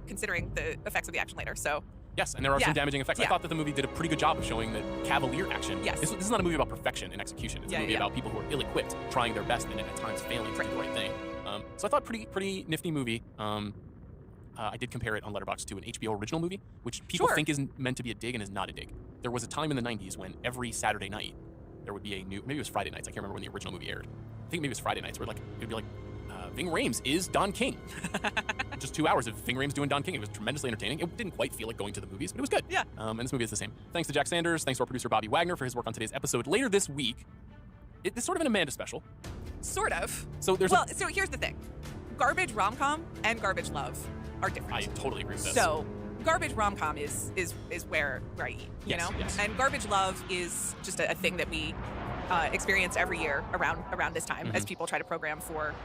considering the effects of the action later. So. Yes, and there are some damaging effects. I thought that the movie did a pretty good job of showing the cavalier action. Yes. This is not a movie about perfection and execution. It's a movie about people who are ill-equipped, trying their best, and at times failing to do the right thing. So I thought pretty nifty movie. I did compare it on Letterboxd to an HBO original movie, which people think is meant to be a dig and is not a dig. There was a time in the 90s when every Saturday night there would be a new, maybe it was Friday nights, I can't remember when the original movie aired. I think maybe it was Friday nights where it would be Ving Rhames is Don King. Just 2 hours of Ving Rhames doing Don King. It was tremendously entertaining. It didn't quite feel like going to the movies, but it was good. Yeah. And this movie is the same. Thanks to Jack Sanders. Thanks to our producer Bobby Wagner for his work on today's episode. Later this week, it's sort of an Amanda special. Sort of. So there's so here's the thing. Garbage rom-com and garbage love are different. I totally agree with this. So garbage rom-com is where I eat, you know? Yes. And garbage love is just a thing that we experience every year around this time as people try to program for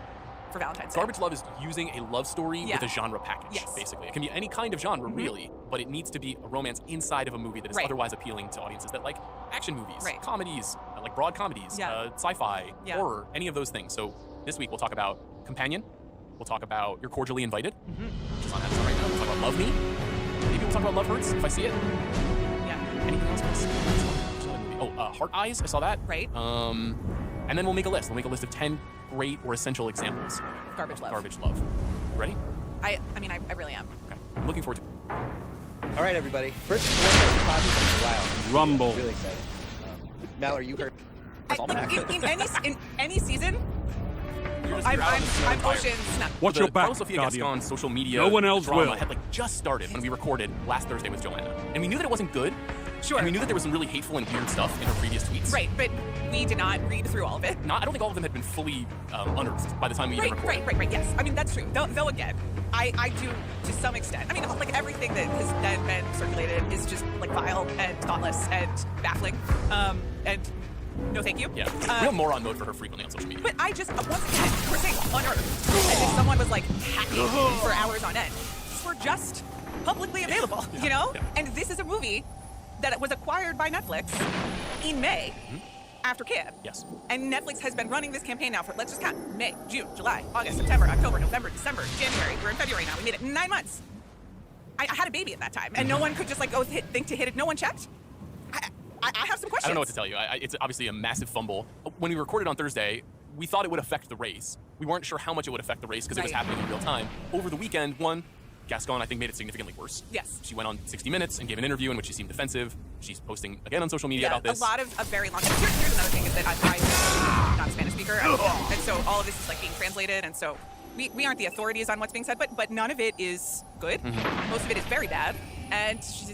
for Valentine's Day. Garbage Love is using a love story with a genre package, basically. It can be any kind of genre, really, but it needs to be a romance inside of a movie that is otherwise appealing to audiences that like action movies, comedies, like broad comedies, sci-fi, horror, any of those things. So this week we'll talk about Companion. We'll talk about You're Cordially Invited, which is on Amazon right now. We'll talk about Love Me. Maybe we'll talk about Love Hurts if I see it. Yeah. Anything else? Heart Eyes. I saw that. Right. And then we'll make a list. We'll make a list of 10 great or essential examples. Garbage Love. Garbage Love. Ready? I mean, I really am. Okay. I'm looking forward to it. All right, everybody. First podcast in a while. Rumble. Really excited. Mallory, you heard. In any season, I'm oceans. Watch your back, Carlos Sofia Guardian. Gascon social media No one else drama will. had just started when we recorded last Thursday with Joanna. And we knew that it wasn't good. Sure. And we knew that there was some really hateful and weird stuff in her previous tweets. Right, but we did not read through all of it. I don't think all of them had been fully unearthed by the time we even recorded. Right. Yes. I mean, that's true. Though again, I do to some extent. I mean, like everything that has then been circulated is just like vile and thoughtless and baffling. And no, thank you. Yeah. Real moron mode for her frequently on social media. But I just, once again, we're saying unearthed. As if someone was like hacking for hours on end. We're just publicly available, you know? Yeah. And this is a movie that was acquired by Netflix in May after Cannes. Yes. And Netflix has been running this campaign now for, let's just count, May, June, July, August, September, October, November, December, January. We're in February now. We made it 9 months. I had a baby at that time, and no one could just like go think to hit it. No one checked. I have some questions. I don't know what to tell you. It's obviously a massive fumble. When we recorded on Thursday, we thought it would affect the race. We weren't sure how much it would affect the race because it was happening in real time. Over the weekend, Gascon, I think, made it significantly worse. Yes. She went on 60 Minutes and gave an interview in which she seemed defensive. She's posting again on social media about this. A lot of very long. Here's another thing is that I'm not a Spanish speaker, and so all of this is like being translated, and so we aren't the authorities on what's being said, but none of it is good. Most of it is very bad, and she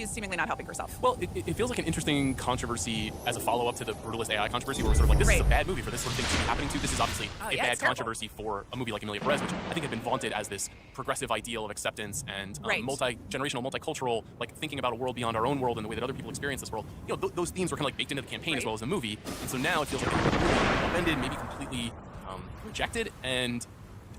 is seemingly not helping herself. Well, it feels like an interesting controversy as a follow-up to the Brutalist AI controversy, where we're sort of like, this is a bad movie for this sort of thing to be happening to. This is obviously a bad controversy for a movie like Emilia Perez, which I think had been vaunted as this progressive ideal of acceptance and multi-generational, multicultural, like thinking about a world beyond our own world and the way that other people experience this world. You know, those themes were kind of like baked into the campaign as well as the movie, and so now it feels like they're really upended, maybe completely rejected, and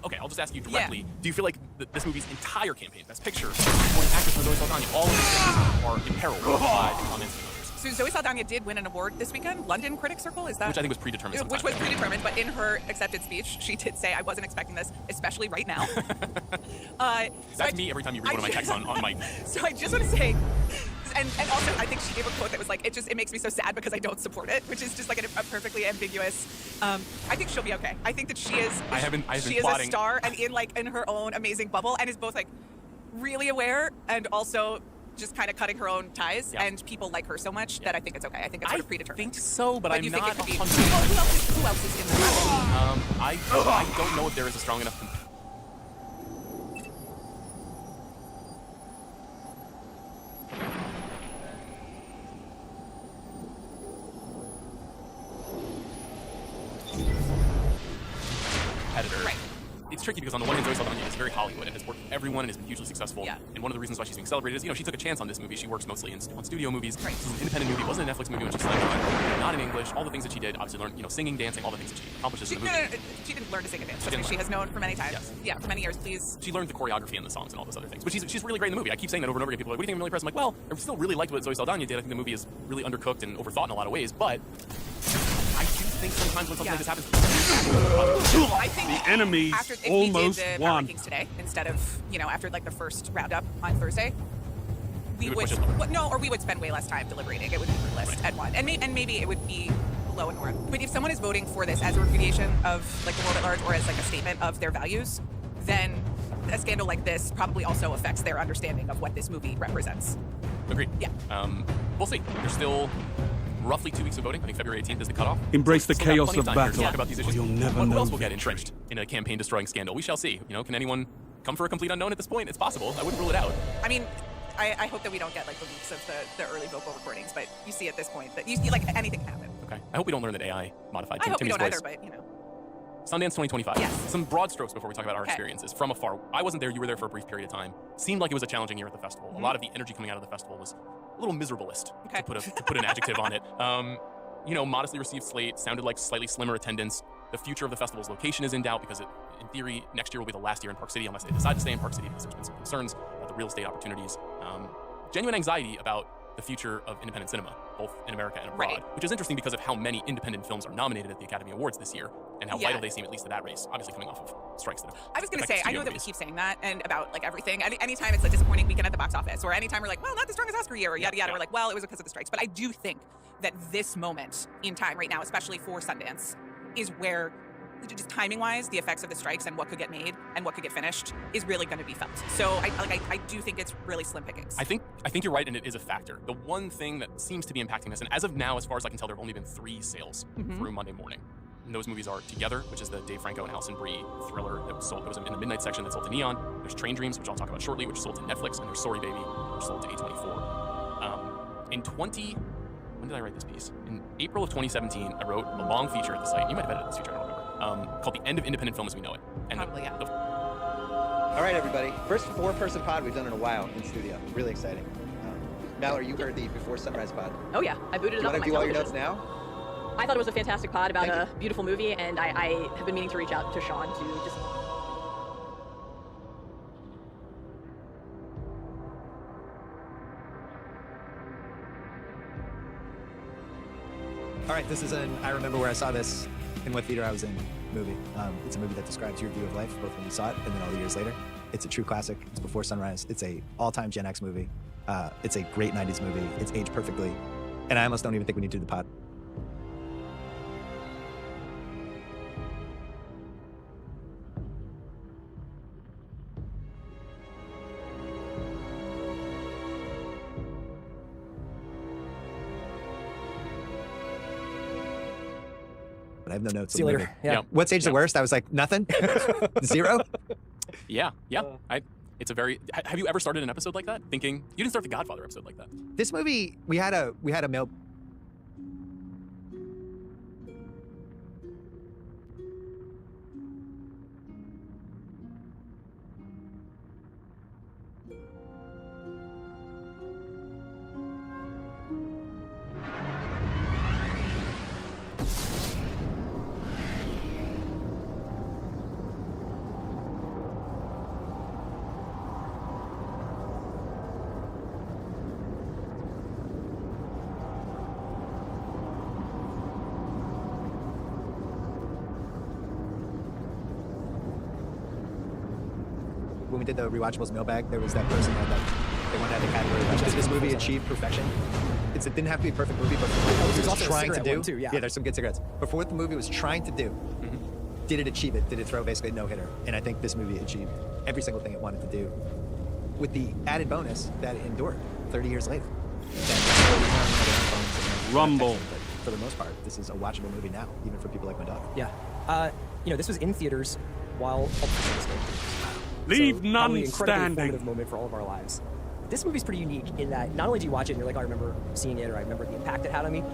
okay, I'll just ask you directly. Do you feel like this movie's entire campaign, Best Picture, supporting actress for Zoe Saldana, all of these things are imperiled by comments from others? So Zoe Saldana did win an award this weekend, London Critics Circle, is that? Which I think was predetermined sometime. Which was predetermined, but in her acceptance speech, she did say, I wasn't expecting this, especially right now. That's me every time you read one of my texts on my... So I just want to say, and also I think she gave a quote that was like, it makes me so sad because I don't support it, which is just like a perfectly ambiguous, I think she'll be okay. I think that she is, she is a star and in her own amazing bubble and is both like really aware and also just kind of cutting her own ties, and people like her so much that I think it's okay. I think it's sort of predetermined. I think so, but I'm you not think it could be, 100%. who else is in the movie? I don't know if there is a strong enough competitor. Right. It's tricky because on the one hand, Zoe Saldana is very Hollywood and has worked with everyone and has been hugely successful. Yeah. And one of the reasons why she's being celebrated is, she took a chance on this movie. She works mostly on studio movies. Right. This is an independent movie. It wasn't a Netflix movie when she signed on. Not in English. All the things that she did, obviously learned, singing, dancing, all the things that she accomplishes in the movie. She didn't learn to sing and dance. She has known for many times. Yes. Yeah, for many years, please. She learned the choreography and the songs and all those other things. But she's really great in the movie. I keep saying that over and over again. People are like, what do you think of Emilia Perez? I'm like, well, I still really liked what Zoe Saldana did. I think the movie is really undercooked and overthought in a lot of ways, but I do think sometimes when something like this happens, I think the enemy almost did the won today instead of after like the first roundup on Thursday. We would spend way less time deliberating. It would be the list at one, and maybe it would be low and more. But if someone is voting for this as a repudiation of like the world at large or as like a statement of their values, then a scandal like this probably also affects their understanding of what this movie represents. Agreed. Yeah. We'll see. There's still roughly 2 weeks of voting. I think February 18th is the cutoff. Embrace the chaos of battle. To talk about these issues. You'll never Who know else will get entrenched in a campaign-destroying scandal? We shall see. Can anyone come for a complete unknown at this point? It's possible. I wouldn't rule it out. I mean, I hope that we don't get like the leaks of the early vocal recordings, but you see at this point that you see like anything can happen. Okay. I hope we don't learn that AI modified I hope we Timmy's don't voice. either, but Sundance 2025. Yes. Some broad strokes before we talk about our experiences from afar. I wasn't there. You were there for a brief period of time. Seemed like it was a challenging year at the festival. A lot of the energy coming out of the festival was a little miserablest, to put an adjective on it. Modestly received slate, sounded like slightly slimmer attendance. The future of the festival's location is in doubt because in theory, next year will be the last year in Park City unless they decide to stay in Park City because there's been some concerns about the real estate opportunities. Genuine anxiety about the future of independent cinema, both in America and abroad, which is interesting because of how many independent films are nominated at the Academy Awards this year and how vital they seem, at least to that race, obviously coming off of strikes that have I was going to affected say, I know studio that we movies. keep saying that and about like everything. Anytime it's a disappointing weekend at the box office, or anytime we're like, well, not the strongest Oscar year, or yada yada, we're like, well, it was because of the strikes. But I do think that this moment in time right now, especially for Sundance, is where just timing-wise, the effects of the strikes and what could get made and what could get finished is really going to be felt. So I do think it's really slim pickings. I think you're right, and it is a factor. The one thing that seems to be impacting this, and as of now, as far as I can tell, there have only been 3 sales through Monday morning. And those movies are Together, which is the Dave Franco and Alison Brie thriller that was sold. That was in the midnight section that sold to Neon. There's Train Dreams, which I'll talk about shortly, which sold to Netflix, and there's Sorry Baby, which sold to A24. When did I write this piece? In April of 2017, I wrote a long feature at the site. You might have edited this feature, I don't remember. Called The End of Independent Film as We Know It. And Probably, yeah. All right, everybody. First 4-person pod we've done in a while in studio. Really exciting. Mallory, you heard the Before Sunrise pod. Oh yeah, I booted it You up want on to my do all your television. notes now? I thought it was a fantastic pod about a beautiful movie, and I have been meaning to reach out to Sean to just. All right, this is an I Remember Where I Saw This and What Theater I Was In movie. It's a movie that describes your view of life, both when you saw it and then all the years later. It's a true classic. It's Before Sunrise. It's a all-time Gen X movie. It's a great 90s movie. It's aged perfectly. And I almost don't even think we need to do the pod. But I have no notes. See you later. Yeah. What's age the worst? I was like, nothing? 0? Yeah. It's a very. Have you ever started an episode like that? Thinking you didn't start the Godfather episode like that. This movie, we had a mail. When we did the Rewatchables mailbag, there was that person that they wanted to have the category. Does this movie achieve perfection? It didn't have to be a perfect movie, but for what the movie was trying to do. Too, yeah, there's some good cigarettes. But for what the movie was trying to do, did it achieve it? Did it throw basically a no-hitter? And I think this movie achieved every single thing it wanted to do, with the added bonus that it endured 30 years later. Rumble. But for the most part, this is a watchable movie now, even for people like my dog. Yeah. This was in theaters while Leave none probably incredibly standing. Informative moment for all of our lives. This movie's pretty unique in that not only do you watch it and you're like, oh, I remember seeing it, or I remember the impact it had on me.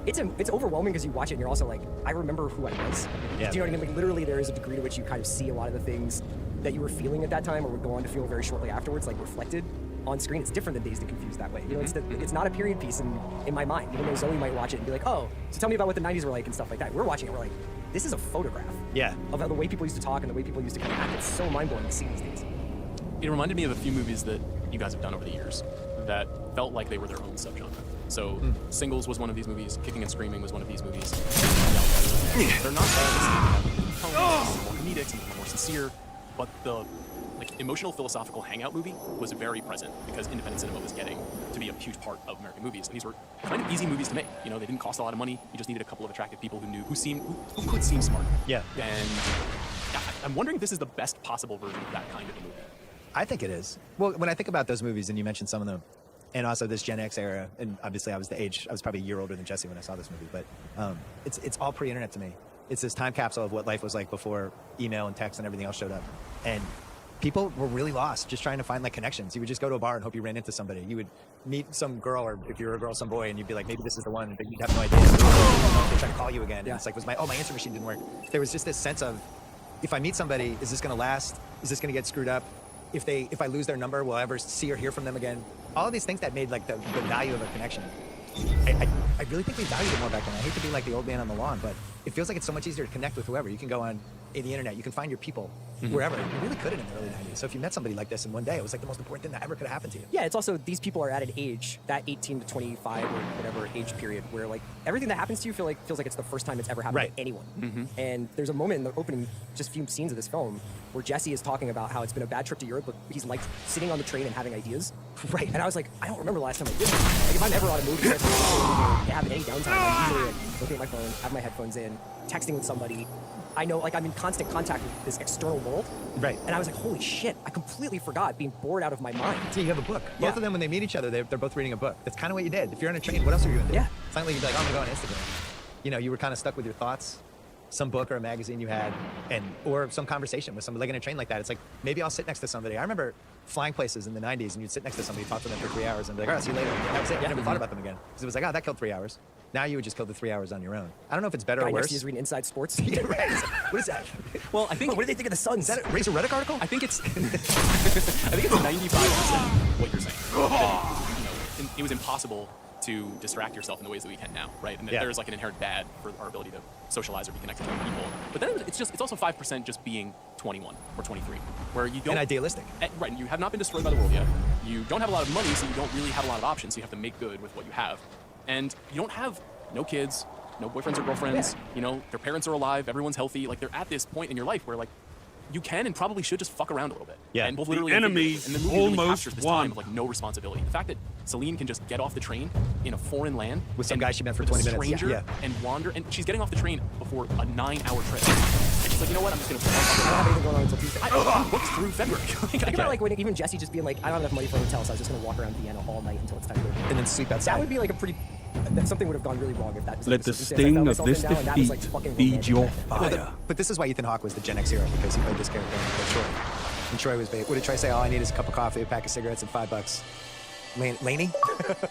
It's overwhelming because you watch it and you're also like, I remember who I was. Yeah. Do you know what I mean? Like literally, there is a degree to which you kind of see a lot of the things that you were feeling at that time, or would go on to feel very shortly afterwards, like reflected on screen. It's different than Dazed and Confused that way. You know, it's not a period piece in my mind. Even though Zoe might watch it and be like, oh, so tell me about what the 90s were like and stuff like that. We're watching it, we're like, this is a photograph. Yeah. Of how the way people used to talk and the way people used to kind of act. It's so mind-blowing to see these days. It reminded me of a few movies that you guys have done over the years that felt like they were their own subgenre. So Singles was one of these movies. Kicking and Screaming was one of these movies. They're not more comedic, some more sincere, but the emotional philosophical hangout movie was very present because independent cinema was getting to be a huge part of American movies. And these were kind of easy movies to make. You know, they didn't cost a lot of money. You just needed a couple of attractive people who could seem smart. Yeah. And I'm wondering if this is the best possible version of that kind of a movie. I think it is. Well, when I think about those movies, and you mentioned some of them, and also this Gen X era, and obviously I was probably a year older than Jesse when I saw this movie, but it's all pre-internet to me. It's this time capsule of what life was like before email and text and everything else showed up. And people were really lost just trying to find connections. You would just go to a bar and hope you ran into somebody. You would meet some girl, or if you were a girl, some boy, and you'd be like, maybe this is the one, but you'd have no idea. They try to call you again. And it's like, my answer machine didn't work. There was just this sense of, if I meet somebody, is this going to last? Is this going to get screwed up? If I lose their number, will I ever see or hear from them again? All of these things that made the value of a connection. I really think we valued it more back then. I hate to be like the old man on the lawn, but it feels like it's so much easier to connect with whoever. You can go on the internet, you can find your people wherever. You really couldn't in the early 90s. So if you met somebody like this in one day, it was like the most important thing that ever could have happened to you. Yeah, it's also, these people are at an age, that 18 to 25 or whatever age period, where like everything that happens to you feels like it's the first time it's ever happened to anyone. And there's a moment in the opening, just few scenes of this film, where Jesse is talking about how it's been a bad trip to Europe, but he's like sitting on the train and having ideas. Right. And I was like, I don't remember the last time I did this. Like if I'm ever on a movie or having any downtime, I'm usually like looking at my phone, have my headphones in, texting with somebody. I know, like, I'm in constant contact with this external world. Right. And I was like, holy shit, I completely forgot being bored out of my mind. Yeah, you have a book. Both of them, when they meet each other, they're both reading a book. That's kind of what you did. If you're on a train, what else are you going to do? Yeah. It's not like you'd be like, oh, I'm going to go on Instagram. You know, you were kind of stuck with your thoughts, some book or a magazine you had, or some conversation with somebody, like in a train like that. It's like, maybe I'll sit next to somebody. I remember flying places in the 90s, and you'd sit next to somebody, talk to them for 3 hours, and be like, all right, see you later. And that was it. You never thought about them again. Because it was like, oh, that killed 3 hours. Now you would just kill the 3 hours on your own. I don't know if it's better or worse. He's reading Inside Sports. Yeah, right. What is that? Well, I think. What do they think of the Suns? Is that a Razor Reddick article? I think it's. I think it's 95% what you're saying. That, it was impossible to distract yourself in the ways that we can now, right? And that there's like an inherent bad for our ability to socialize or be connected to other people. But then it's also 5% just being 21 or 23, where you don't. And idealistic. Right, and you have not been destroyed by the world yet. You don't have a lot of money, so you don't really have a lot of options. So you have to make good with what you have, and you don't have no kids, no boyfriends or girlfriends. You know, their parents are alive, everyone's healthy. Like they're at this point in your life where like you can and probably should just fuck around a little bit. Yeah. And both The literally enemy and the movie really almost captures this won. time of like no responsibility. The fact that Celine can just get off the train in a foreign land with some guy she met for with 20 a minutes. stranger and wander, and she's getting off the train before a 9-hour trip. And she's like, you know what? I'm just gonna. I don't have anything going on until Tuesday. I booked through February. Think about like when even Jesse just being like, I don't have enough money for a hotel, so I was just gonna walk around Vienna all night until it's time to go. And then sleep outside. That would be like a pretty. Something would have gone really wrong if that was. Let the sting of this defeat feed your fire. But this is why Ethan Hawke was the Gen X hero, because he played this character in Troy. And Troy was, what did Troy say? All I need is a cup of coffee, a pack of cigarettes, and $5. Laney?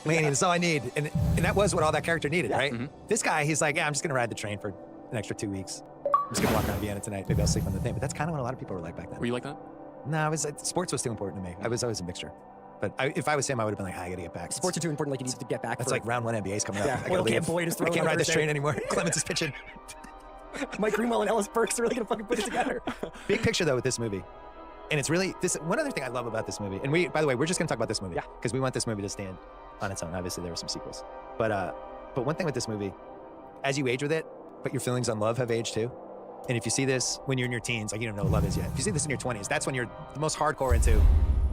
Laney, that's all I need. And that was what all that character needed, right? This guy, he's like, yeah, I'm just going to ride the train for an extra 2 weeks. I'm just going to walk around Vienna tonight. Maybe I'll sleep on the thing. But that's kind of what a lot of people were like back then. Were you like that? No, sports was too important to me. I was always a mixture. But if I was him, I would have been like, I got to get back. Sports are too important, like you need to get back. That's like round 1 NBA's coming up. Yeah, I gotta leave. I can't ride this train anymore. Clemens is pitching. Mike Greenwell and Ellis Burks are really going to fucking put it together. Big picture, though, with this movie. And it's really, one other thing I love about this movie, and by the way, we're just going to talk about this movie. Because we want this movie to stand on its own. Obviously, there were some sequels. But one thing with this movie, as you age with it, but your feelings on love have aged too. And if you see this when you're in your teens, like you don't know what love is yet. If you see this in your 20s, that's when you're the most hardcore into,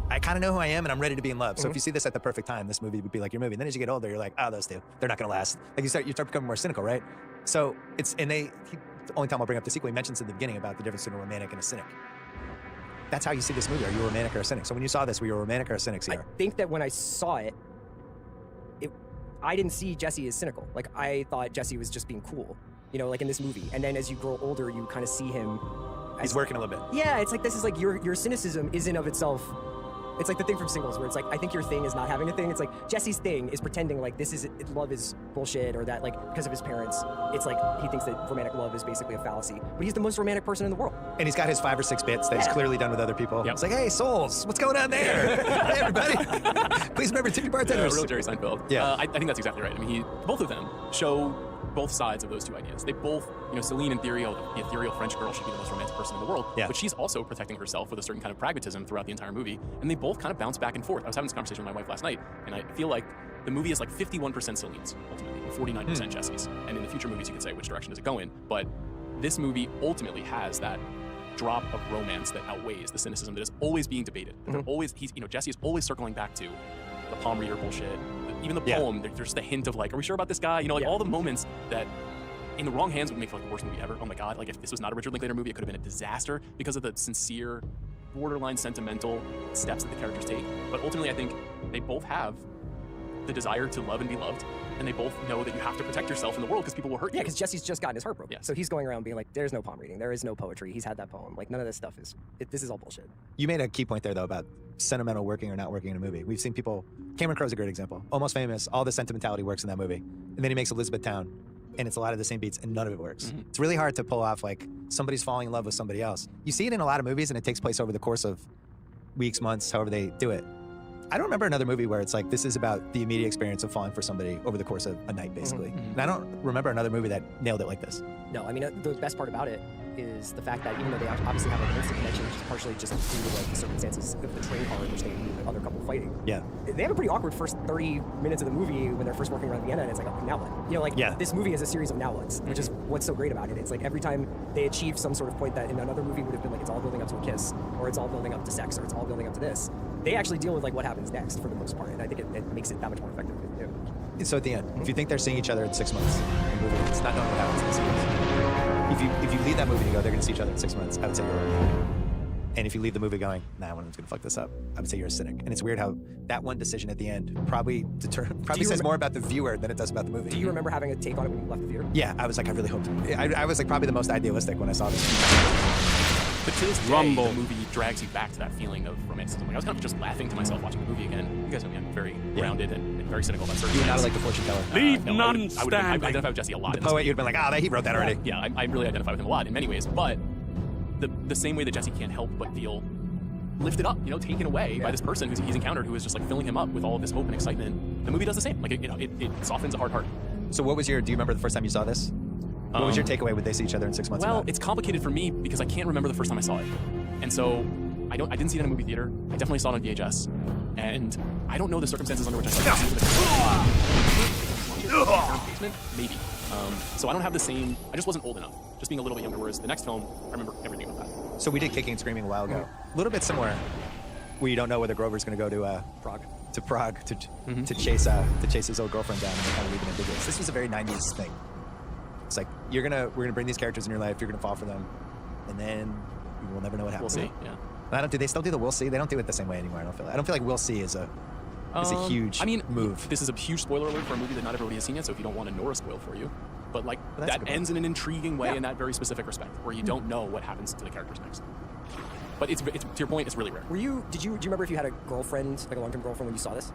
I kind of know who I am and I'm ready to be in love. So if you see this at the perfect time, this movie would be like your movie. And then as you get older, you're like, oh, those two, they're not going to last. Like you start becoming more cynical, right? So the only time I'll bring up the sequel, he mentions at the beginning about the difference between a romantic and a cynic. That's how you see this movie. Are you a romantic or a cynic? So when you saw this, were you a romantic or a cynic, Sierra? I think that when I saw it, I didn't see Jesse as cynical. Like I thought Jesse was just being cool, you know, like in this movie. And then as you grow older, you kind of see him. He's working a little bit. Yeah, it's like this is like your cynicism isn't of itself. It's like the thing from Singles where it's like, I think your thing is not having a thing. It's like Jesse's thing is pretending like love is bullshit, or that like because of his parents, it's like he thinks that romantic love is basically a fallacy. But he's the most romantic person in the world. And he's got his 5 or 6 bits that he's clearly done with other people. It's like, hey, Souls, what's going on there? Hey, everybody. Please remember to tip your bartenders. Real Jerry Seinfeld. Yeah. I think that's exactly right. I mean, both of them show both sides of those two ideas. They both, you know, Celine in theory, the ethereal French girl, should be the most romantic person in the world. Yeah. But she's also protecting herself with a certain kind of pragmatism throughout the entire movie. And they both kind of bounce back and forth. I was having this conversation with my wife last night, and I feel like the movie is like 51% Celine's, ultimately, and 49% Jesse's. And in the future movies, you could say, which direction does it go in? But this movie ultimately has that drop of romance that outweighs the cynicism that is always being debated. They're always, Jesse is always circling back to the palm reader bullshit. Even the poem, there's just a hint of like, are we sure about this guy? You know, like all the moments that in the wrong hands would make for like the worst movie ever. Oh my God, like if this was not a Richard Linklater movie, it could have been a disaster because of the sincere, borderline sentimental steps that the characters take. But ultimately, I think they both have the desire to love and be loved, and they both know that you have to protect yourself in the world because people will hurt you. Yeah, because Jesse's just gotten his heart broken. So he's going around being like, there's no palm reading, there is no poetry, he's had that poem. Like none of this stuff this is all bullshit. You made a key point there, though, about sentimental working or not working in a movie. We've seen people, Cameron Crowe's a great example. Almost Famous, all the sentimentality works in that movie. And then he makes Elizabethtown, and it's a lot of the same beats, and none of it works. It's really hard to pull off, like, somebody's falling in love with somebody else. You see it in a lot of movies, and it takes place over the course of weeks, months, however they do it. I don't remember another movie where it's like this is about the immediate experience of falling for somebody over the course of a night, basically. And I don't remember another movie that nailed it like this. No, I mean, the best part about it is the fact that even though they obviously have like an instant connection, which is partially just due to like the circumstances of the train car in which they meet the other couple fighting. Yeah. They have a pretty awkward first 30 minutes of the movie when they're first walking around Vienna, and it's like, oh, now what? You know, like this movie is a series of now what's, which is what's so great about it. It's like every time they achieve some sort of point that in another movie would have been like it's all building up to a kiss, or it's all building up to sex, or it's all building up to this. They actually deal with like what happens next for the most part, and I think it makes it that much more effective. So at the end, if you think they're seeing each other in 6 months, the movie, it's not knowing what happens in the series. If you leave that movie to go, they're going to see each other in 6 months, I would say you're wrong. And if you leave the movie going, nah, one of them's going to fuck this up, I would say you're a cynic. And it's weird how that one decision at the end probably says more about the viewer than it does about the movie. Do you remember having a take on it when you left the theater? Yeah, I was like, I really hoped. I was like probably the most idealistic when I saw this. But to this day, the movie drags you back to that feeling of romanticism. Like, I was kind of just laughing to myself watching the movie again. You guys know me, I'm very grounded and very cynical about certain You were things. not like the fortune teller. Leave No, none I would standing. identify with Jesse a lot. The poet, you'd been like, he wrote that already. Yeah, I really identify with him a lot in many ways. But the same way that Jesse can't help but feel lifted up, taken away by this person he's encountered who is just like filling him up with all of this hope and excitement, the movie does the same. Like, it softens a hard heart. So do you remember the first time you saw this? What was your takeaway? Would they see each other in 6 months? Well, it's complicated for me because I can't remember the first time I saw it. And so I didn't see it in a movie theater. I definitely saw it on VHS. And I don't know the circumstances under which I saw it. Basement? Maybe. So I don't have the same, I just wasn't old enough. Just being a little bit younger, whereas the next film, I remember everything about that. So we did Kicking and Screaming a while ago. A little bit similar, where you don't know whether Grover's going to go to Prague. To Prague to chase his old girlfriend down and kind of leave it ambiguous. This was a very 90s thing. It's like we're gonna bring these characters in your life, you're gonna fall for them, and then we'll never know what happens. We'll see. Yeah. And do they still do the we'll see? They don't do it the same way anymore. I don't feel like we'll see is a huge move. This is a huge spoiler alert for a movie that not everybody has seen yet, so if you don't want to, Nora spoil for you. But like that ends in an intriguing way in that very specific respect, where you don't know what happens to the characters next. But it's to your point, it's really rare. Do you remember if you had a girlfriend, like a long-term girlfriend, when you saw this?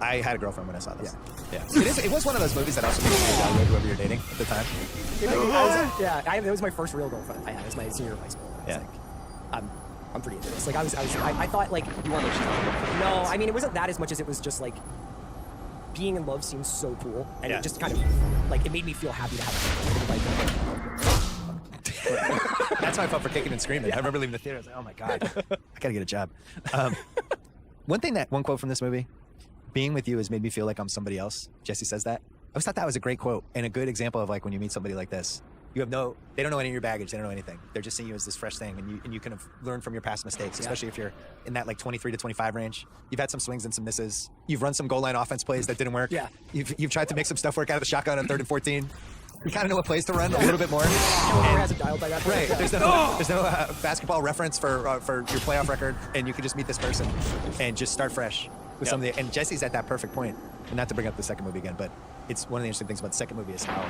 I had a girlfriend when I saw this. Yeah. It was one of those movies that also made you evaluate whoever you're dating at the time. That was my first real girlfriend I had. It was my senior year of high school. I was like, I'm pretty into this. Like I thought like you weren't like no, I mean it wasn't that as much as it was just like being in love seems so cool, and it just kind of like it made me feel happy to have. That's how I felt for Kicking and Screaming. I remember leaving the theater. I was like, oh my god, I gotta get a job. One quote from this movie. Being with you has made me feel like I'm somebody else. Jesse says that. I always thought that was a great quote and a good example of like when you meet somebody like this, they don't know any of your baggage. They don't know anything. They're just seeing you as this fresh thing, and you can learn from your past mistakes, especially if you're in that like 23 to 25 range. You've had some swings and some misses. You've run some goal line offense plays that didn't work. Yeah. You've tried to make some stuff work out of the shotgun on 3rd and 14. You kind of know what plays to run a little bit more. Has it dialed by that point. Right. There's no basketball reference for your playoff record, and you can just meet this person and just start fresh with something. And Jesse's at that perfect point. And not to bring up the second movie again, but it's one of the interesting things about the second movie is how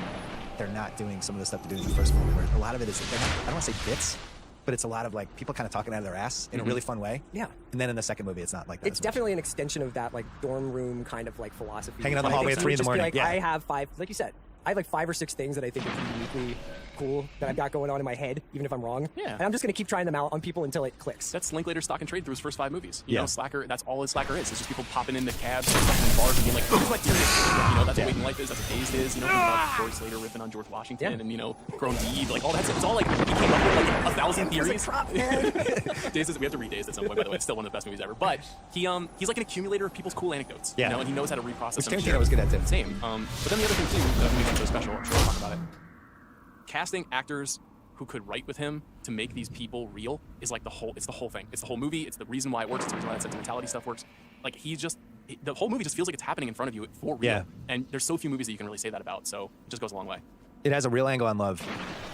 they're not doing some of the stuff they're doing in the first movie. Where a lot of it is I don't want to say bits, but it's a lot of like people kind of talking out of their ass in a really fun way. Yeah. And then in the second movie, it's not like that. It's definitely an extension of that like dorm room kind of like philosophy. Hanging out in the hallway at 3 in the morning. Like, I have 5, like you said, I have like 5 or 6 things that I think are uniquely cool that I've got going on in my head, even if I'm wrong. Yeah. And I'm just gonna keep trying them out on people until it clicks. That's Linklater's stock and trade through his first 5 movies. You know, Slacker, that's all his Slacker is. It's just people popping into cabs and in bars and being like, here's my theory. That's what Waking Life is, that's what Dazed is. Think about George Slater riffing on George Washington and, Grown Deed, like all that stuff. It's all like, he came up with like 1,000 theories. Dazed is, we have to read Dazed at some point, by the way. It's still one of the best movies ever. But he's like an accumulator of people's cool anecdotes. And he knows how to reprocess them. Which Tarantino was good at too. Same. But then the other thing too, that makes him so special, I'm sure we'll talk about it. Casting actors who could write with him to make these people real is like the whole thing. It's the whole movie. It's the reason why it works. It's the reason why that sentimentality stuff works. Like the whole movie just feels like it's happening in front of you for real. Yeah. And there's so few movies that you can really say that about. So it just goes a long way. It has a real angle on love.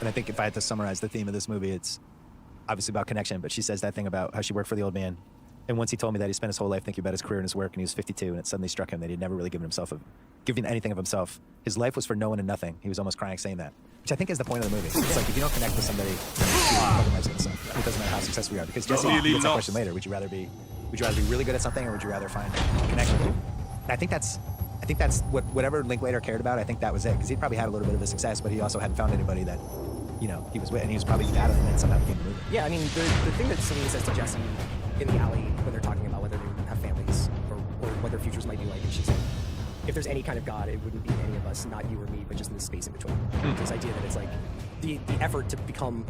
And I think if I had to summarize the theme of this movie, it's obviously about connection, but she says that thing about how she worked for the old man. And once he told me that he spent his whole life thinking about his career and his work, and he was 52, and it suddenly struck him that he'd never really given anything of himself. His life was for no one and nothing. He was almost crying saying that, which I think is the point of the movie. It's like if you don't connect with somebody, fucking life's gonna suck. It doesn't matter how successful you are. Because Jesse gets that question later. Would you rather be really good at something, or would you rather find connection? And I think that's whatever Linklater cared about. I think that was it, because he probably had a little bit of a success, but he also hadn't found anybody that he was with, and he was probably battling and somehow became the movie. Yeah, I mean the thing that Celine says to Jesse in the alley when they're talking about whether they have families their futures might be like. And she's like, if there's any kind of God, it wouldn't be any of us, not you or me, but just in the space in between. This idea that it's like the effort to become.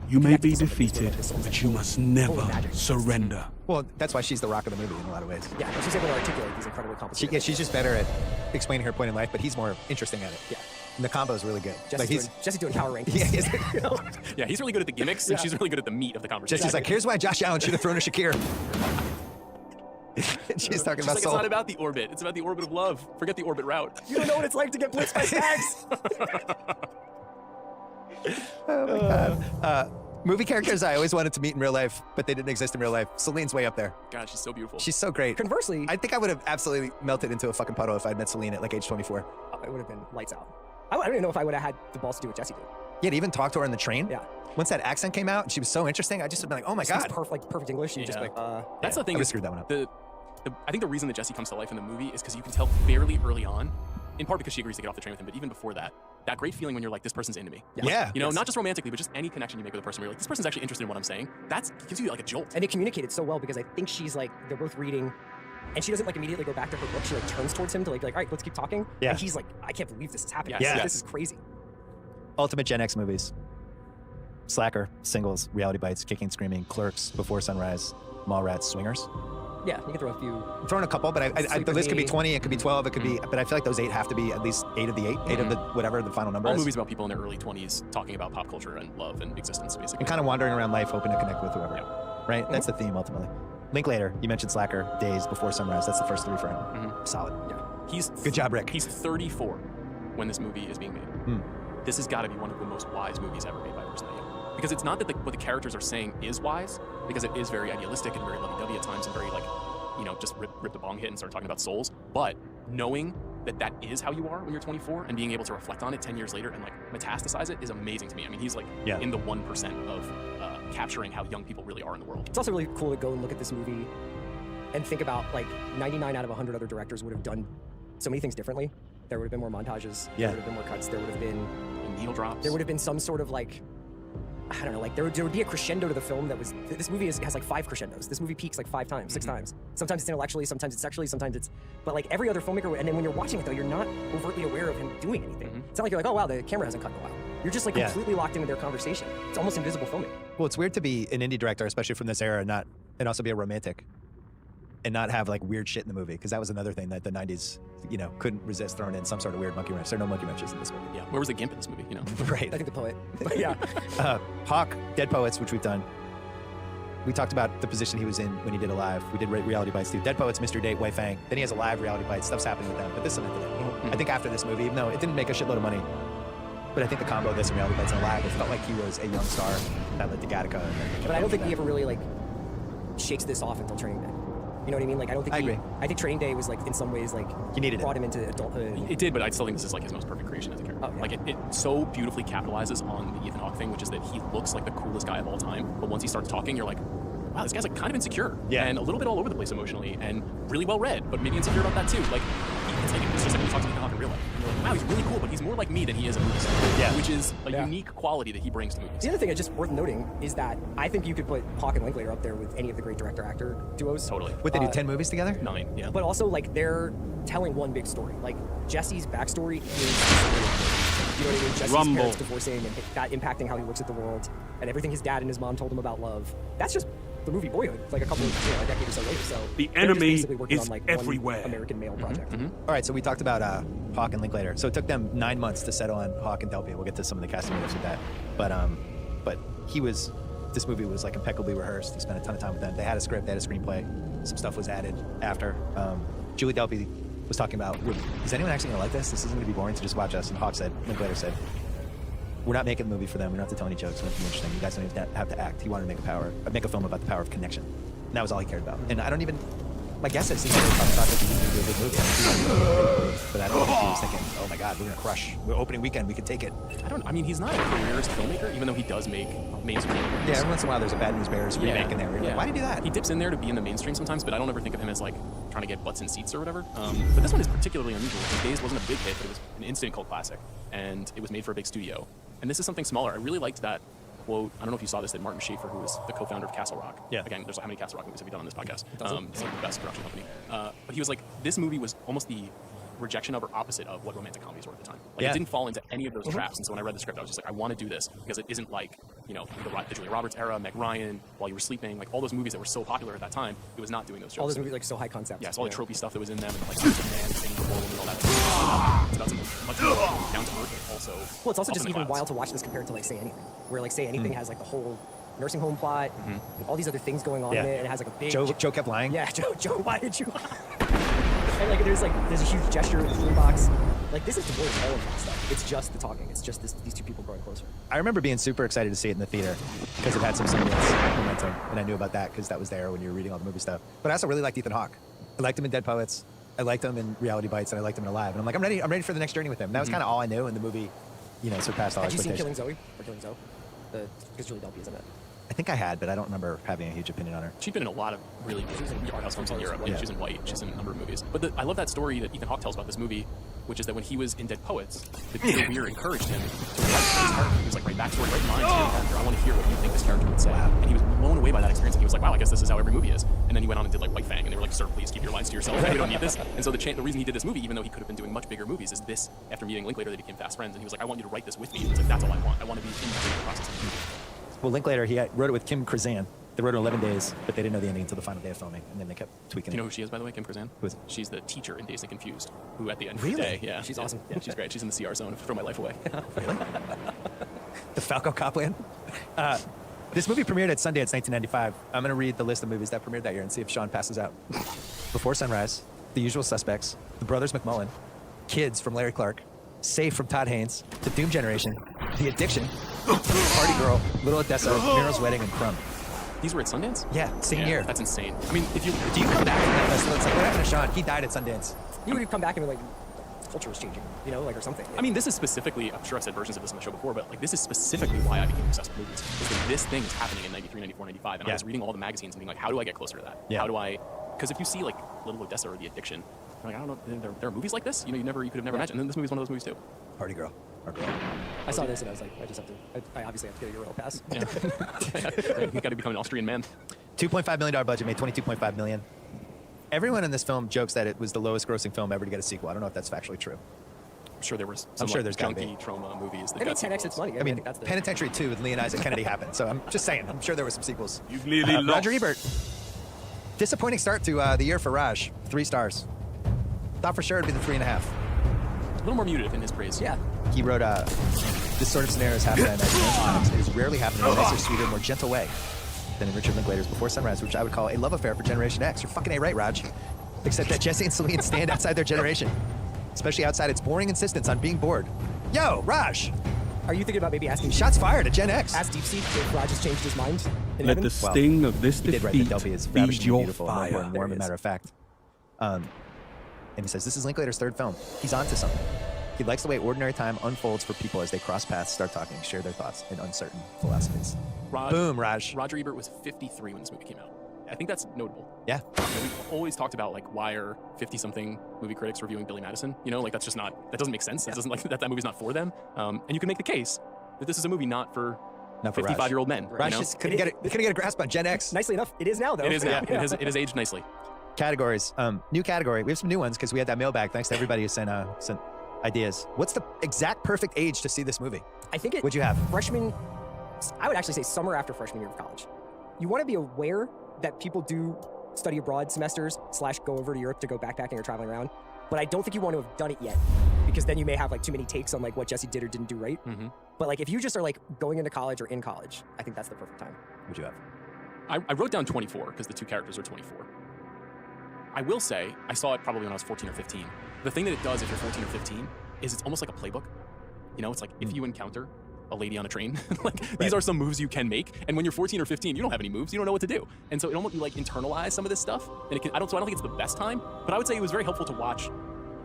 You may be defeated, but you must never surrender. Well, that's why she's the rock of the movie in a lot of ways. Yeah, she's able to articulate these incredibly complicated. She's just better at explaining her point in life, but he's more interesting at it. Yeah. And the combo is really good. Jesse's doing power rankings. Yeah, Yeah, he's really good at the gimmicks, and she's really good at the meat of the conversation. Jesse's like, here's why Josh Allen should have thrown a Shakir. She's talking about like, soul. it's not about the orbit. It's about the orbit of love. Forget the orbit route. You don't know what it's like to get blitzed by stags. Oh my God. Movie characters I always wanted to meet in real life, but they didn't exist in real life. Celine's way up there. God, she's so beautiful. She's so great. Conversely, I think I would have absolutely melted into a fucking puddle if I'd met Celine at like age 24. It would have been lights out. I don't even know if I would have had the balls to do what Jesse did. Yeah, to even talk to her on the train. Yeah. Once that accent came out and she was so interesting, I just would have been like, oh my God. Perfect English. You just like, That's the thing. I would've screwed that one up. I think the reason that Jessie comes to life in the movie is because you can tell fairly early on, in part because she agrees to get off the train with him, but even before that great feeling when you're like, this person's into me. Yeah. You know, not just romantically, but just any connection you make with a person where you're like, this person's actually interested in what I'm saying. That gives you like a jolt. And they communicated so well because I think she's like, they're both reading, and she doesn't like immediately go back to her book. She like turns towards him to like, all right, let's keep talking. Yeah. And he's like, I can't believe this is happening. Yeah. This is crazy. Ultimate Gen X movies. Slacker, Singles, Reality Bites, Kicking, Screaming, Clerks, Before Sunrise, Mallrats, Swingers. Yeah, you can throw a few. I'm throwing a couple, but the list could be 20, it could be 12, it could be, but I feel like those 8 have to be at least 8 of the 8, 8 of the whatever the final number All is. movies about people in their early 20s talking about pop culture and love and existence, basically. And kind of wandering around life, hoping to connect with whoever. Right? That's the theme, ultimately. Linklater, you mentioned Slacker, Days, Before Sunrise. That's the first 3 for him. Solid. Yeah. Good job, Rick. He's 34 when this movie is being made. This has got to be one of the most wise movies ever made by a person that young. Because it's not that what the characters are saying is wise, because it is very idealistic and very lovey-dovey at times and very like, you know, just rip the bong hit and start talking about souls. But knowing that is how you are when you're 24 and being able to reflect on it 10 years later and like metastasize it is amazing to me. I mean, he's like in the 1% of capturing how young people really are in the world. It's also really cool to go and look at this movie and think about like 99 out of 100 other directors would have done so many things differently. There would have been more montages. Yeah. There would have been more cuts. There would have been needle drops. There would have been some sort of like, I don't know, like there would be a crescendo to the film that was, this movie has like 5 crescendos. This movie peaks like 5 times, 6 times. Sometimes it's intellectually, sometimes it's sexually, sometimes it's, but like every other filmmaker, and then when you're watching it though, you're not overtly aware of him doing anything. It's not like you're like, oh wow, the camera hasn't cut in a while. You're just like completely locked into their conversation. It's almost invisible filming. Well, it's weird to be an indie director, especially from this era, and also be a romantic and not have like weird shit in the movie, because that was another thing that the 90s, you know, couldn't resist throwing in some sort of weird monkey wrench. There are no monkey wrenches in this movie. Yeah, where was the gimp in this movie, you know? Right. I think the poet. But yeah. Hawk, Dead Poets, which we've done. We talked about the position he was in when he did Alive. We did Reality Bites too. Dead Poets, Mr. Date, Wei Fang. Then he has Alive, Reality Bites. Stuff's happening with them. But this cemented it. I think after this movie, even though it didn't make a shitload of money, but I think the combo of this and Reality Bites and Alive, it felt like he was a young star that led to Gattaca. But I don't think he ever really like shakes this off until Training Day. You know what I mean? Like I don't think I agree. I think Training Day was like in some ways like you needed brought him into adulthood. It did, but I still think this is like his most perfect creation as a character. Like it so beautifully capitalizes on the Ethan Hawke thing, which is that he looks like the coolest guy of all time. But once he starts talking, you're like, wow, this guy's like kind of insecure and a little bit all over the place emotionally and really well read, but maybe insecure about that too. Like it's just like when you talk to Ethan Hawke in real life. You're like, wow, he's really cool, but he's more like me than he is a movie star. Which is a unique quality that he brings to movies. The other thing that's just worth noting is that I think you could put Hawke and Linklater up there with any of the great director-actor duos. Totally. Would they do 10 movies together? 9, yeah. But also, like, they're telling one big story. Like, Jesse's backstory is, you know what I mean? Jesse's parents divorcing and that impacting how he looks at the world and everything his dad and his mom told him about love. That's just the movie Boyhood, like a couple of, a decade or so later. So the they're just enemy basically working is on, like, everywhere. one American male project. All right, so we talked about Hawke and Linklater. So it took them 9 months to settle on Hawke and Delpy. We'll get to some of the casting notes with that. But this movie was like impeccably rehearsed. He spent a ton of time with them. They had a script, they had a screenplay. Some stuff was added after. Julie Delpy was talking about, is anyone actually gonna like this? This isn't gonna be boring to just watch us. And Linklater said, we're not making a movie for them. We don't have to tell any jokes. We don't have to be interesting. You guys don't even have to act. He wanted to make a film about the power of connection. And that was all he cared about. And I don't even, my guess is he never thought that he was going to do a good movie. But I don't think he was thinking, oh my God, we're going to crush. We're opening weekend, we can take it. I mean, he's not a careerist filmmaker, even though he does make mainstream movies. Yeah, every once in a while there's a Bad News Bears remake in there. You're like, why did he do that? He dips in there to be in the mainstream sometimes, but I don't ever think of him as like trying to get butts in seats or whatever. But this one is particularly unusual because Days wasn't a big hit, but it was an instant cult classic. And it was made for a big studio. And this is something smaller. I really liked that quote. I don't know if you saw this, that Martin Schaefer, who is the co-founder of Castle Rock. Yeah. Again, there's like, how many Castle Rock movies have you done on this podcast? It's like the best production company. But he was like, this movie was almost the rejection of or opposite of what romantic comedies were at the time. Like, Yeah. it didn't fall into any of those traps. And so when I read the script, I was just like, I want to do this because it isn't like, you know, the Julia Roberts era, Meg Ryan, While You Were Sleeping, like all those movies that were so popular at that time. It was not doing those jokes. All those movies like so high concept. Yeah, it's all the tropey stuff that was in them, and like Superman, and the Woman, and all that. It's about something much more down to earth, and also. Well, it's also up just in the even clouds. wild to watch this compared to like Say Anything, where like Say Anything has like the whole nursing home plot, and all these other things going on in it, and it has like a big. Joe kept lying. Yeah, Joe, why did you lie? And like there's a huge gesture in the boombox. Like this is devoid of all of that stuff. It's just the talking. It's just these two people growing closer. I remember being super excited to see it in the theater because it had some Sundance momentum, and I knew about that because that was there when you were reading all the movie stuff. But I also really liked Ethan Hawke. I liked him in Dead Poets. I liked him in Reality Bites, and I liked him in Alive. And I'm like, I'm ready for the next journey with him. And that was kind of all I knew, and the movie, you know, surpassed all Had you seen expectations. Killing Zoe or Killing Zoe? Because Julie Delpy is in it. I think I had, but I don't remember having a huge opinion on her. She's been in a lot of really art house films in Europe. Like, she's in White. She's in a number of movies. But I love that story that Ethan Hawke tells about this movie, which is that when he was in Dead Poets, the Peter Weir encouraged him to write his character. He was like, write backstory, write lines to your character. I want to hear what you think this character would say. And he was blown away by that experience. And he was like, wow, I guess this is how every movie is. And then he went on and did like White Fang, and they were like, sir, please keep your lines to yourself. We don't need this. And so the reason he did this movie, even though he could have been doing much bigger movies, is this. After meeting Linklater, they became fast friends, and he was like, I want you to write this with me. And he was like, that's all I want. I want to be in the creative process of the movie. Well, Linklater, he wrote it with Kim Krazan. They wrote it in 11 days, but they didn't know the ending until the final day of filming, and then they kept tweaking Do you it. know who she is, by the way, Kim Krazan? Who is it? She's the teacher in Dazed and Confused, who at the end Really? of the day, yeah. She's yeah, awesome. Yeah, she's great. She's in the CR zone. Throw my life away. Really? The Falco Copland. This movie premiered at Sundance 1995. I'm going to read the list of movies that premiered that year and see if Sean passes out. Before Sunrise, The Usual Suspects, The Brothers McMullen, Kids from Larry Clark, Safe from Todd Haynes, The Doom Generation, The Addiction, Party Girl, Little Odessa, Miro's Wedding, and Crumb. These were at Sundance? Yeah, same year. That's insane. I mean, if you Do you come back from that festival? It's like, what happened to Sean? He died at Sundance. You would have come back and be like, culture was changing, you know, like or something. I mean, this is specifically, I'm sure I've said versions of this on the show before, but like this is specifically why I became obsessed with movies. Is that this thing is happening in 93, 94, 95, and I was reading all the magazines and being like, how do I get closer to that? Yeah. How do I, because if you see like Little Odessa or The Addiction, you're like, I don't know, there are movies like this? You know, you could have never imagined. And then this movie's one of those movies too. Party Girl. Our girl. I saw this and I was like, I obviously have to get a Euro pass. Yeah. You got to become an Austrian man. $2.5 million budget, made $22.5 million. Everyone in this film jokes that it was the lowest grossing film ever to get a sequel. I don't know if that's factually true. I'm sure there was I'm some sure like, there's gotta junky be. trauma movies that I mean, got 10x its sequels. money. I mean, think that's the Penitentiary 2 with Lee and Isaac Kennedy happened. So I'm just saying, I'm sure there were some sequels. You clearly lost. Roger Ebert. Disappointing start to the year for Raj. 3 stars. Thought for sure it'd be the 3.5. A little more muted in his praise. Yeah. He wrote, this sort of scenario has happened in comics. It has rarely happened in a nicer, sweeter, more gentle way than in Richard Linklater's Before Sunrise, which I would call a love affair for Generation X. You're fucking A right, Raj. Except that Jesse and Celine stand outside their generation, especially outside its boring insistence on being bored. Yo, Raj! Are you thinking about maybe asking Shots fired at Gen X? Ask Deep Sea if Raj has changed his mind? In Let heaven? the sting of this He did write that defeat Delphi is feed ravishingly your beautiful and more fire. and warm, as a matter of fact. And he says, this is Linklater's 3rd film. He's onto something. He likes the way ordinary time unfolds for people as they cross paths, start talking, share their thoughts in uncertain philosophies. Boom, Raj. Roger Ebert was 53 when this movie came out. I think that's notable. Yeah. You know, we've always talked about like why are 50-something movie critics reviewing Billy Madison? You know, like that's just not, that doesn't make sense. That doesn't like that movie's not for them. And you can make the case that this is a movie not for 55-year-old men. Raj you know? just couldn't get a grasp on Gen X. Nicely enough, it is now, though. It is now. Yeah. It has aged nicely. Categories. New category. We have some new ones because we had that mailbag. Thanks to everybody who sent ideas. What's the exact perfect age to see this movie? I think What'd you have? Freshman, I would actually say summer after freshman year of college. You want to be aware that people do study abroad semesters / go over to Europe to go backpacking or traveling around. But I don't think you want to have done it yet because then you may have like too many takes on like what Jesse did or didn't do right. Mm-hmm. But like if you just are like going into college or in college, I think that's the perfect time. What'd you have? I wrote down 24 because the 2 characters are 24. I will say, I saw it probably when I was 14 or 15. The thing that it does if you're 14 or 15 is it's almost like a playbook. You know, it's like if you encounter a lady on a train, like these are some moves you can make. And when you're 14 or 15, you don't have any moves. You don't know what to do. And so it almost like internalize some of this stuff. And I don't think it's the best time, but I would say it was very helpful to watch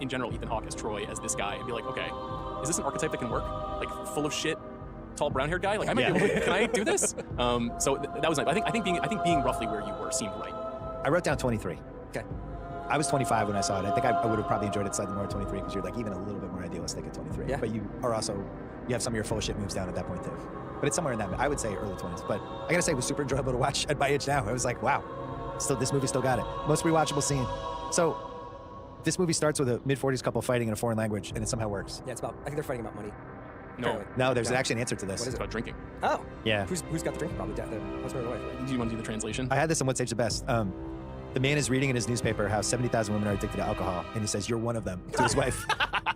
in general Ethan Hawke as Troy, as this guy, and be like, okay, is this an archetype that can work? Like full of shit, tall brown-haired guy? Like I might be able to, can I do this? So that was nice. I think being roughly where you were seemed right. I wrote down 23. Okay. I was 25 when I saw it. I think I would have probably enjoyed it slightly more at 23 because you're like even a little bit more idealistic at 23. Yeah. But you are also, you have some of your full of shit moves down at that point too. but it's somewhere in that. I would say early 20s. But I gotta say, it was super enjoyable to watch at my age now. I was like, wow, this movie still got it. Most rewatchable scene. So this movie starts with a mid-40s couple fighting in a foreign language, and it somehow works. Yeah, it's about. I think they're fighting about money. No, there's actually an answer to this. What is It's about drinking. Oh. Yeah. Who's got the drink problem? The husband or the wife? Do you want to do the translation? I had this in What's Age the Best. The man is reading in his newspaper how 70,000 women are addicted to alcohol, and he says, "You're one of them," to his wife.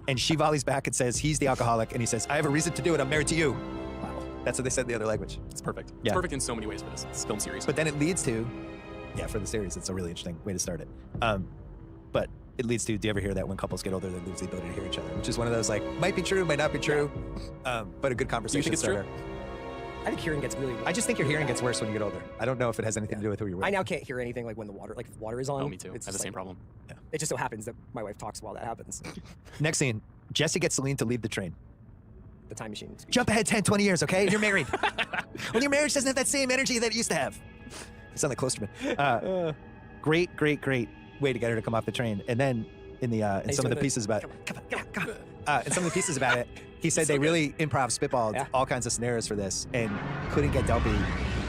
And she volleys back and says, "He's the alcoholic," and he says, "I have a reason to do it. I'm married to you." Wow. That's what they said in the other language. It's perfect. Yeah. It's perfect in so many ways for this film series. But then it leads to, for the series, it's a really interesting way to start it. But it leads to, do you ever hear that when couples get older, they lose the ability to hear each other? Which is one of those, like, might be true, might not be true, but a good conversation think it's starter. true? I think hearing gets really. I just think your hearing gets worse when you get older. I don't know if it has anything to do with who you're with. I now can't hear anything like when the water, if water is on. Oh, me too. I It's have the just same like- problem. Yeah. It just so happens that my wife talks while that happens. Next scene, Jesse gets Celine to leave the train. The time machine. Speech. Jump ahead 10, 20 years, okay? You're married. When your marriage doesn't have that same energy that it used to have. You sound like Klosterman. Great way to get her to come off the train. And then in some of the pieces about in some of the pieces about it, he said they really improv spitballed all kinds of scenarios for this and couldn't get Delpy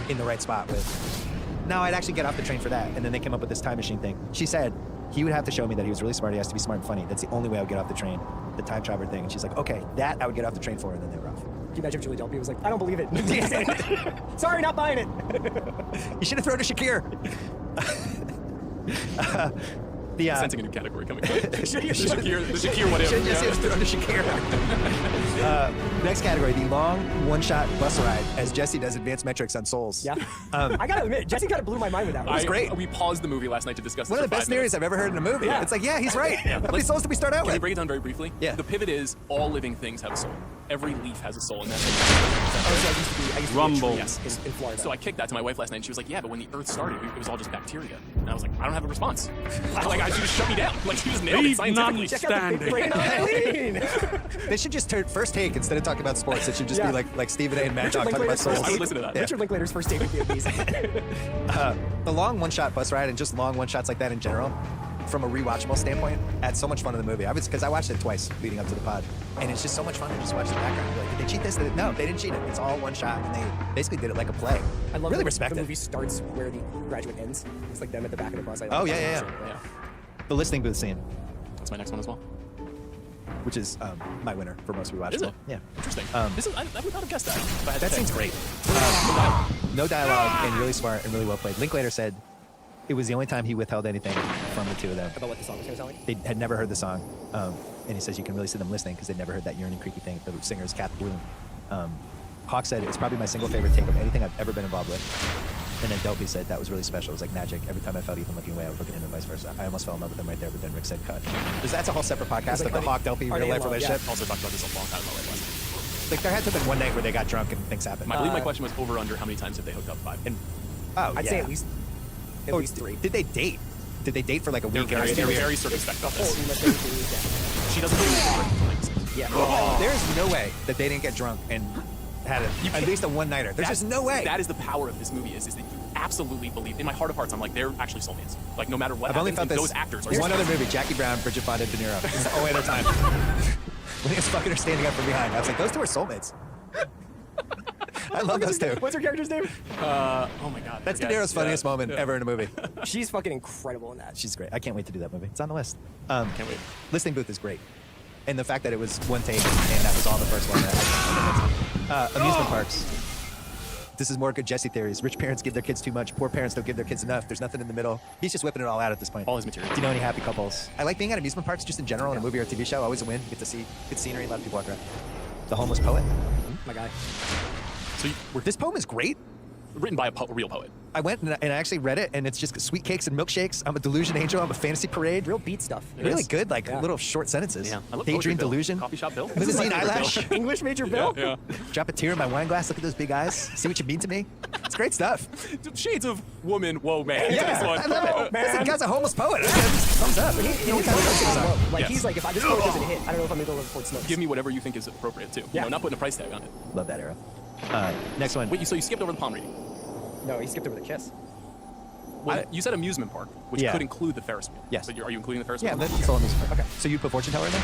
in the right spot with, no, I'd actually get off the train for that. And then they came up with this time machine thing. She said he would have to show me that he was really smart. He has to be smart and funny. That's the only way I would get off the train, the time traveler thing. And she's like, okay, that I would get off the train for, and then they were off. Can you imagine if Julie Delpy was like, I don't believe it. Sorry, not buying it. You should have thrown to Shakir. Sensing a new category coming. The Shakir what if. Should just have thrown to Shakir. Next category, the long one-shot bus ride as Jesse does advanced metrics on souls. Yeah. I gotta admit, Jesse kind of blew my mind with that one. It was great. We paused the movie last night to discuss One this of the for best 5 minutes. theories I've ever heard in a movie. Yeah. It's like, yeah, he's right. How many souls did we start out Can we with? break it down very briefly? Yeah. The pivot is all living things have a soul. Every leaf has a soul in that. I used to Rumble. be a tree in Florida. So I kicked that to my wife last night, and she was like, "Yeah, but when the Earth started, it was all just bacteria." And I was like, "I don't have a response." She just shut me down. Like she just nailed it scientifically. Check out the big brain of Eileen. They should just turn first take instead of talking about sports. It should just be like Stephen A. and Matt Dog talking about souls. I would listen to that. Richard Linklater's first take would be amazing. The long one-shot bus ride and just long one-shots like that in general, from a rewatchable standpoint, adds so much fun to the movie. Because I watched it twice leading up to the pod, and it's just so much fun to just watch the background. Like, did they cheat this? No, they didn't cheat it. It's all one shot, and they basically did it like a play. I love really that respect the it. movie starts where the graduate ends. It's like them at the back of the bus. I Oh love yeah. The listening booth scene, That's my next one as well. which is my winner for most rewatchable. Is it? Yeah. Interesting. This is I would not have guessed that. If I had to That pick. scene's great. No dialogue and really smart and really well played. Linklater said it was the only time he withheld anything from the two of them. About what the song was going to sound like? They had never heard the song, and he says you can really see them listening because they'd never heard that yearning, creaky thing. The singer is Kath Bloom. Hawk said it's probably my single favorite take of anything I've ever been involved with. And then Delpy said that was really special. It was like magic. Every time I felt Ethan looking away, I would look at him and vice versa. I almost fell in love with him right there, but then Rick said cut. That's a whole separate podcast of the Hawk-Delpy real-life relationship. Also talked about this a long time ago last night. Like, there had to have been one night where they got drunk and things happened. I believe my question was over under how many times have they hooked up? 5. And, I'd say at least 3. Did they date? Did they date for like a week? They're very circumspect about this. She doesn't believe Yeah. There's no way that they didn't get drunk and had at least a one-nighter. There's just no way. That is the power of this movie is that you absolutely believe. In my heart of hearts, I'm like, they're actually soulmates. Like, no matter what I've only happens, felt and this. those actors are There's one soulmates. other movie, Jackie Brown, Bridget Fonda, De Niro. It's the only other time. When he was fucking her standing up from behind, I was like, those two are soulmates. I love those two. What's her character's name? Oh my god. That's De Niro's funniest moment ever in a movie. She's fucking incredible in that. She's great. I can't wait to do that movie. It's on the list. Can't wait. Listening Booth is great. And the fact that it was one take and that was all the first one. Amusement parks. This is more good Jesse theories. Rich parents give their kids too much. Poor parents don't give their kids enough. There's nothing in the middle. He's just whipping it all out at this point. All his material. Do you know any happy couples? I like being at amusement parks just in general in a movie or a TV show. Always a win. You get to see good scenery. A lot of people walk around. The Homeless Poet. My guy. So this poem is great. Written by a real poet. I went and I actually read it, and it's just sweet cakes and milkshakes. I'm a delusion angel. I'm a fantasy parade. Real beat stuff. Really good, like little short sentences. Yeah. I love Daydream Poetry Bill. delusion. Coffee Shop Bill. Limousine eyelash. English major Bill? Yeah. Drop a tear in my wine glass. Look at those big eyes. See what you mean to me. It's great stuff. Shades of woman, whoa man. Yeah, This one. I love it. Man. Listen, guy's a homeless poet. Thumbs up. Like Yes. he's like, if this quote doesn't hit, I don't know if I'm able to afford smokes. Give me whatever you think is appropriate too. Yeah. You know, not putting a price tag on it. Love that era. Next one. Wait, so you skipped over the palm reading? No, he skipped over the kiss. Well, you said amusement park, which Yeah. could include the Ferris wheel. Yes. But are you including the Ferris Yeah, wheel? that's all amusement park. Okay. So you put fortune teller in there?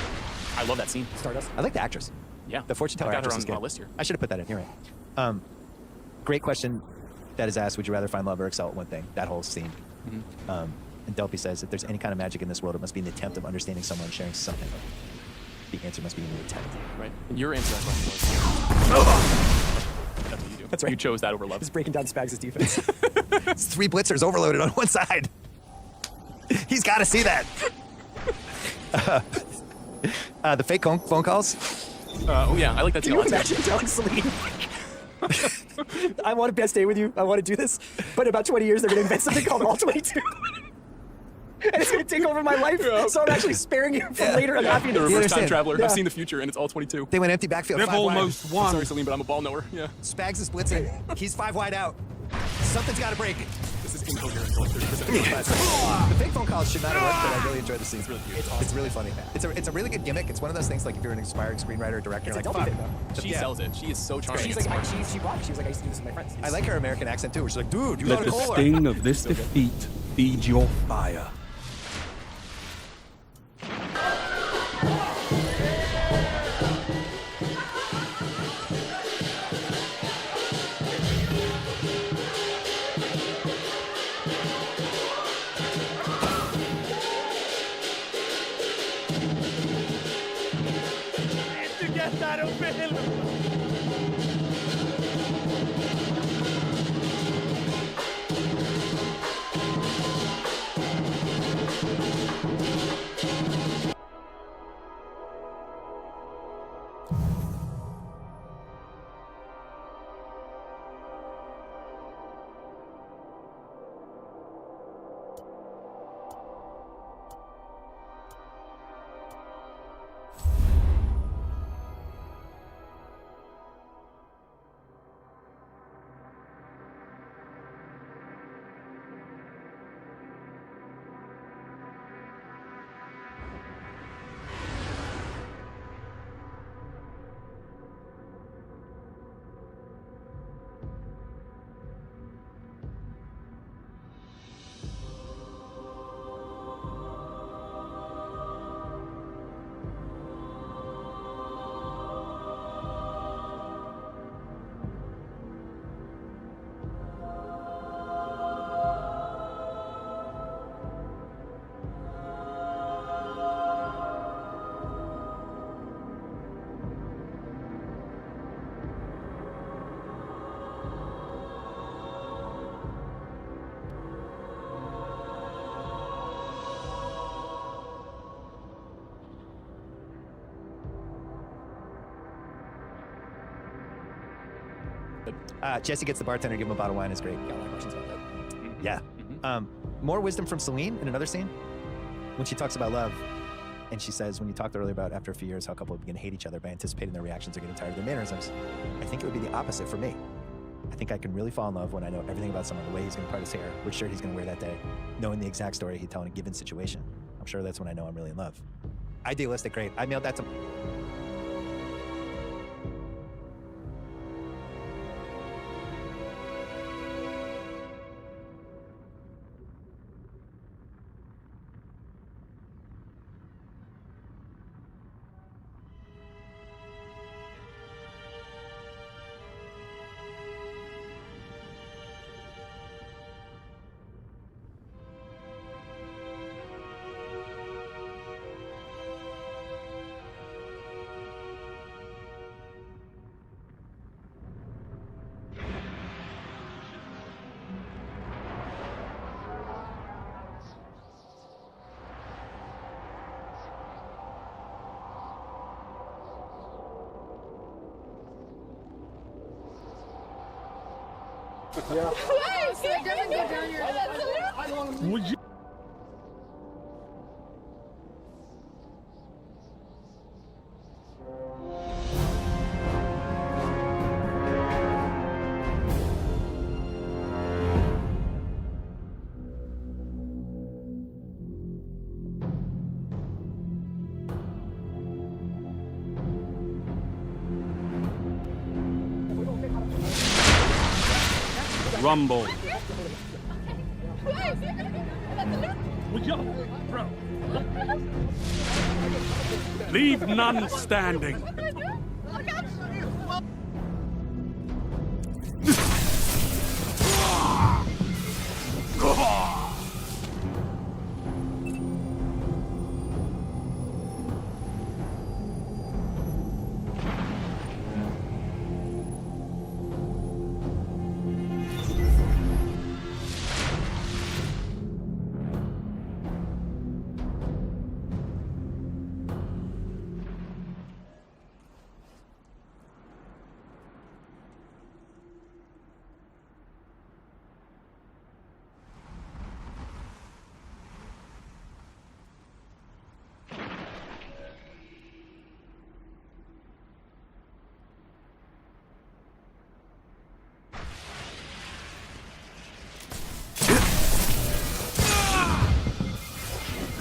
I love that scene. Stardust. I like the actress. Yeah. The fortune teller I got her actress on is good. my list here. I should have put that in. You're Great question that is asked, would you rather find love or excel at one thing? That whole scene. And Delpy says, if there's any kind of magic in this world, it must be in the attempt of understanding someone and sharing something. The answer must be in the attempt. Right. And your answer to that question was... That's what you do. That's right. You chose that over love. Just breaking down Spags' defense. It's 3 blitzers overloaded on one side. He's got to see that. The fake phone calls. Oh yeah, I like that Can scene. you imagine telling Celine, I want a best day with you, I want to do this, but in about 20 years they're going to invent something called All 22. And it's going to take over my life, so I'm actually sparing you from later unhappiness. The reverse time understand? traveler. Yeah. I've seen the future, and it's all 22. They went empty backfield. They've 5 wide. almost won. Sorry, Celine, but I'm a ball knower. Yeah. Spags is blitzing. He's 5 wide out. Something's got to break. This is incoherent. Like 30% of the class. The fake phone calls should not have worked, but I really enjoy the scene. It's really cute. It's really funny. It's a really good gimmick. It's one of those things like if you're an aspiring screenwriter or director, It's like a fuck. Delpy thing, though. She sells it. She is so charming. She's and like, smart. she brought it. She was like, I used to do this with my friends. I like her American accent too. Where she's like, dude, you Let got the a caller. sting of this defeat feed your fire. Jesse gets the bartender, give him a bottle of wine is great. Got a lot of questions about that. Yeah. More wisdom from Celine in another scene when she talks about love. And she says, when you talked earlier about after a few years how a couple begin to hate each other by anticipating their reactions or getting tired of their mannerisms, I think it would be the opposite for me. I think I can really fall in love when I know everything about someone, the way he's going to part his hair, which shirt he's going to wear that day, knowing the exact story he'd tell in a given situation. I'm sure that's when I know I'm really in love. Idealistic, great. I mailed that to... Yeah. Please, it doesn't go down your head. Would you? Rumble. Would you, bro? Leave none standing.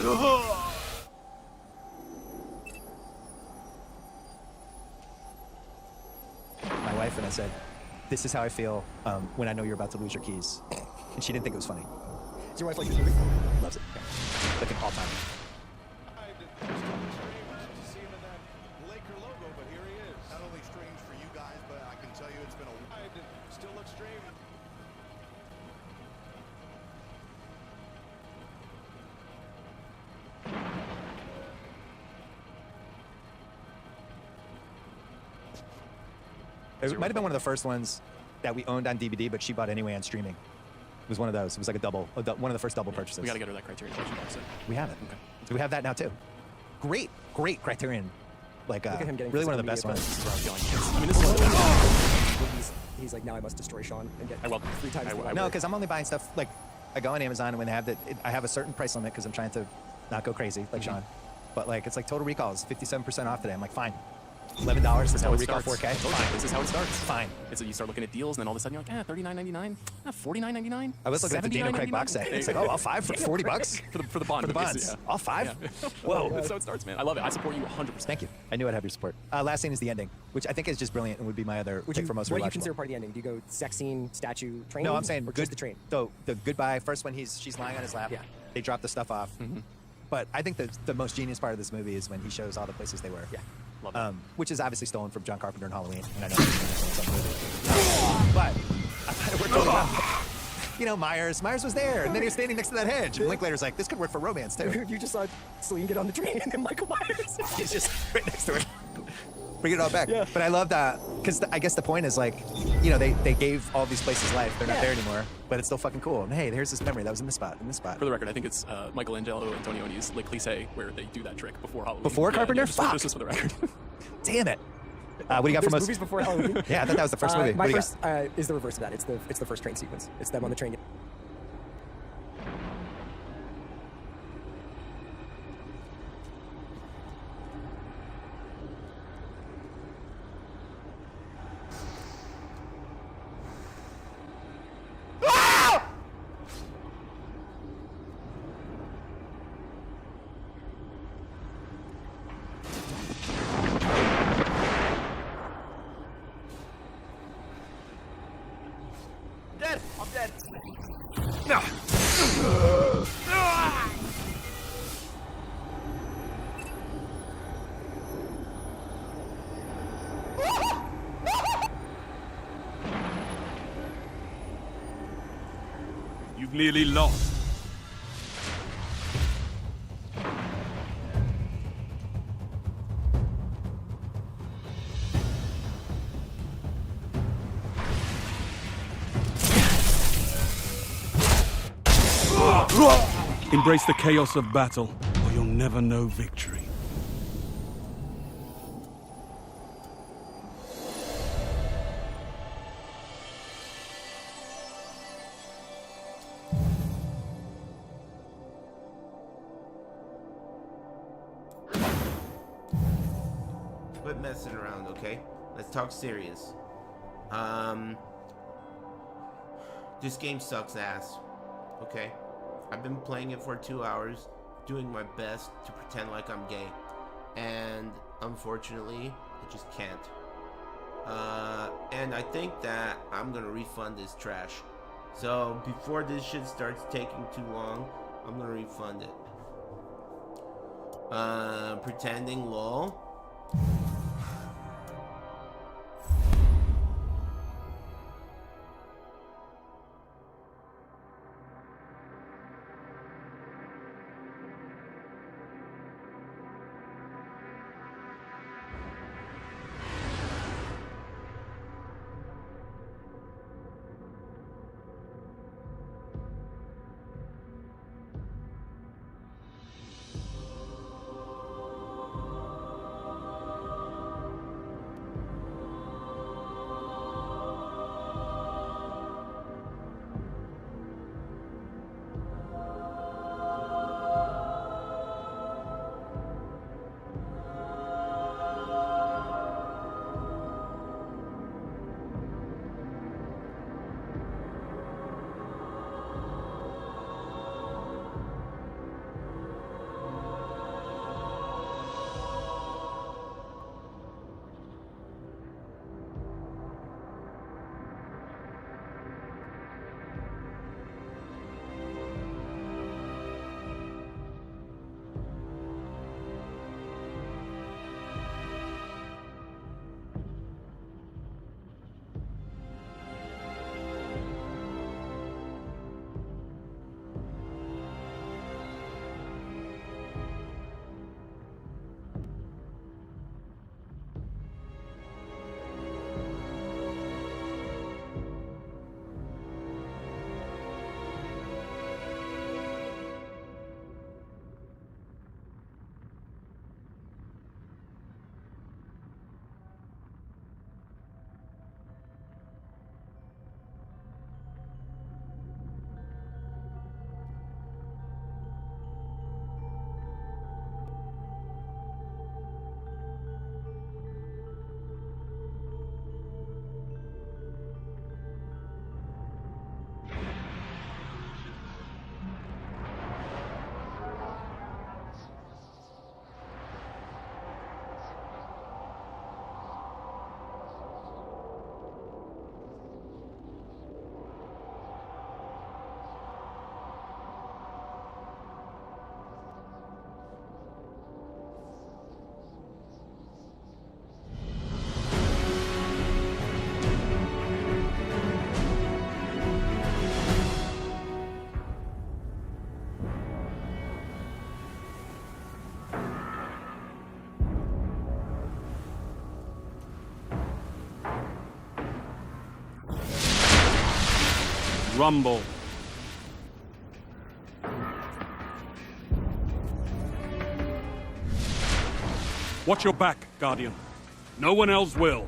My wife and I said, "This is how I feel when I know you're about to lose your keys," and she didn't think it was funny. Does your wife like this movie? Loves it. Yeah. Like an all-time. Laker logo, but here he is. Not only strange for you guys, but I can tell you it's been a while. It still looks strange. It might have been one of the first ones that we owned on DVD, but she bought anyway on streaming. It was one of those. It was like one of the first double purchases. We got to get her that Criterion collection box set. We have it. Okay. So we have that now too. Great Criterion. Like, Look at him getting really one of the physical best media ones. I mean, this is one of the best. He's like, now I must destroy Sean and get I will. 3 times the No, library. because I'm only buying stuff, like, I go on Amazon and when they have I have a certain price limit because I'm trying to not go crazy like Sean. But like, it's like Total Recall is 57% off today. I'm like, fine. $11 for Total Recall 4K? Fine. This is how it starts. Fine. It's you start looking at deals, and then all of a sudden you're like, $39.99, $49.99. I was looking at the Daniel Craig box set. It's like, oh, all 5 for $40 for the bond. For the bonds. Yeah. All 5? Yeah. Whoa. That's how it starts, man. I love it. I support you 100%. Thank you. I knew I'd have your support. Last scene is the ending, which I think is just brilliant and would be my other pick for most What do you rewatchable. consider part of the ending? Do you go sex scene, statue, train? No, I'm saying or good. just the train. So the goodbye first when she's lying on his lap. Yeah. They drop the stuff off. But I think the most genius part of this movie is when he shows all the places they were. Yeah. Love it. Which is obviously stolen from John Carpenter in Halloween. And I know it's a movie. But I thought it worked really well. You know, Myers was there, and then he was standing next to that hedge. And Linklater's like, this could work for romance too. You just saw Celine get on the train and then Michael Myers. He's just right next to it. Bring it all back. Yeah. But I love that because I guess the point is like, you know, they gave all these places life. They're not there anymore, but it's still fucking cool. And hey, there's this memory that was in this spot. For the record, I think it's Michelangelo Antonioni's Le Cliché where they do that trick before Halloween. Before Carpenter? Fuck. Fuck. This is for the record. Damn it. What do you got There's from us? movies before Halloween. Yeah, I thought that was the first movie. My What do you first is the reverse of that. It's the first train sequence. It's them on the train. Dead. I'm dead. You've nearly lost. Embrace the chaos of battle, or you'll never know victory. Quit messing around, okay? Let's talk serious. This game sucks ass. Okay? I've been playing it for 2 hours, doing my best to pretend like I'm gay. And unfortunately, I just can't. And I think that I'm gonna refund this trash. So before this shit starts taking too long, I'm gonna refund it. Pretending lol. Rumble. Watch your back, Guardian. No one else will.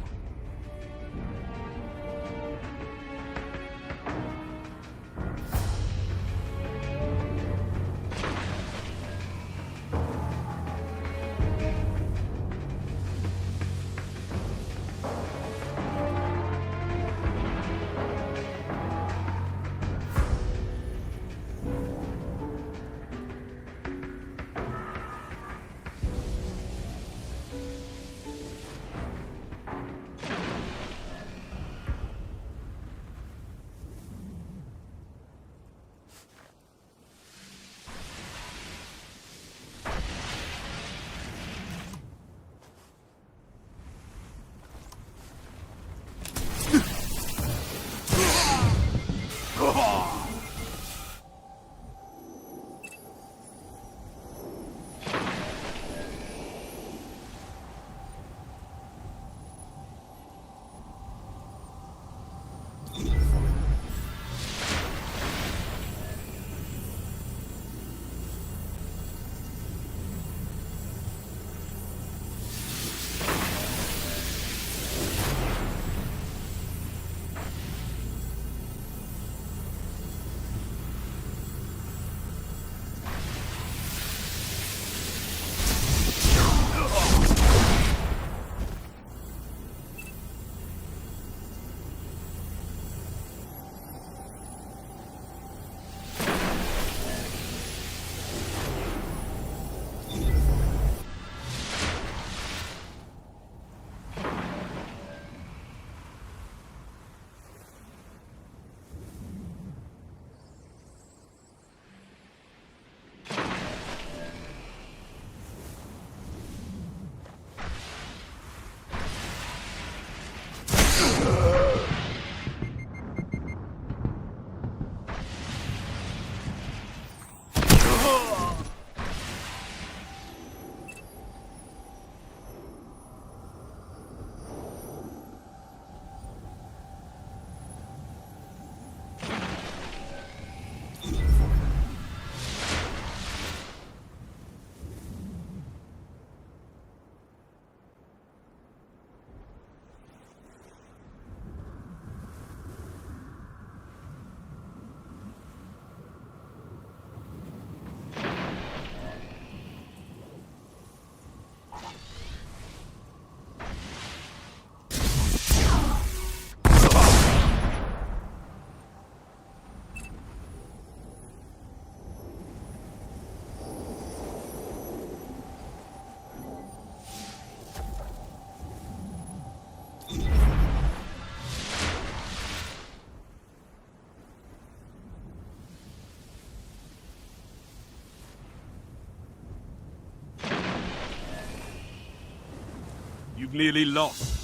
You've nearly lost.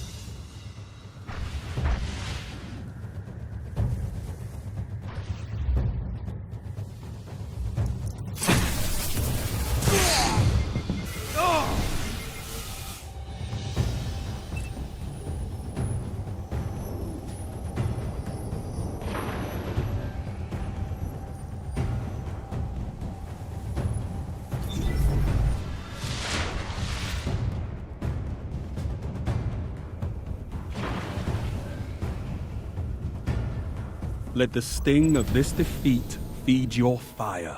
Let the sting of this defeat feed your fire.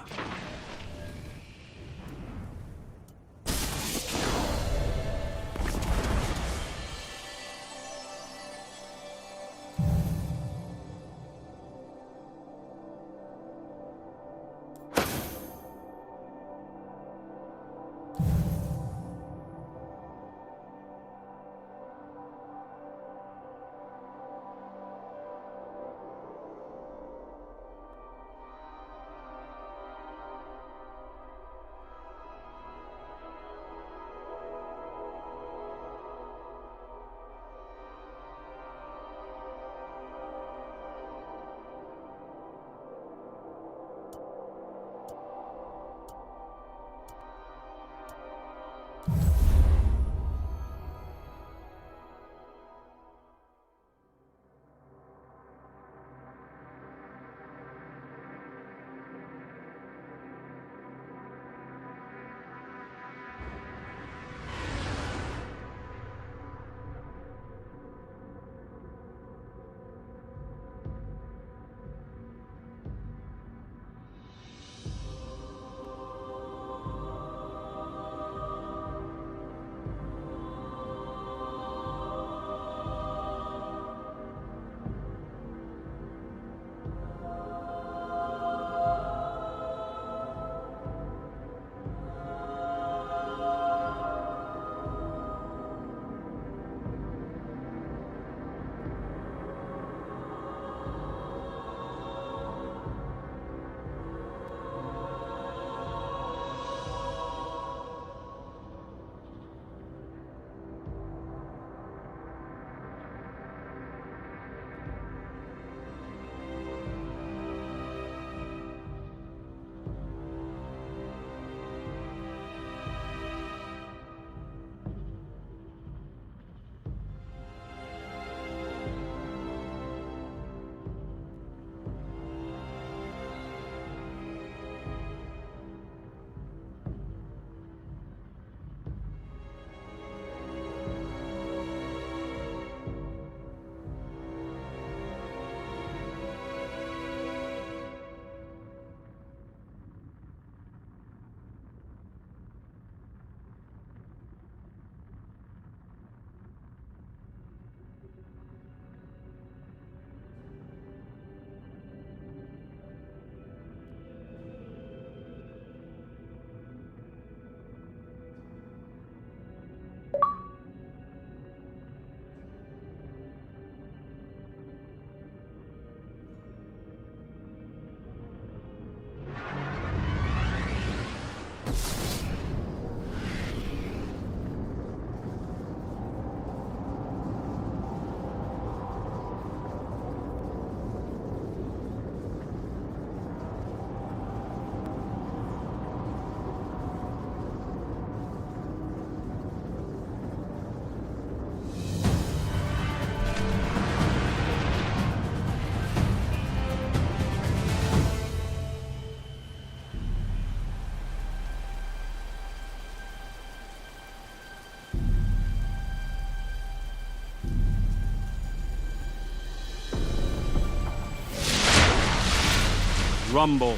rumble.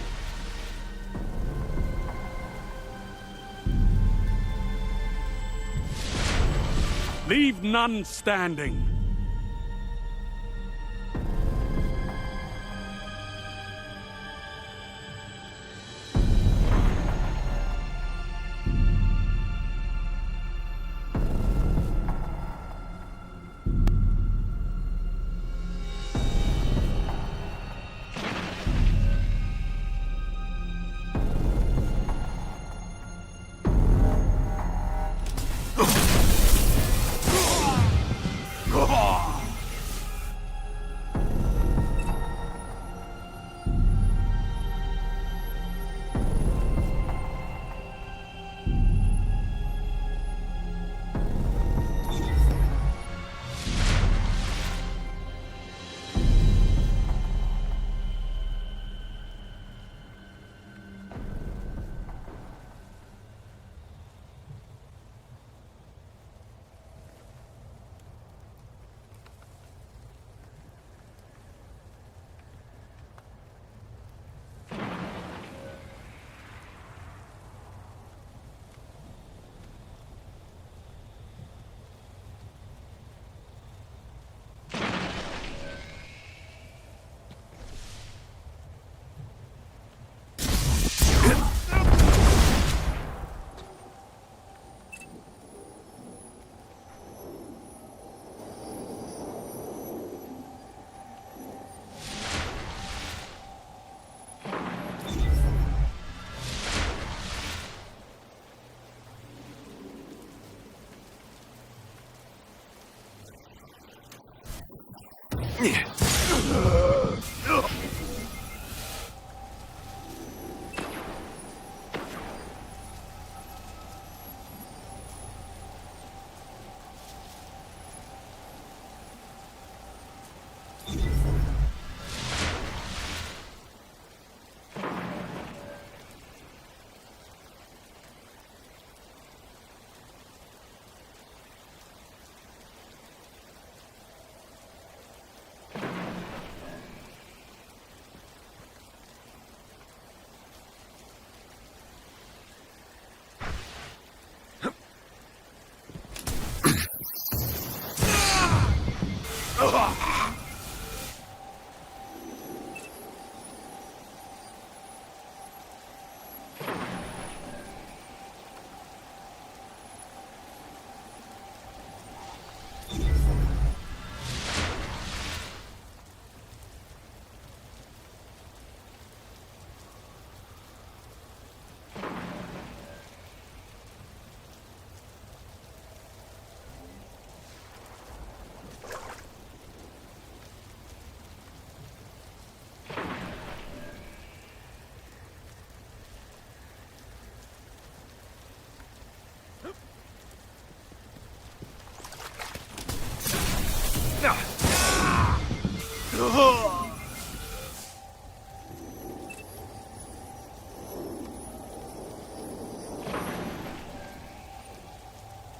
Leave none standing.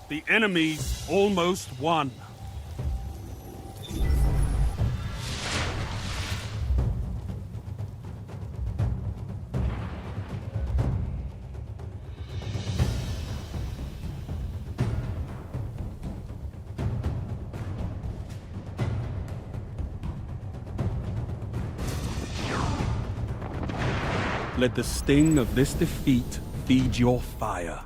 The enemy almost won. Let the sting of this defeat feed your fire.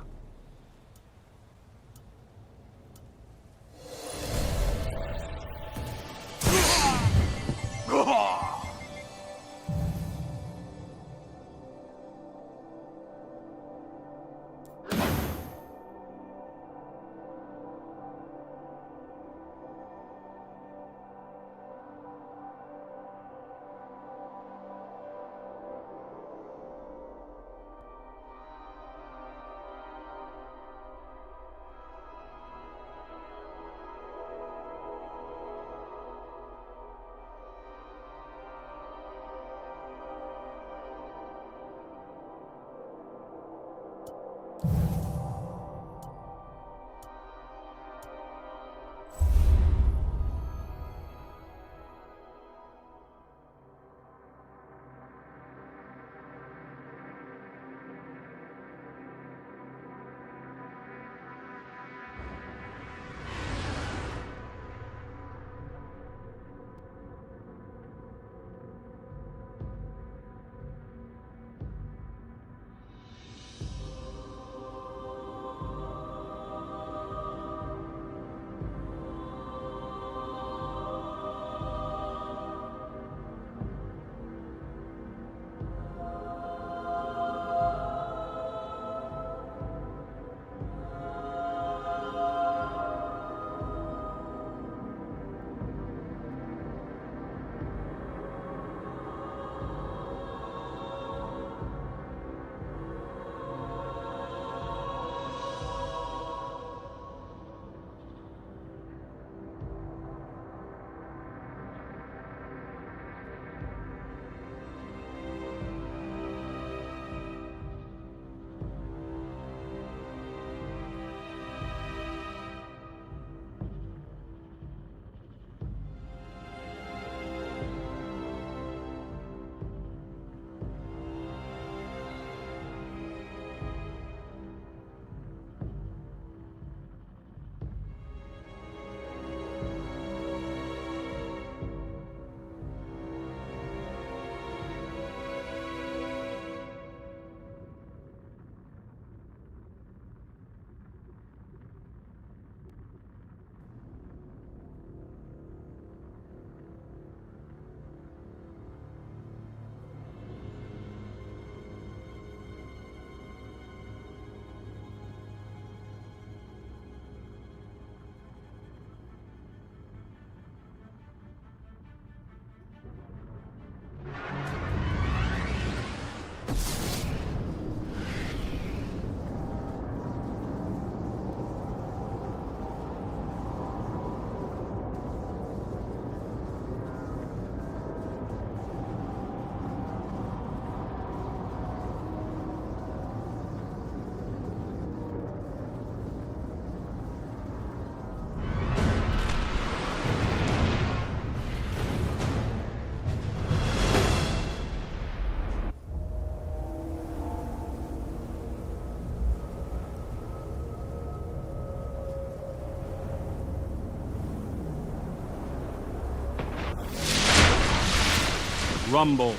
Rumble.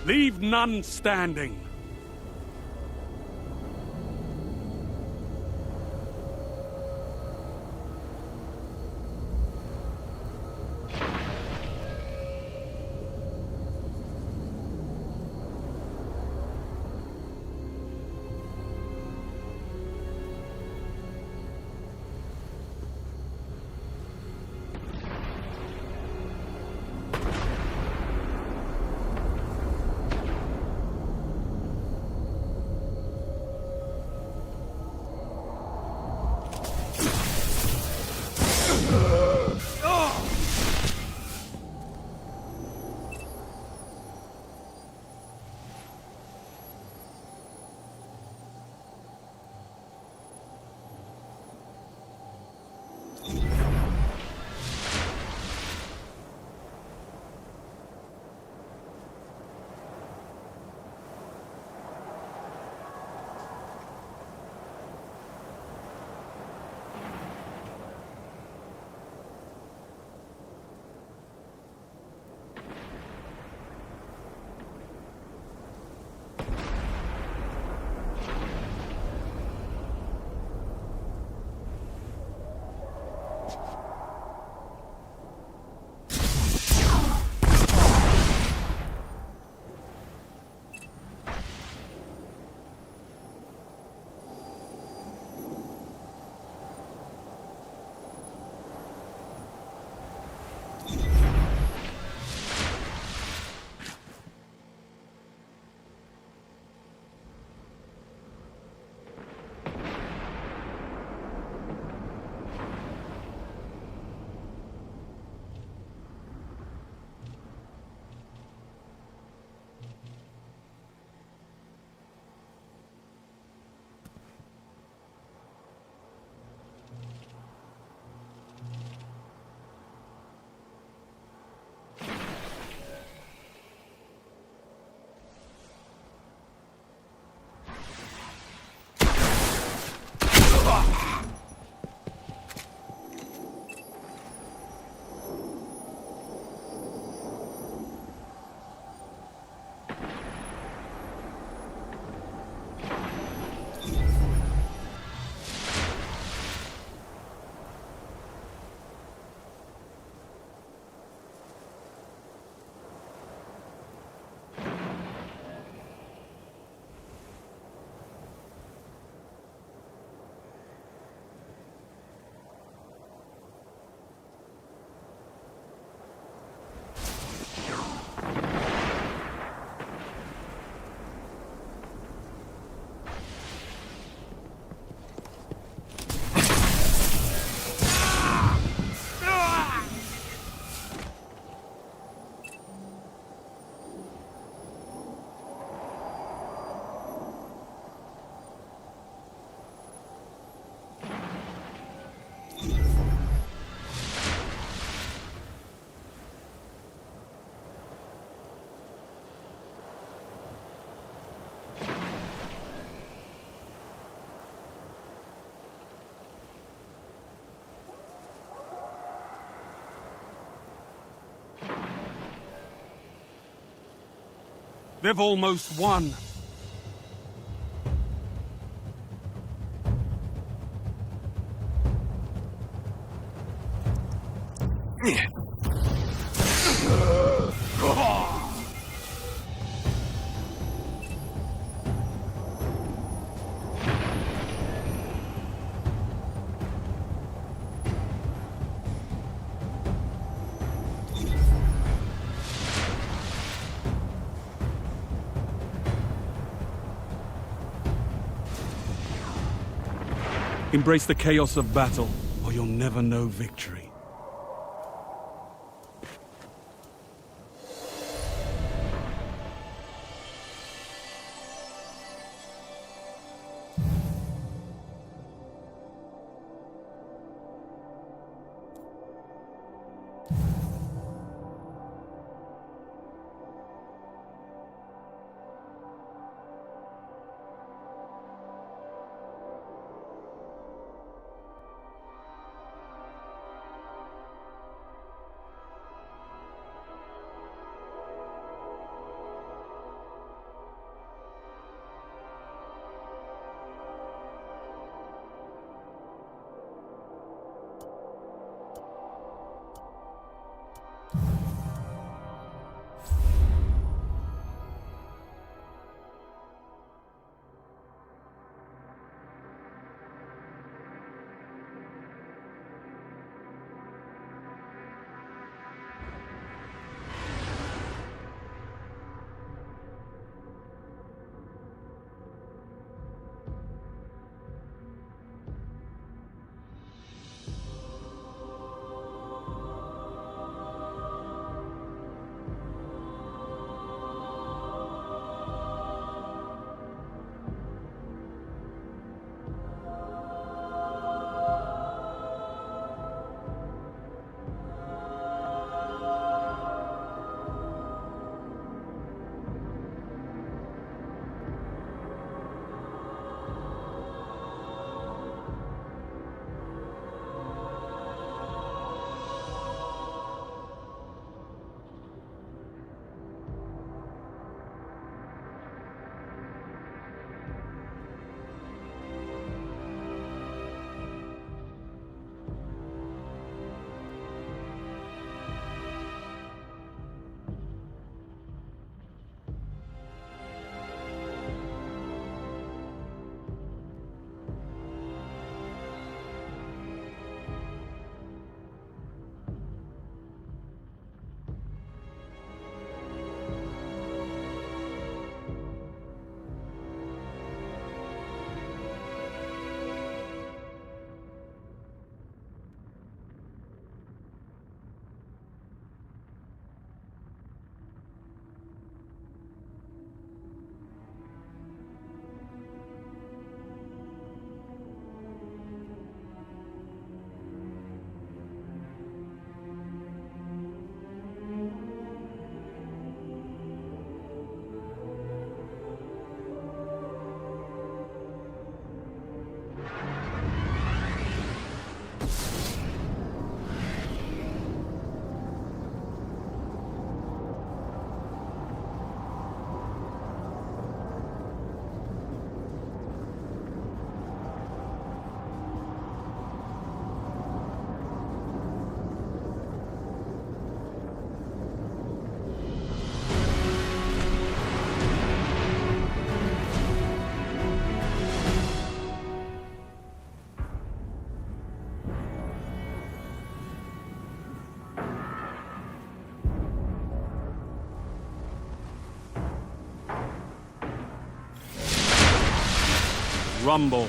Leave none standing. They've almost won. Embrace the chaos of battle, or you'll never know victory. rumble.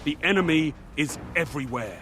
The enemy is everywhere.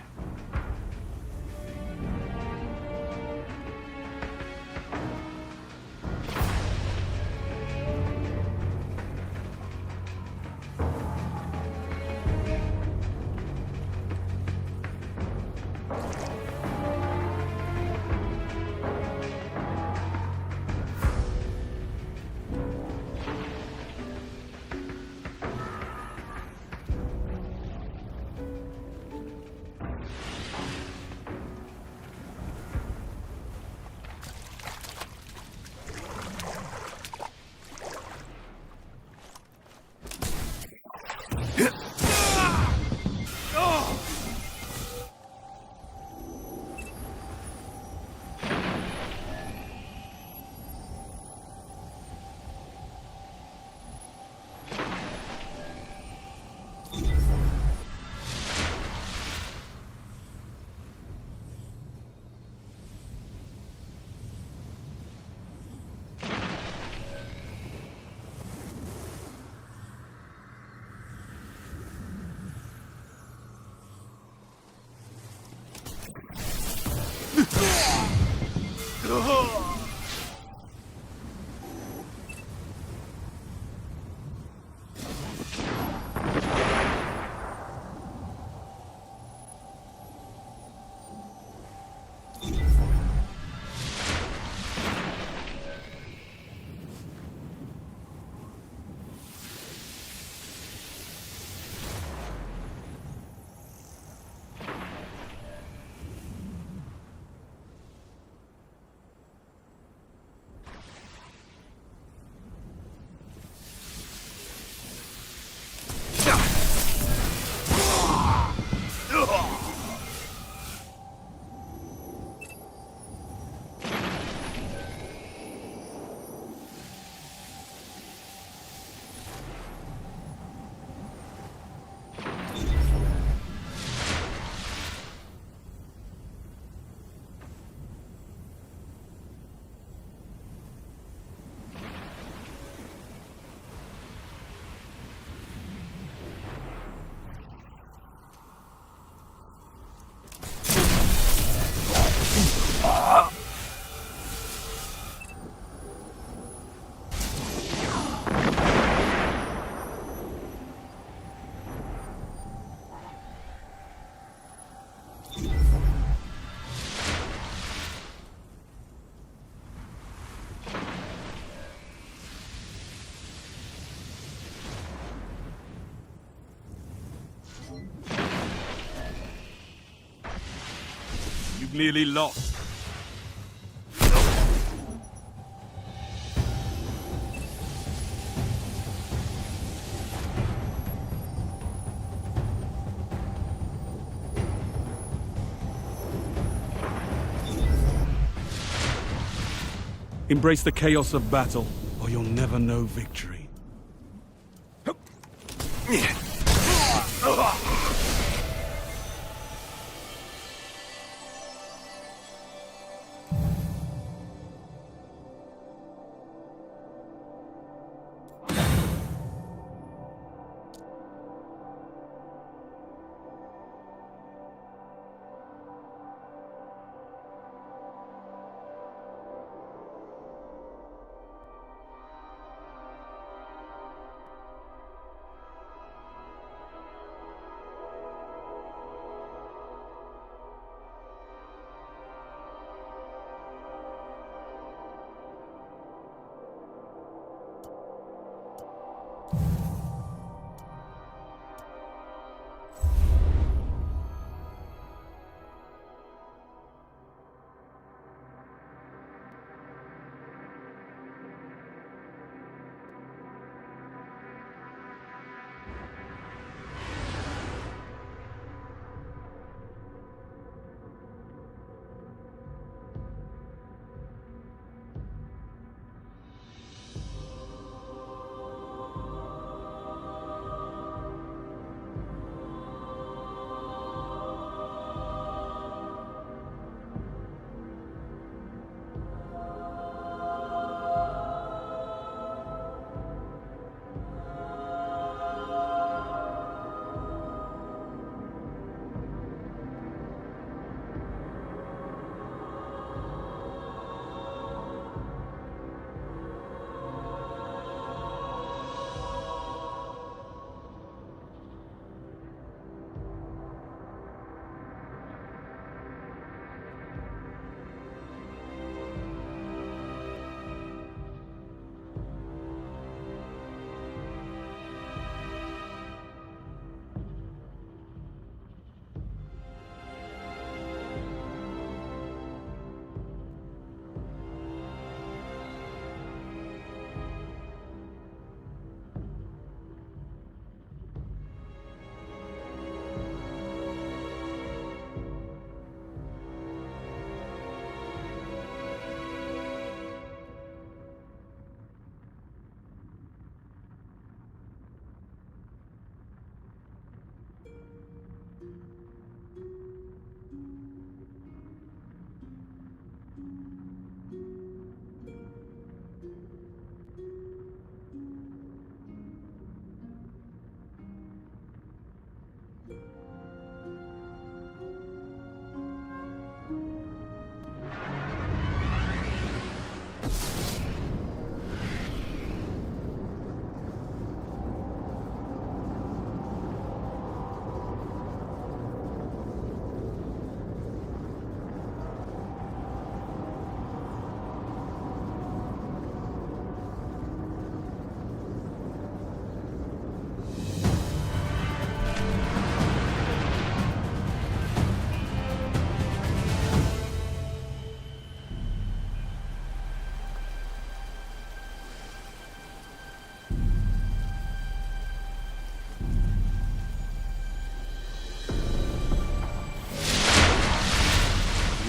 You've nearly lost. Embrace the chaos of battle, or you'll never know victory.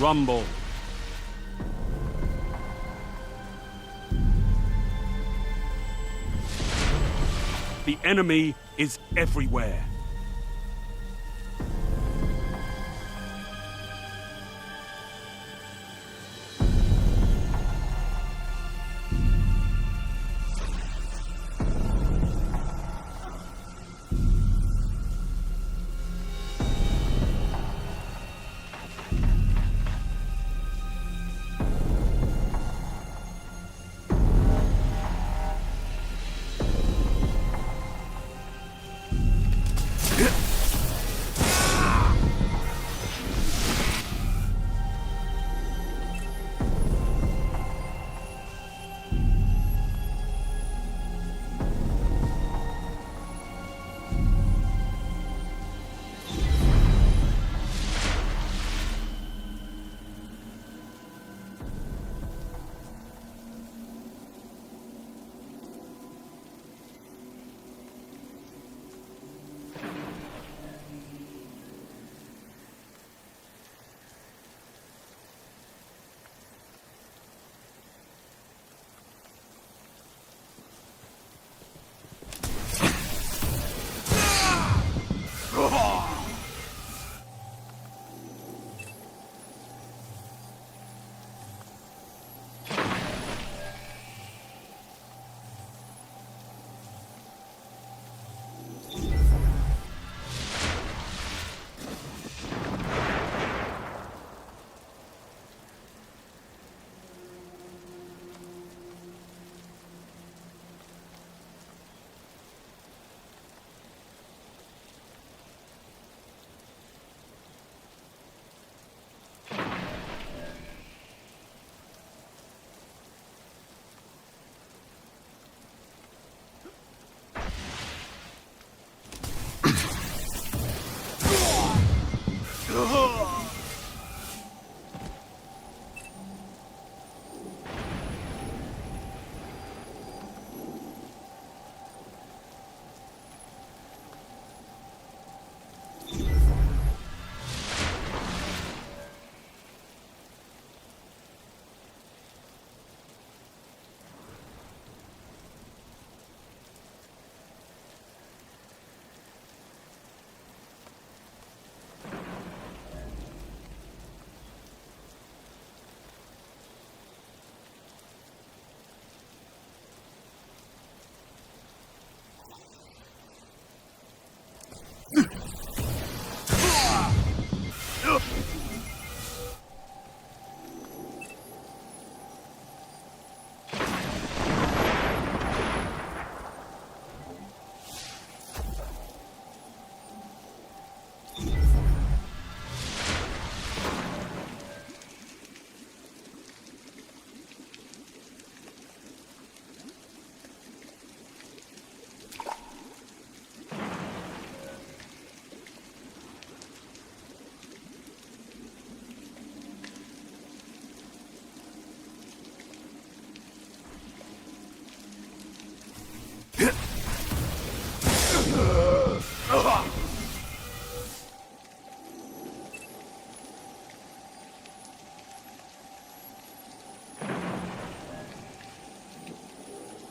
Rumble. The enemy is everywhere.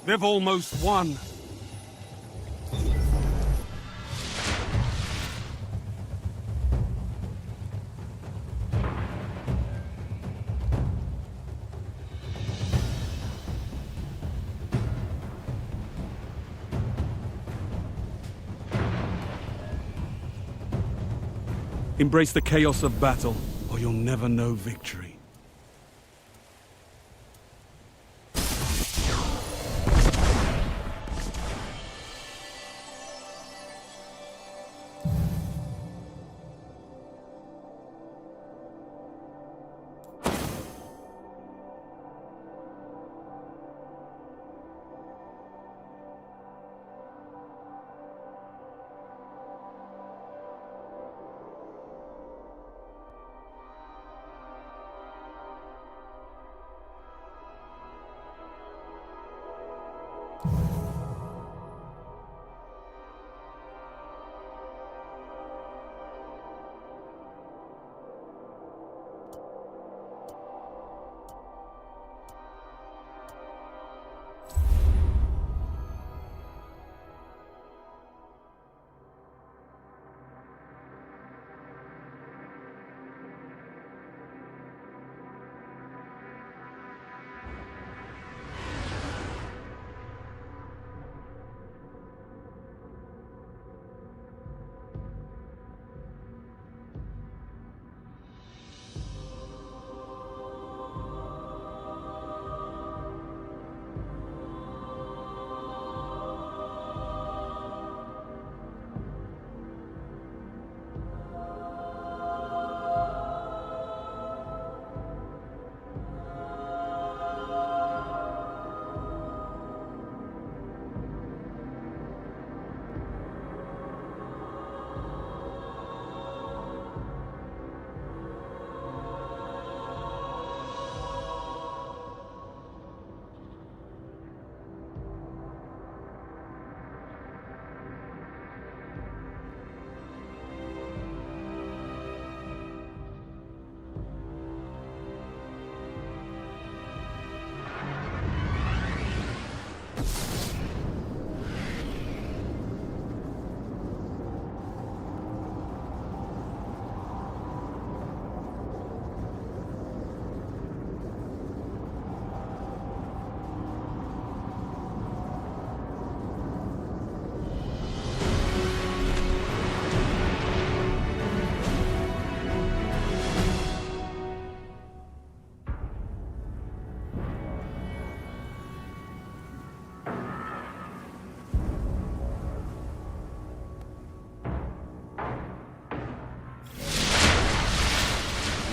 They've almost won. Embrace the chaos of battle, or you'll never know victory.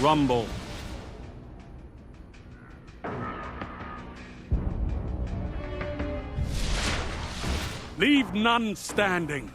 Rumble. Leave none standing.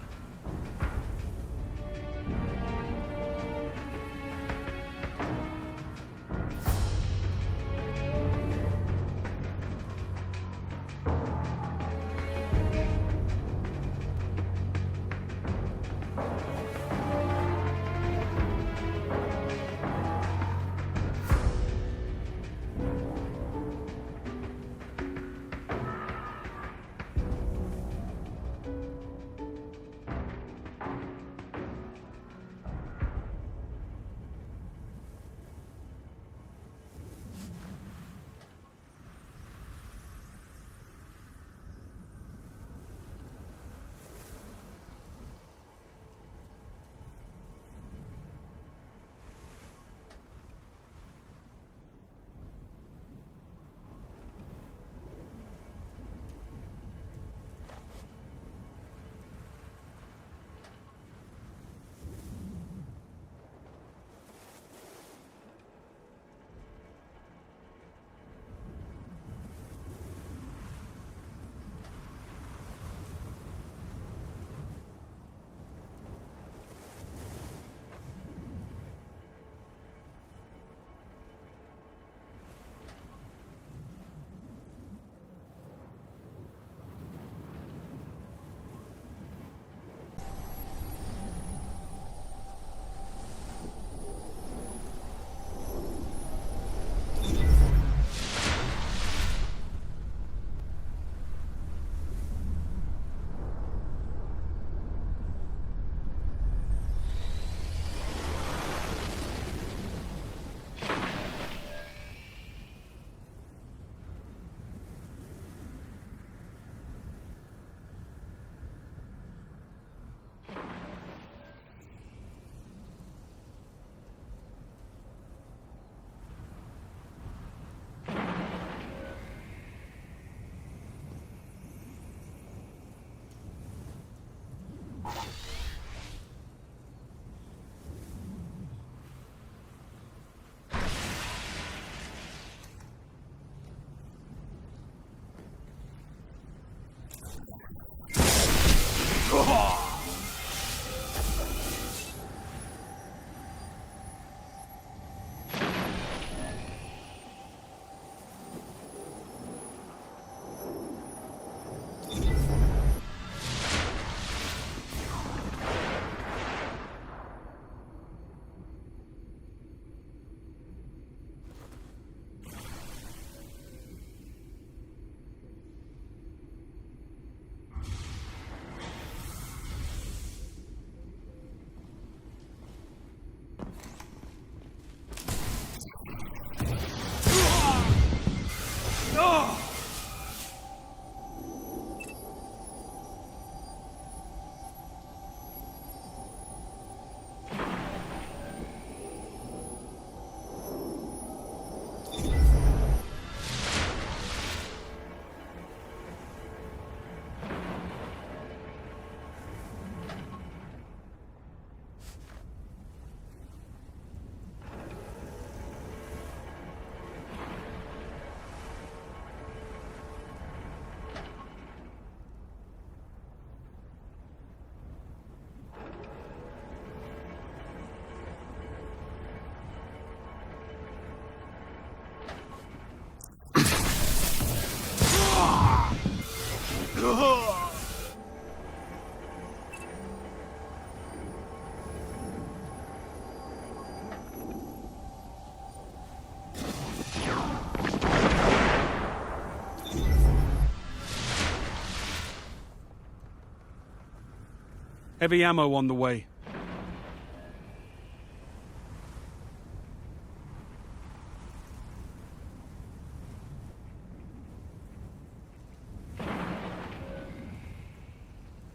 Heavy ammo on the way.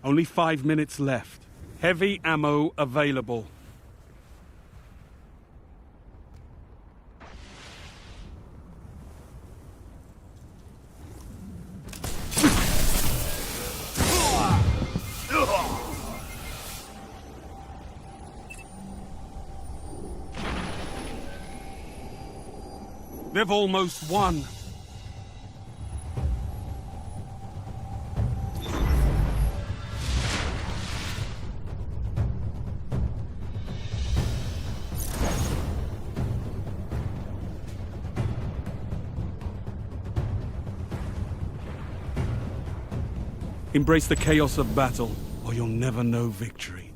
Only 5 minutes left. Heavy ammo available. They've almost won. Embrace the chaos of battle, or you'll never know victory.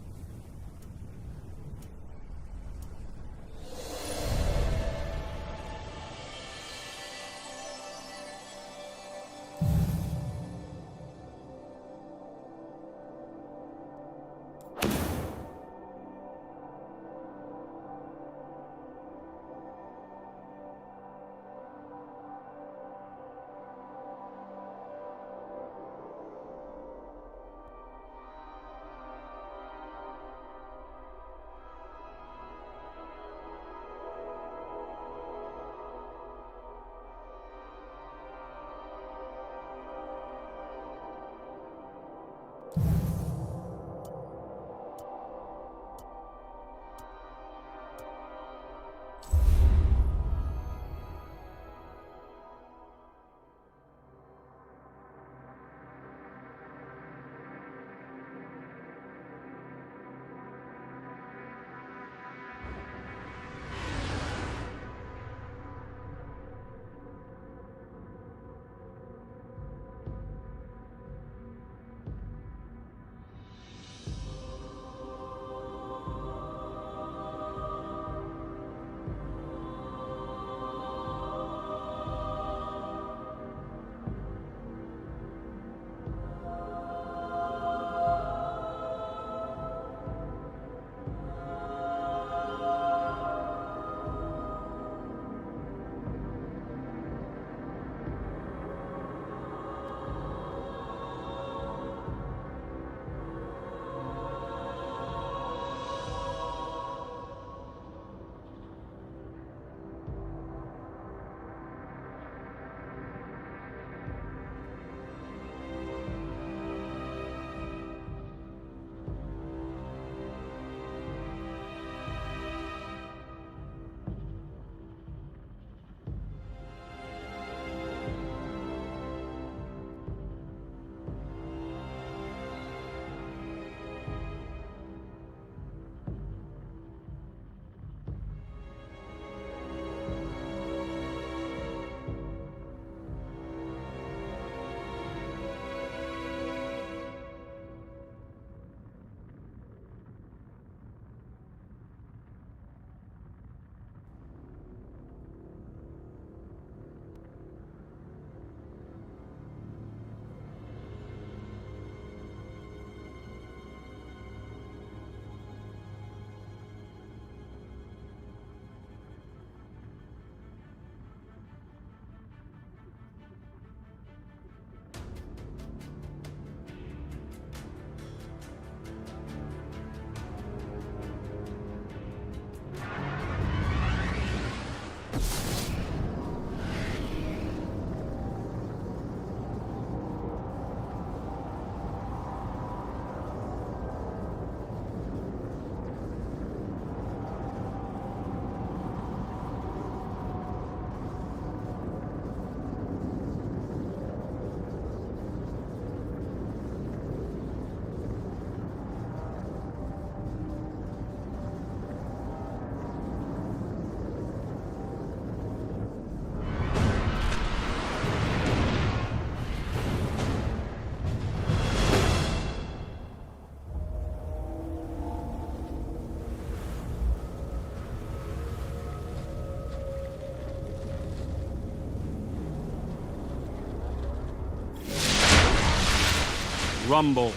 Rumble.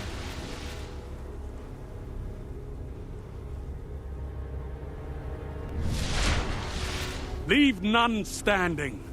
Leave none standing.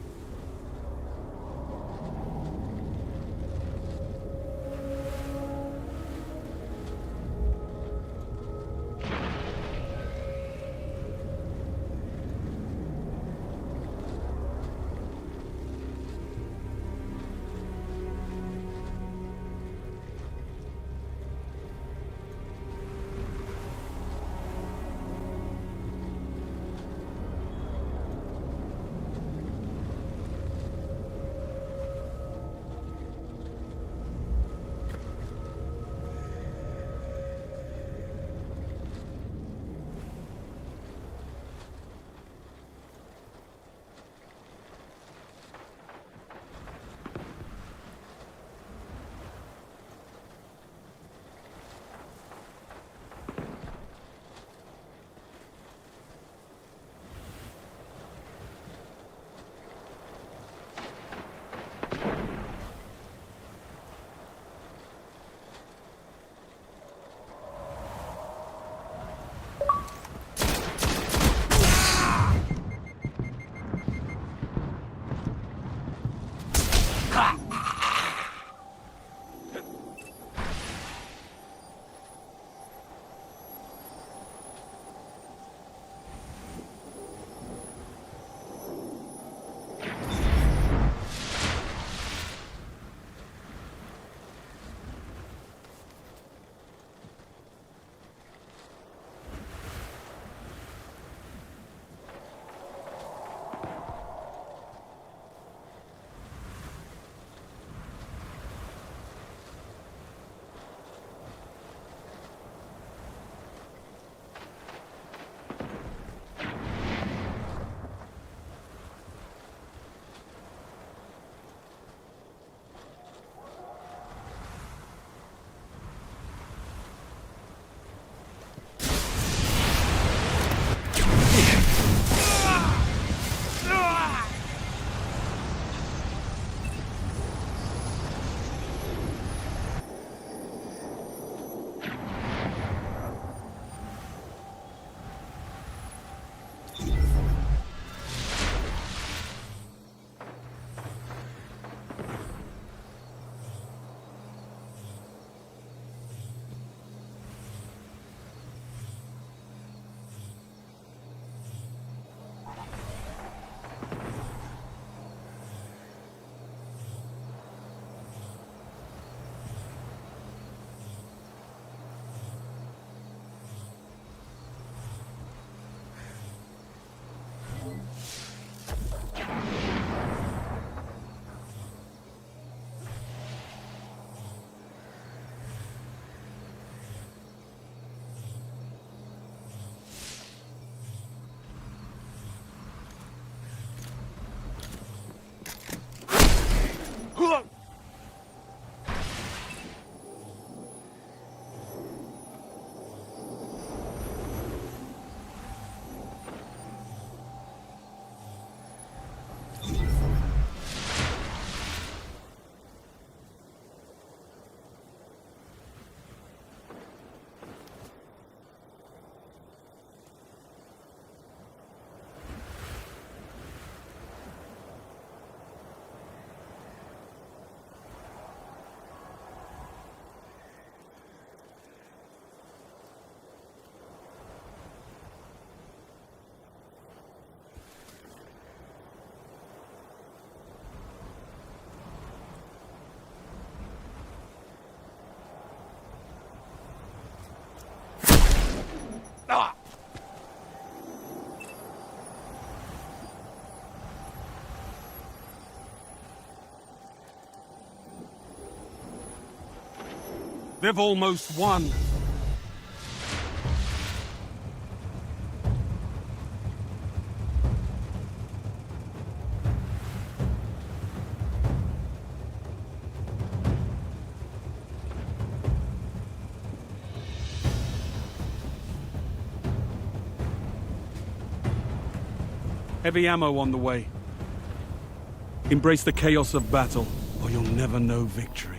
Ah! They've almost won. Heavy ammo on the way. Embrace the chaos of battle, or you'll never know victory.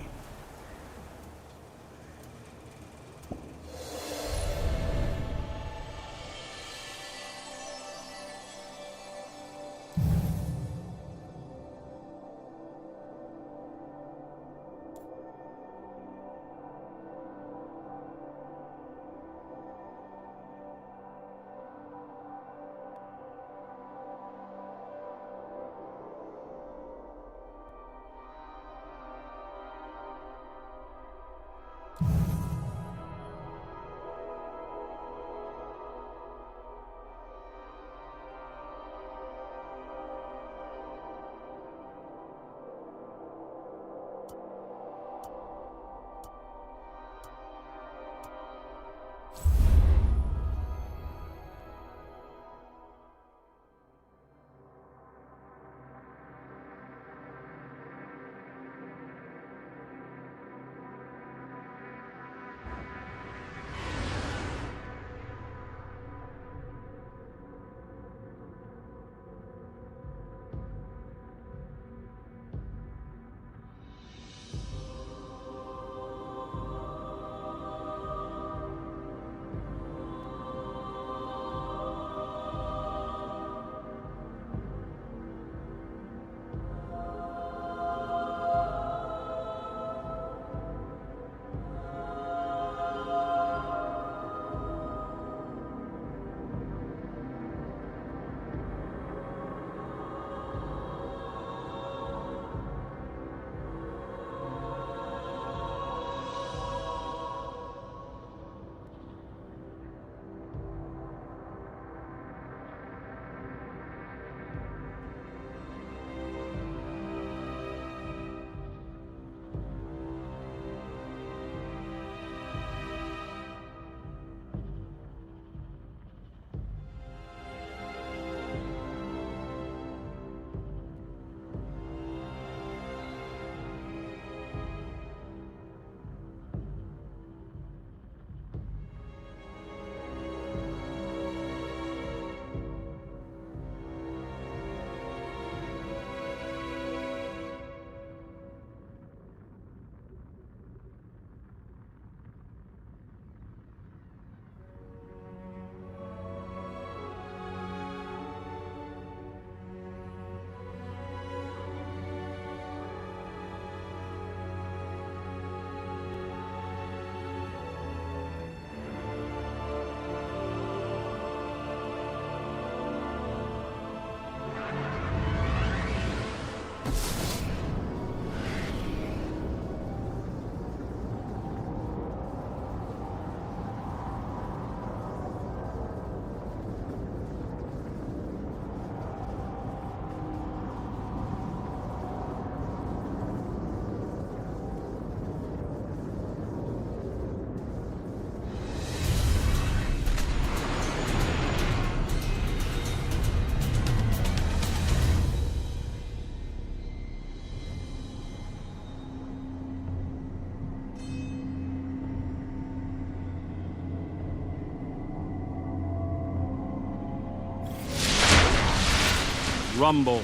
Rumble.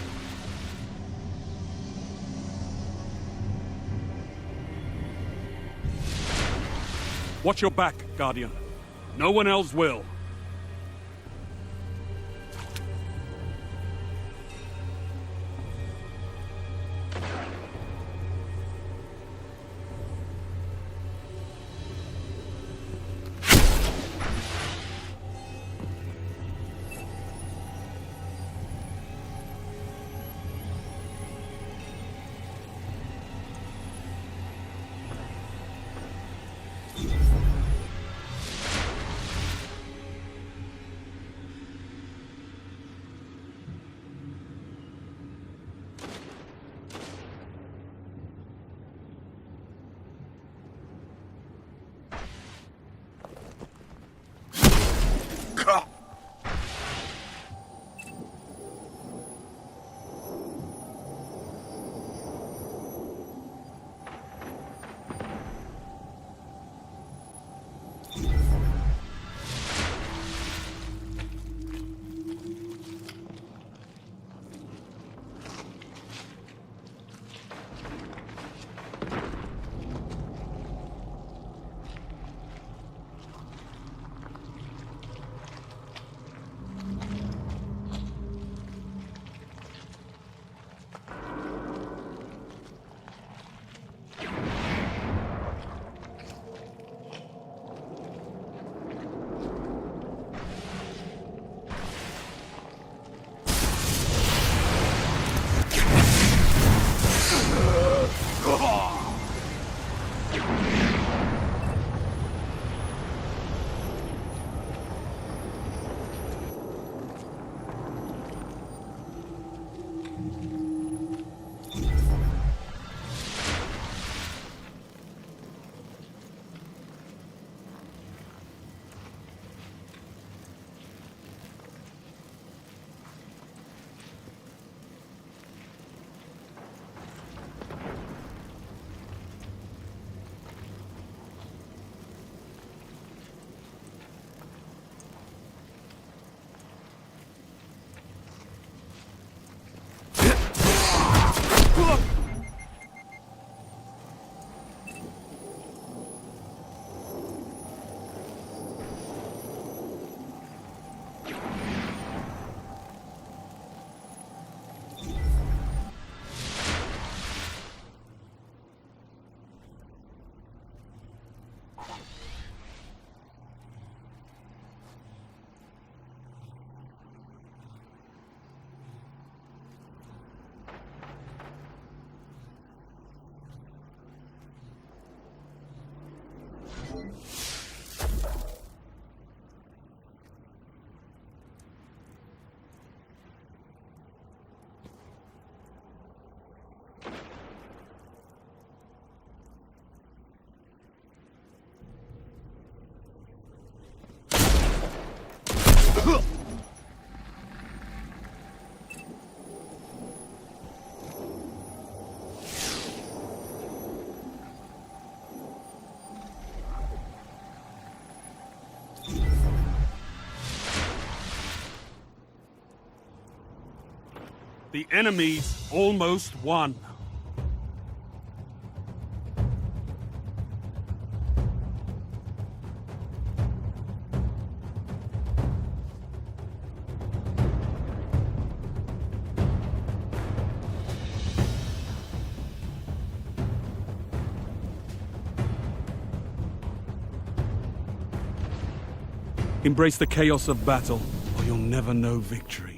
Watch your back, Guardian. No one else will. The enemy's almost won. Embrace the chaos of battle, or you'll never know victory.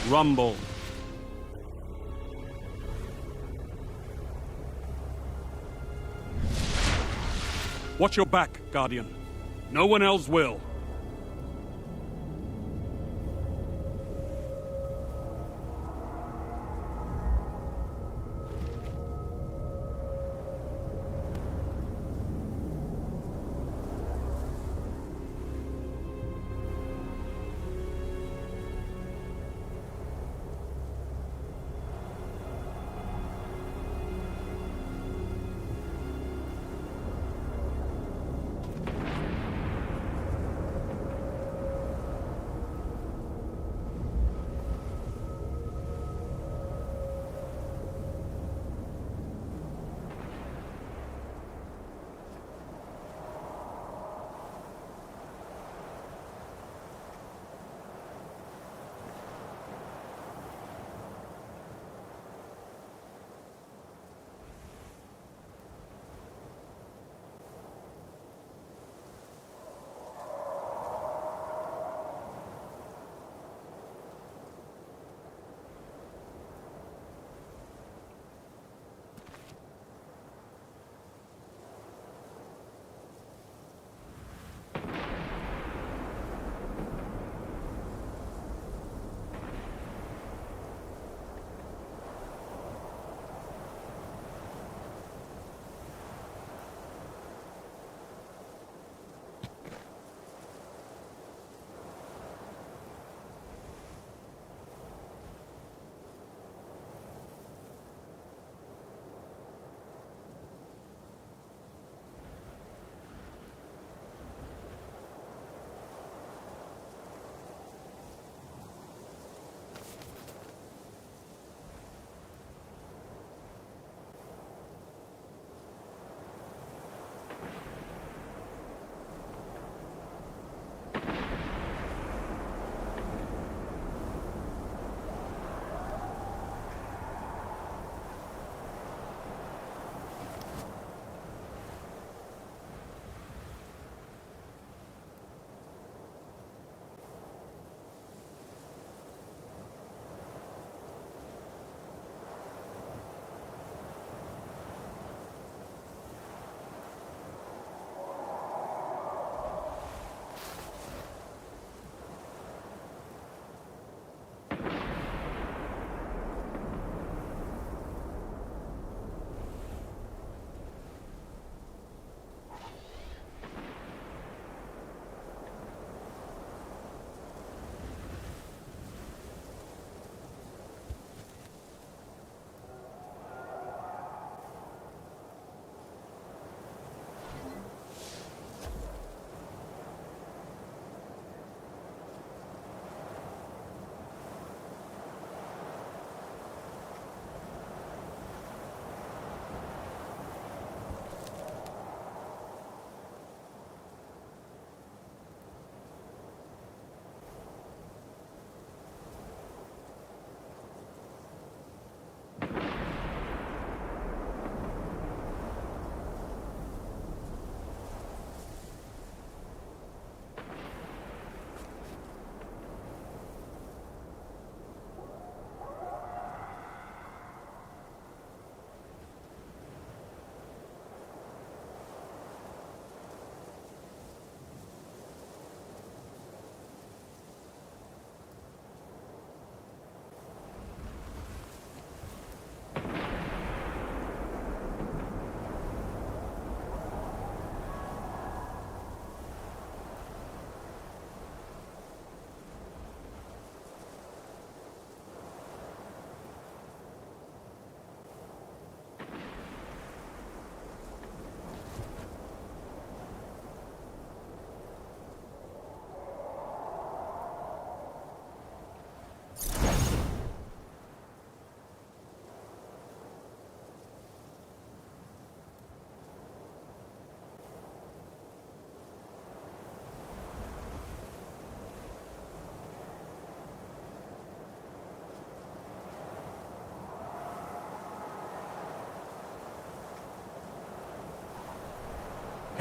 Rumble. Watch your back, Guardian. No one else will.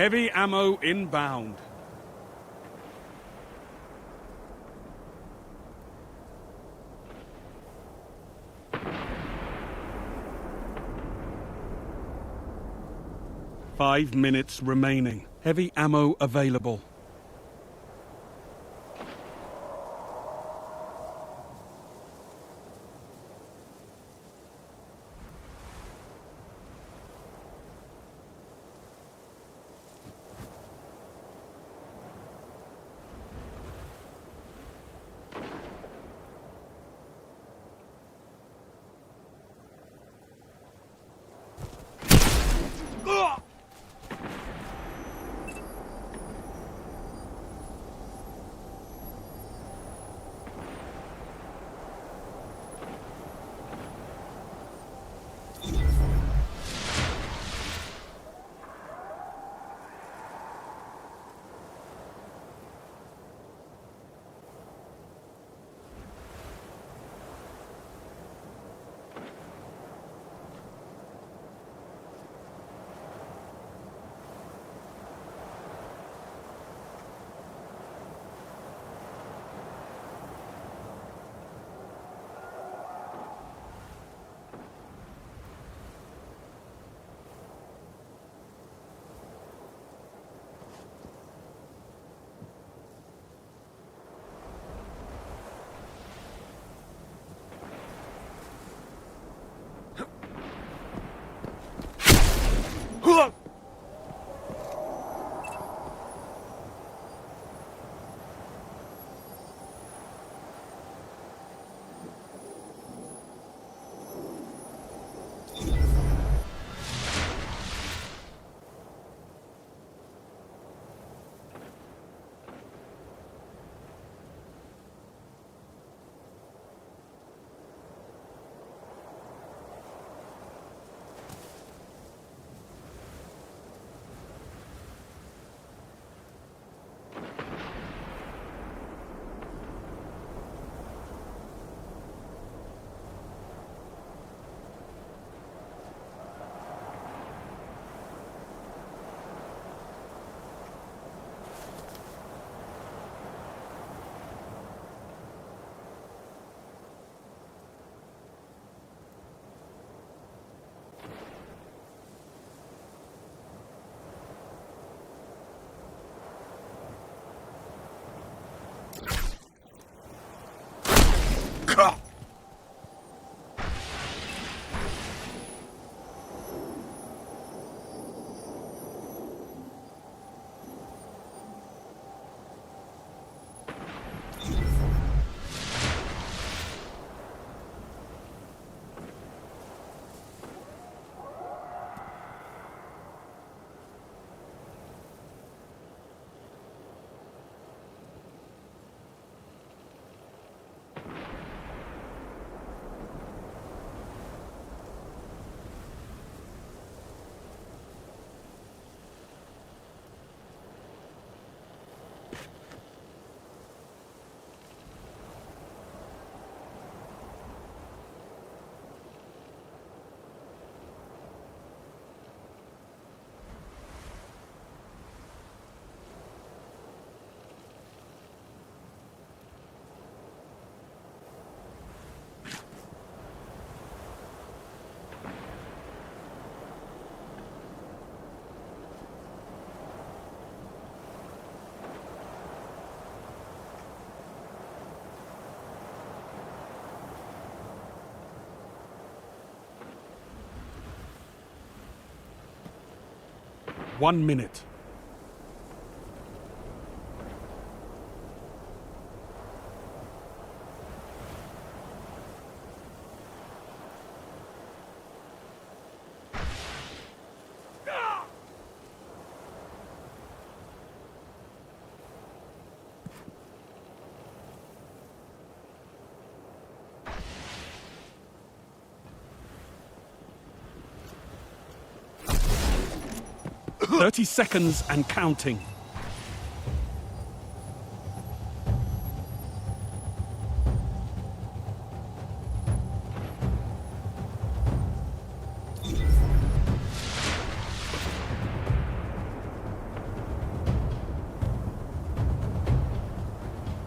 Heavy ammo inbound. Five minutes remaining. Heavy ammo available.1 minute. Thirty seconds and counting.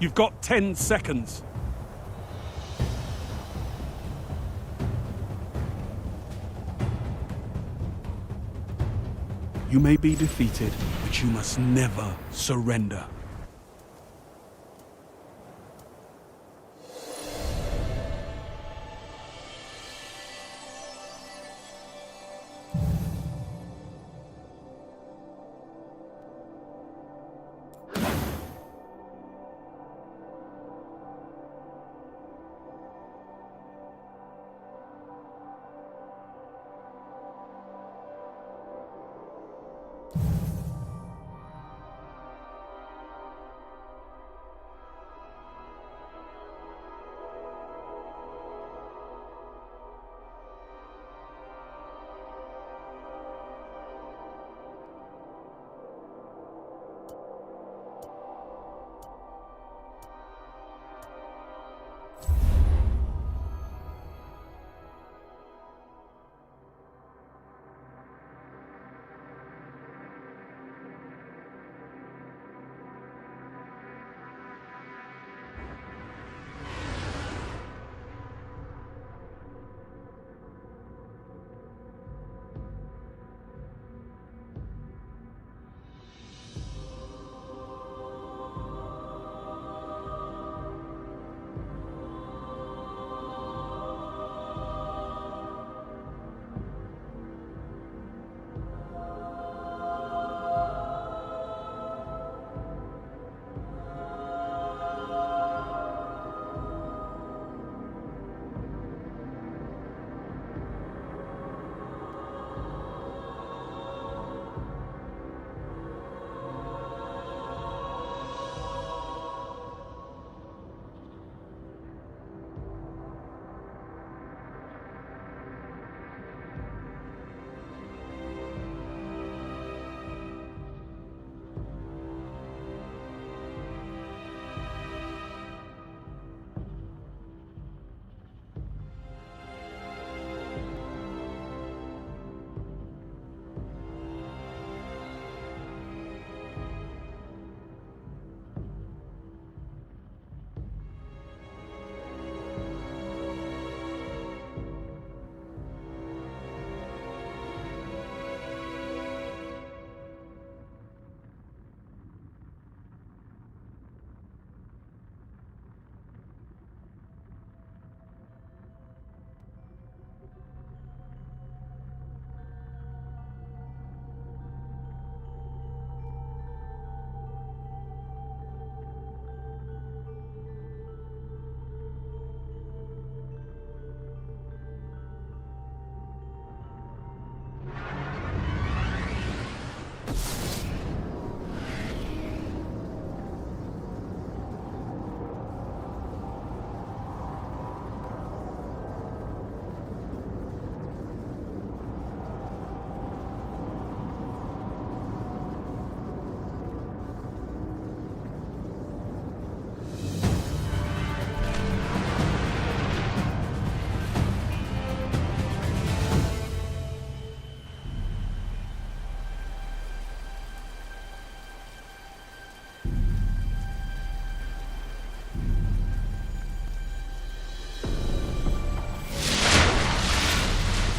You've got 10 seconds. You may be defeated, but you must never surrender.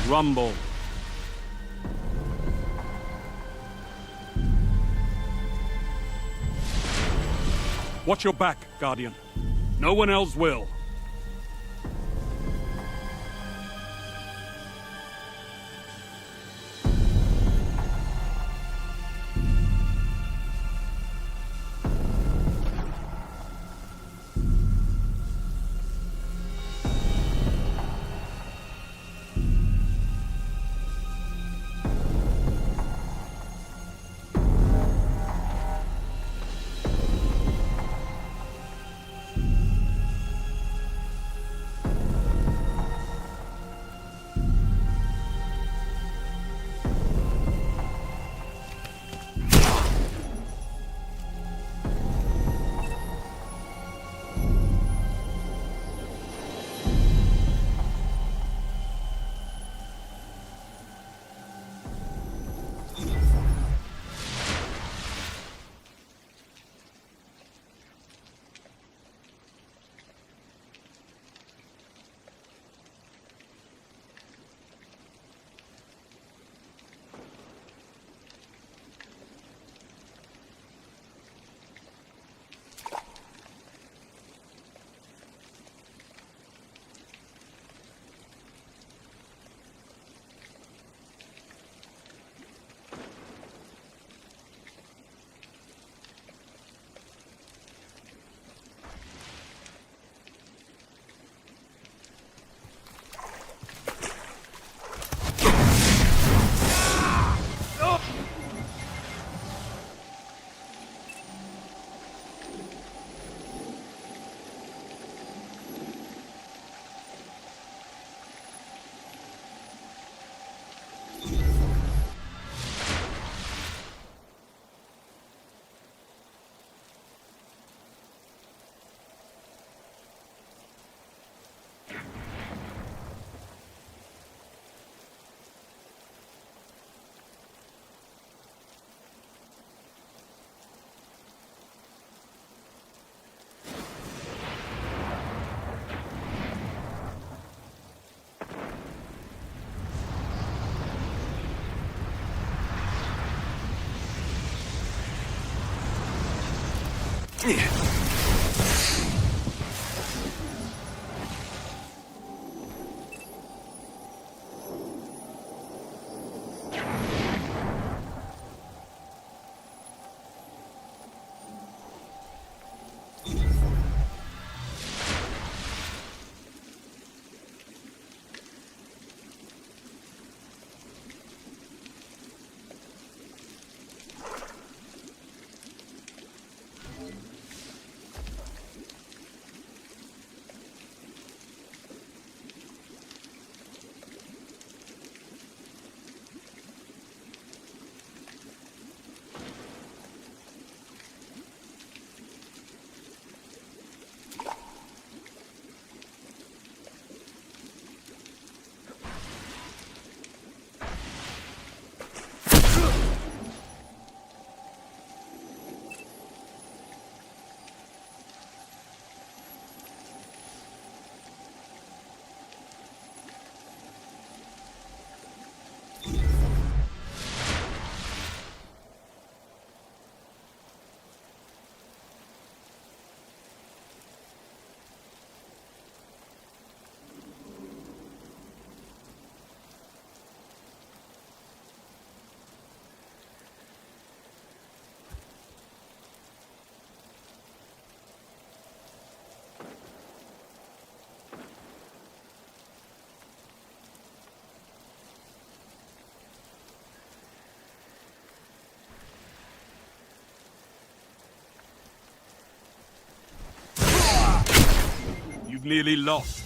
Rumble. Watch your back, Guardian. No one else will. You've nearly lost.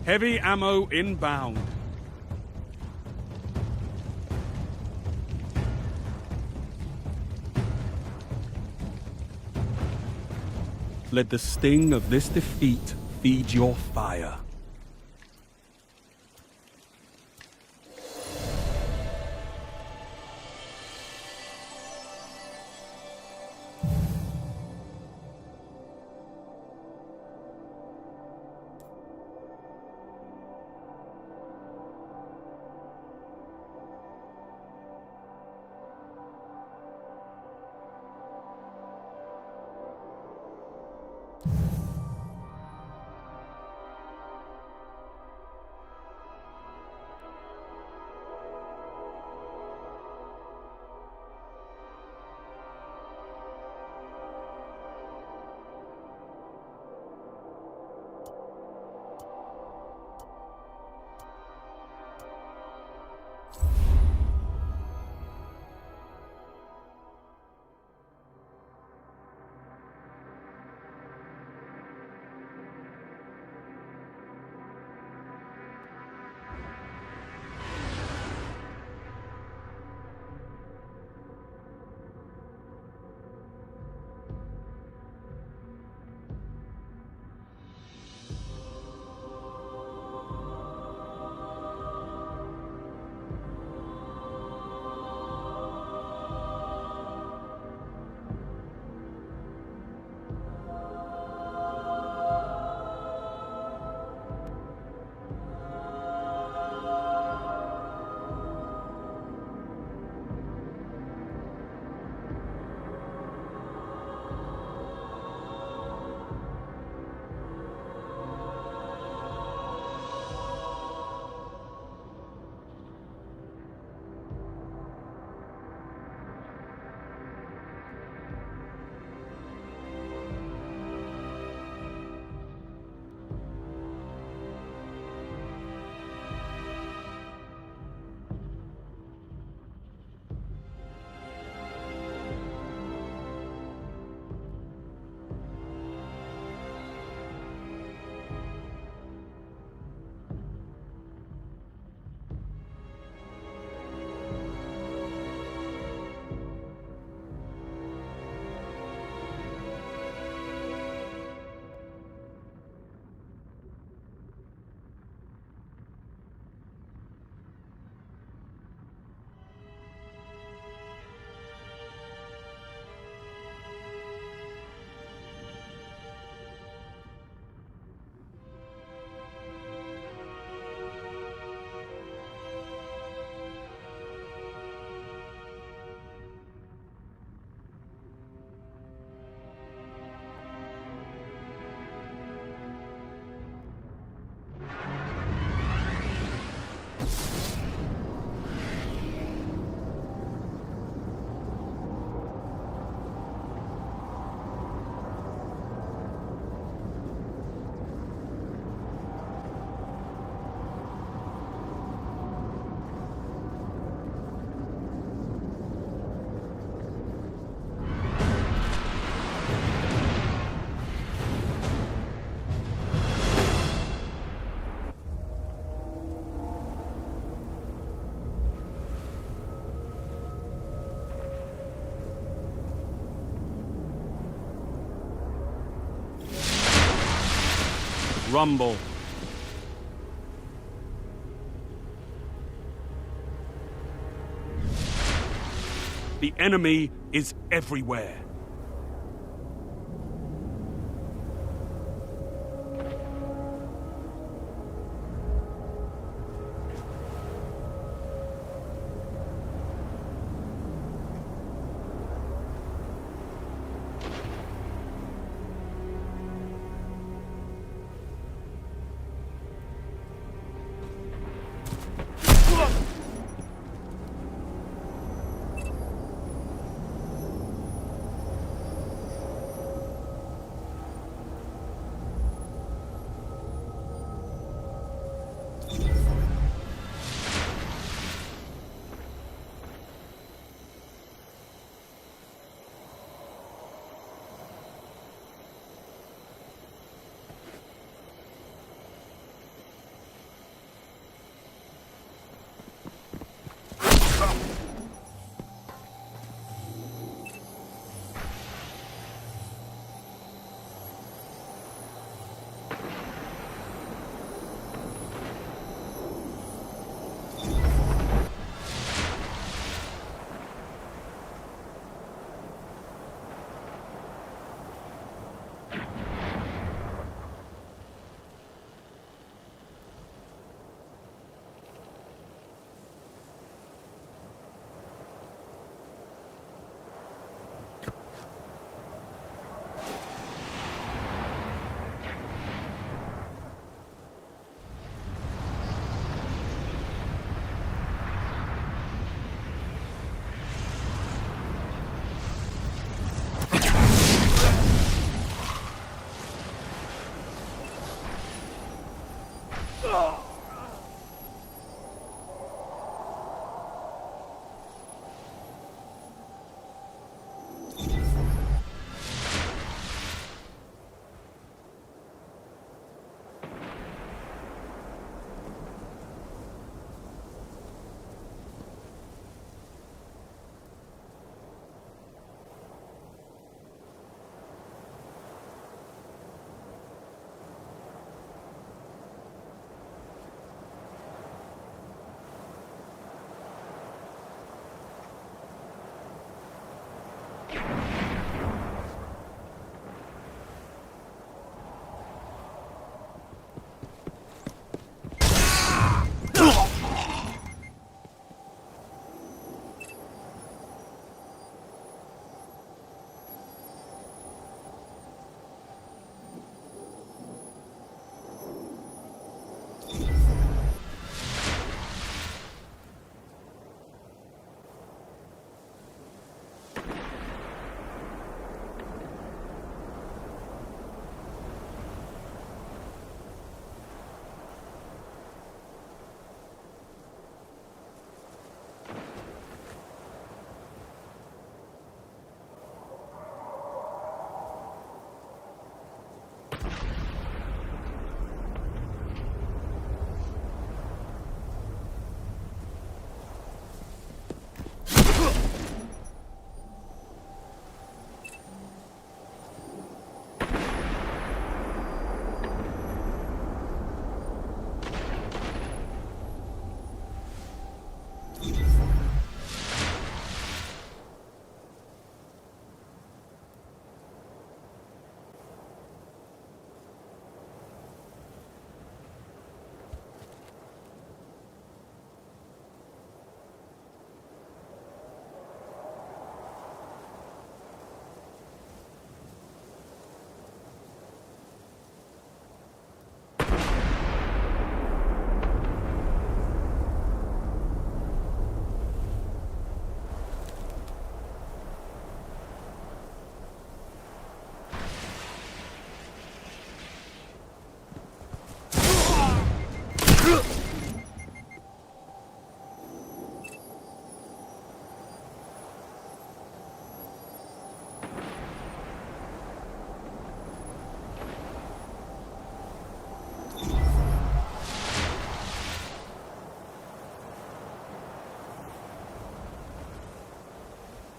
Heavy ammo inbound. Let the sting of this defeat feed your fire. rumble. The enemy is everywhere.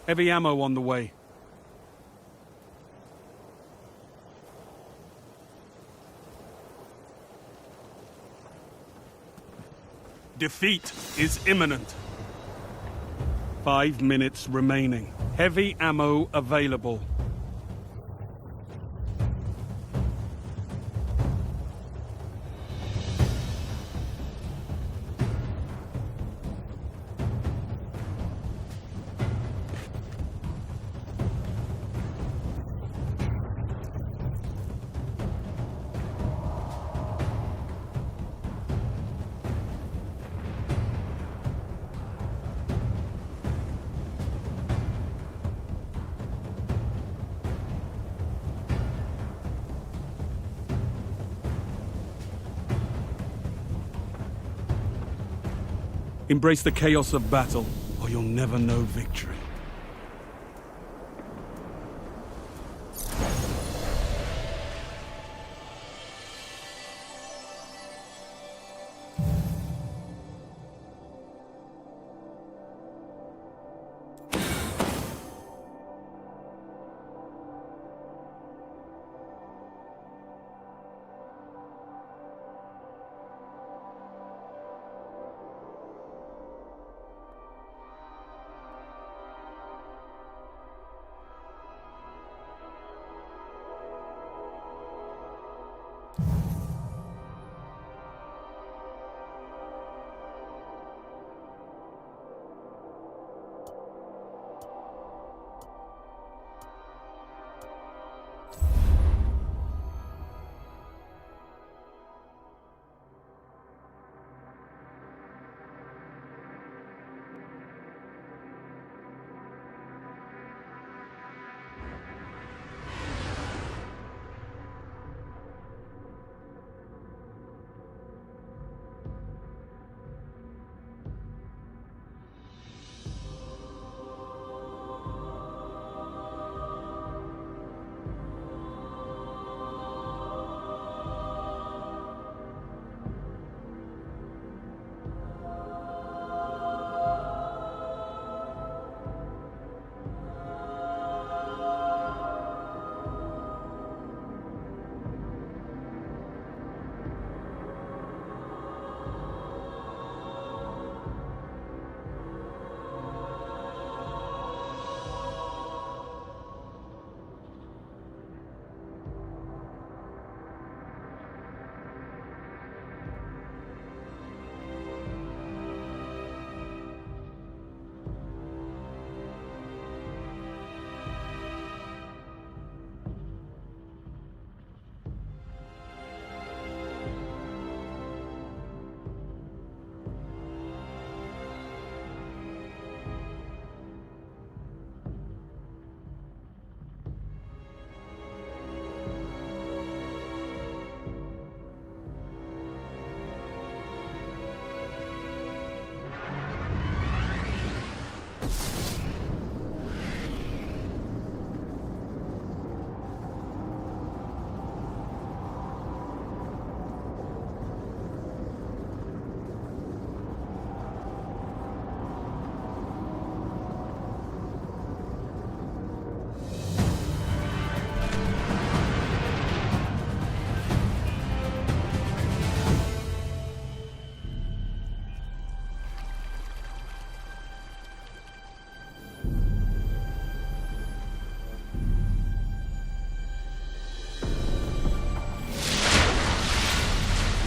Heavy ammo on the way. Defeat is imminent. 5 minutes remaining. Heavy ammo available. Embrace the chaos of battle, or you'll never know victory.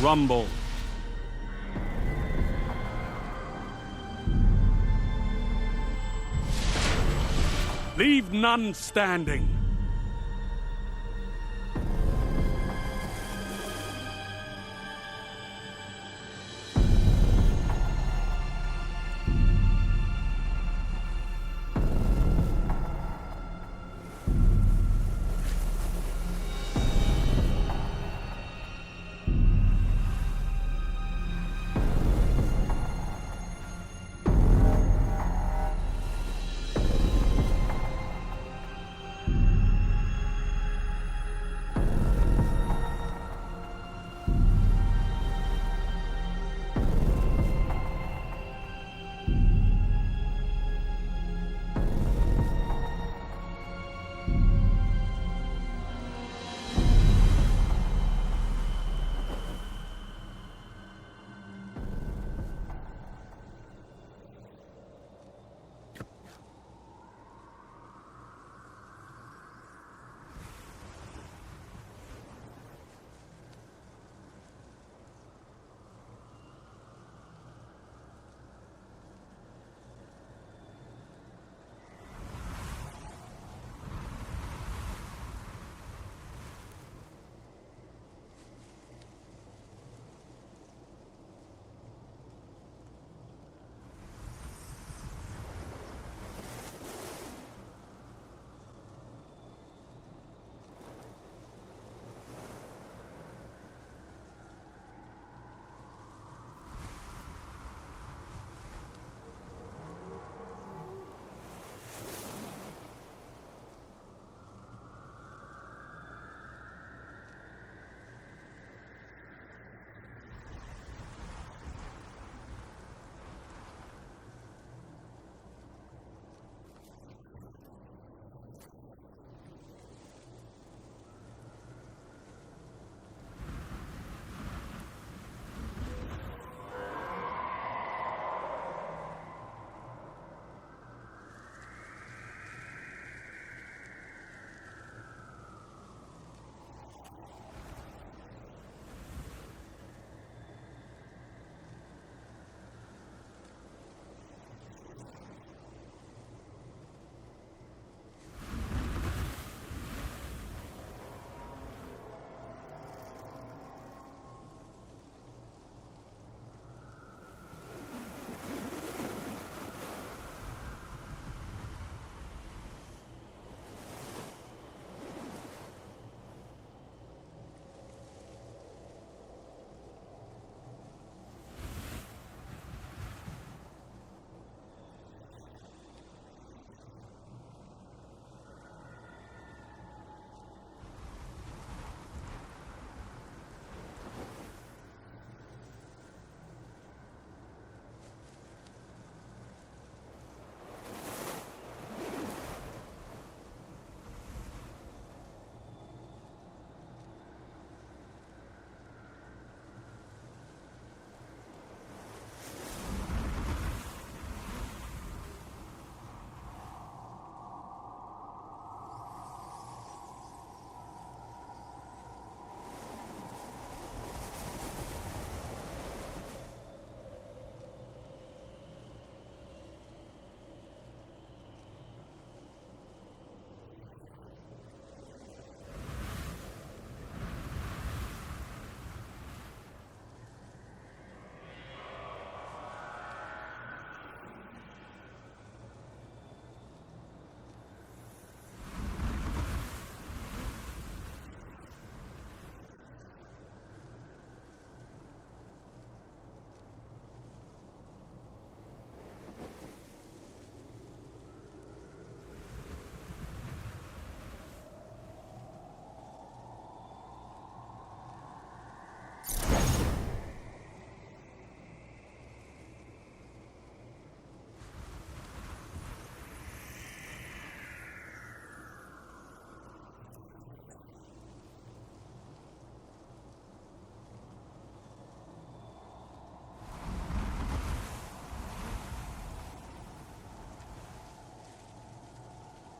Rumble. Leave none standing.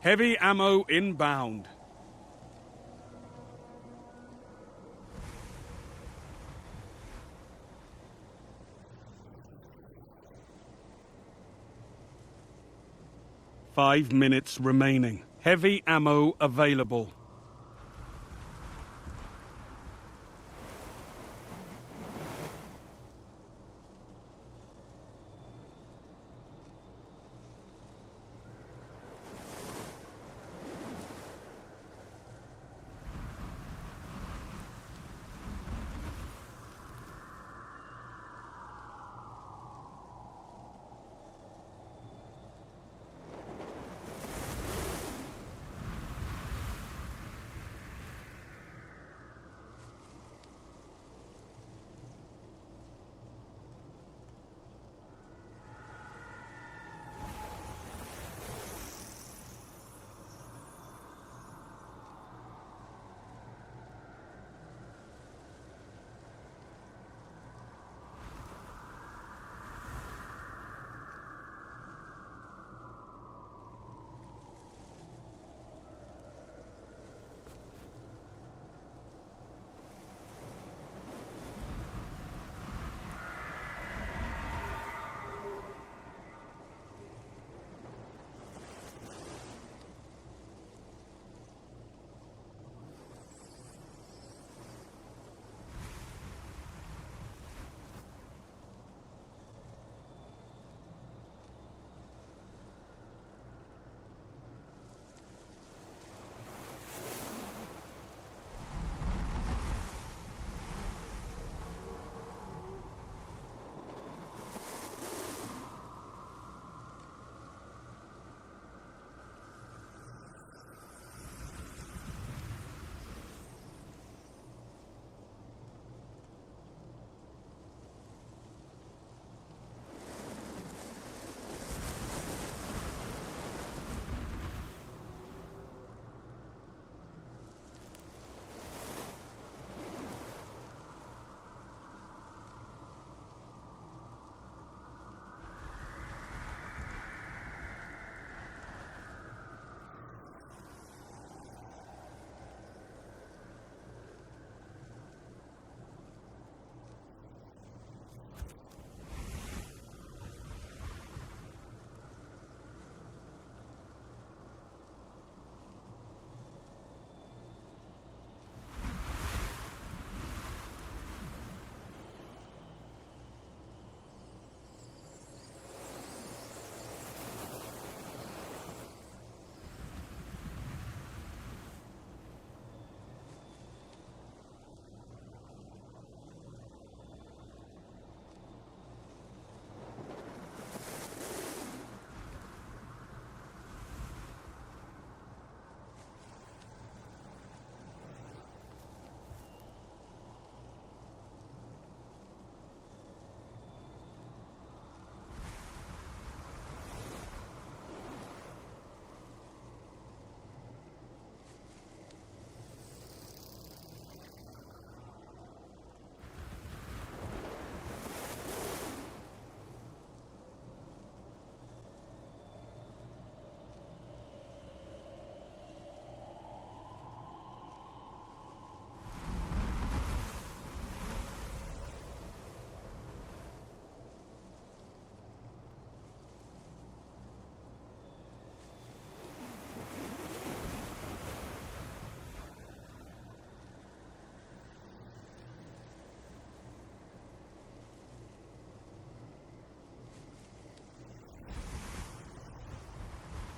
Heavy ammo inbound. Five minutes remaining. Heavy ammo available.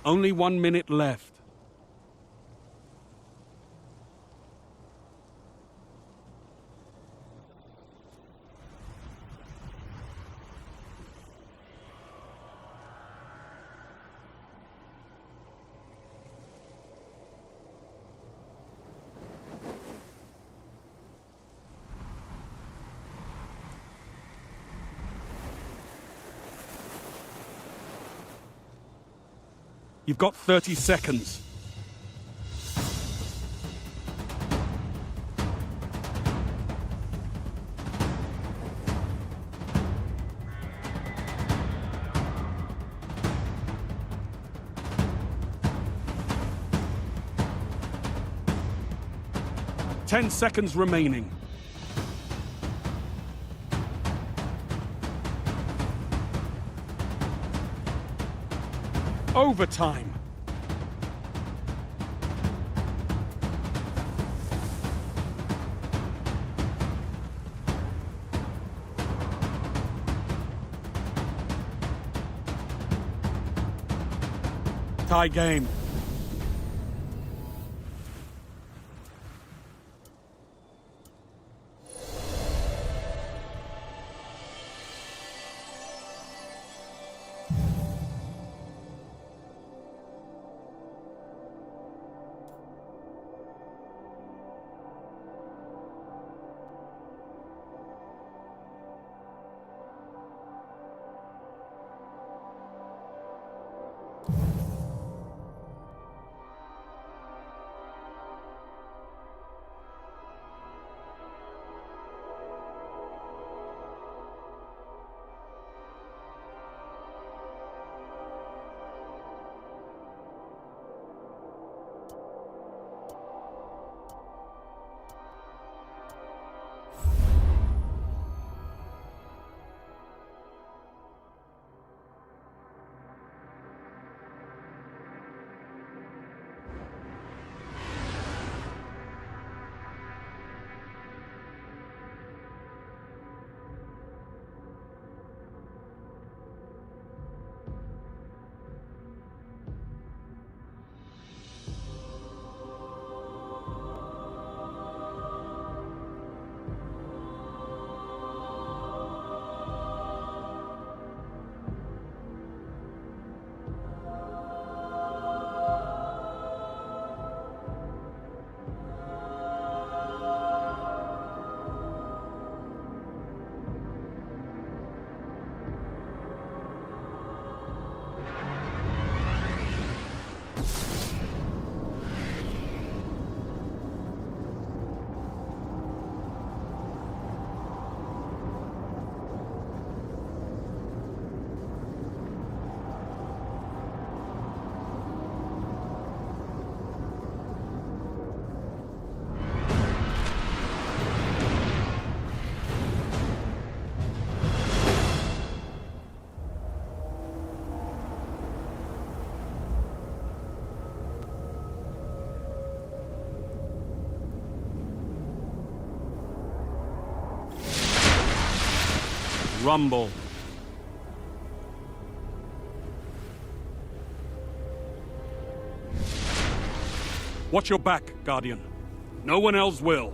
Only 1 minute left. You've got 30 seconds. 10 seconds remaining. Overtime. Tie game. Rumble. Watch your back, Guardian. No one else will.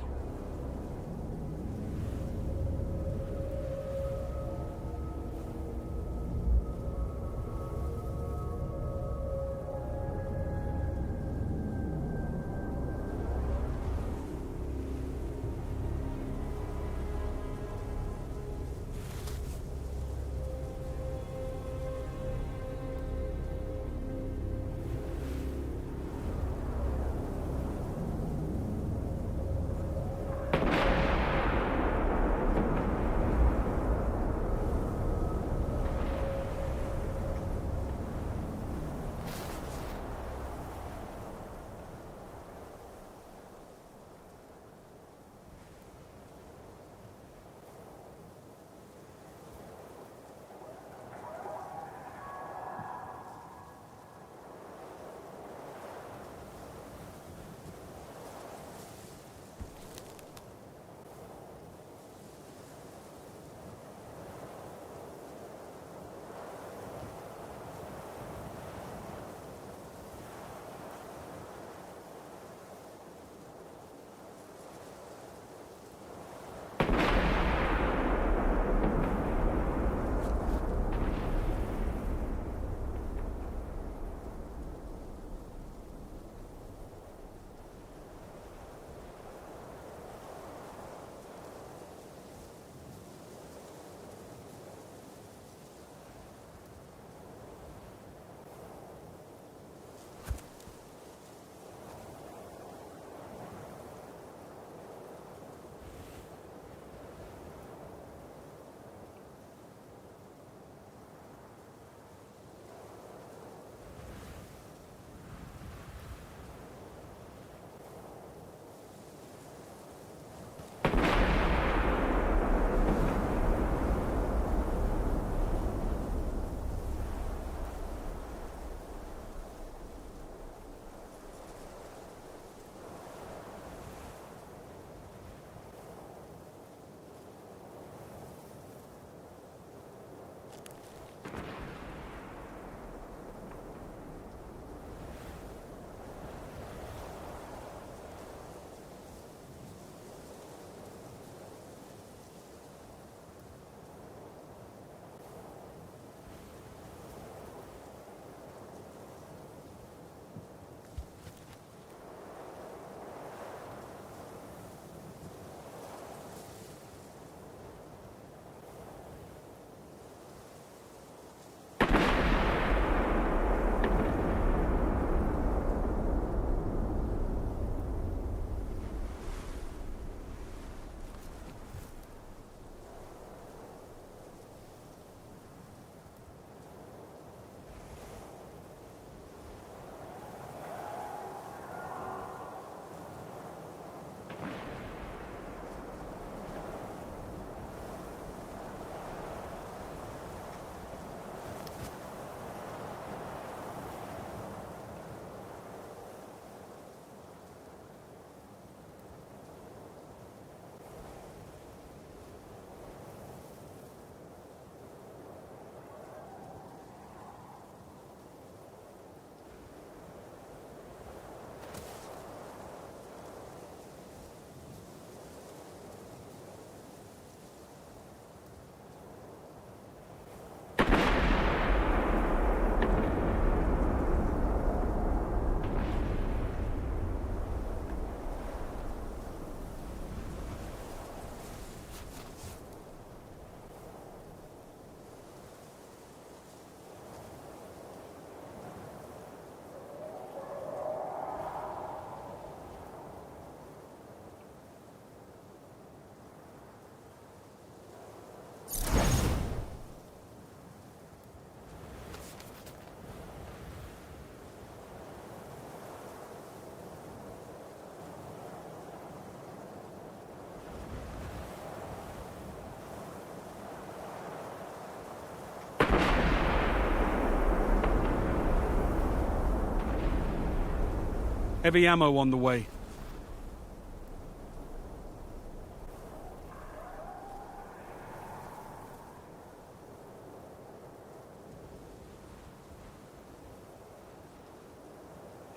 Heavy ammo on the way.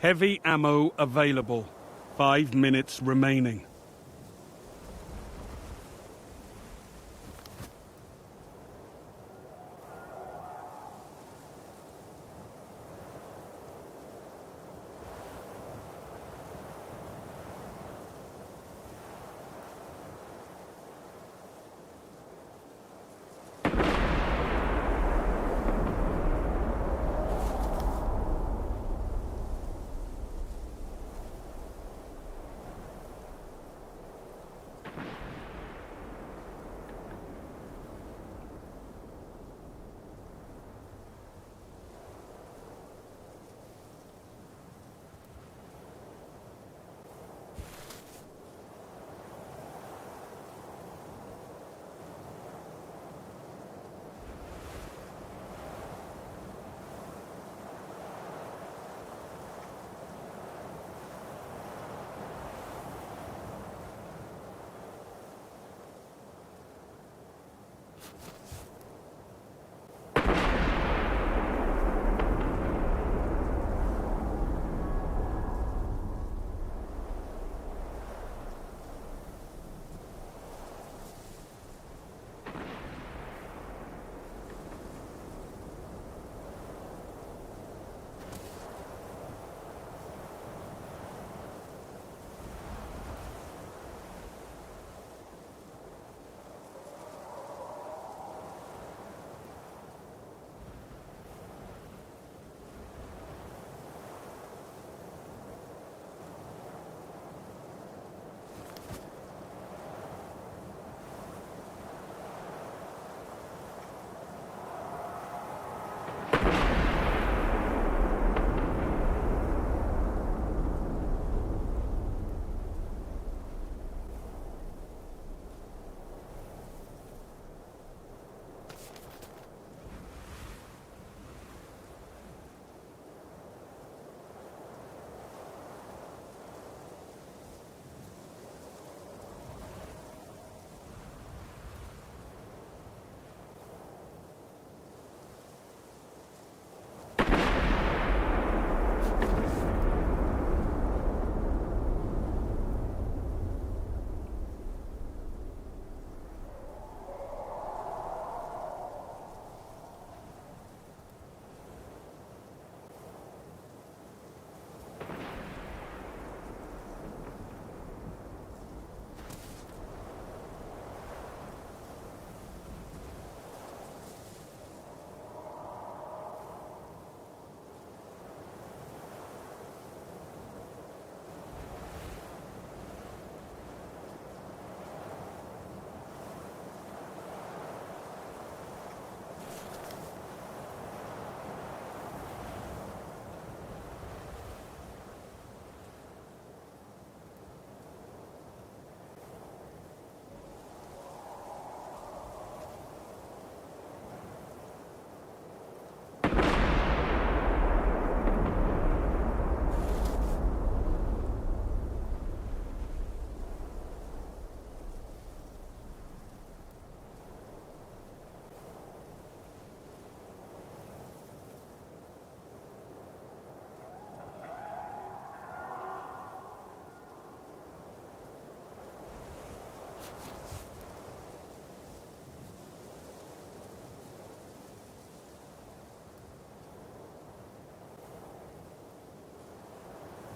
Heavy ammo available. 5 minutes remaining.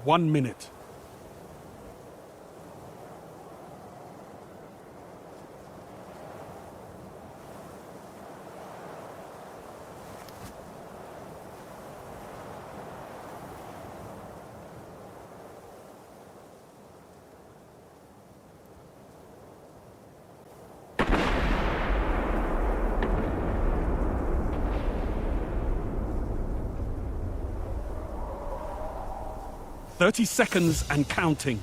1 minute. "30 seconds and counting."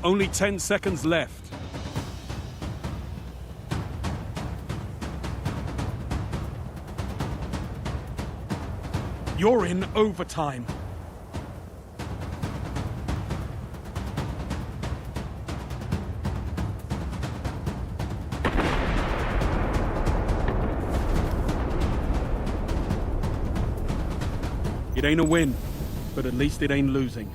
Only 10 seconds left. You're in overtime. It ain't a win, but at least it ain't losing.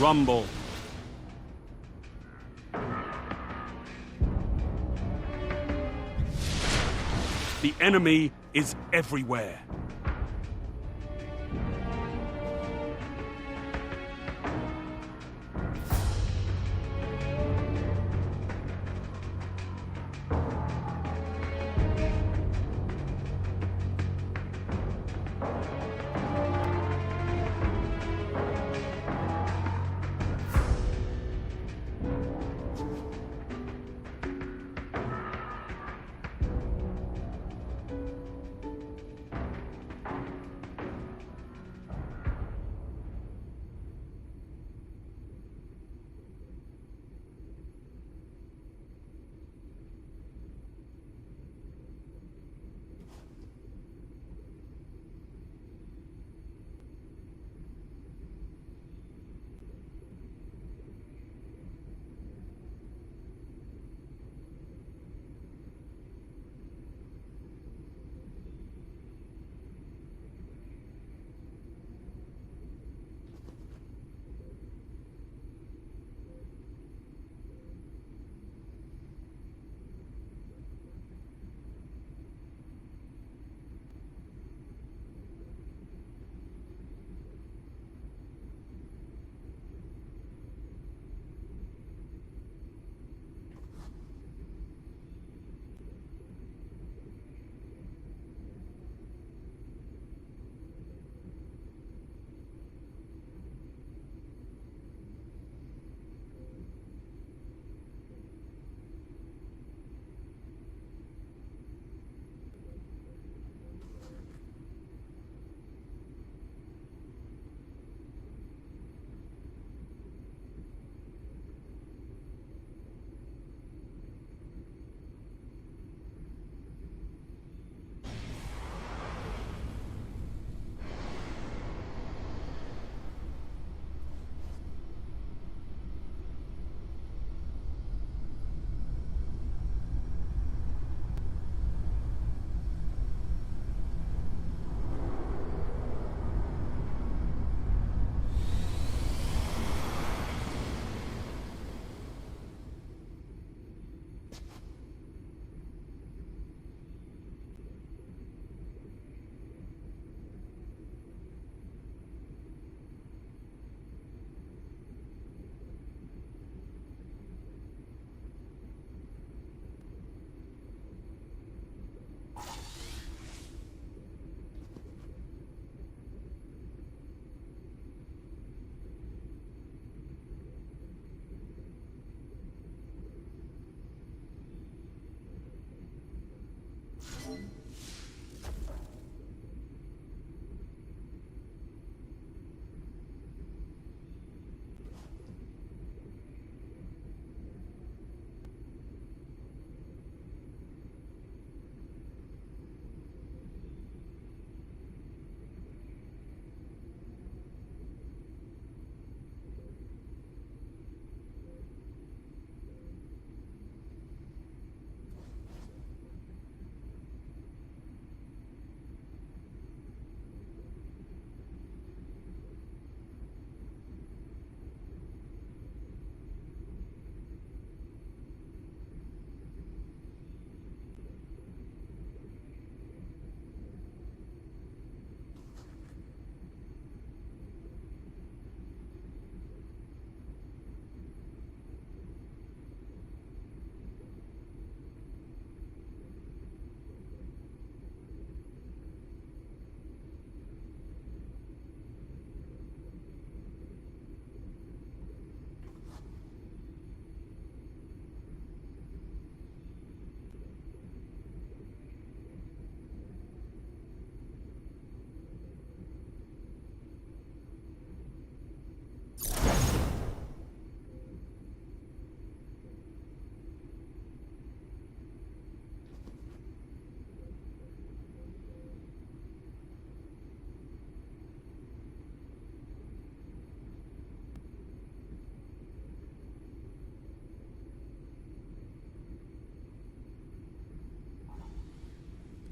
Rumble. The enemy is everywhere.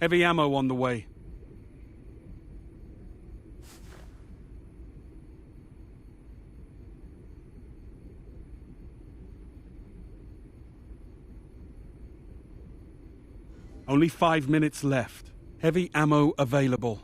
Heavy ammo on the way. Only 5 minutes left. Heavy ammo available.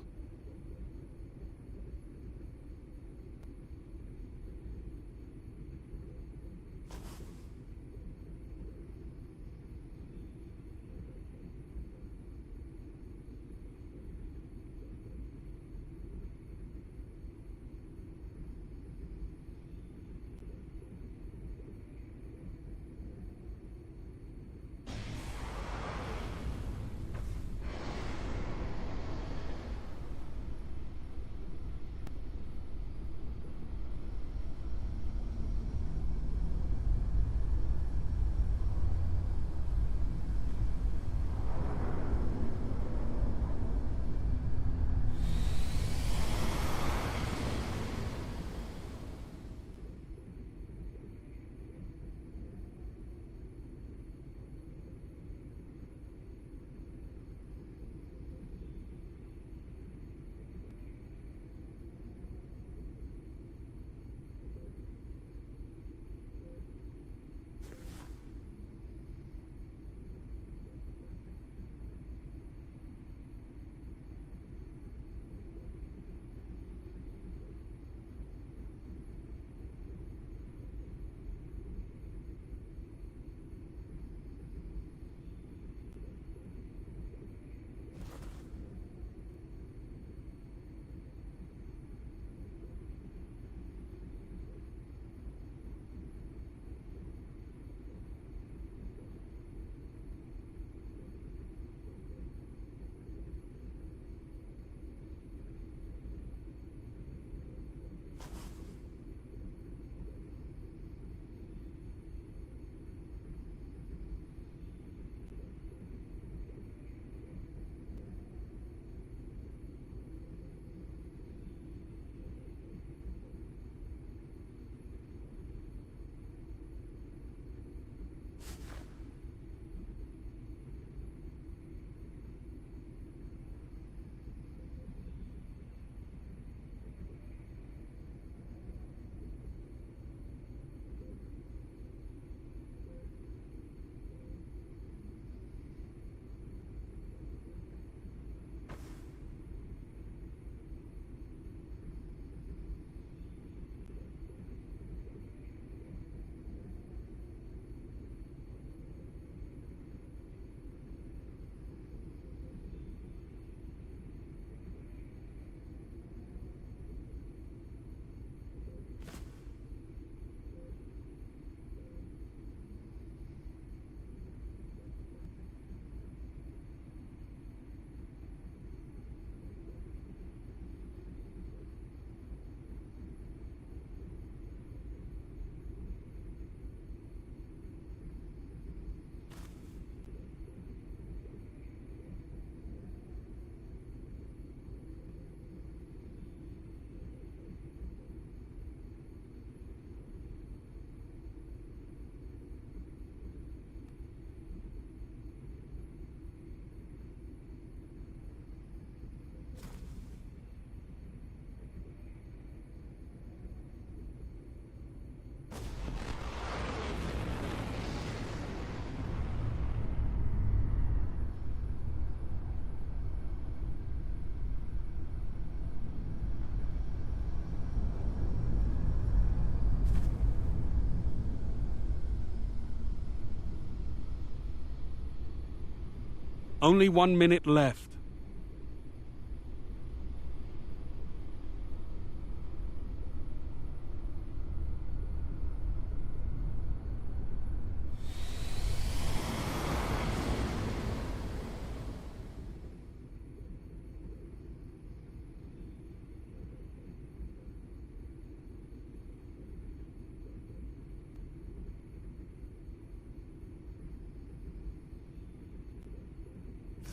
Only 1 minute left.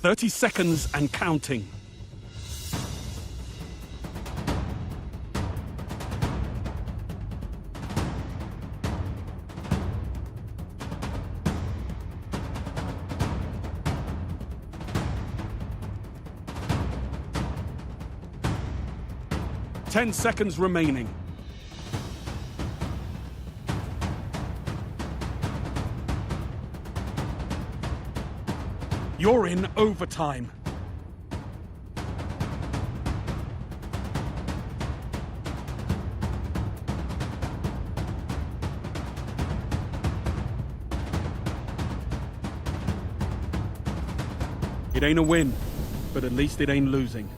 "30 seconds and counting." 10 seconds remaining. You're in overtime. It ain't a win, but at least it ain't losing.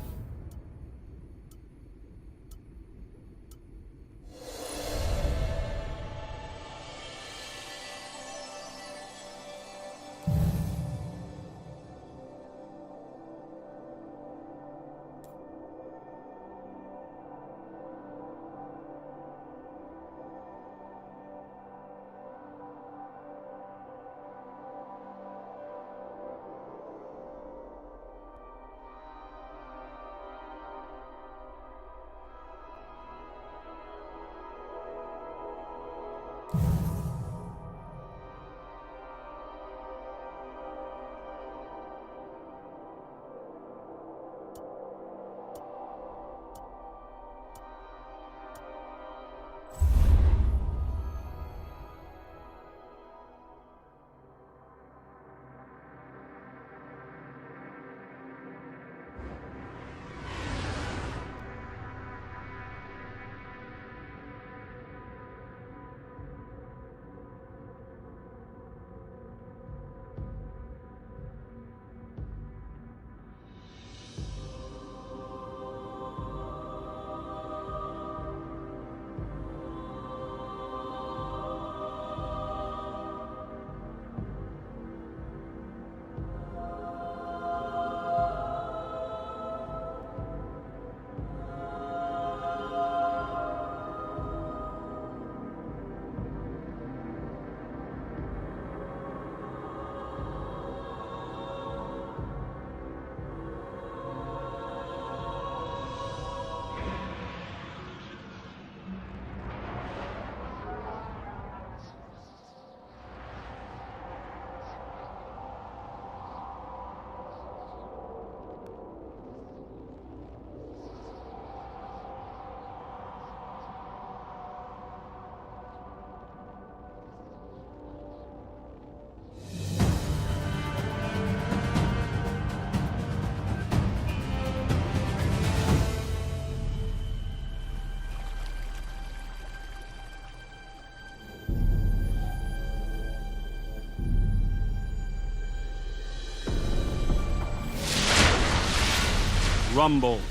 Rumble.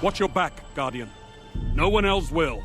Watch your back, Guardian. No one else will.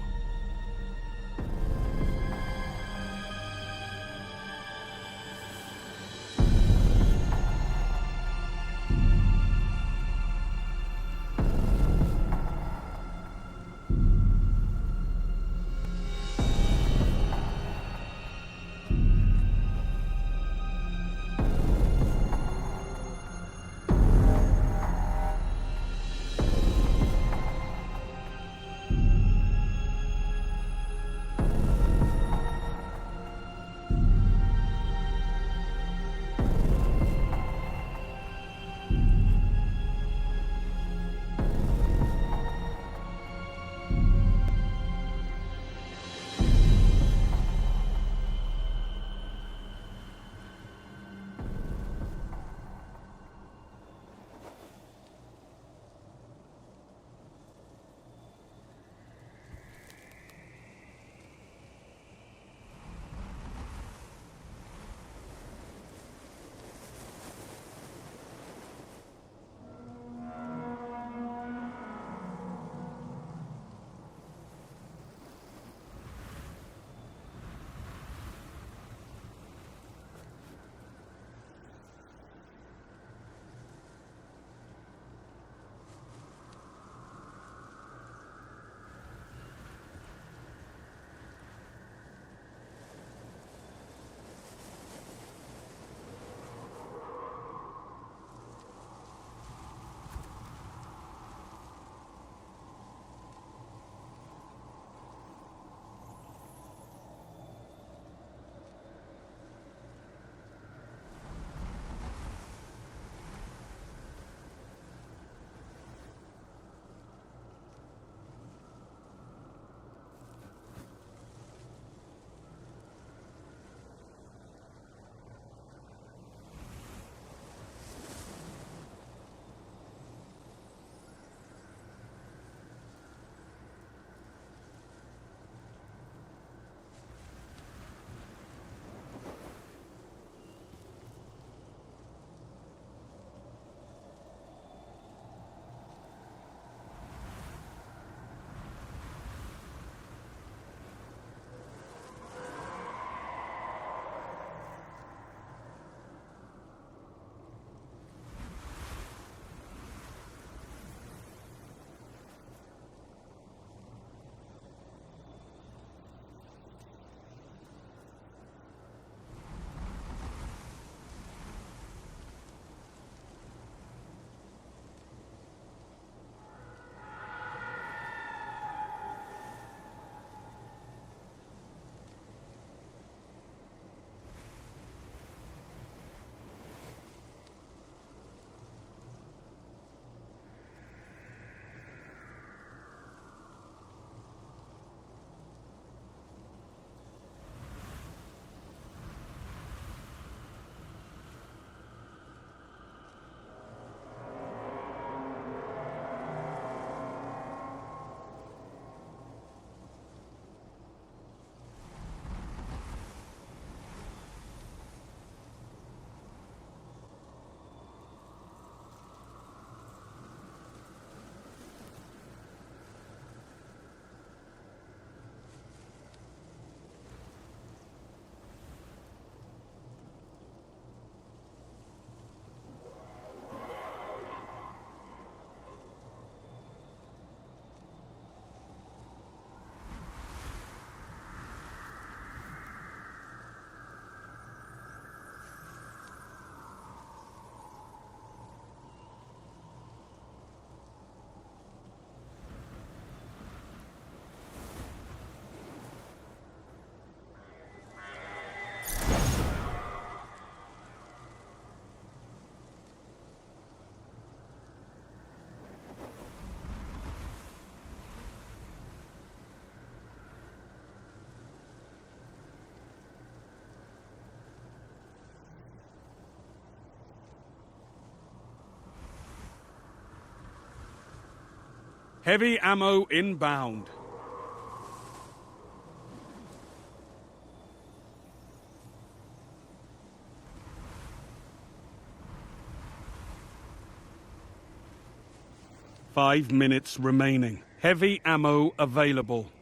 Heavy ammo inbound. Five minutes remaining. Heavy ammo available.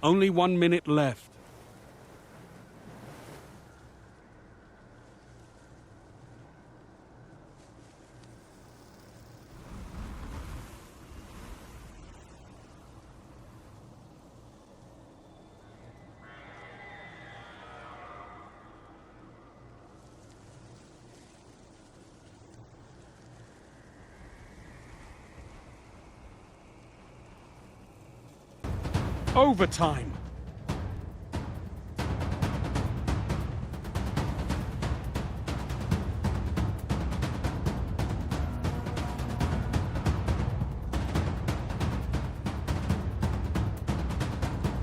Only 1 minute left. Overtime.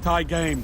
Tie game.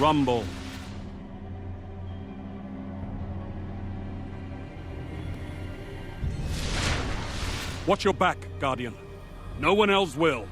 Rumble. Watch your back, Guardian. No one else will.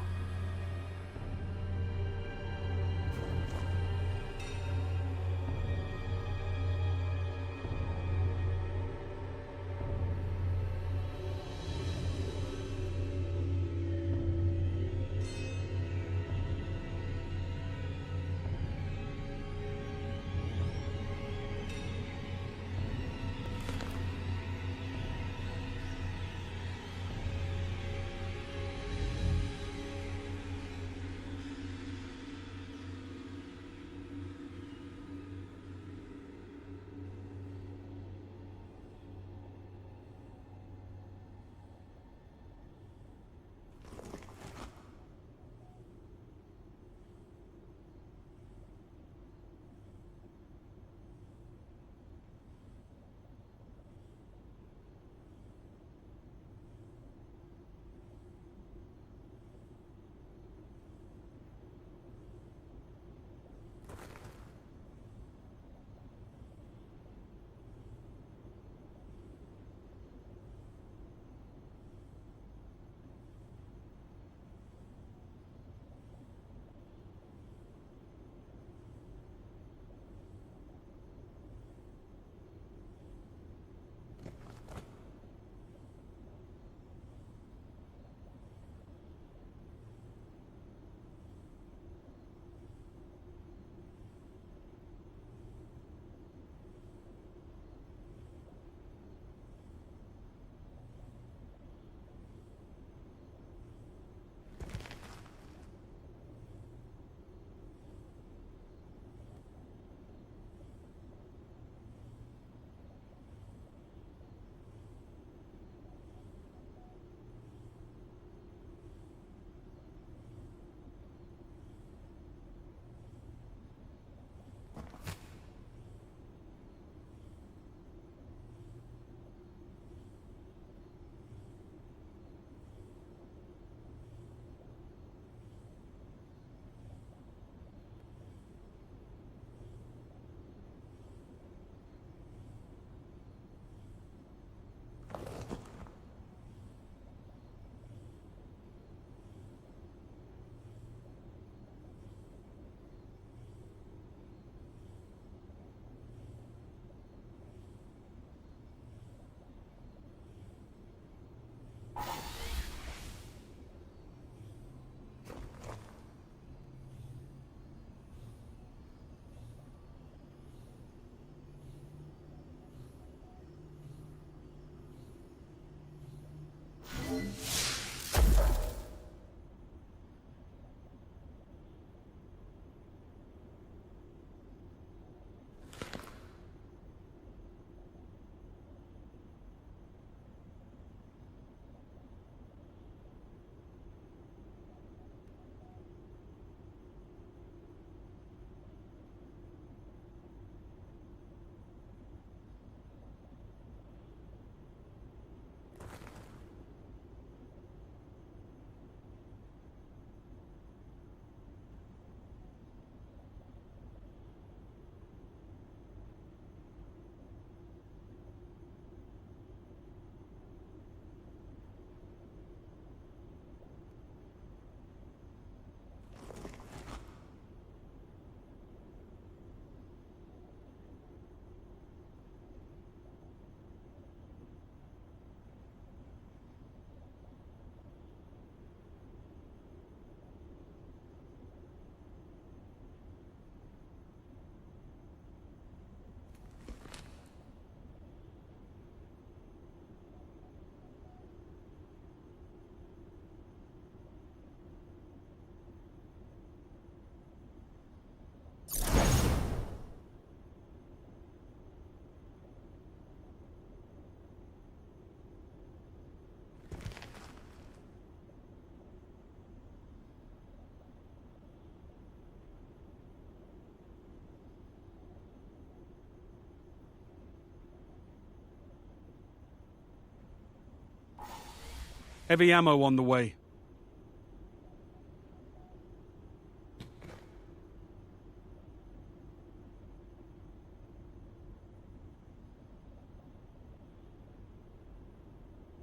Heavy ammo on the way.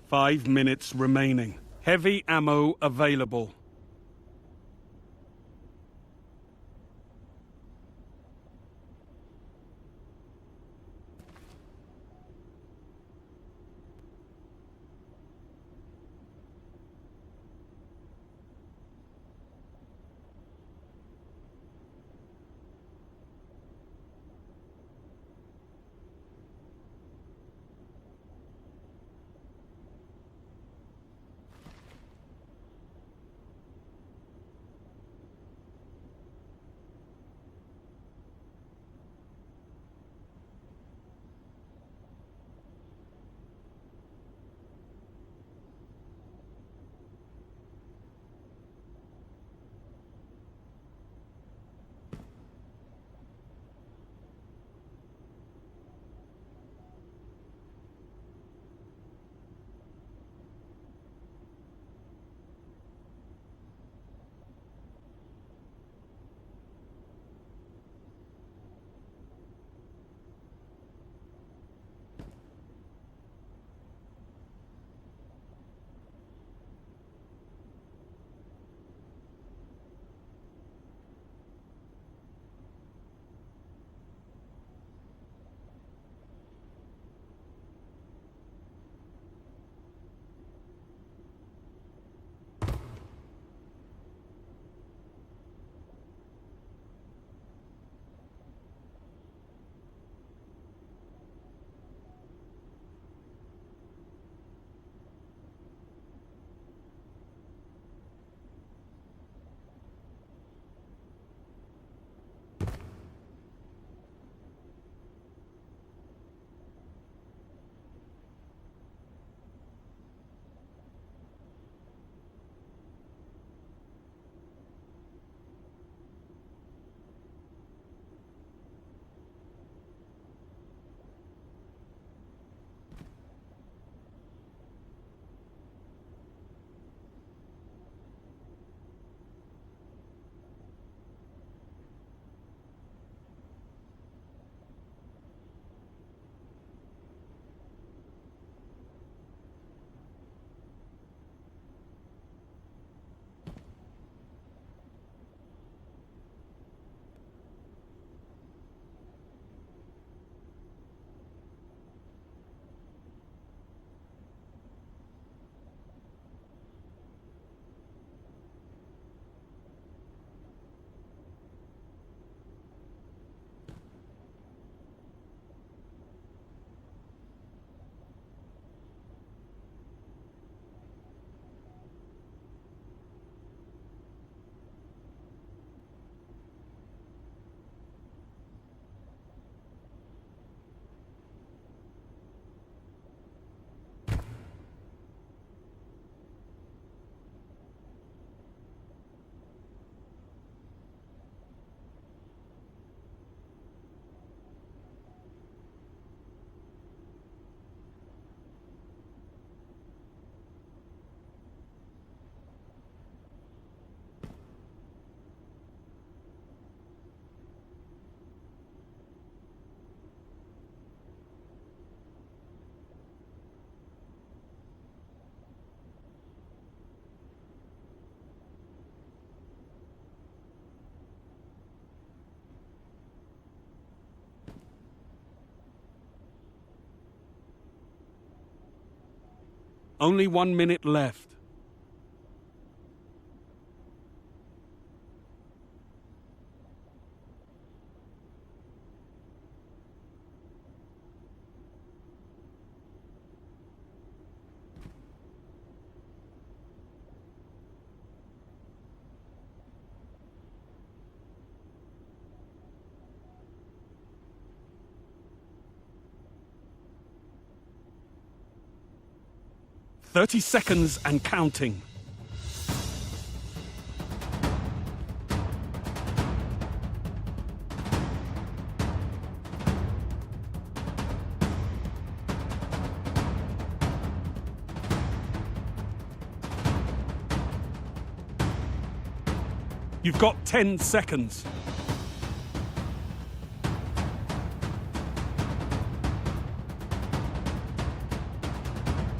5 minutes remaining. Heavy ammo available. Only 1 minute left. "30 seconds and counting." You've got 10 seconds.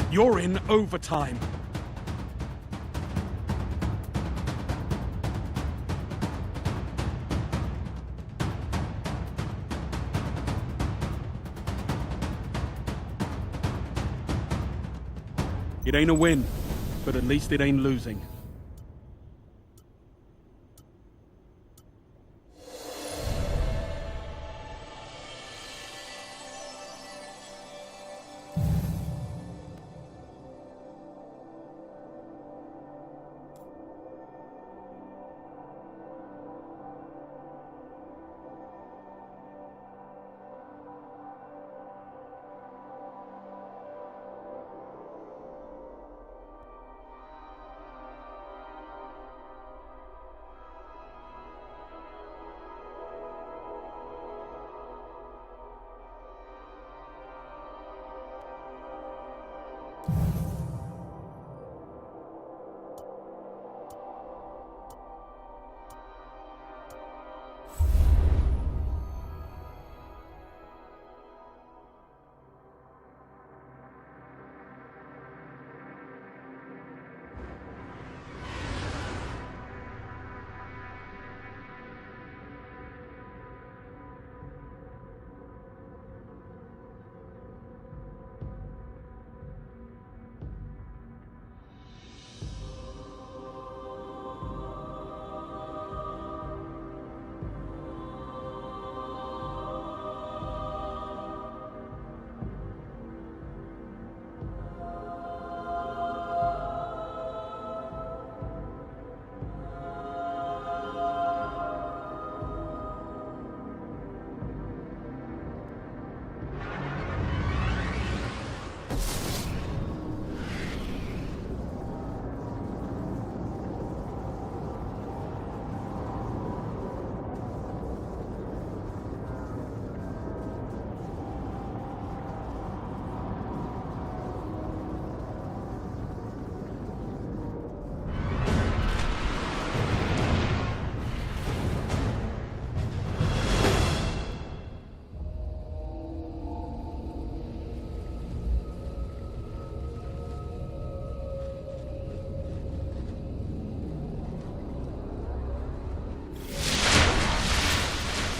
You're in overtime. It ain't a win, but at least it ain't losing.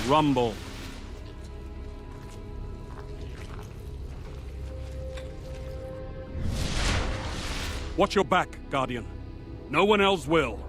Rumble. Watch your back, Guardian. No one else will.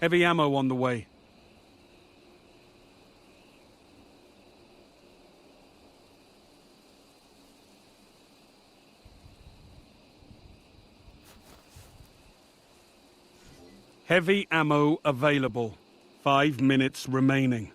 Heavy ammo on the way. Heavy ammo available. 5 minutes remaining.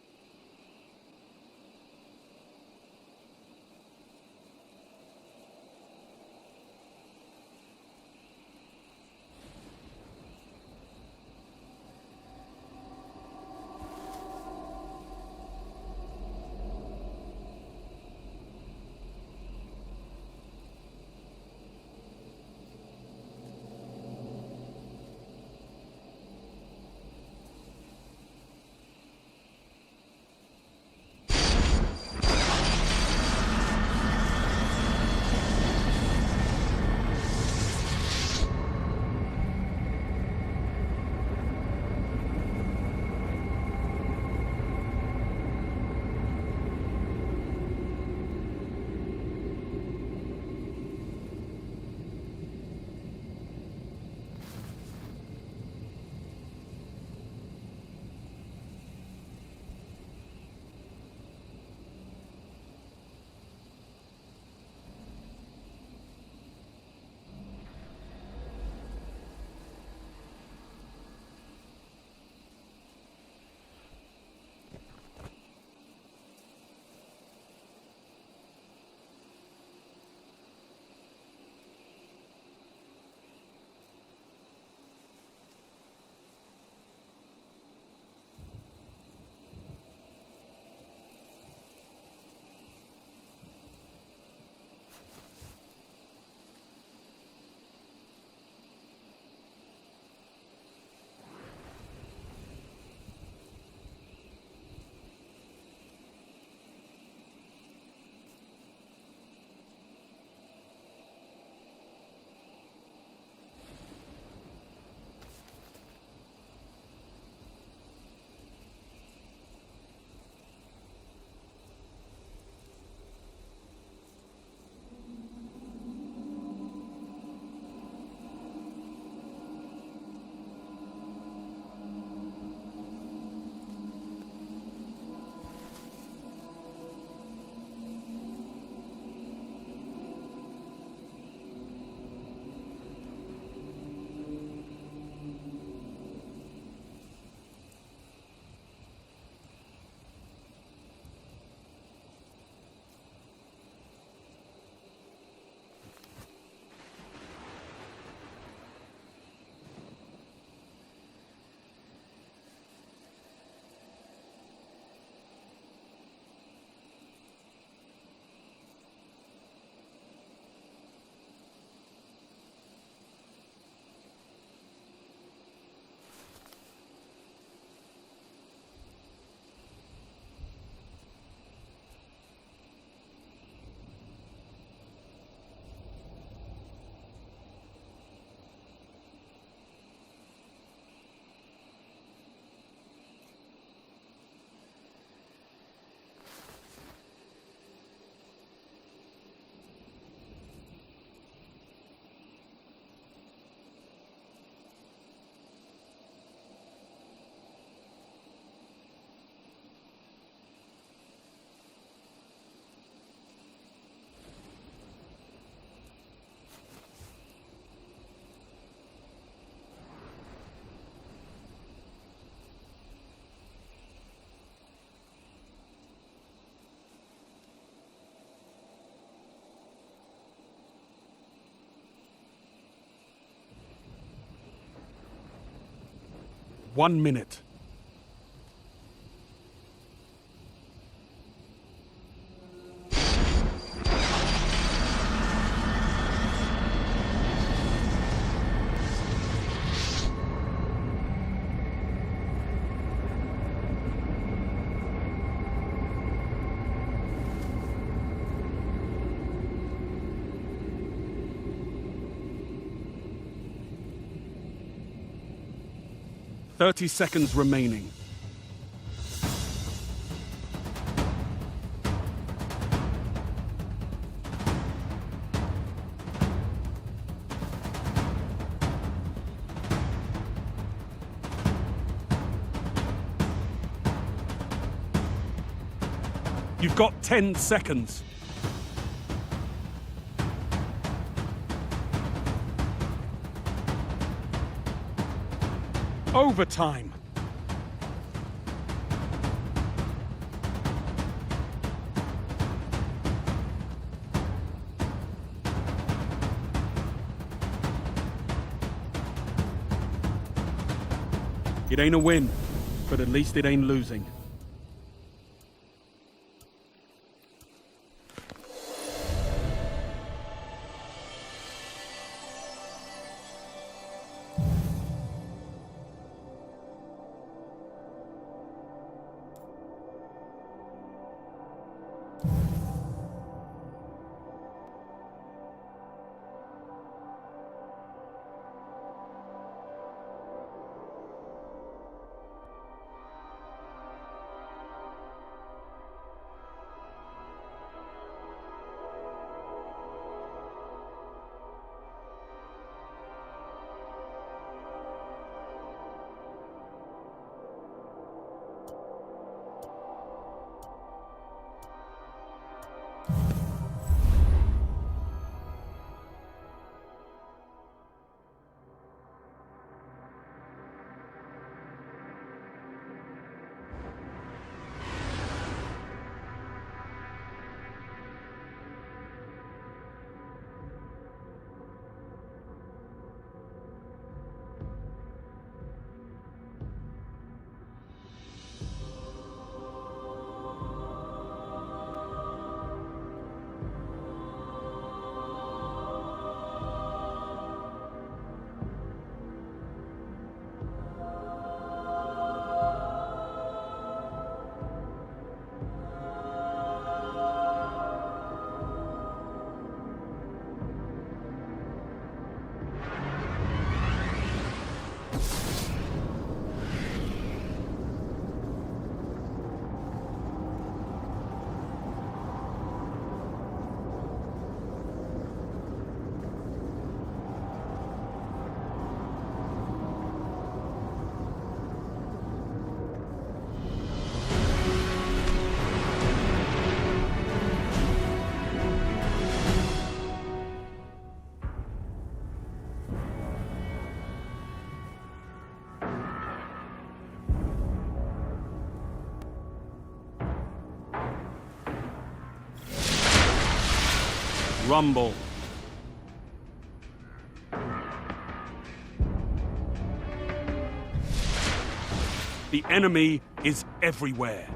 One minute. Thirty seconds remaining. You've got 10 seconds. Overtime. It ain't a win, but at least it ain't losing. Rumble. The enemy is everywhere.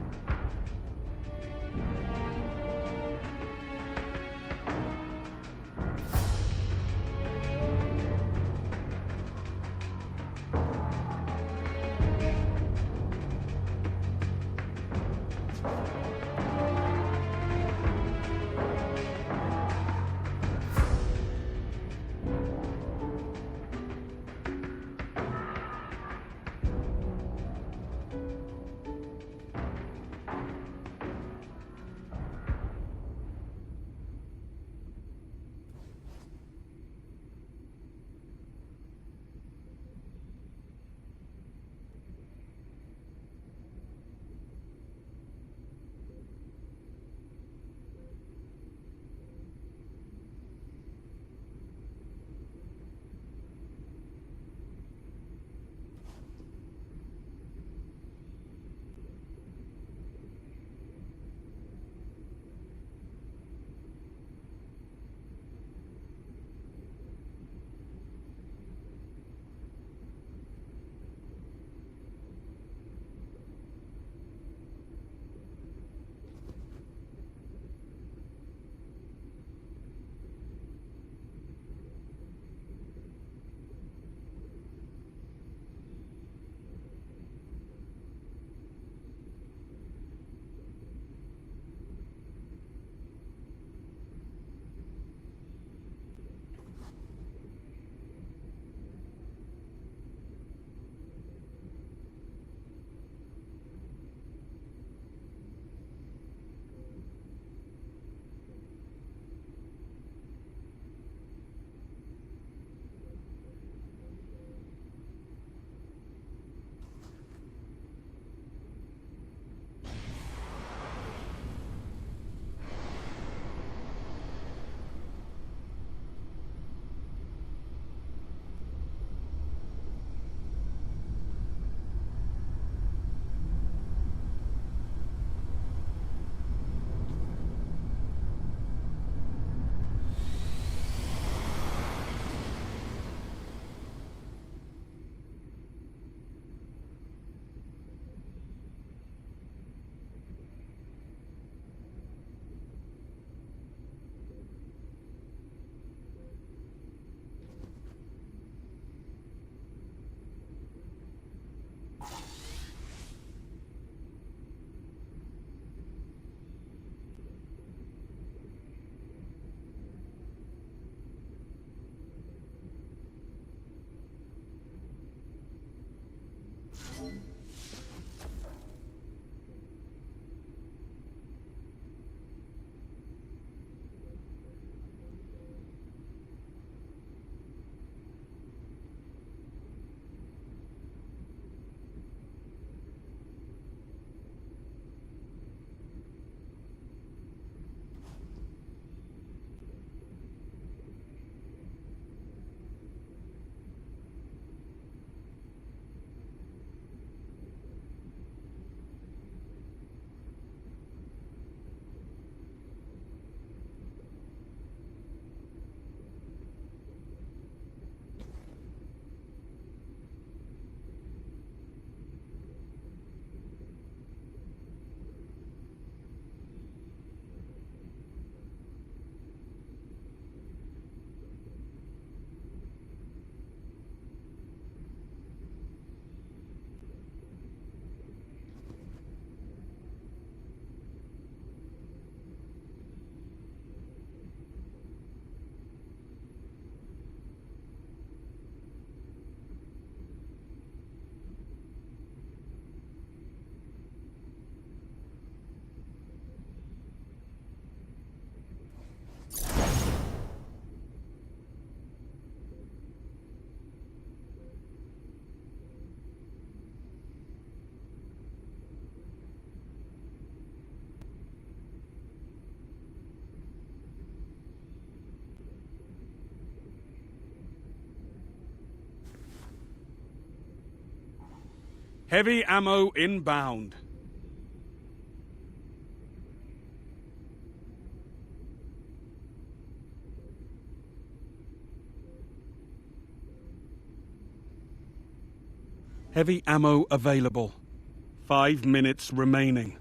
Heavy ammo inbound. Heavy ammo available. 5 minutes remaining.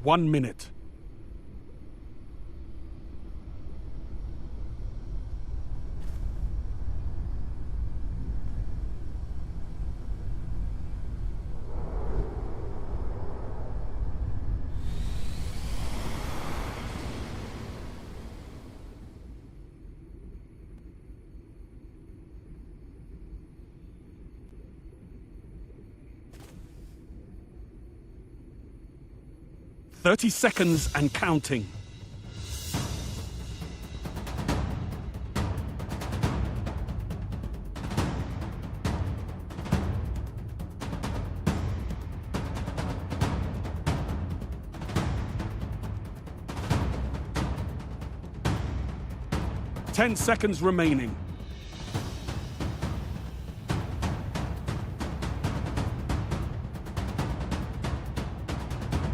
One minute. "30 seconds and counting." 10 seconds remaining.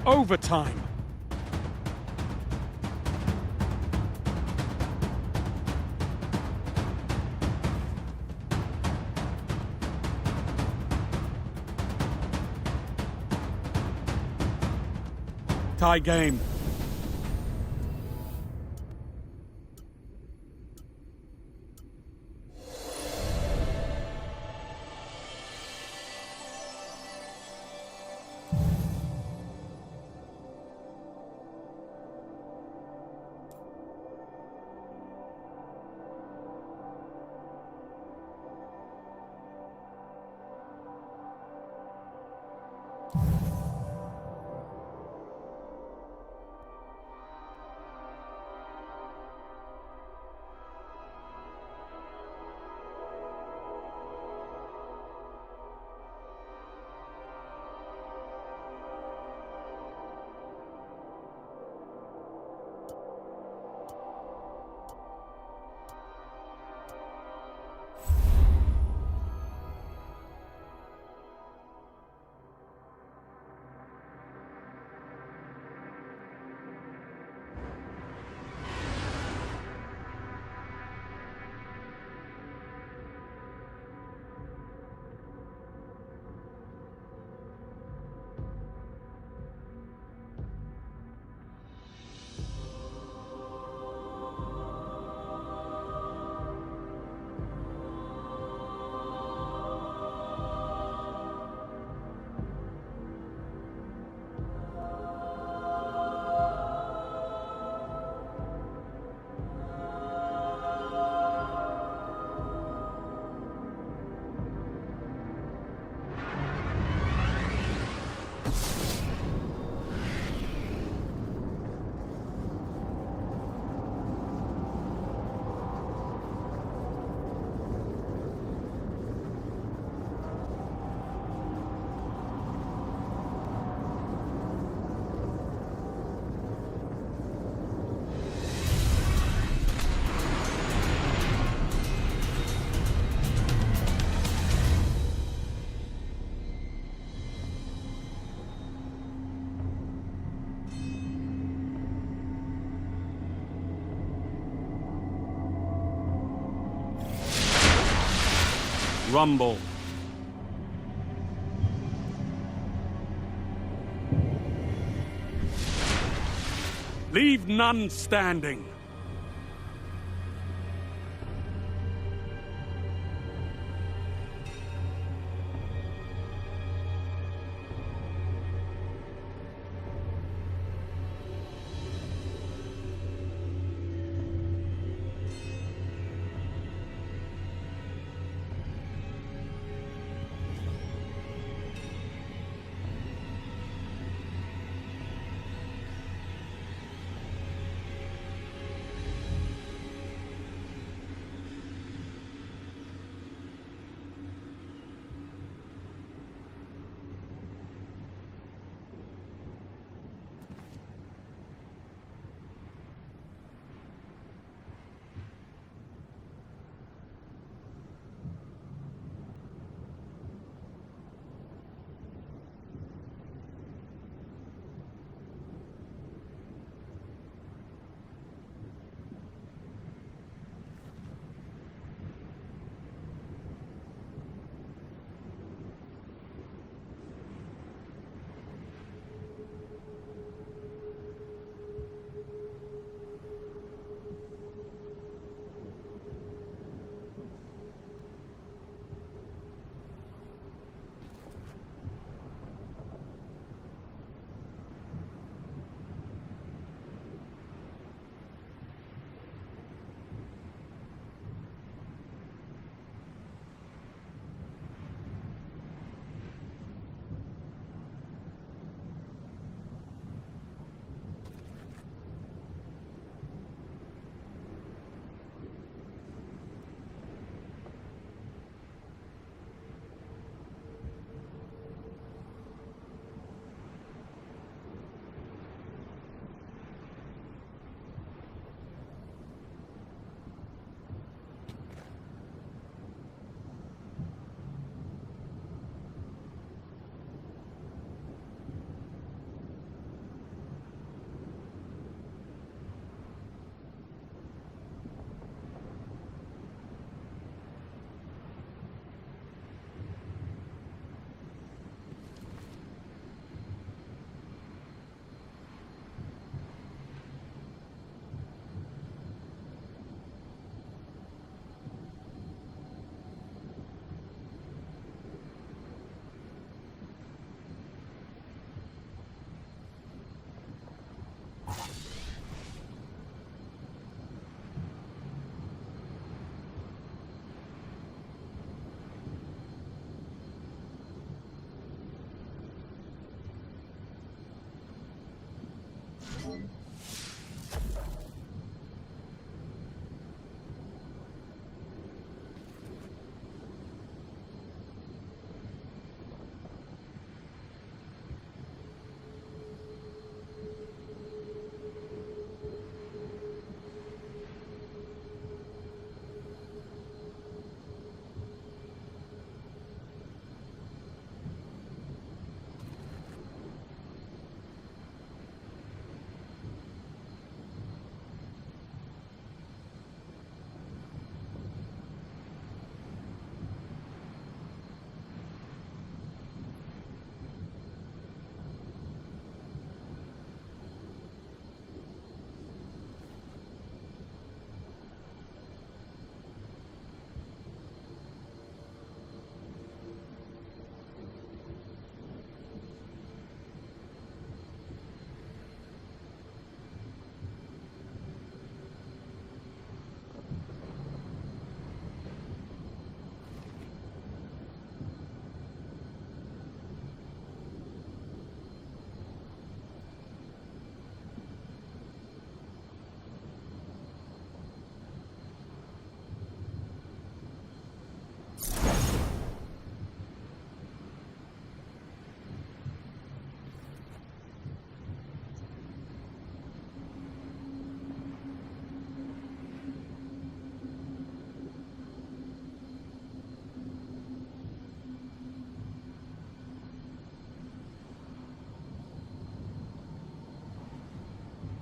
Overtime. Tie game. Rumble. Leave none standing.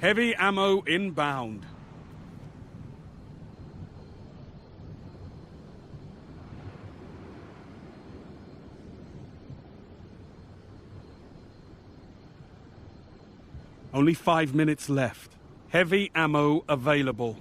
Heavy ammo inbound. Only 5 minutes left. Heavy ammo available.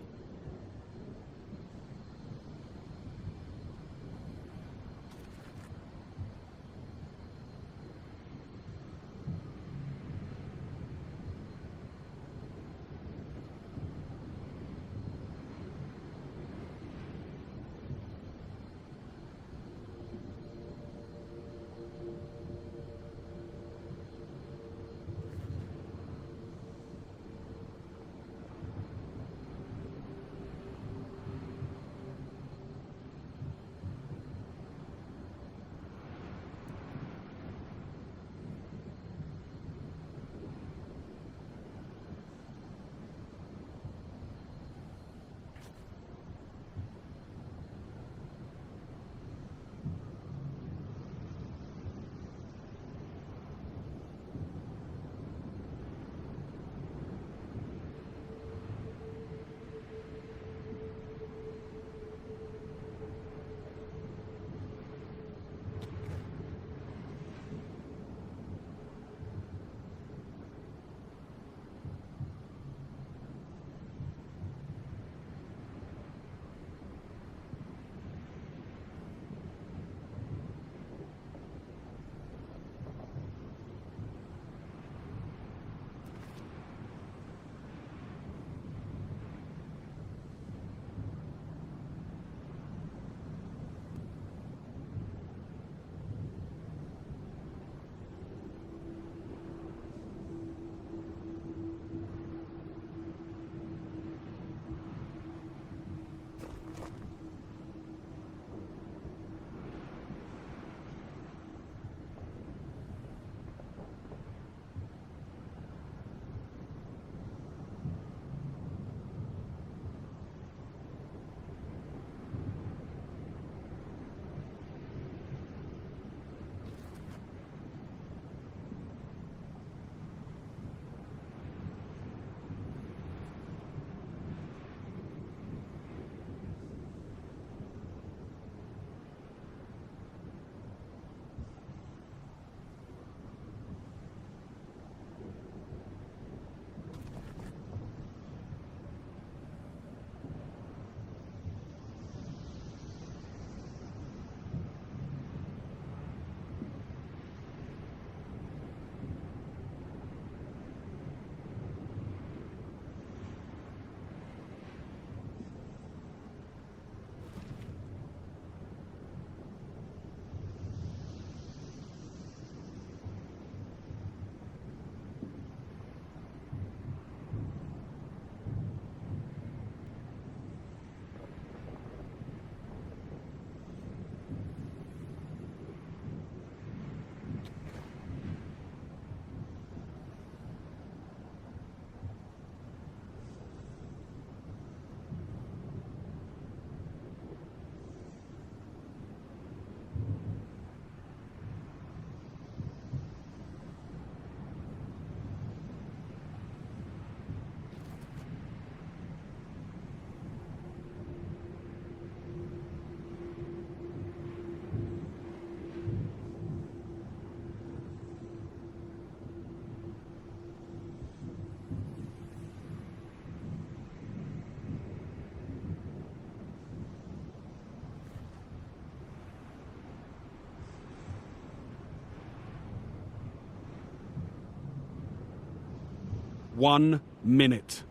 1 minute.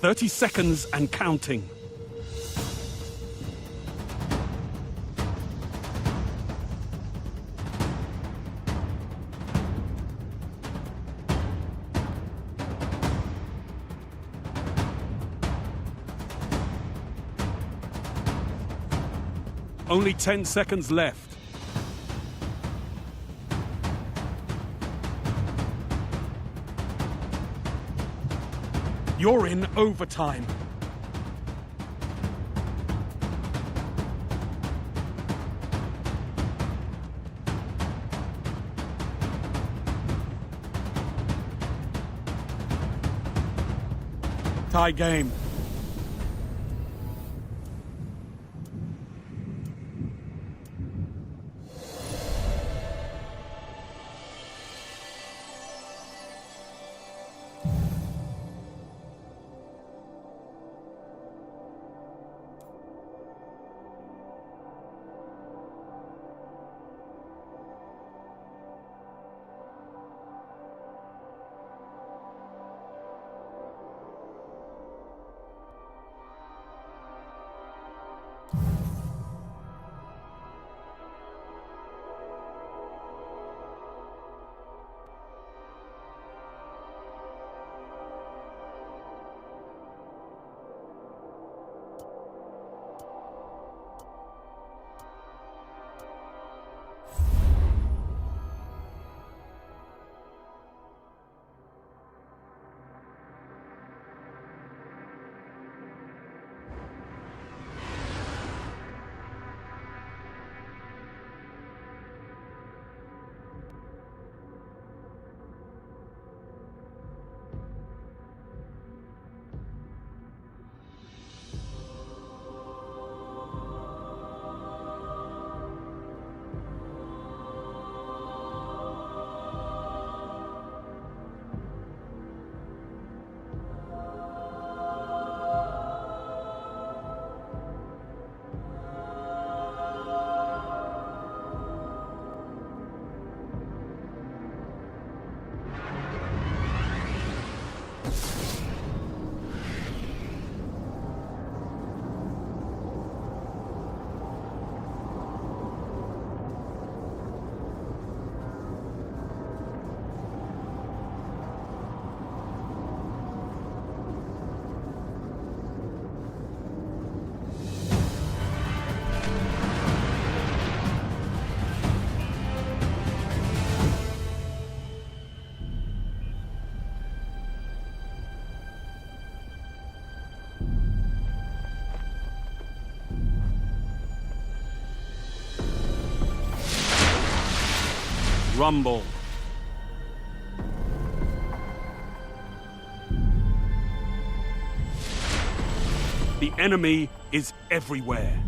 "30 seconds and counting." Only 10 seconds left. You're in overtime. Tie game. Rumble. The enemy is everywhere.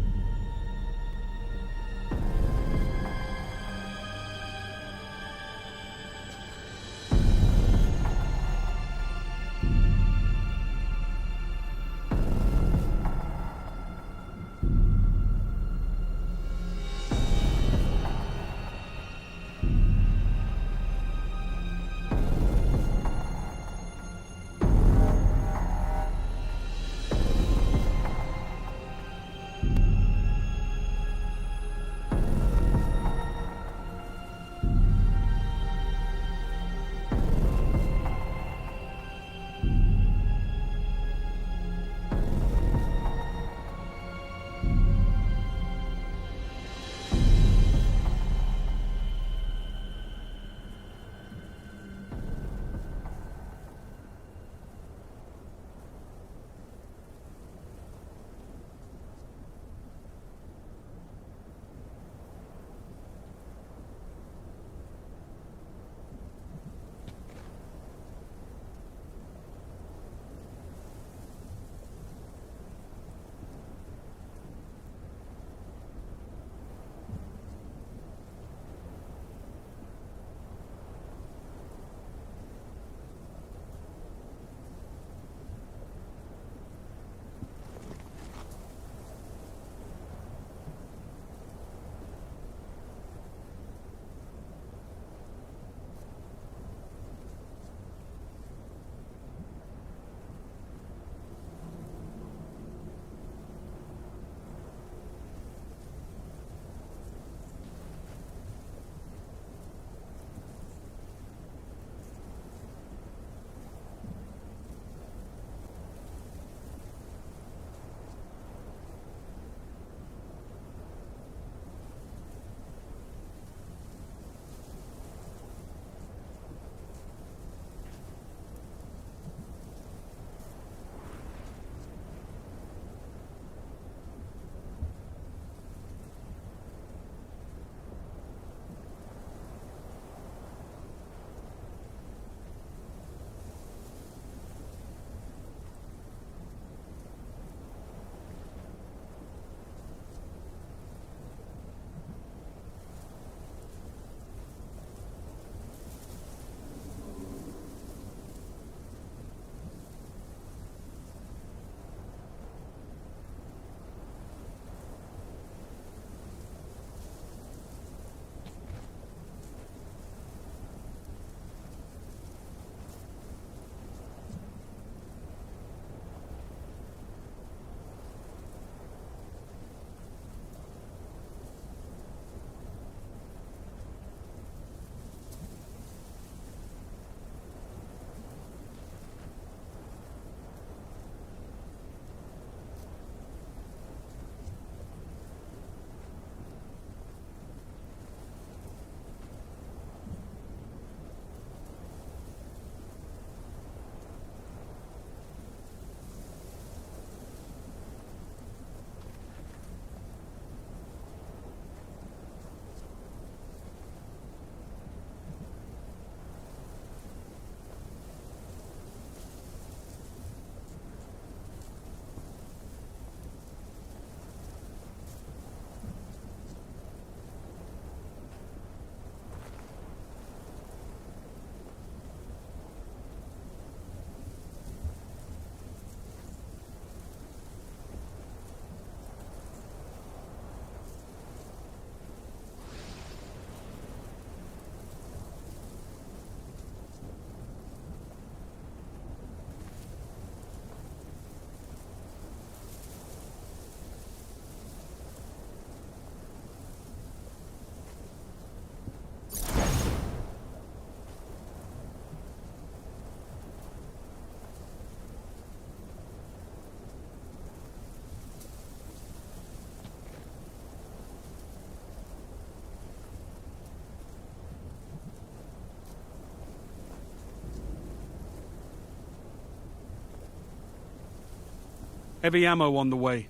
Heavy ammo on the way.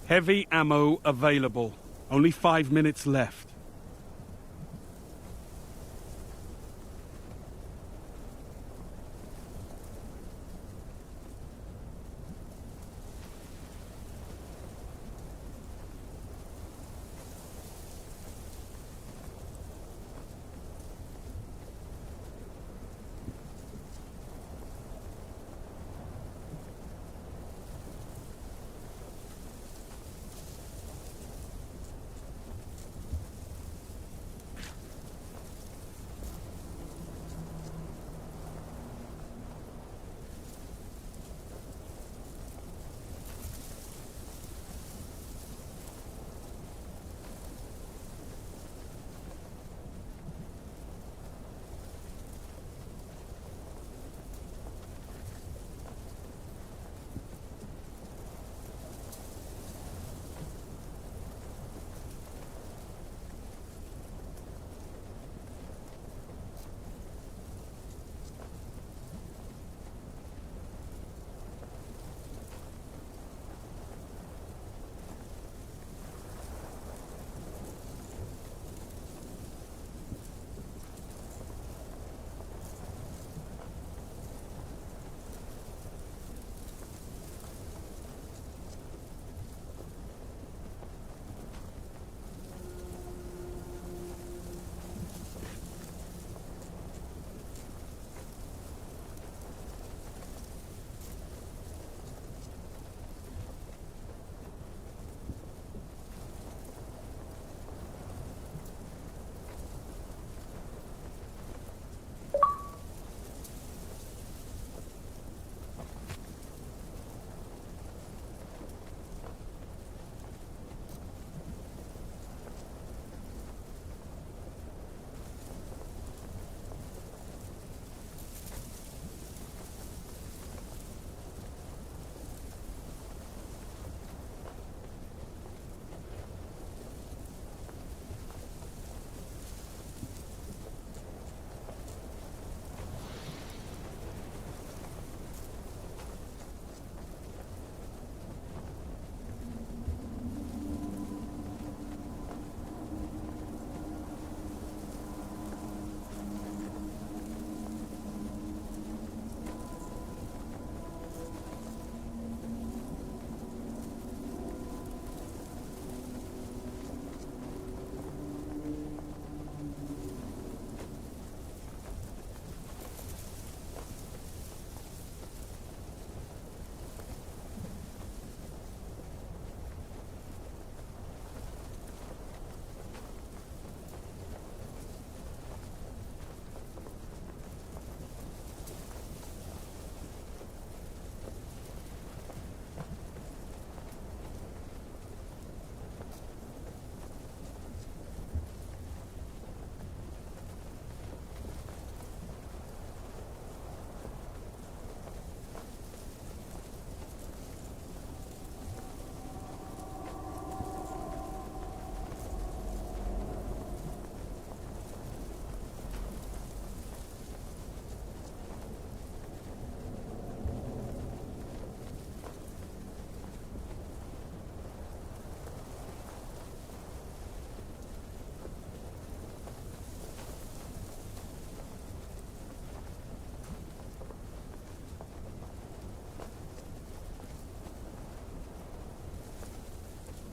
Heavy ammo available. Only 5 minutes left.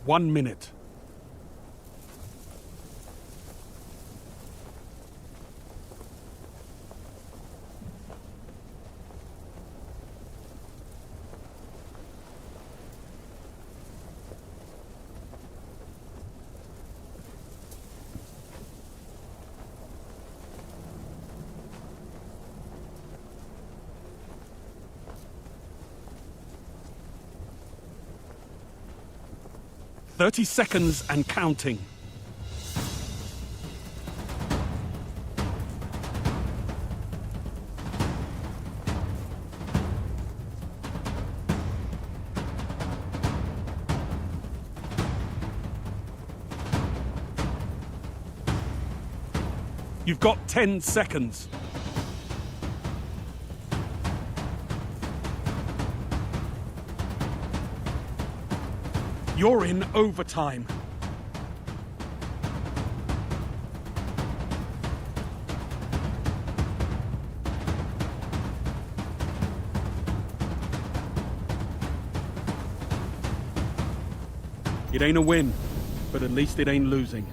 One minute. Thirty seconds and counting. You've got 10 seconds. You're in overtime. It ain't a win, but at least it ain't losing.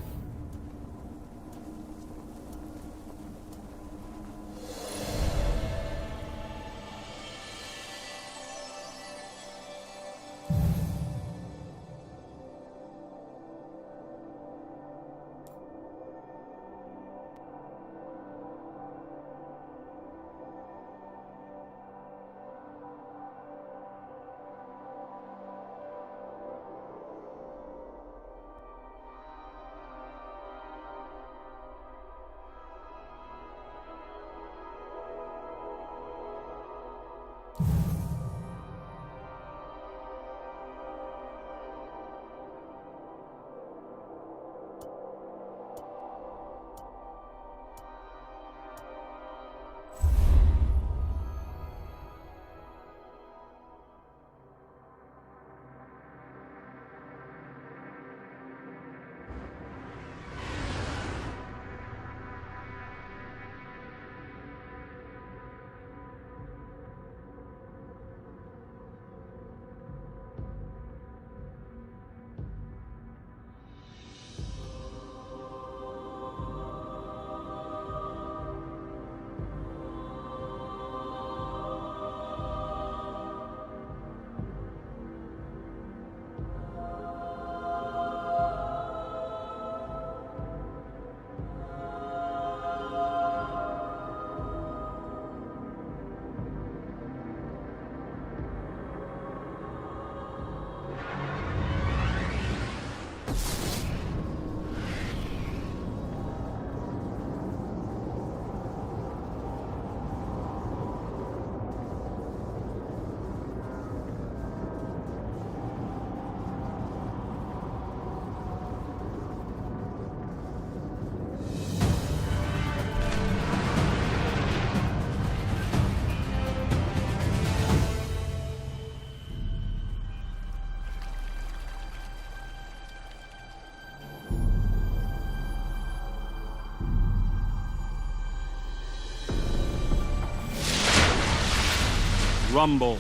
Rumble.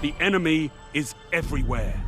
The enemy is everywhere.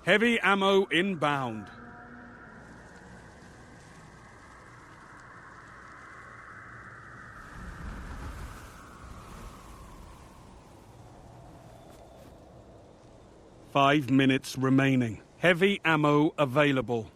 Heavy ammo inbound. Five minutes remaining. Heavy ammo available.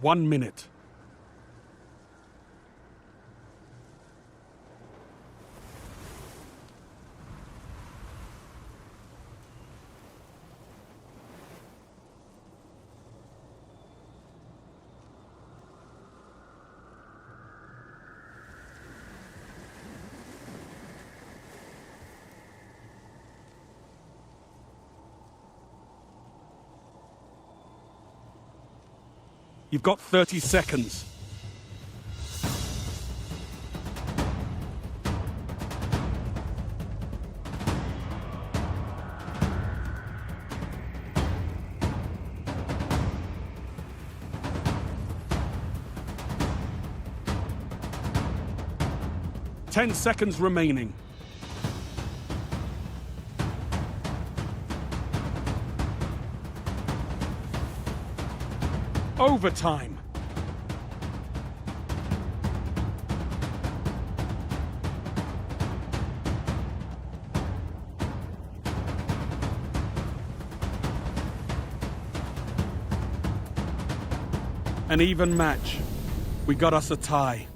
.1 minute. You've got 30 seconds. 10 seconds remaining. Overtime. An even match. We got us a tie.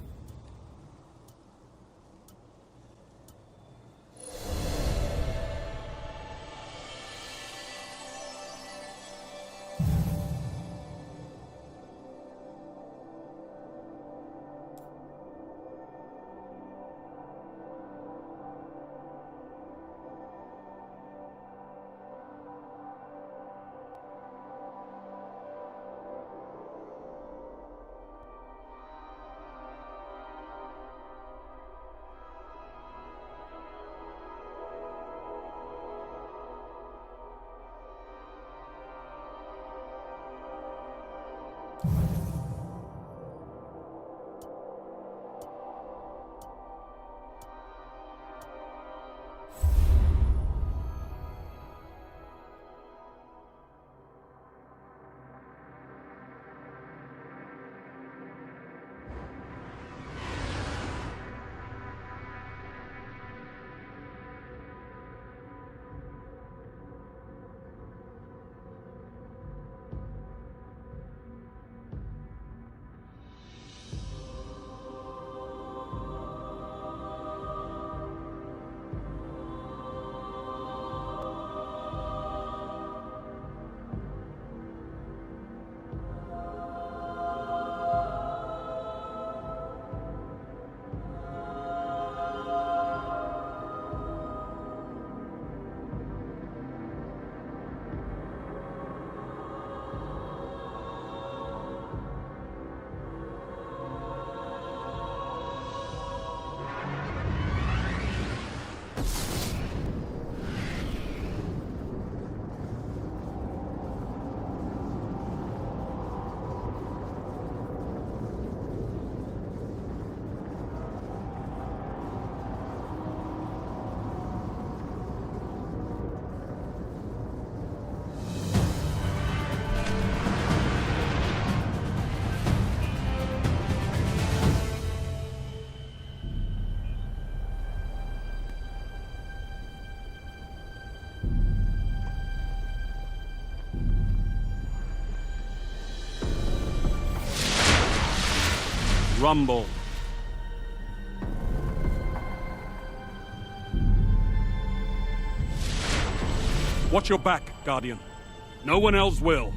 Rumble. Watch your back, Guardian. No one else will.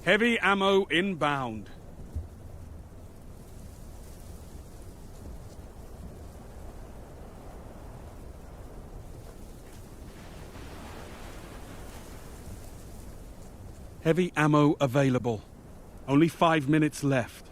Heavy ammo inbound. Heavy ammo available. Only 5 minutes left.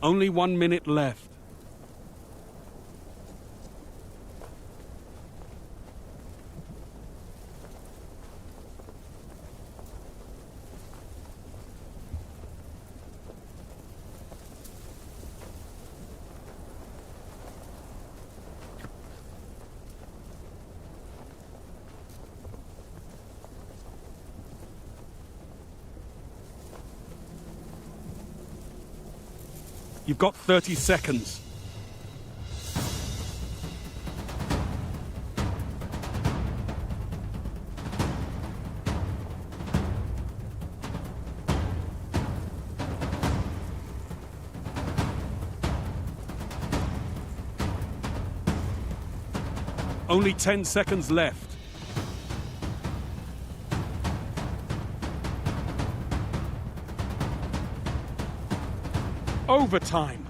Only 1 minute left. You've got 30 seconds. Only 10 seconds left. Overtime.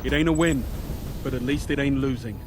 It ain't a win, but at least it ain't losing.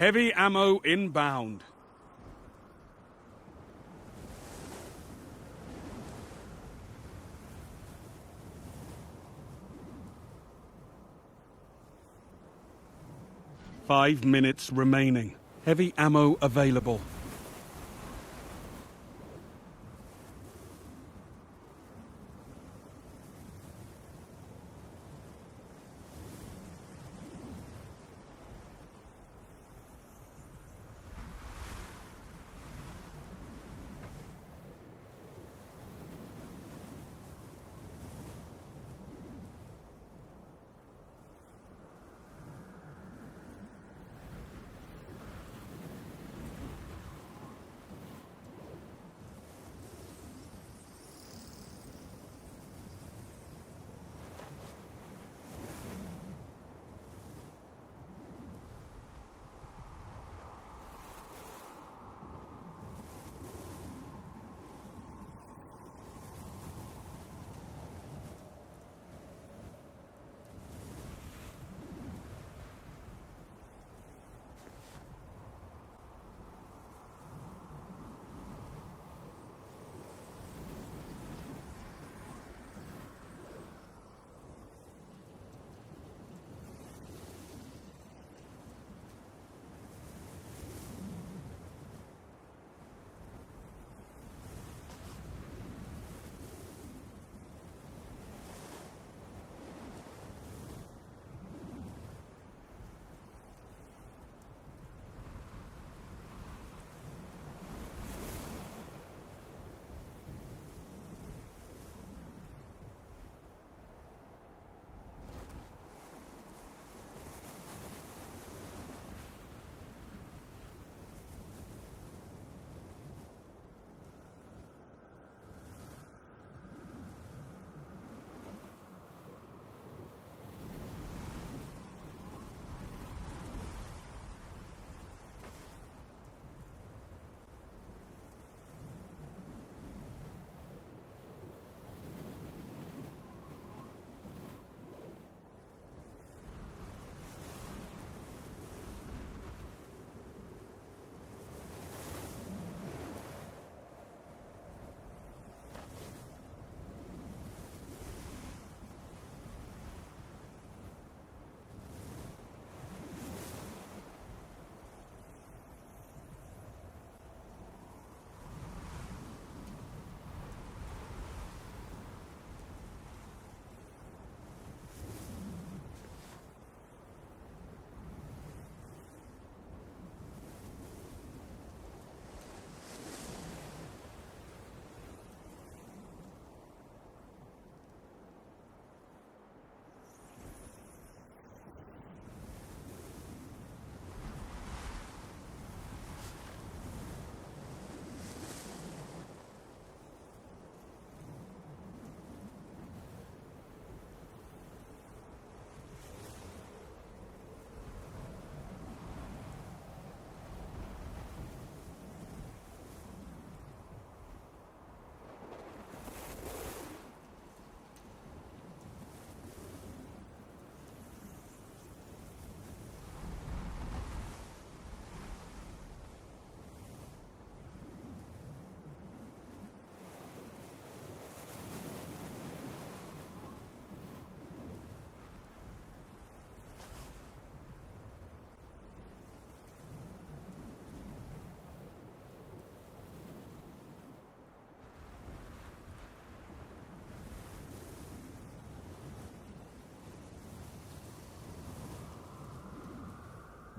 Heavy ammo inbound. Five minutes remaining. Heavy ammo available.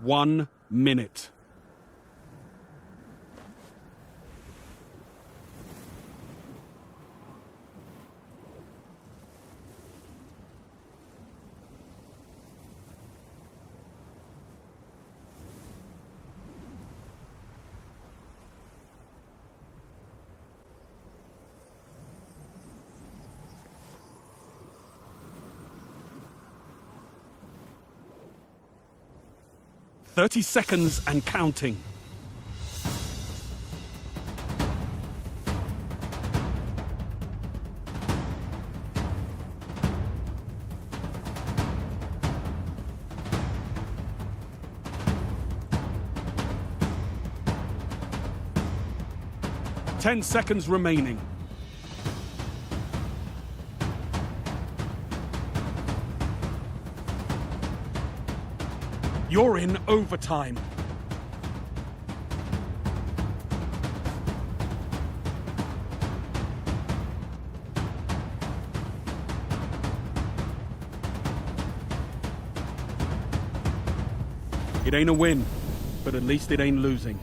One minute. Thirty seconds and counting. 10 seconds remaining. You're in overtime. It ain't a win, but at least it ain't losing.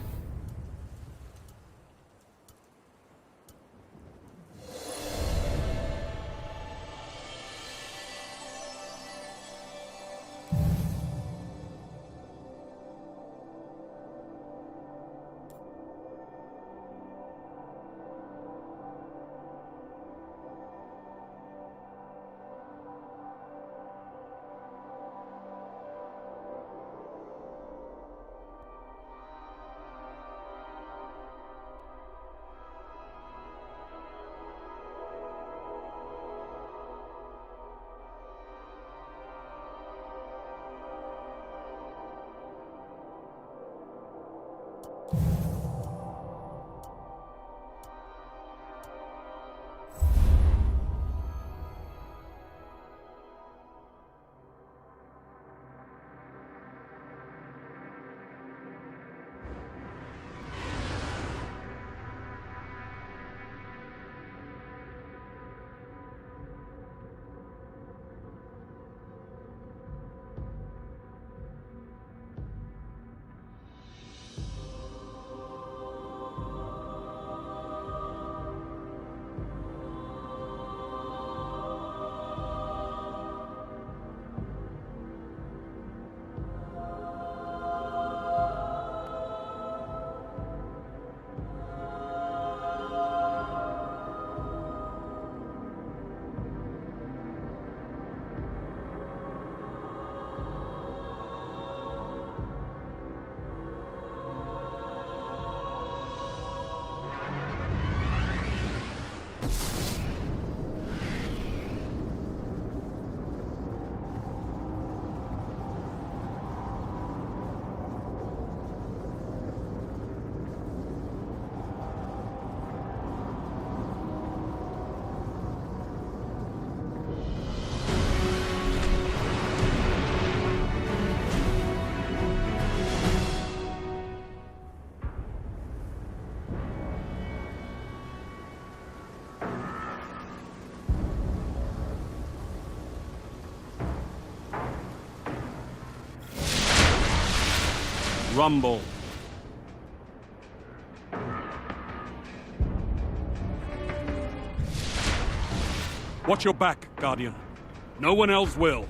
Rumble. Watch your back, Guardian. No one else will.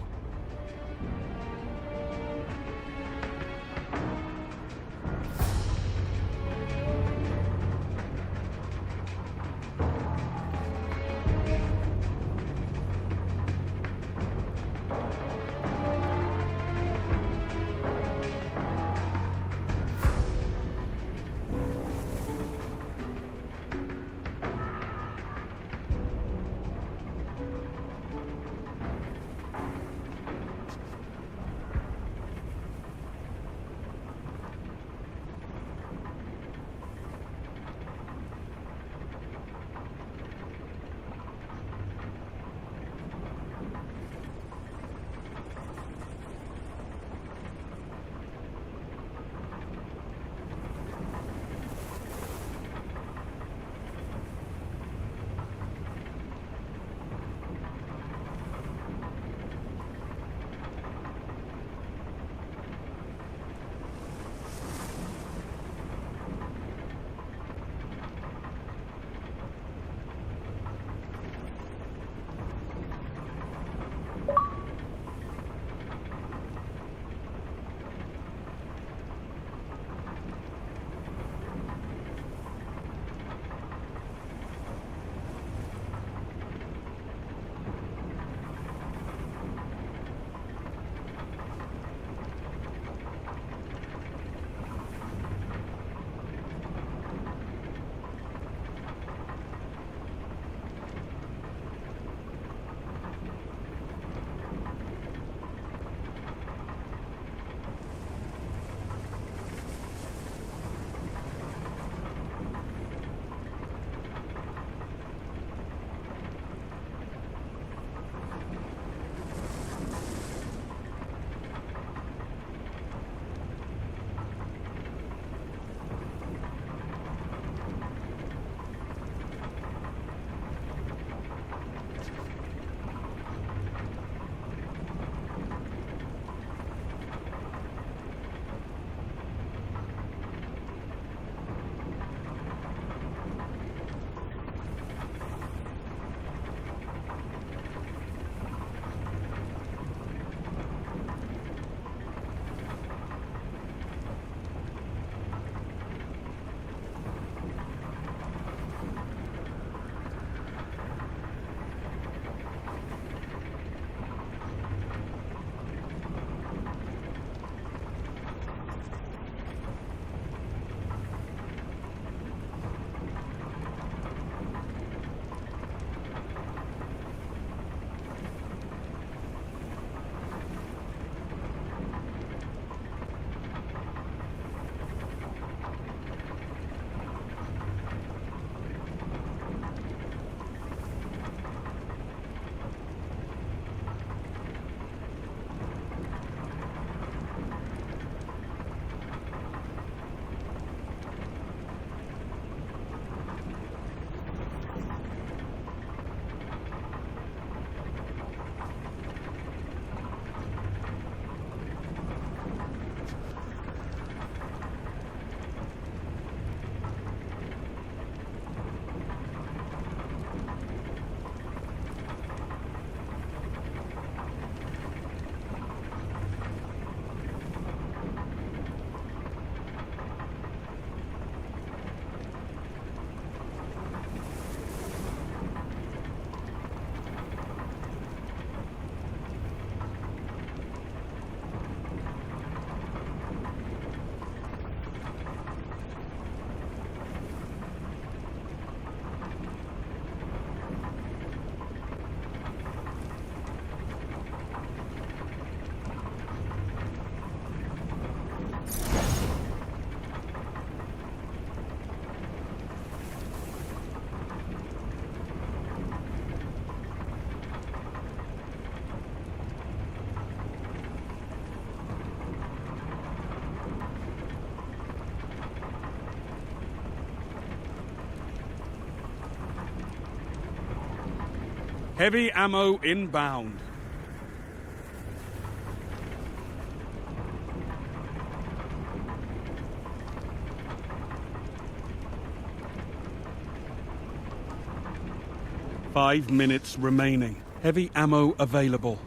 Heavy ammo inbound. Five minutes remaining. Heavy ammo available.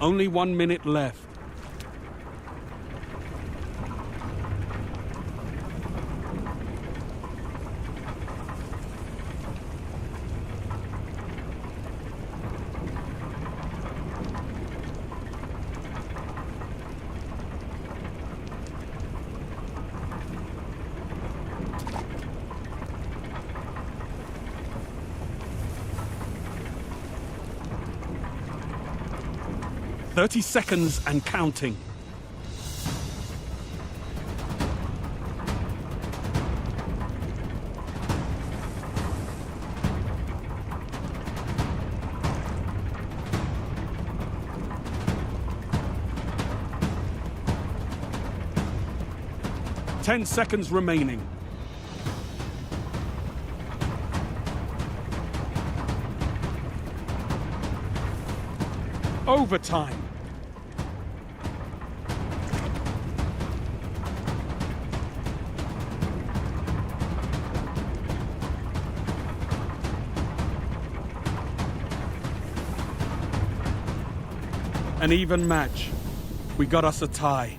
Only 1 minute left. "30 seconds and counting." 10 seconds remaining. Overtime. An even match. We got us a tie.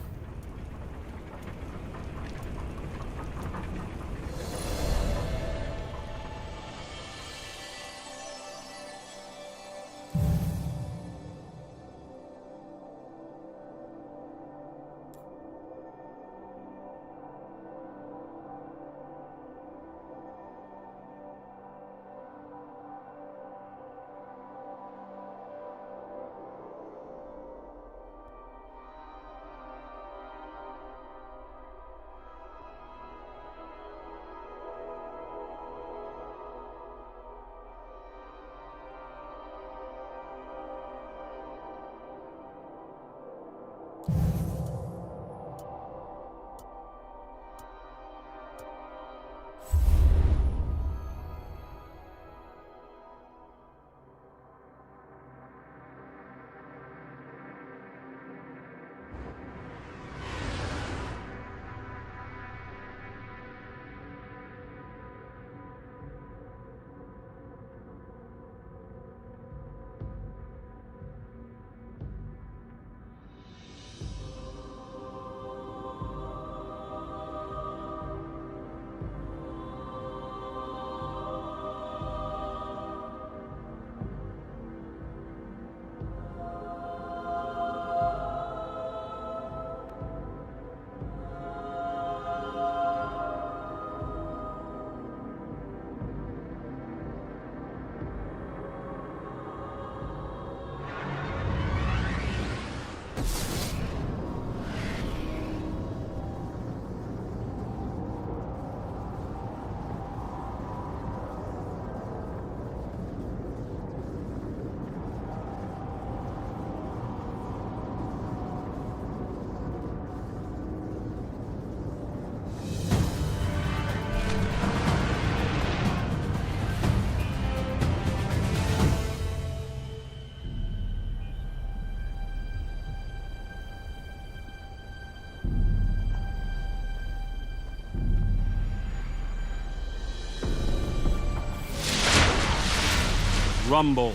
Rumble.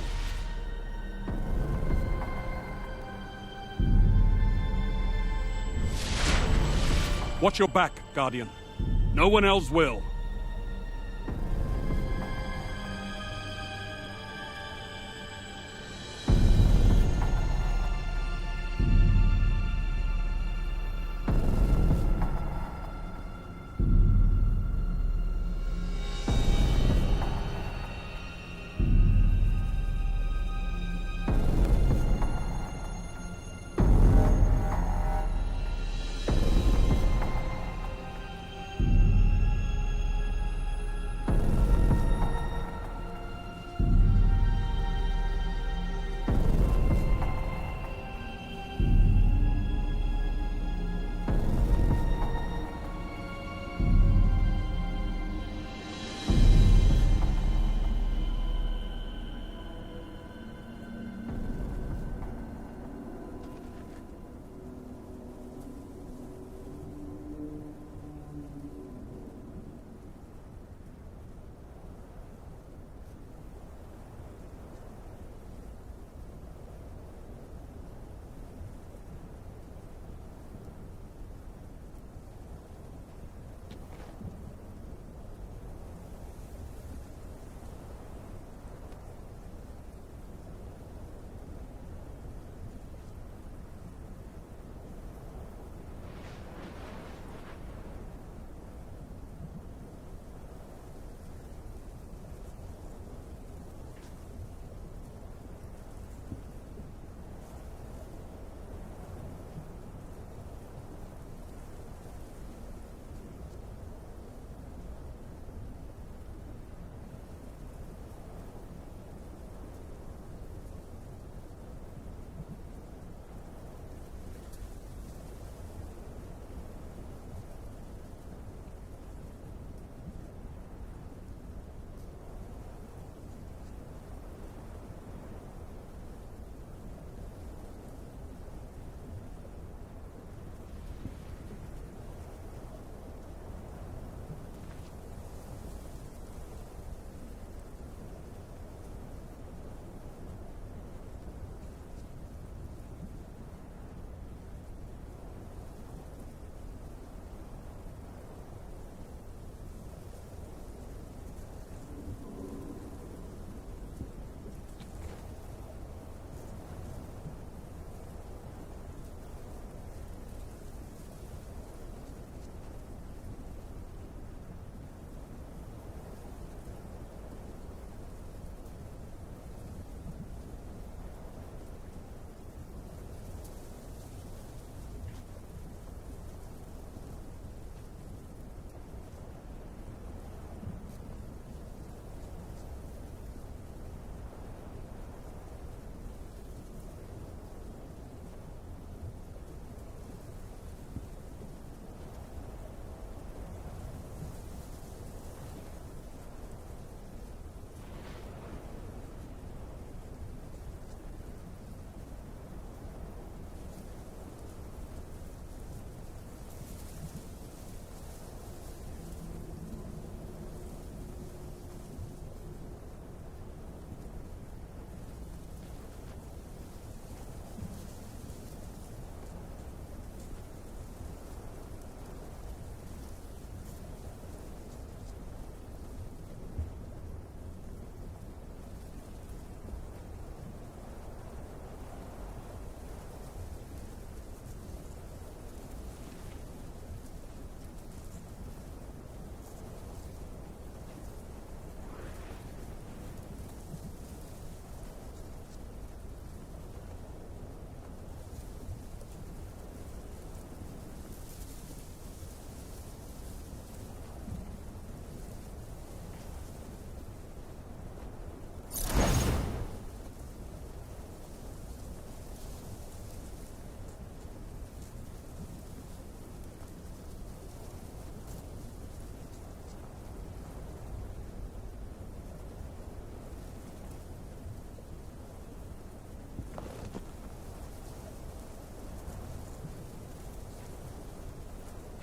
Watch your back, Guardian. No one else will.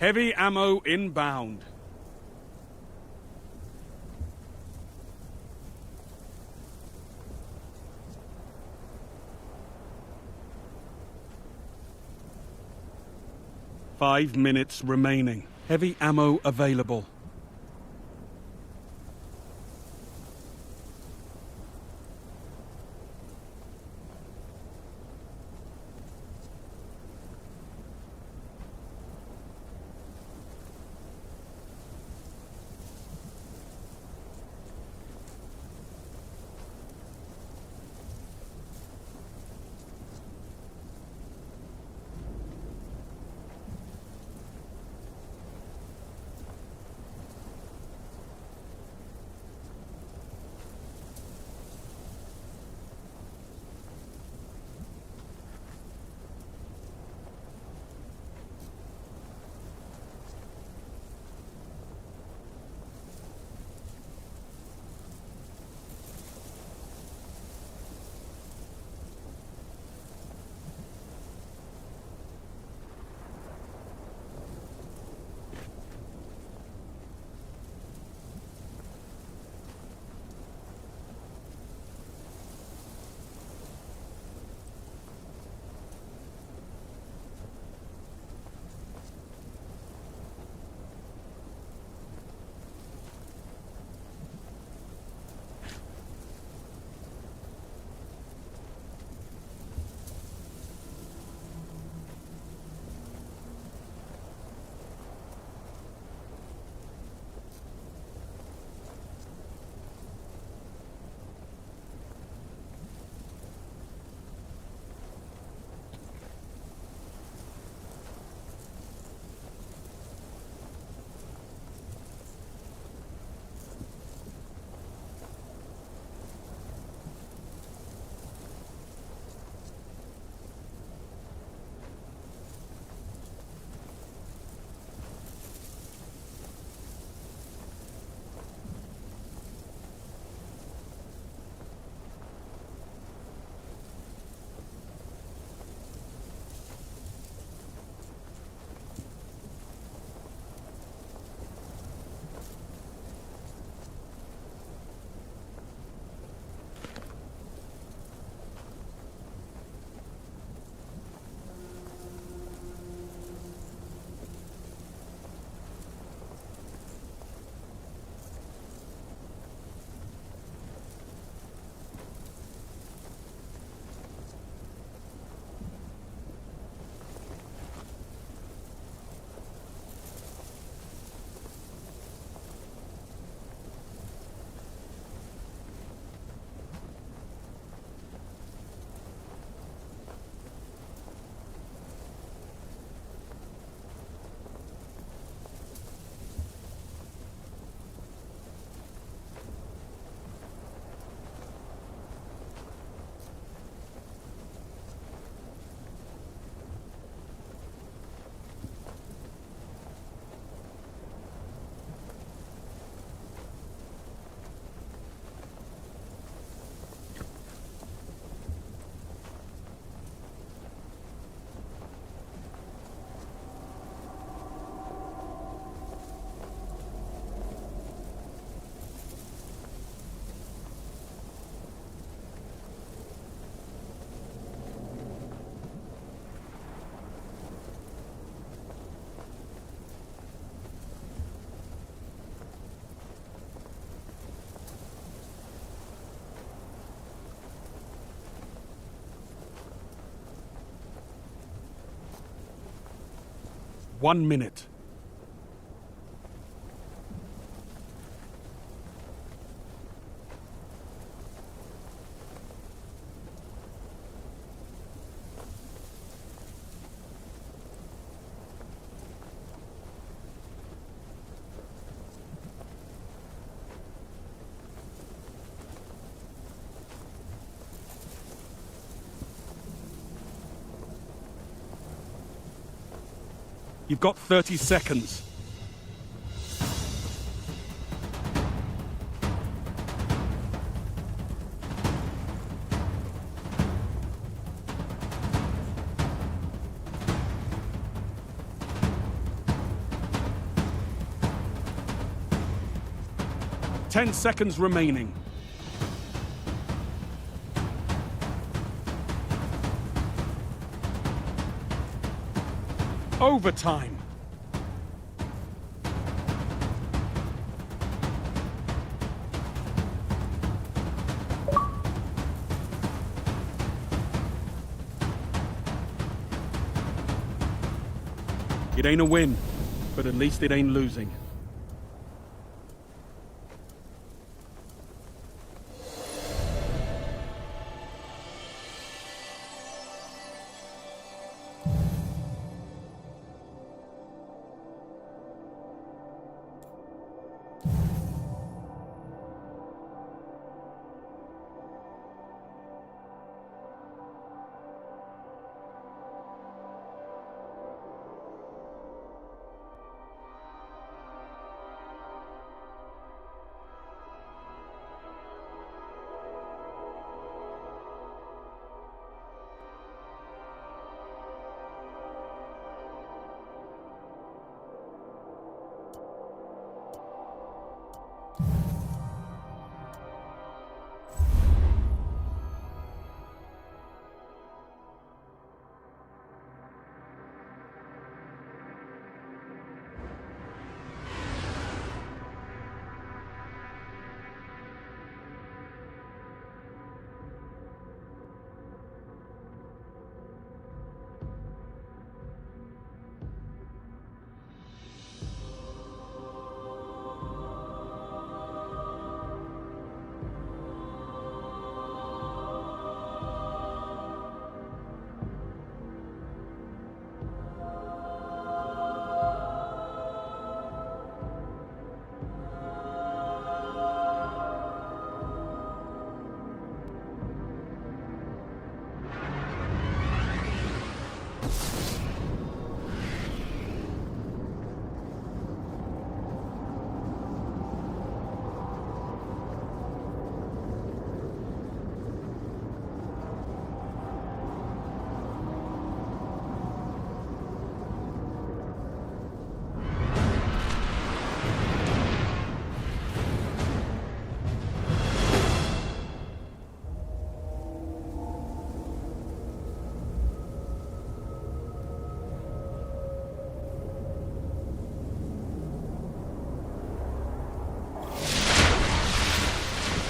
Heavy ammo inbound. Five minutes remaining. Heavy ammo available. One minute. You've got 30 seconds. 10 seconds remaining. Overtime. It ain't a win, but at least it ain't losing.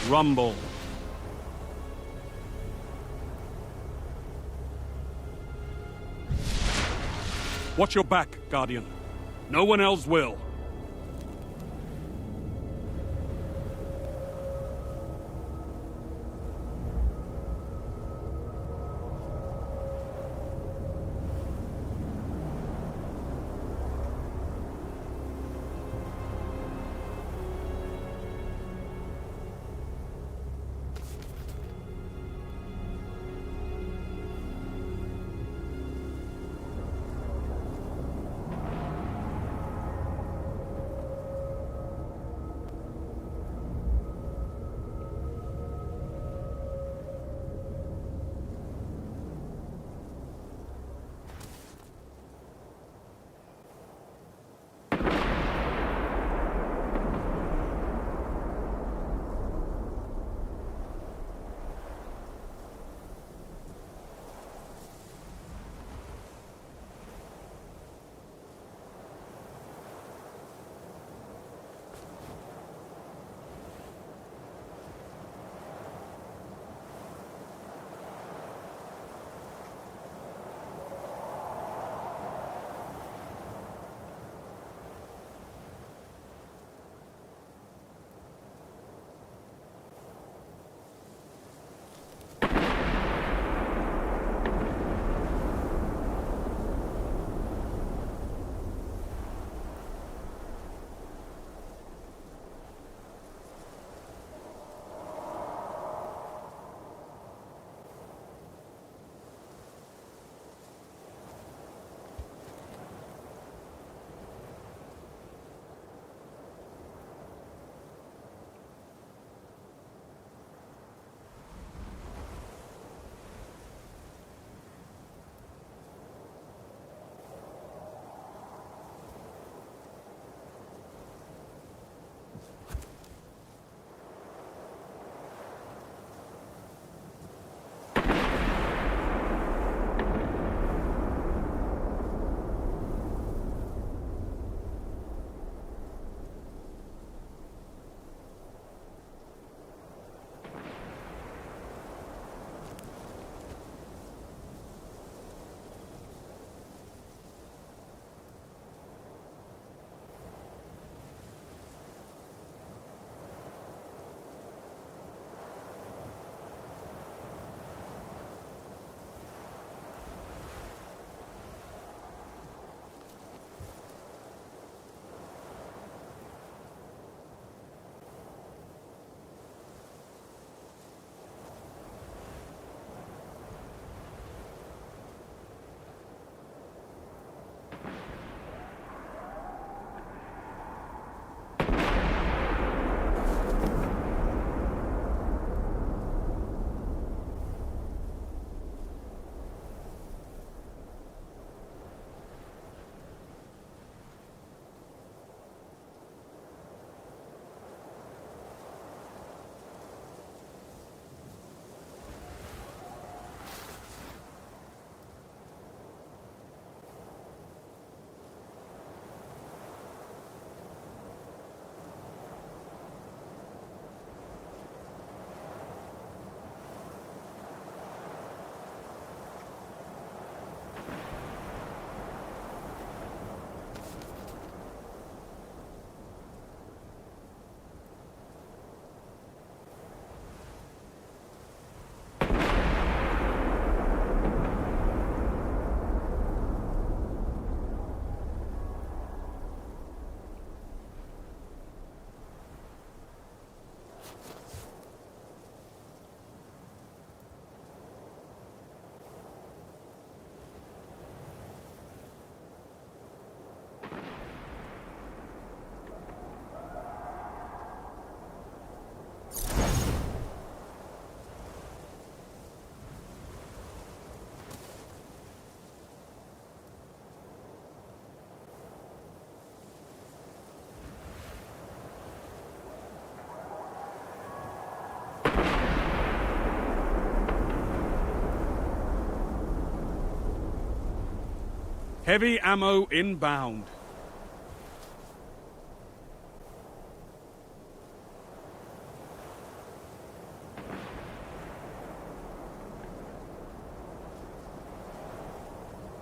Rumble. Watch your back, Guardian. No one else will. Heavy ammo inbound.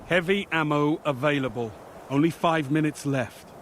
Heavy ammo available. Only 5 minutes left.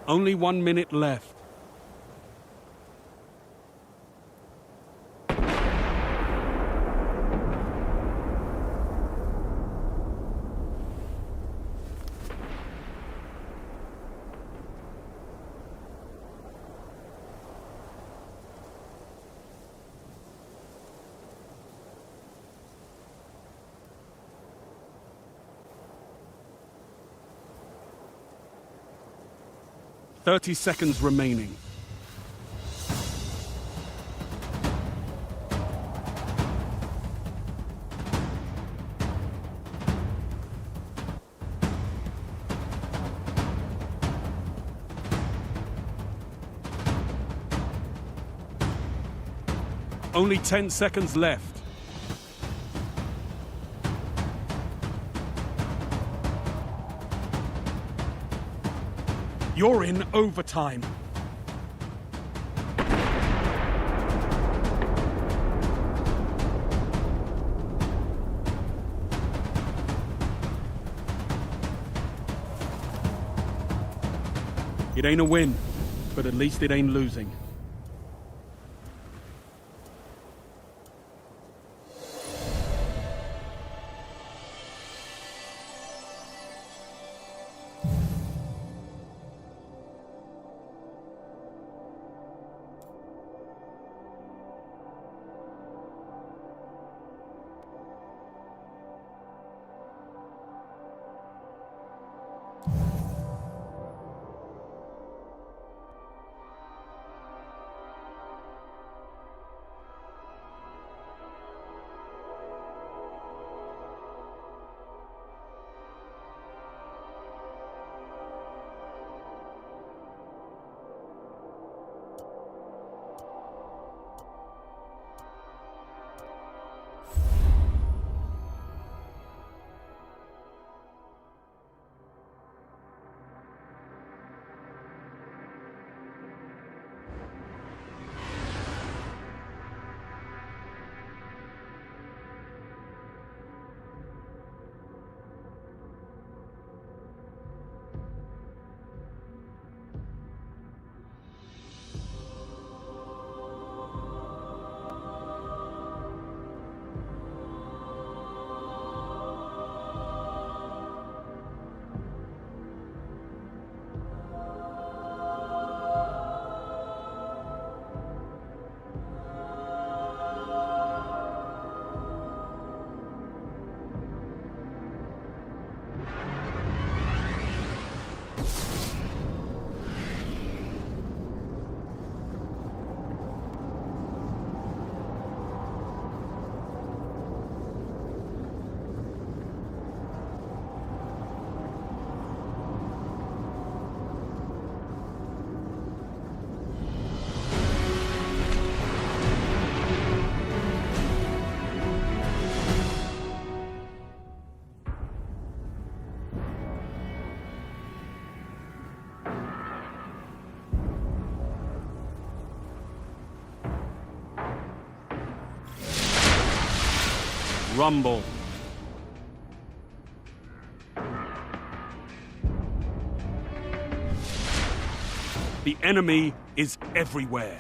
Only 1 minute left. Thirty seconds remaining. Only 10 seconds left. You're in overtime. It ain't a win, but at least it ain't losing. Rumble. The enemy is everywhere.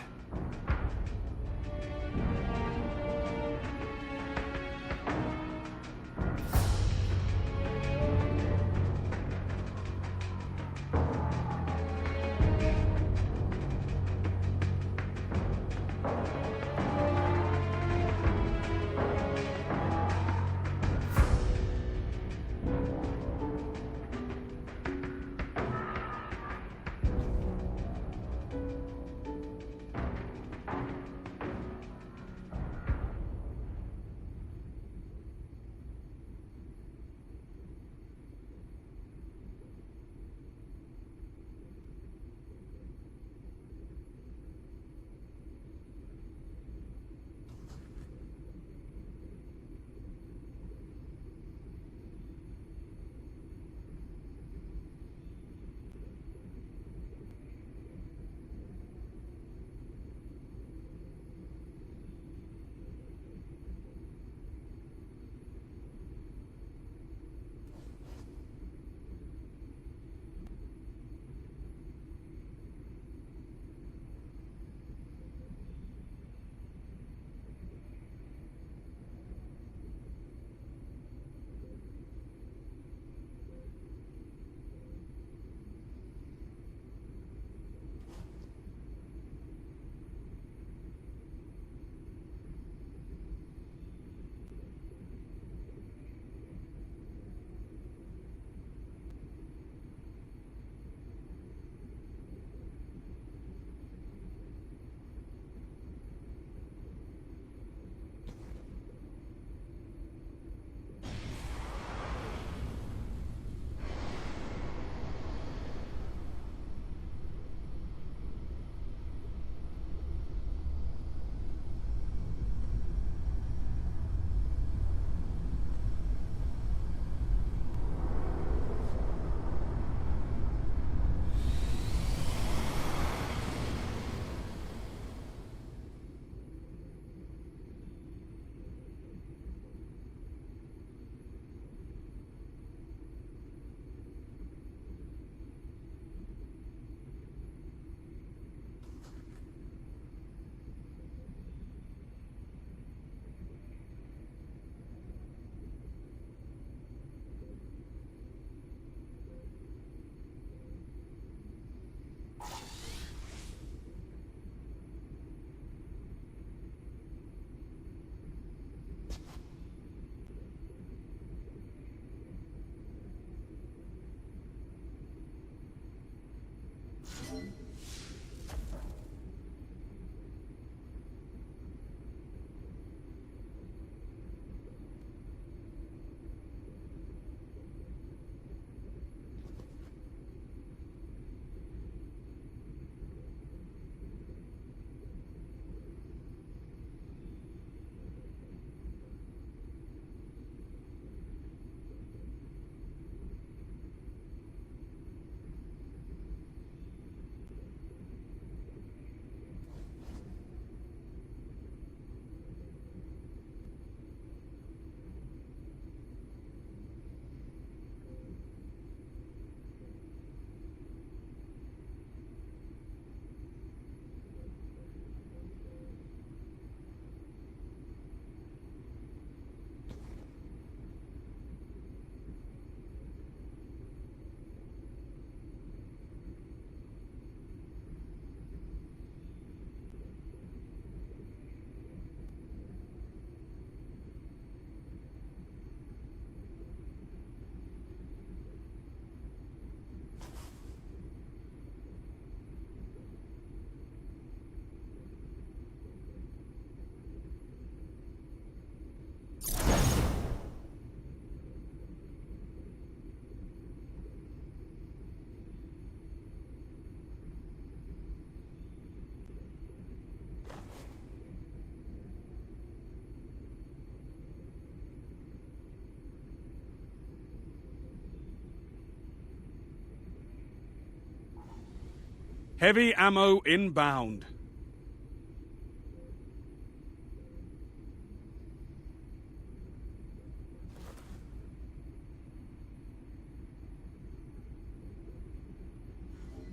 Heavy ammo inbound.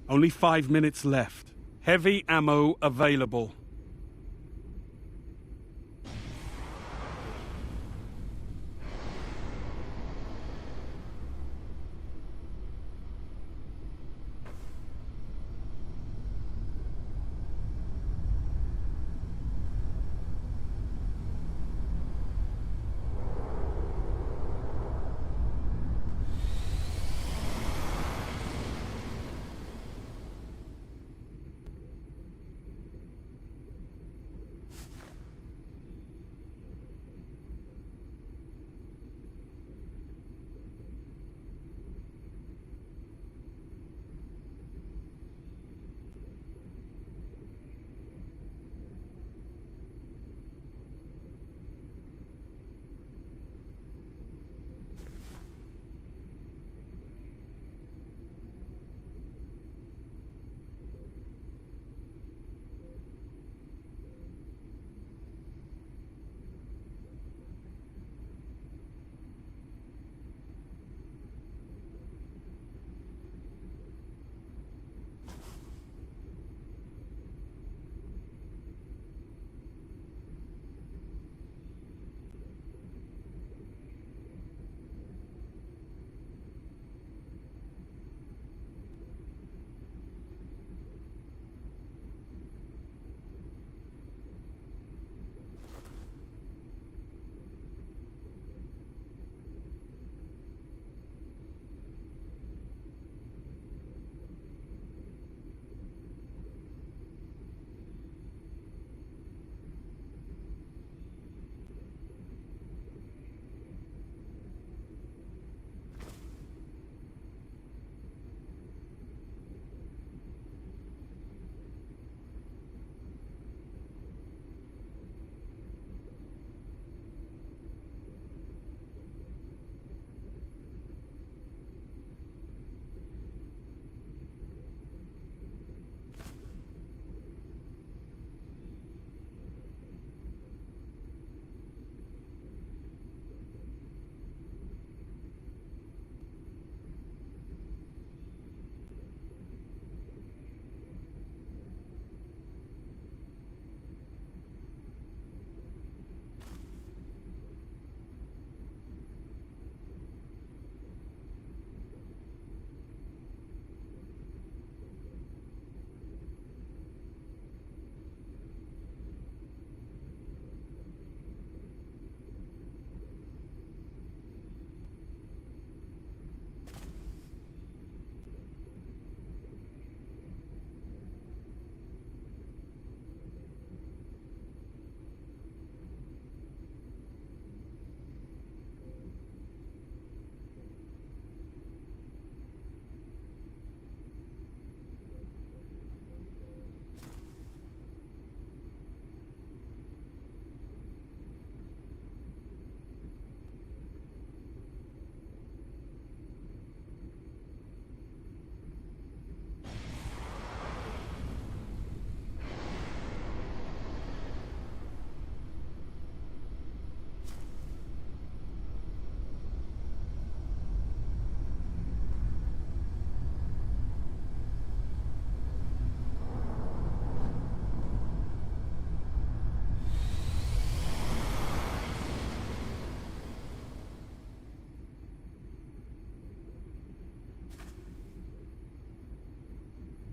Only 5 minutes left. Heavy ammo available.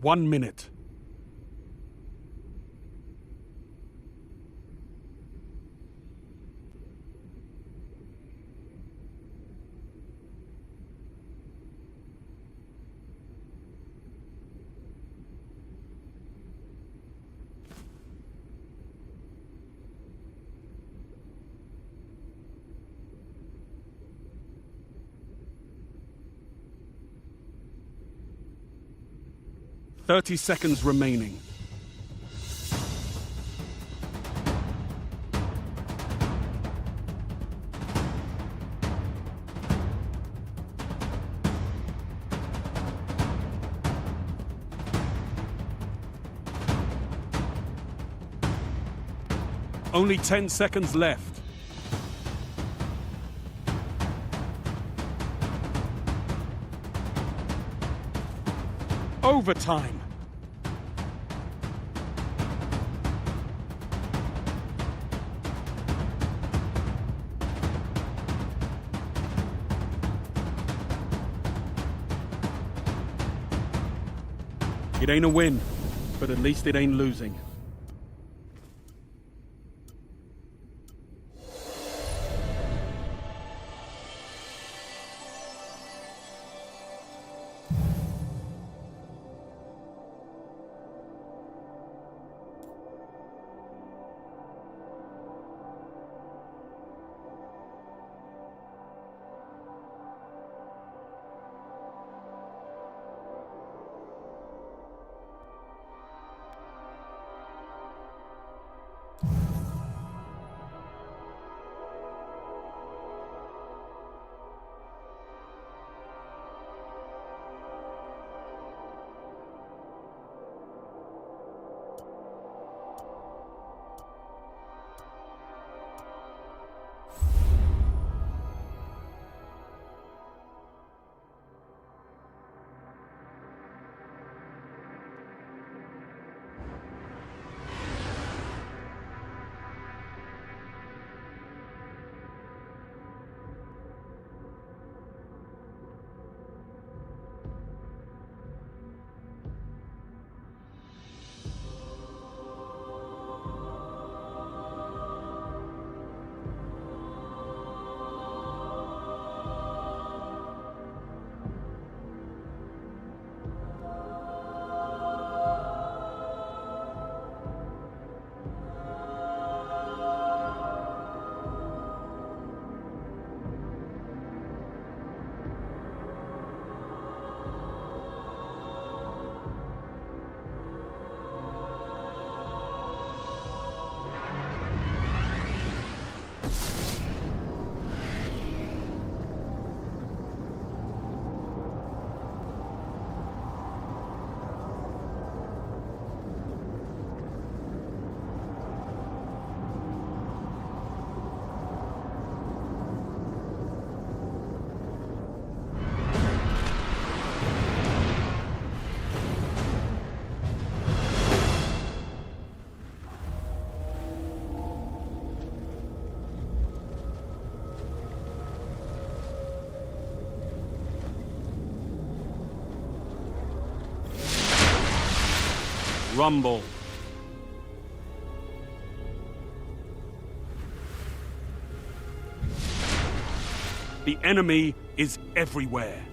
1 minute. Thirty seconds remaining. Only 10 seconds left. Overtime. It ain't a win, but at least it ain't losing. Rumble. The enemy is everywhere.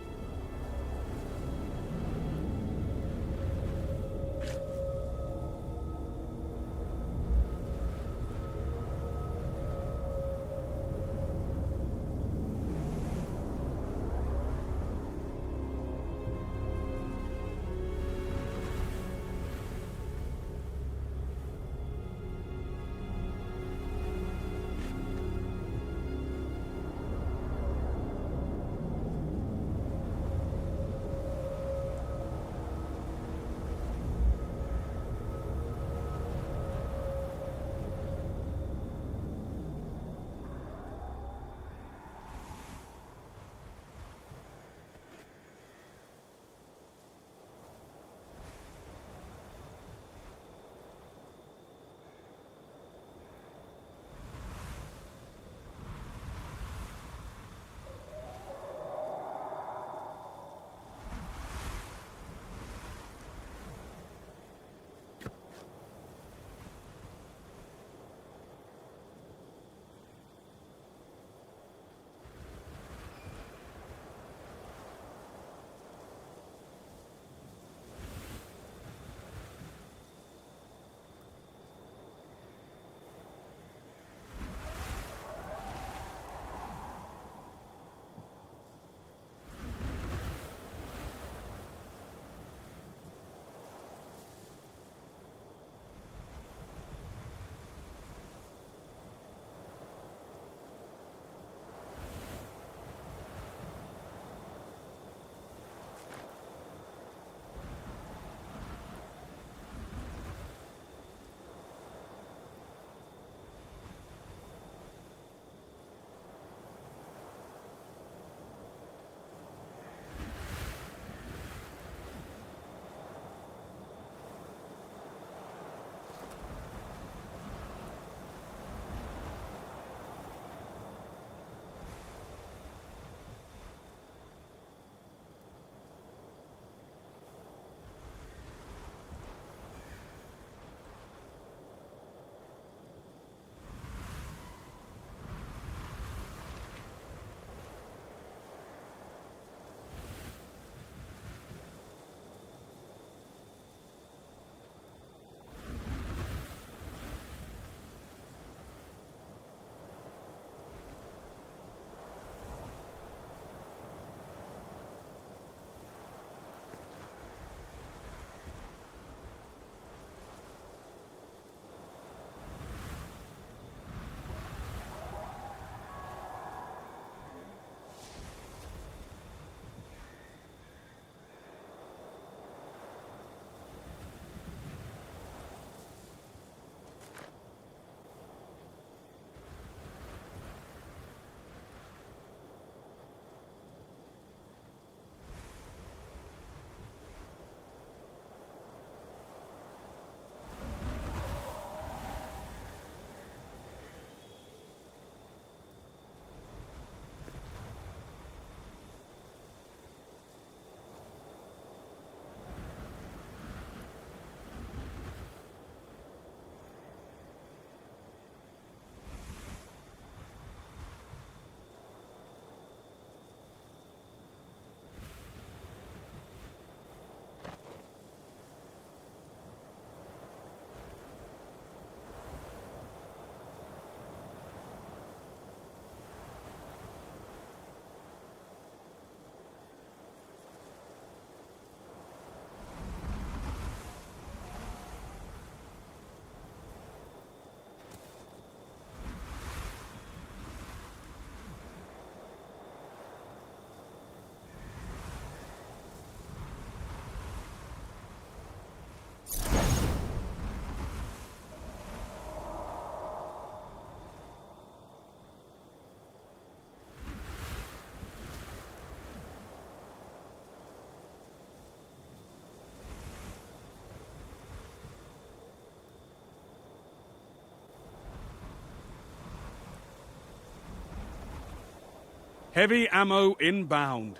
Heavy ammo inbound.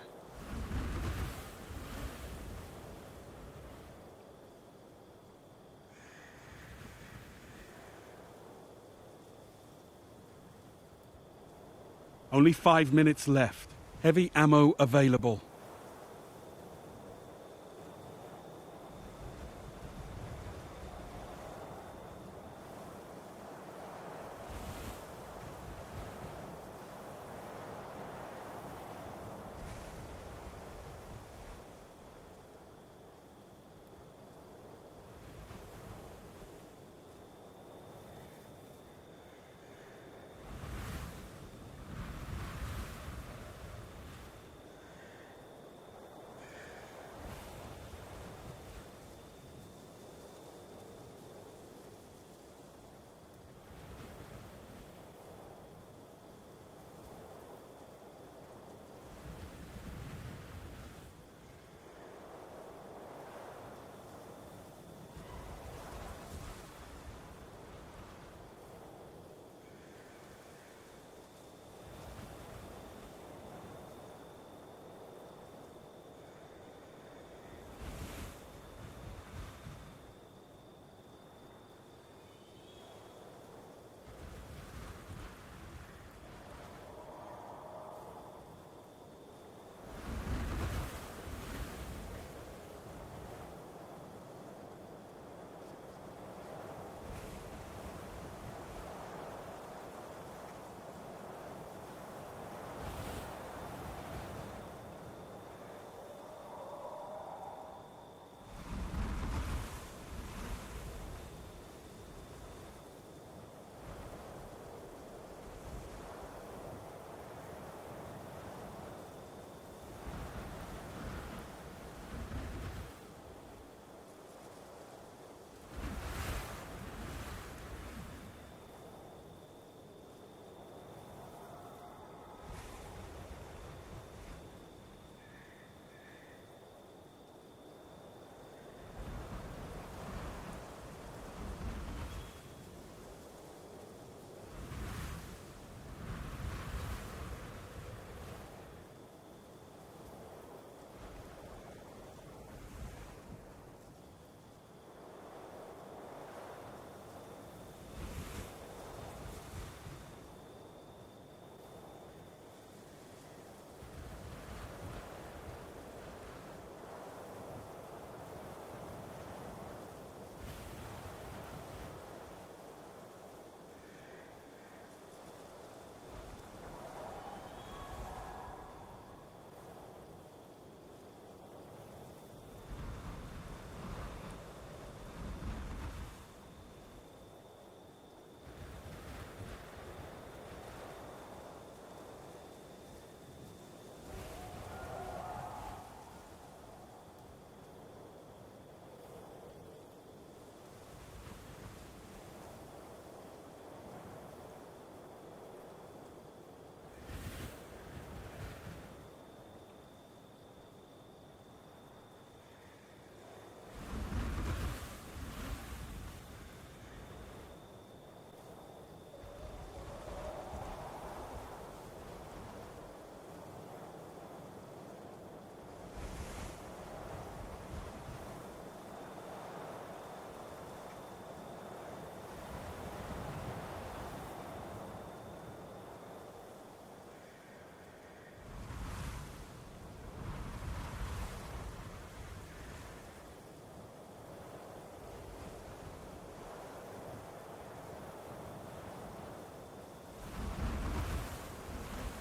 Only 5 minutes left. Heavy ammo available.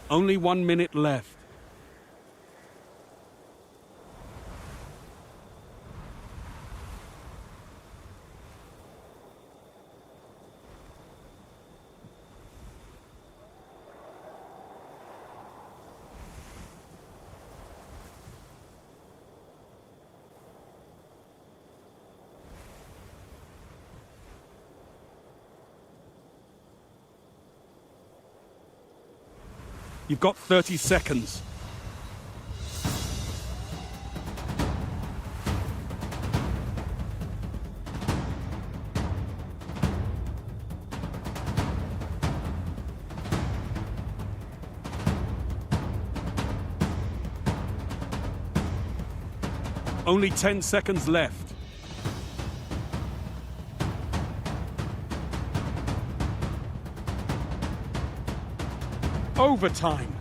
Only 1 minute left. You've got 30 seconds. Only 10 seconds left. Overtime.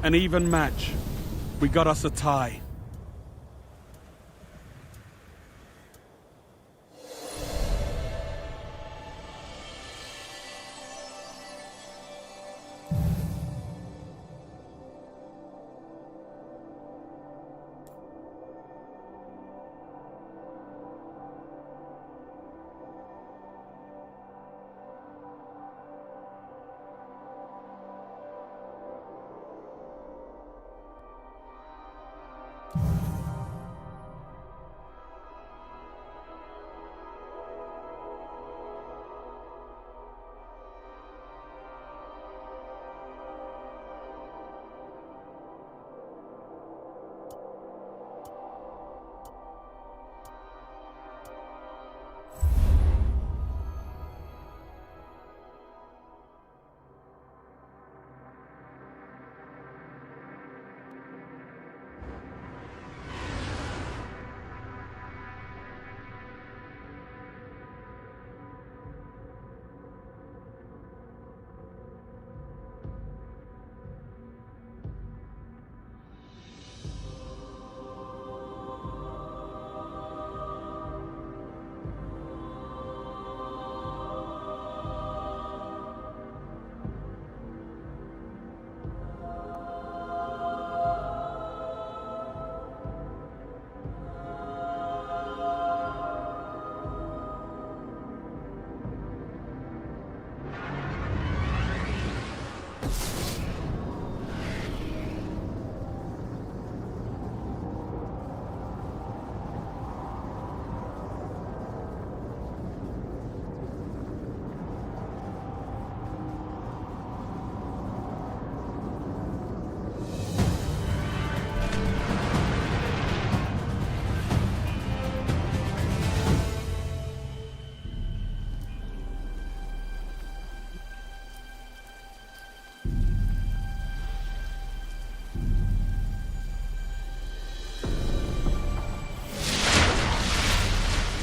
An even match. We got us a tie.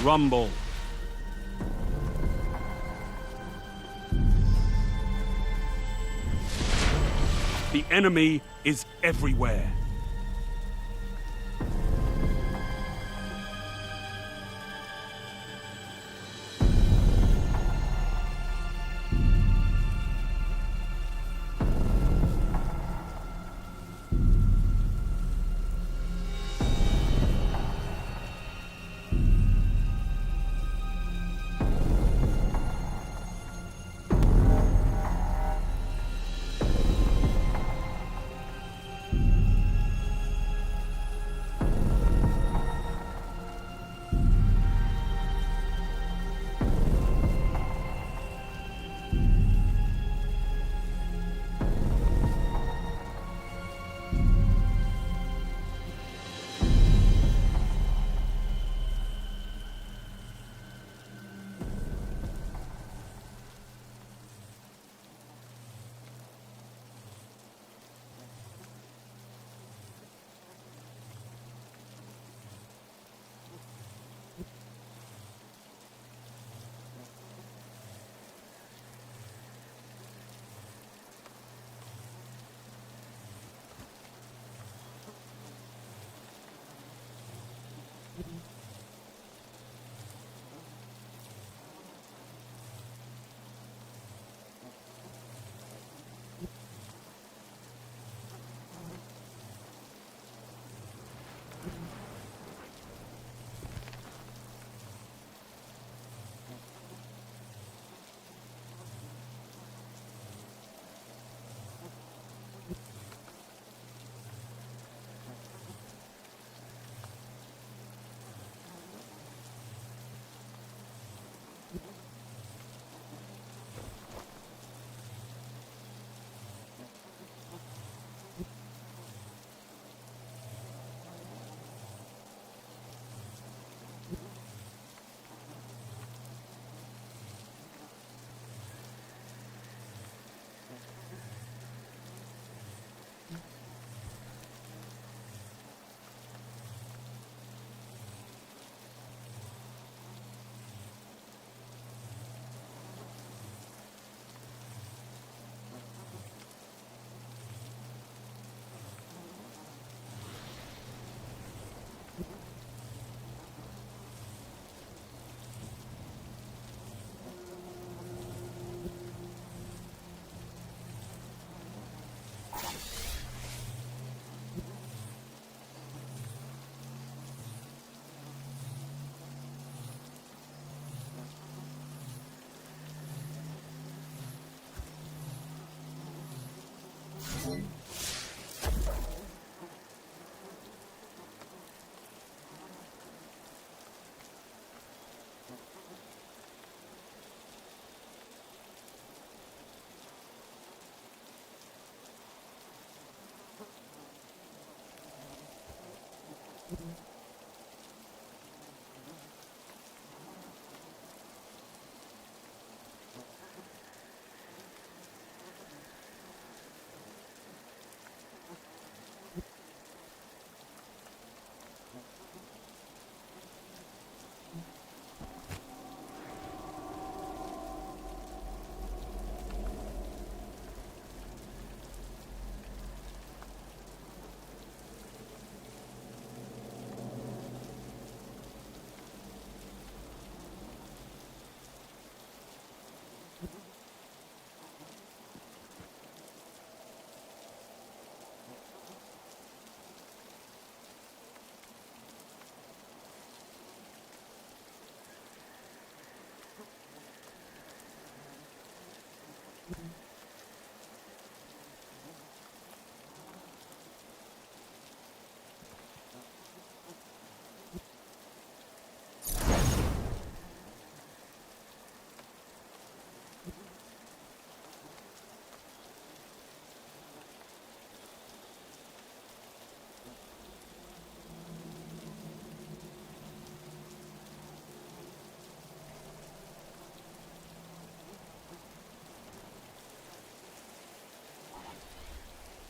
Rumble. The enemy is everywhere.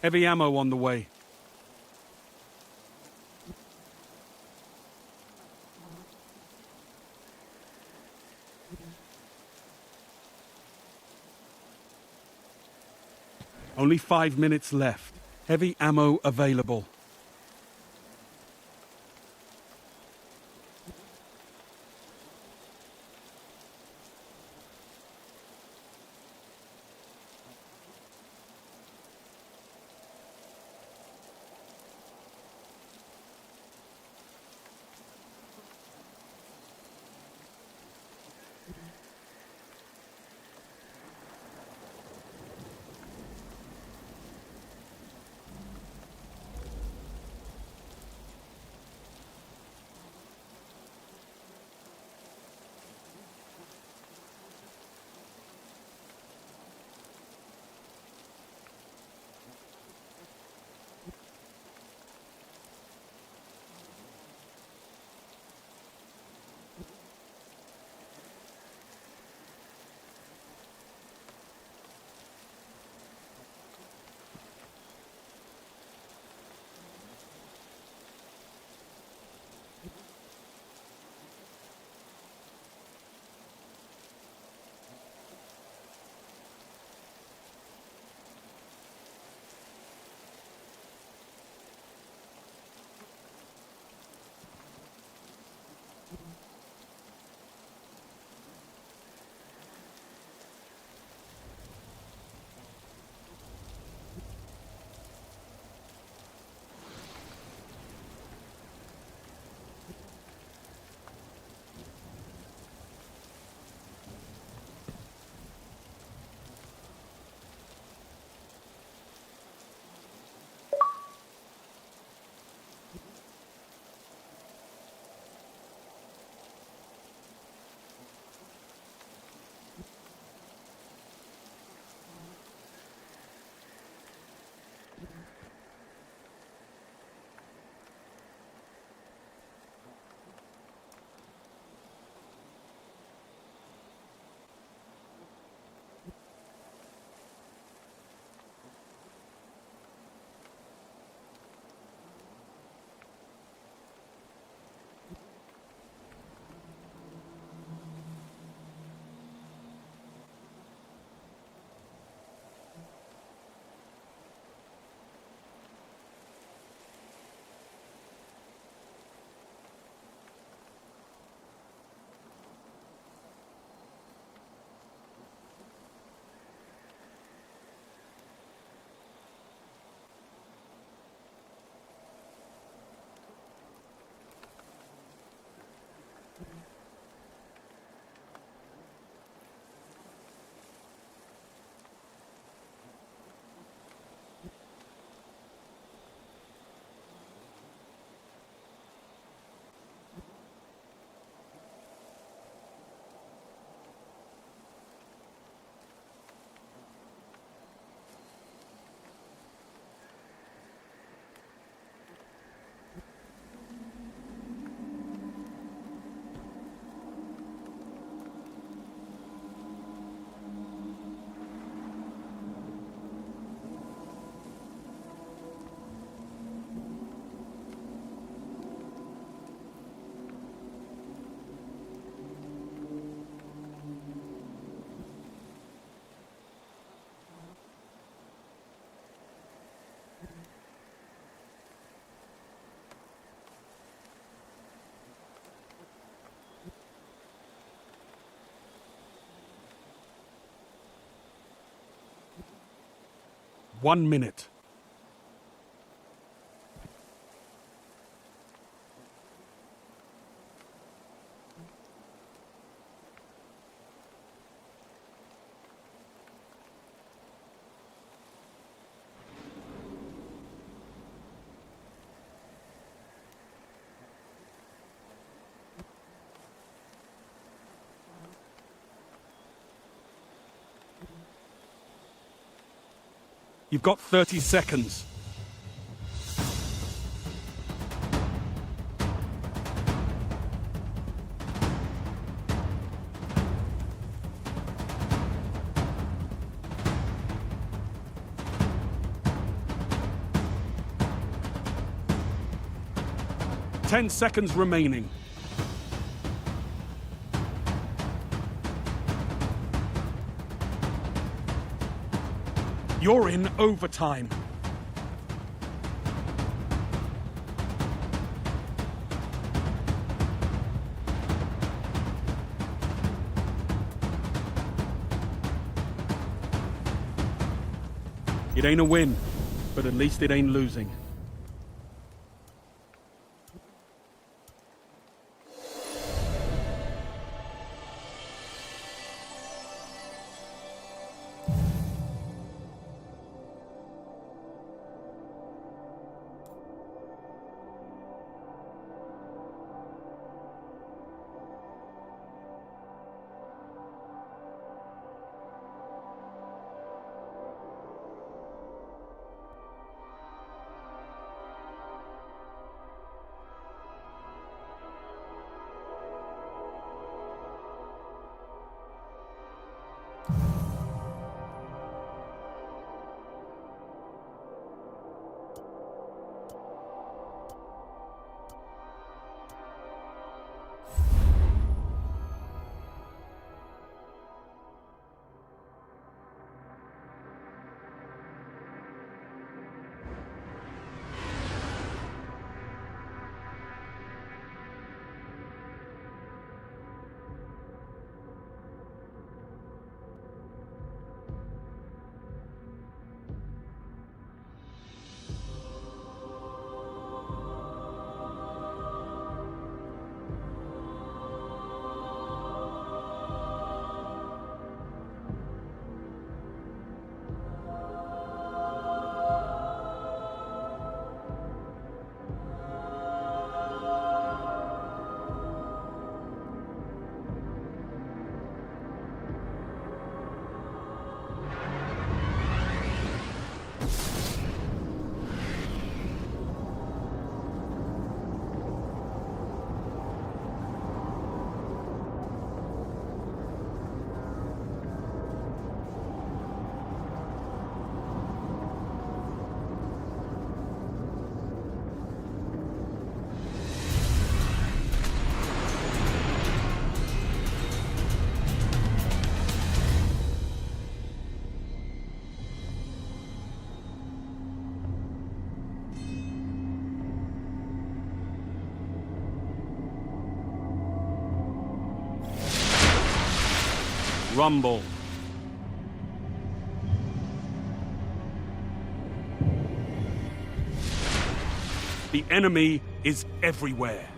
Heavy ammo on the way. Only 5 minutes left. Heavy ammo available. 1 minute. You've got 30 seconds. Ten seconds remaining. You're in overtime. It ain't a win, but at least it ain't losing. Rumble. The enemy is everywhere.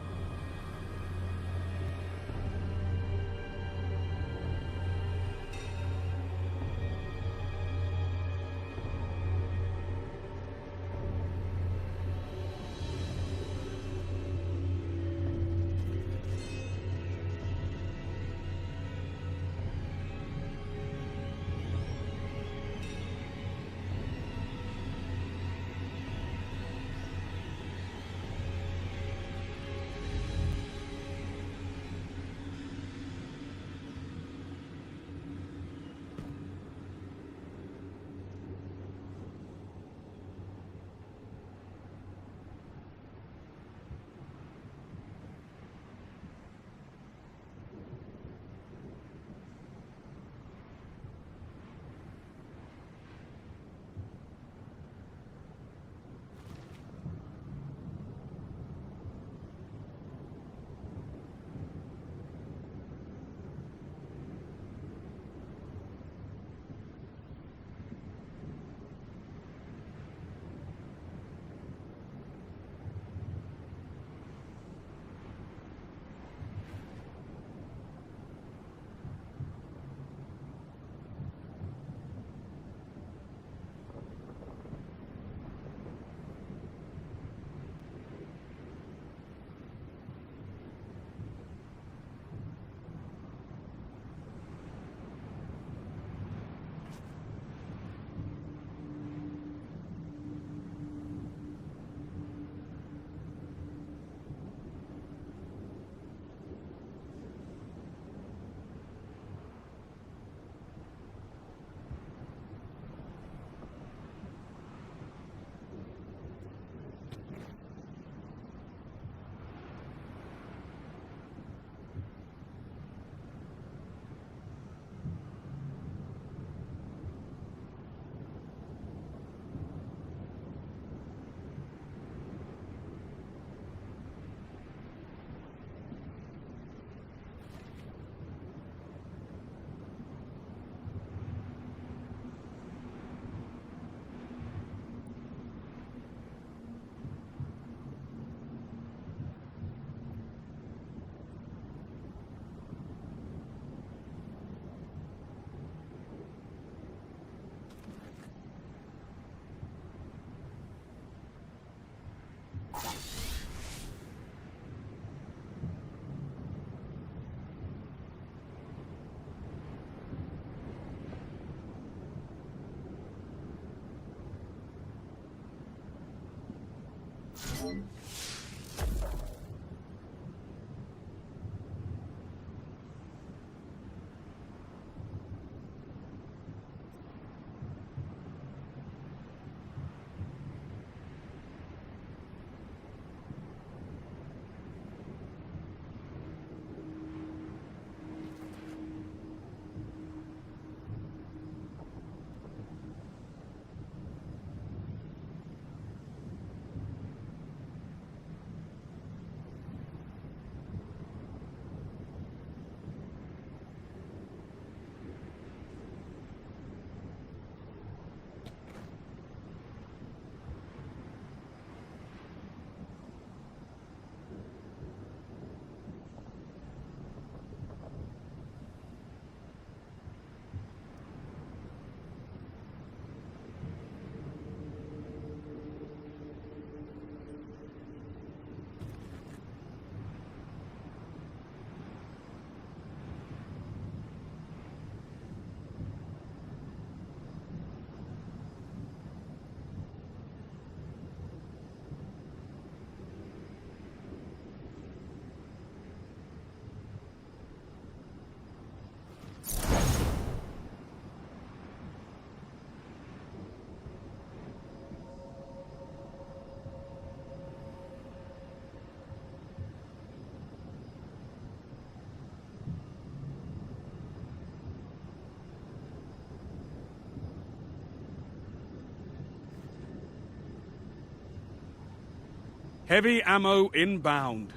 Heavy ammo inbound.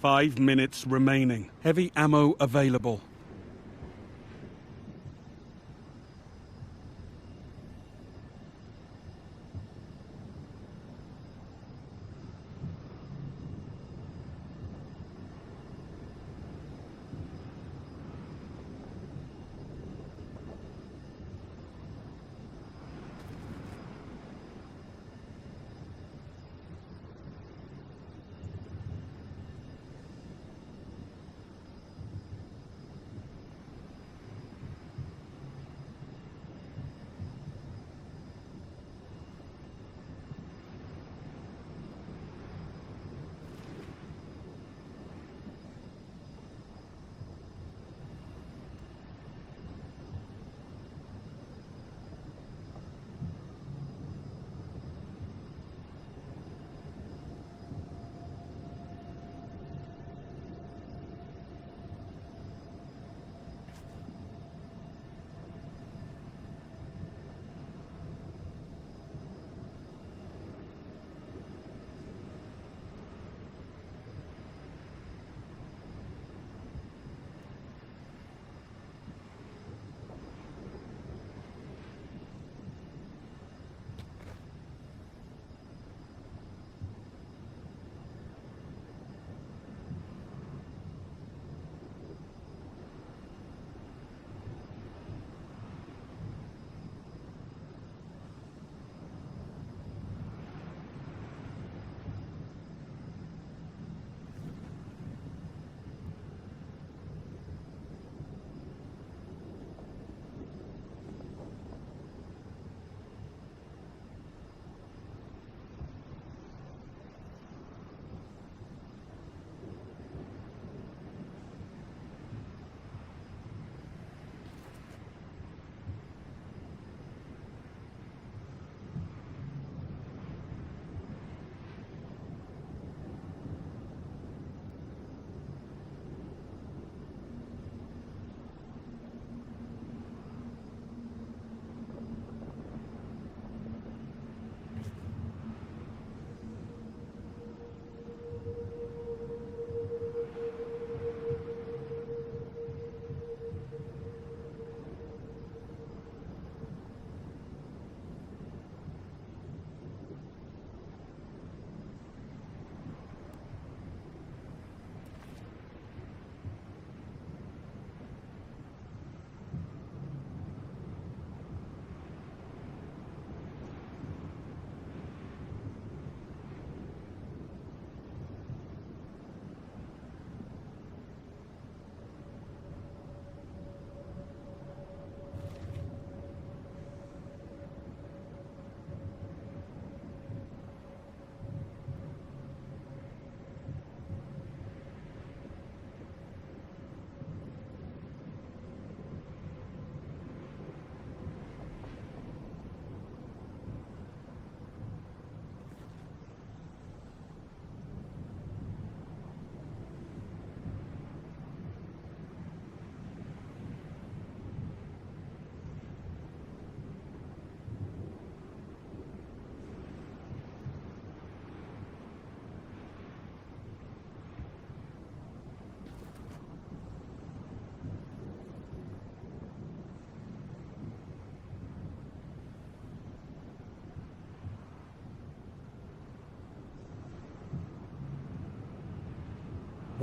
Five minutes remaining. Heavy ammo available.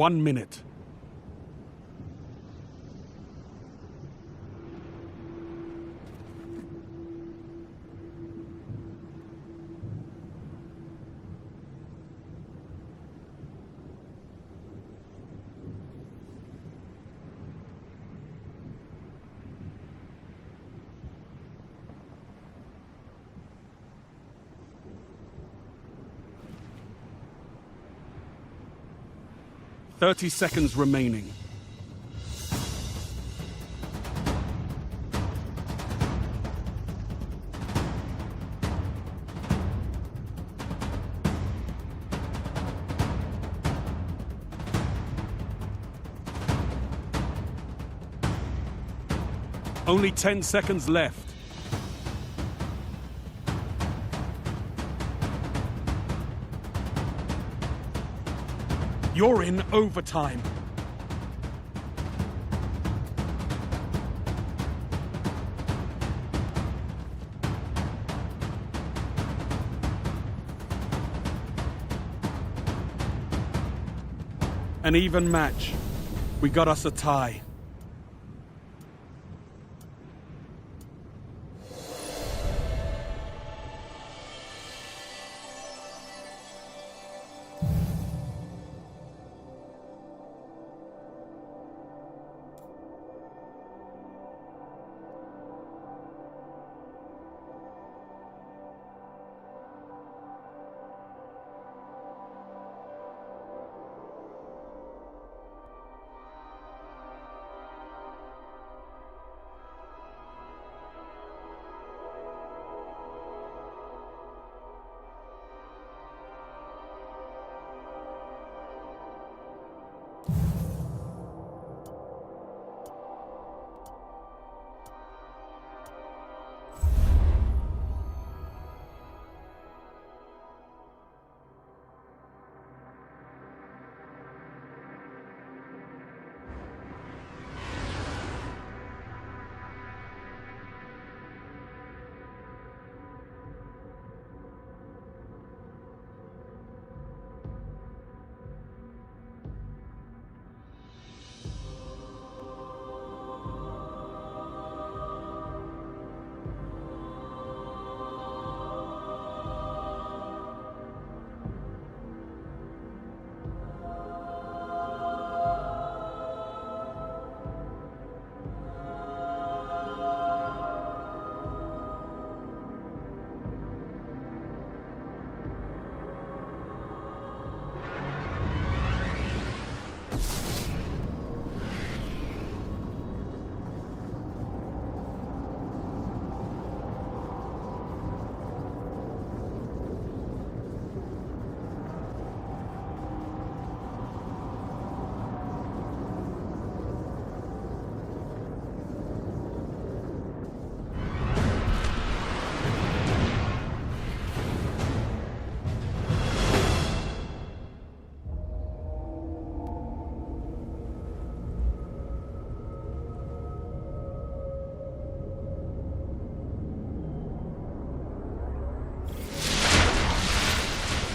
1 minute. Thirty seconds remaining. Only 10 seconds left. You're in overtime. An even match. We got us a tie.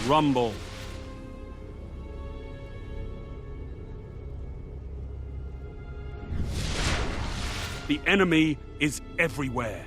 Rumble. The enemy is everywhere.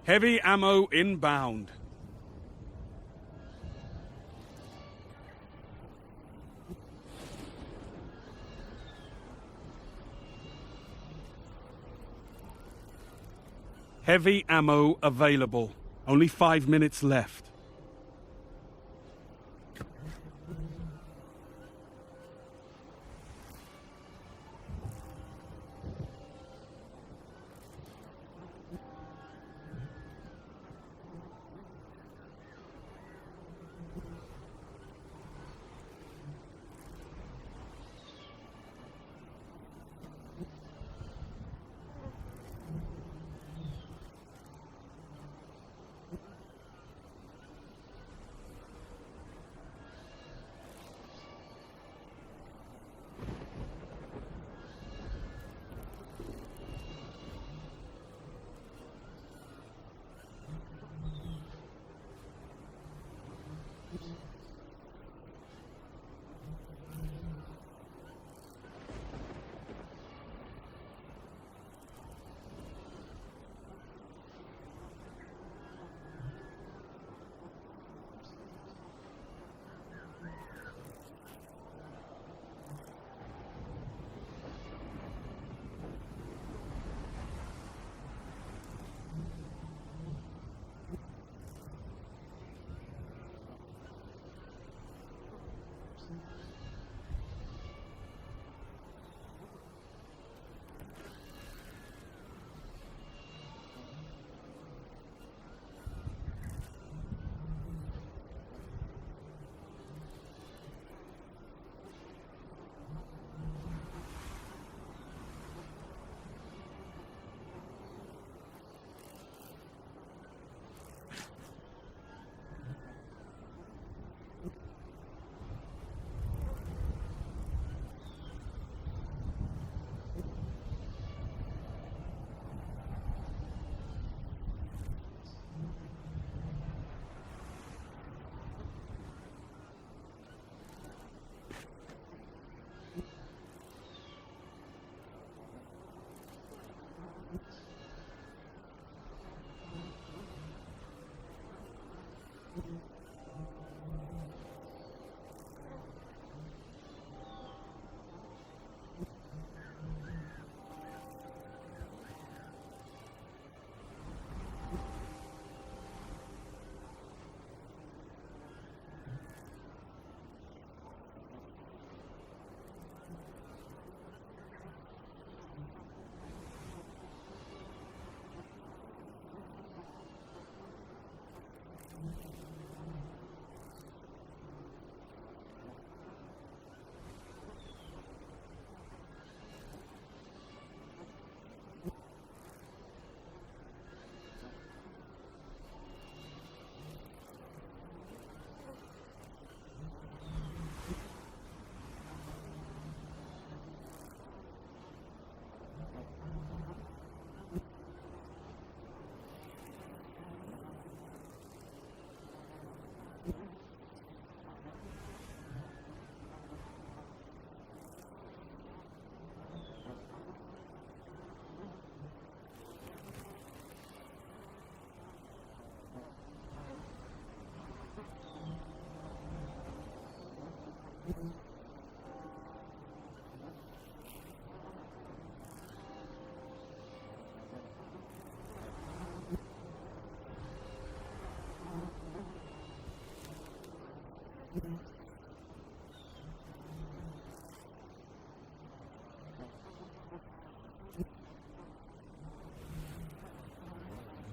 Heavy ammo inbound. Heavy ammo available. Only 5 minutes left.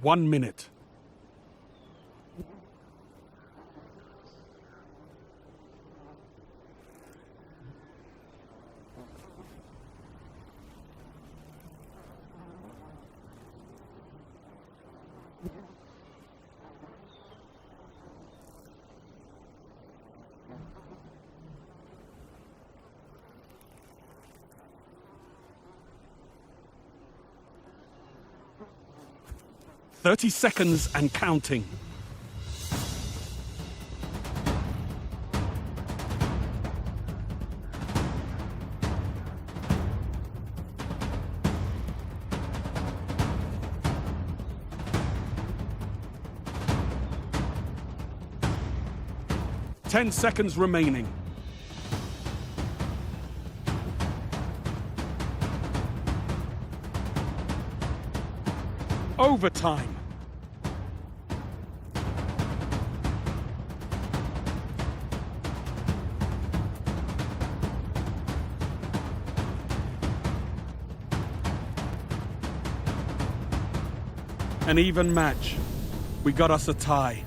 One minute. "30 seconds and counting." 10 seconds remaining. Overtime. An even match. We got us a tie.